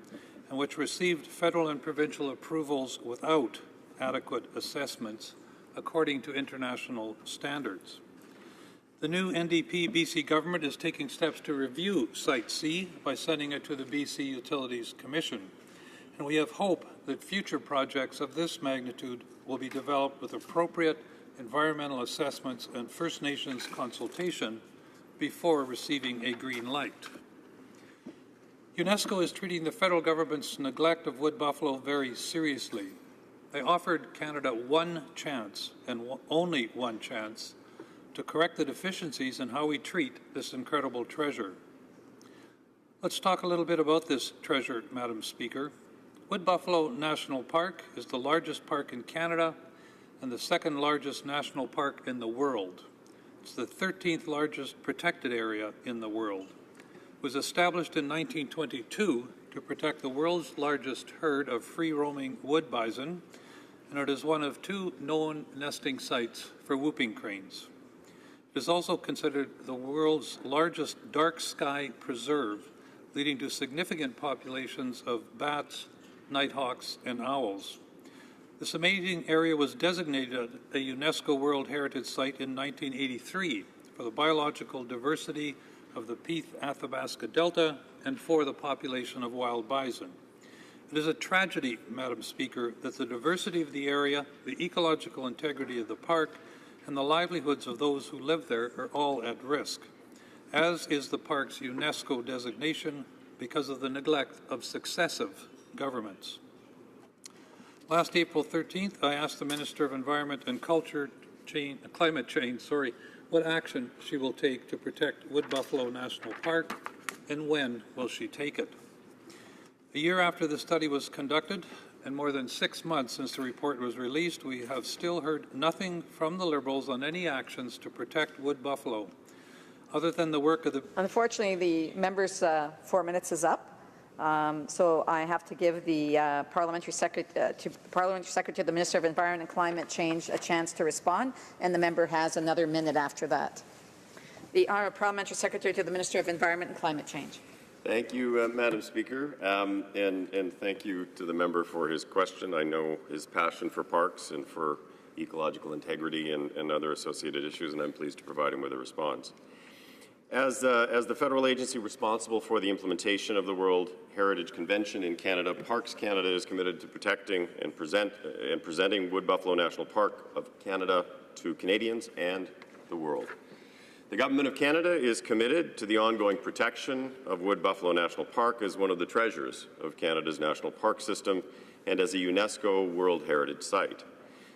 and which received federal and provincial approvals without adequate assessments according to international standards. The new NDP BC government is taking steps to review Site C by sending it to the BC Utilities Commission, and we have hope that future projects of this magnitude will be developed with appropriate environmental assessments and First Nations consultation before receiving a green light. UNESCO is treating the federal government's neglect of Wood Buffalo very seriously. They offered Canada one chance, and only one chance, to correct the deficiencies in how we treat this incredible treasure. Let's talk a little bit about this treasure, Madam Speaker. Wood Buffalo National Park is the largest park in Canada and the second largest national park in the world. It's the 13th largest protected area in the world. It was established in 1922 to protect the world's largest herd of free-roaming wood bison, and it is one of 2 known nesting sites for whooping cranes. It is also considered the world's largest dark sky preserve, leading to significant populations of bats, nighthawks, and owls. This amazing area was designated a UNESCO World Heritage Site in 1983 for the biological diversity of the Peace Athabasca Delta and for the population of wild bison. It is a tragedy, Madam Speaker, that the diversity of the area, the ecological integrity of the park, and the livelihoods of those who live there are all at risk, as is the park's UNESCO designation because of the neglect of successive governments. Last April 13th, I asked the Minister of Environment and Climate Change, what action she will take to protect Wood Buffalo National Park, and when will she take it. A year after the study was conducted, and more than 6 months since the report was released, we have still heard nothing from the Liberals on any actions to protect wood buffalo, other than the work of the... Unfortunately, the member's 4 minutes is up. So I have to give the Parliamentary Secretary to the Minister of Environment and Climate Change a chance to respond, and the member has another minute after that. The Honourable Parliamentary Secretary to the Minister of Environment and Climate Change. Thank you, Madam Speaker, and thank you to the member for his question. I know his passion for parks and for ecological integrity and other associated issues, and I'm pleased to provide him with a response. As the federal agency responsible for the implementation of the World Heritage Convention in Canada, Parks Canada is committed to protecting and presenting Wood Buffalo National Park of Canada to Canadians and the world. The Government of Canada is committed to the ongoing protection of Wood Buffalo National Park as one of the treasures of Canada's national park system and as a UNESCO World Heritage Site.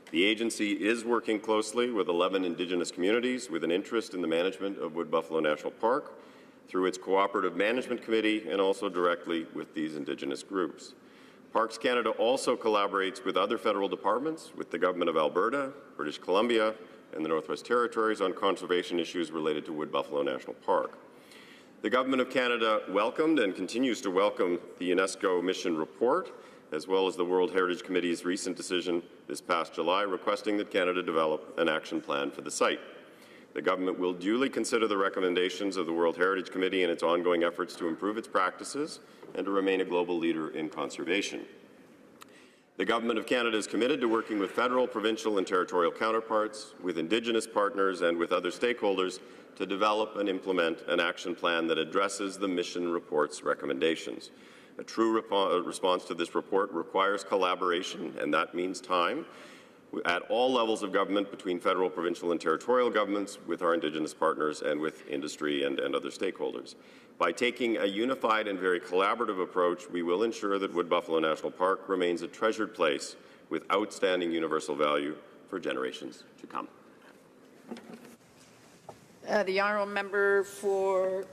The agency is working closely with 11 Indigenous communities with an interest in the management of Wood Buffalo National Park through its Cooperative Management Committee and also directly with these Indigenous groups. Parks Canada also collaborates with other federal departments, with the Government of Alberta, British Columbia, and the Northwest Territories on conservation issues related to Wood Buffalo National Park. The Government of Canada welcomed and continues to welcome the UNESCO Mission Report, as well as the World Heritage Committee's recent decision this past July requesting that Canada develop an action plan for the site. The government will duly consider the recommendations of the World Heritage Committee in its ongoing efforts to improve its practices and to remain a global leader in conservation. The Government of Canada is committed to working with federal, provincial and territorial counterparts, with Indigenous partners and with other stakeholders to develop and implement an action plan that addresses the mission report's recommendations. A true response to this report requires collaboration, and that means time, at all levels of government between federal, provincial and territorial governments, with our Indigenous partners and with industry and other stakeholders. By taking a unified and very collaborative approach, we will ensure that Wood Buffalo National Park remains a treasured place with outstanding universal value for generations to come. The Honourable Member for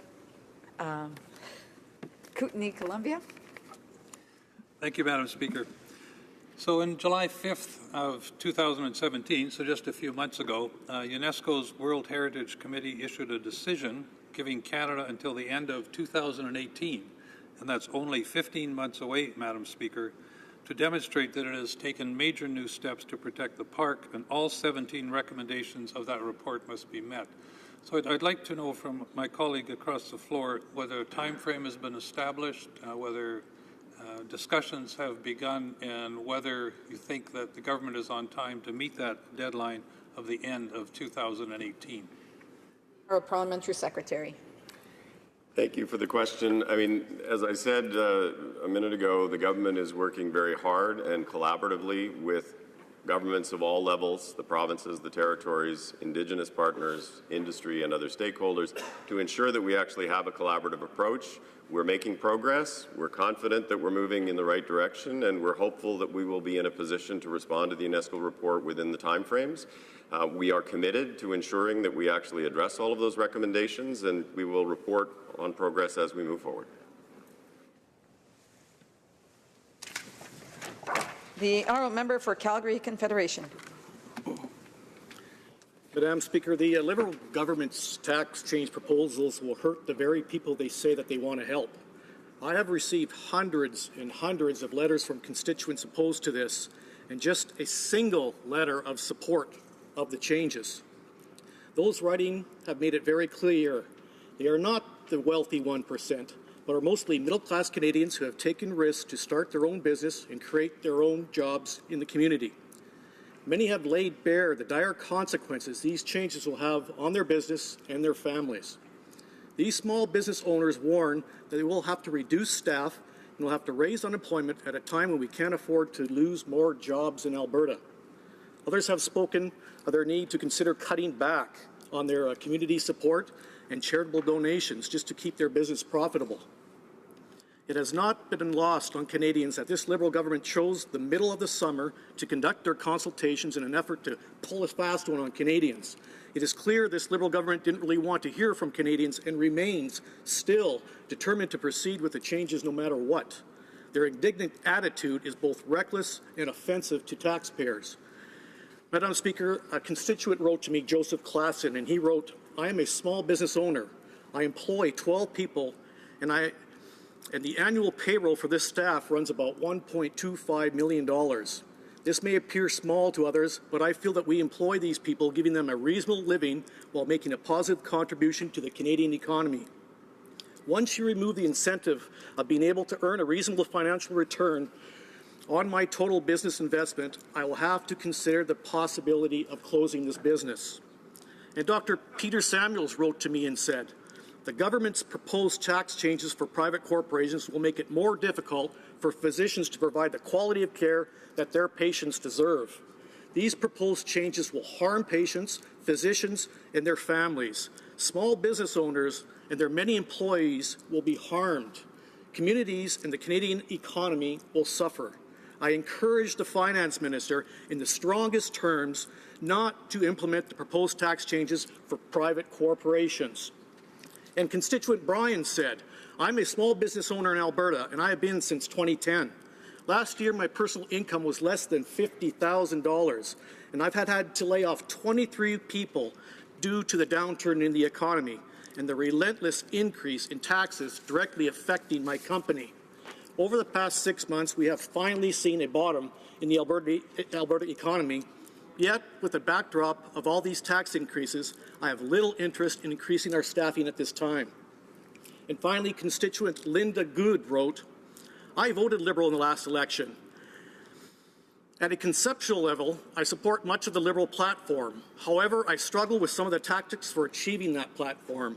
Kootenay, Columbia. Thank you, Madam Speaker. So on July 5th of 2017, so just a few months ago, UNESCO's World Heritage Committee issued a decision giving Canada until the end of 2018, and that's only 15 months away, Madam Speaker, to demonstrate that it has taken major new steps to protect the park, and all 17 recommendations of that report must be met. So I'd like to know from my colleague across the floor whether a time frame has been established, whether discussions have begun, and whether you think that the government is on time to meet that deadline of the end of 2018. Our Parliamentary Secretary. Thank you for the question. I mean, as I said a minute ago, the government is working very hard and collaboratively with governments of all levels, the provinces, the territories, Indigenous partners, industry, and other stakeholders, to ensure that we actually have a collaborative approach. We're making progress. We're confident that we're moving in the right direction, and we're hopeful that we will be in a position to respond to the UNESCO report within the timeframes. We are committed to ensuring that we actually address all of those recommendations, and we will report on progress as we move forward. The Honourable Member for Calgary Confederation. Madam Speaker, the Liberal government's tax change proposals will hurt the very people they say that they want to help. I have received hundreds and hundreds of letters from constituents opposed to this, and just a single letter of support of the changes. Those writing have made it very clear they are not the wealthy 1%, but are mostly middle-class Canadians who have taken risks to start their own business and create their own jobs in the community. Many have laid bare the dire consequences these changes will have on their business and their families. These small business owners warn that they will have to reduce staff and will have to raise unemployment at a time when we can't afford to lose more jobs in Alberta. Others have spoken of their need to consider cutting back on their community support and charitable donations just to keep their business profitable. It has not been lost on Canadians that this Liberal government chose the middle of the summer to conduct their consultations in an effort to pull a fast one on Canadians. It is clear this Liberal government didn't really want to hear from Canadians and remains still determined to proceed with the changes no matter what. Their indignant attitude is both reckless and offensive to taxpayers. Madam Speaker, a constituent wrote to me, Joseph Klassen, and he wrote, I am a small business owner. I employ 12 people, and the annual payroll for this staff runs about $1.25 million. This may appear small to others, but I feel that we employ these people, giving them a reasonable living while making a positive contribution to the Canadian economy. Once you remove the incentive of being able to earn a reasonable financial return on my total business investment, I will have to consider the possibility of closing this business. And Dr. Peter Samuels wrote to me and said, the government's proposed tax changes for private corporations will make it more difficult for physicians to provide the quality of care that their patients deserve. These proposed changes will harm patients, physicians, and their families. Small business owners and their many employees will be harmed. Communities and the Canadian economy will suffer. I encourage the Finance Minister in the strongest terms not to implement the proposed tax changes for private corporations. And constituent Brian said, I'm a small business owner in Alberta, and I have been since 2010. Last year, my personal income was less than $50,000, and I've had to lay off 23 people due to the downturn in the economy and the relentless increase in taxes directly affecting my company. Over the past 6 months, we have finally seen a bottom in the Alberta economy. Yet, with the backdrop of all these tax increases, I have little interest in increasing our staffing at this time. And finally, constituent Linda Good wrote, I voted Liberal in the last election. At a conceptual level, I support much of the Liberal platform. However, I struggle with some of the tactics for achieving that platform.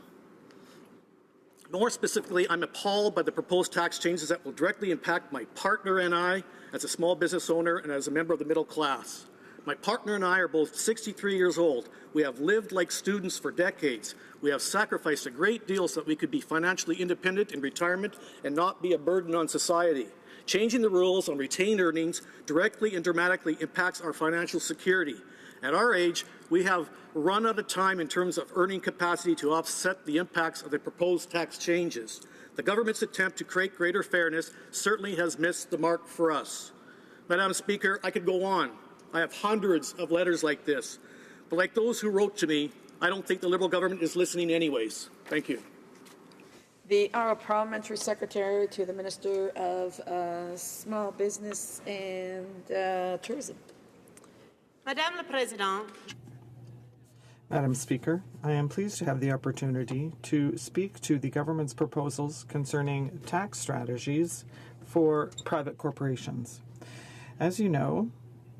More specifically, I'm appalled by the proposed tax changes that will directly impact my partner and I as a small business owner and as a member of the middle class. My partner and I are both 63 years old. We have lived like students for decades. We have sacrificed a great deal so that we could be financially independent in retirement and not be a burden on society. Changing the rules on retained earnings directly and dramatically impacts our financial security. At our age, we have run out of time in terms of earning capacity to offset the impacts of the proposed tax changes. The government's attempt to create greater fairness certainly has missed the mark for us. Madam Speaker, I could go on. I have hundreds of letters like this. But like those who wrote to me, I don't think the Liberal government is listening anyways. Thank you. The Honourable Parliamentary Secretary to the Minister of Small Business and Tourism. Madame la Présidente. Madam Speaker, I am pleased to have the opportunity to speak to the government's proposals concerning tax strategies for private corporations. As you know,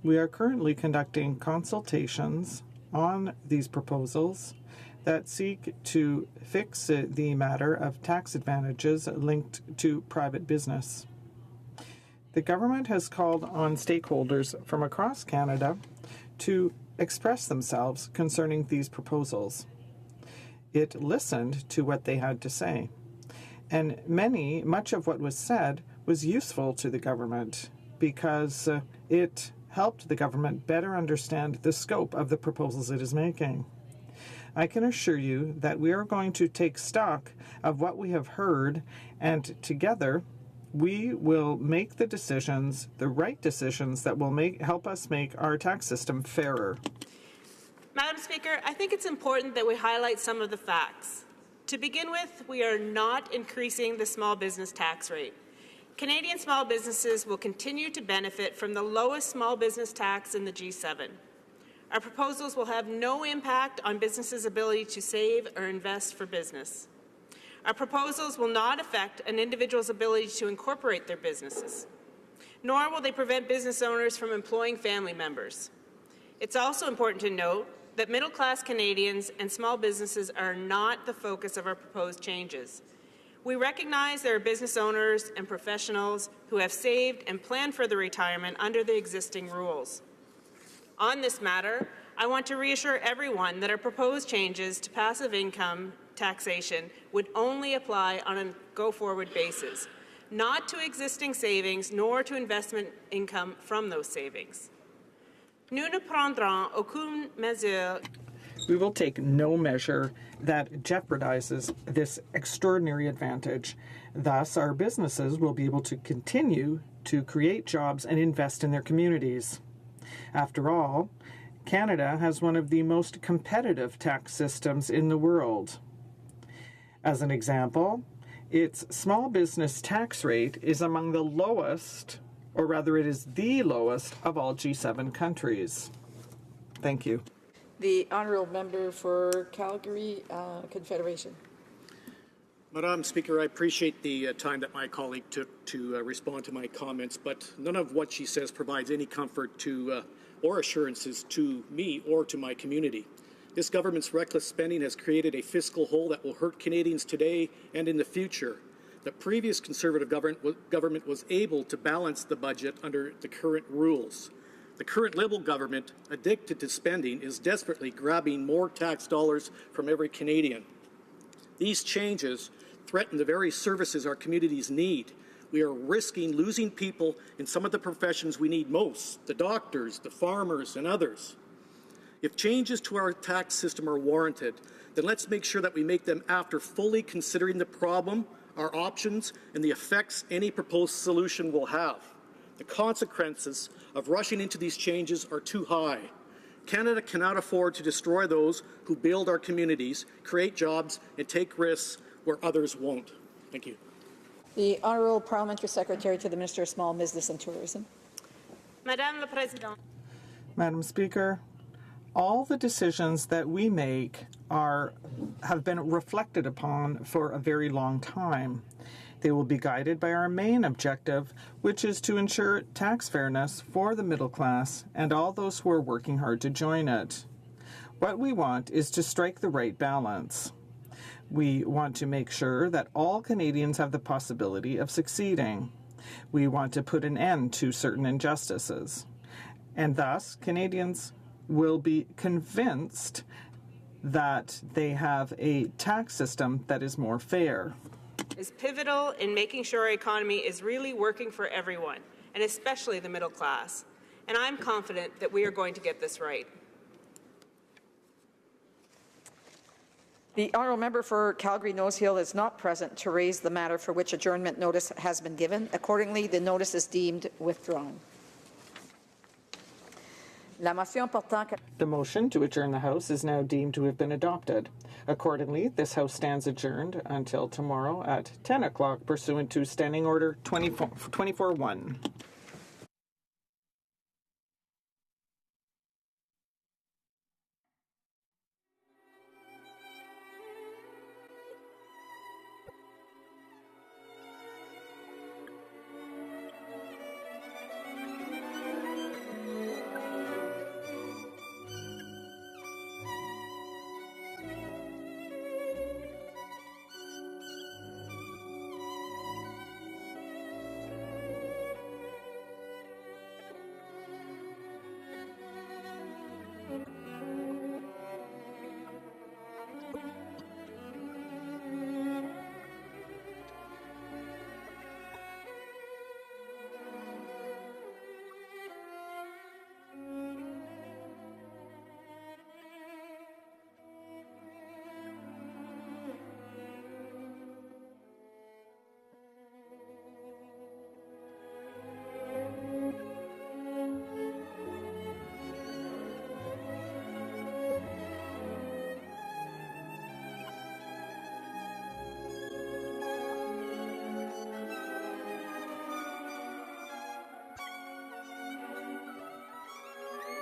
we are currently conducting consultations on these proposals that seek to fix the matter of tax advantages linked to private business. The government has called on stakeholders from across Canada to express themselves concerning these proposals. It listened to what they had to say, and much of what was said was useful to the government because it helped the government better understand the scope of the proposals it is making. I can assure you that we are going to take stock of what we have heard, and together we will make the decisions, the right decisions that will help us make our tax system fairer. Madam Speaker, I think it's important that we highlight some of the facts. To begin with, we are not increasing the small business tax rate. Canadian small businesses will continue to benefit from the lowest small business tax in the G7. Our proposals will have no impact on businesses' ability to save or invest for business. Our proposals will not affect an individual's ability to incorporate their businesses, nor will they prevent business owners from employing family members. It's also important to note that middle-class Canadians and small businesses are not the focus of our proposed changes. We recognize there are business owners and professionals who have saved and planned for their retirement under the existing rules. On this matter, I want to reassure everyone that our proposed changes to passive income taxation would only apply on a go-forward basis, not to existing savings nor to investment income from those savings. Nous ne prendrons aucune mesure. We will take no measure that jeopardizes this extraordinary advantage. Thus, our businesses will be able to continue to create jobs and invest in their communities. After all, Canada has one of the most competitive tax systems in the world. As an example, its small business tax rate is among the lowest, or rather it is the lowest, of all G7 countries. Thank you. The honourable member for Calgary Confederation. Madam Speaker, I appreciate the time that my colleague took to respond to my comments, but none of what she says provides any comfort to or assurances to me or to my community. This government's reckless spending has created a fiscal hole that will hurt Canadians today and in the future. The previous Conservative government was able to balance the budget under the current rules. The current Liberal government, addicted to spending, is desperately grabbing more tax dollars from every Canadian. These changes threaten the very services our communities need. We are risking losing people in some of the professions we need most, the doctors, the farmers, and others. If changes to our tax system are warranted, then let's make sure that we make them after fully considering the problem, our options, and the effects any proposed solution will have. The consequences of rushing into these changes are too high. Canada cannot afford to destroy those who build our communities, create jobs, and take risks where others won't. Thank you. The Honourable Parliamentary Secretary to the Minister of Small Business and Tourism. Madame la Présidente. Madam Speaker, all the decisions that we make have been reflected upon for a very long time. They will be guided by our main objective, which is to ensure tax fairness for the middle class and all those who are working hard to join it. What we want is to strike the right balance. We want to make sure that all Canadians have the possibility of succeeding. We want to put an end to certain injustices. And thus, Canadians will be convinced that they have a tax system that is more fair. Is pivotal in making sure our economy is really working for everyone, and especially the middle class. And I'm confident that we are going to get this right. The honourable member for Calgary Nose Hill is not present to raise the matter for which adjournment notice has been given. Accordingly, the notice is deemed withdrawn. The motion to adjourn the House is now deemed to have been adopted. Accordingly, this House stands adjourned until tomorrow at 10 o'clock pursuant to Standing Order 24-1.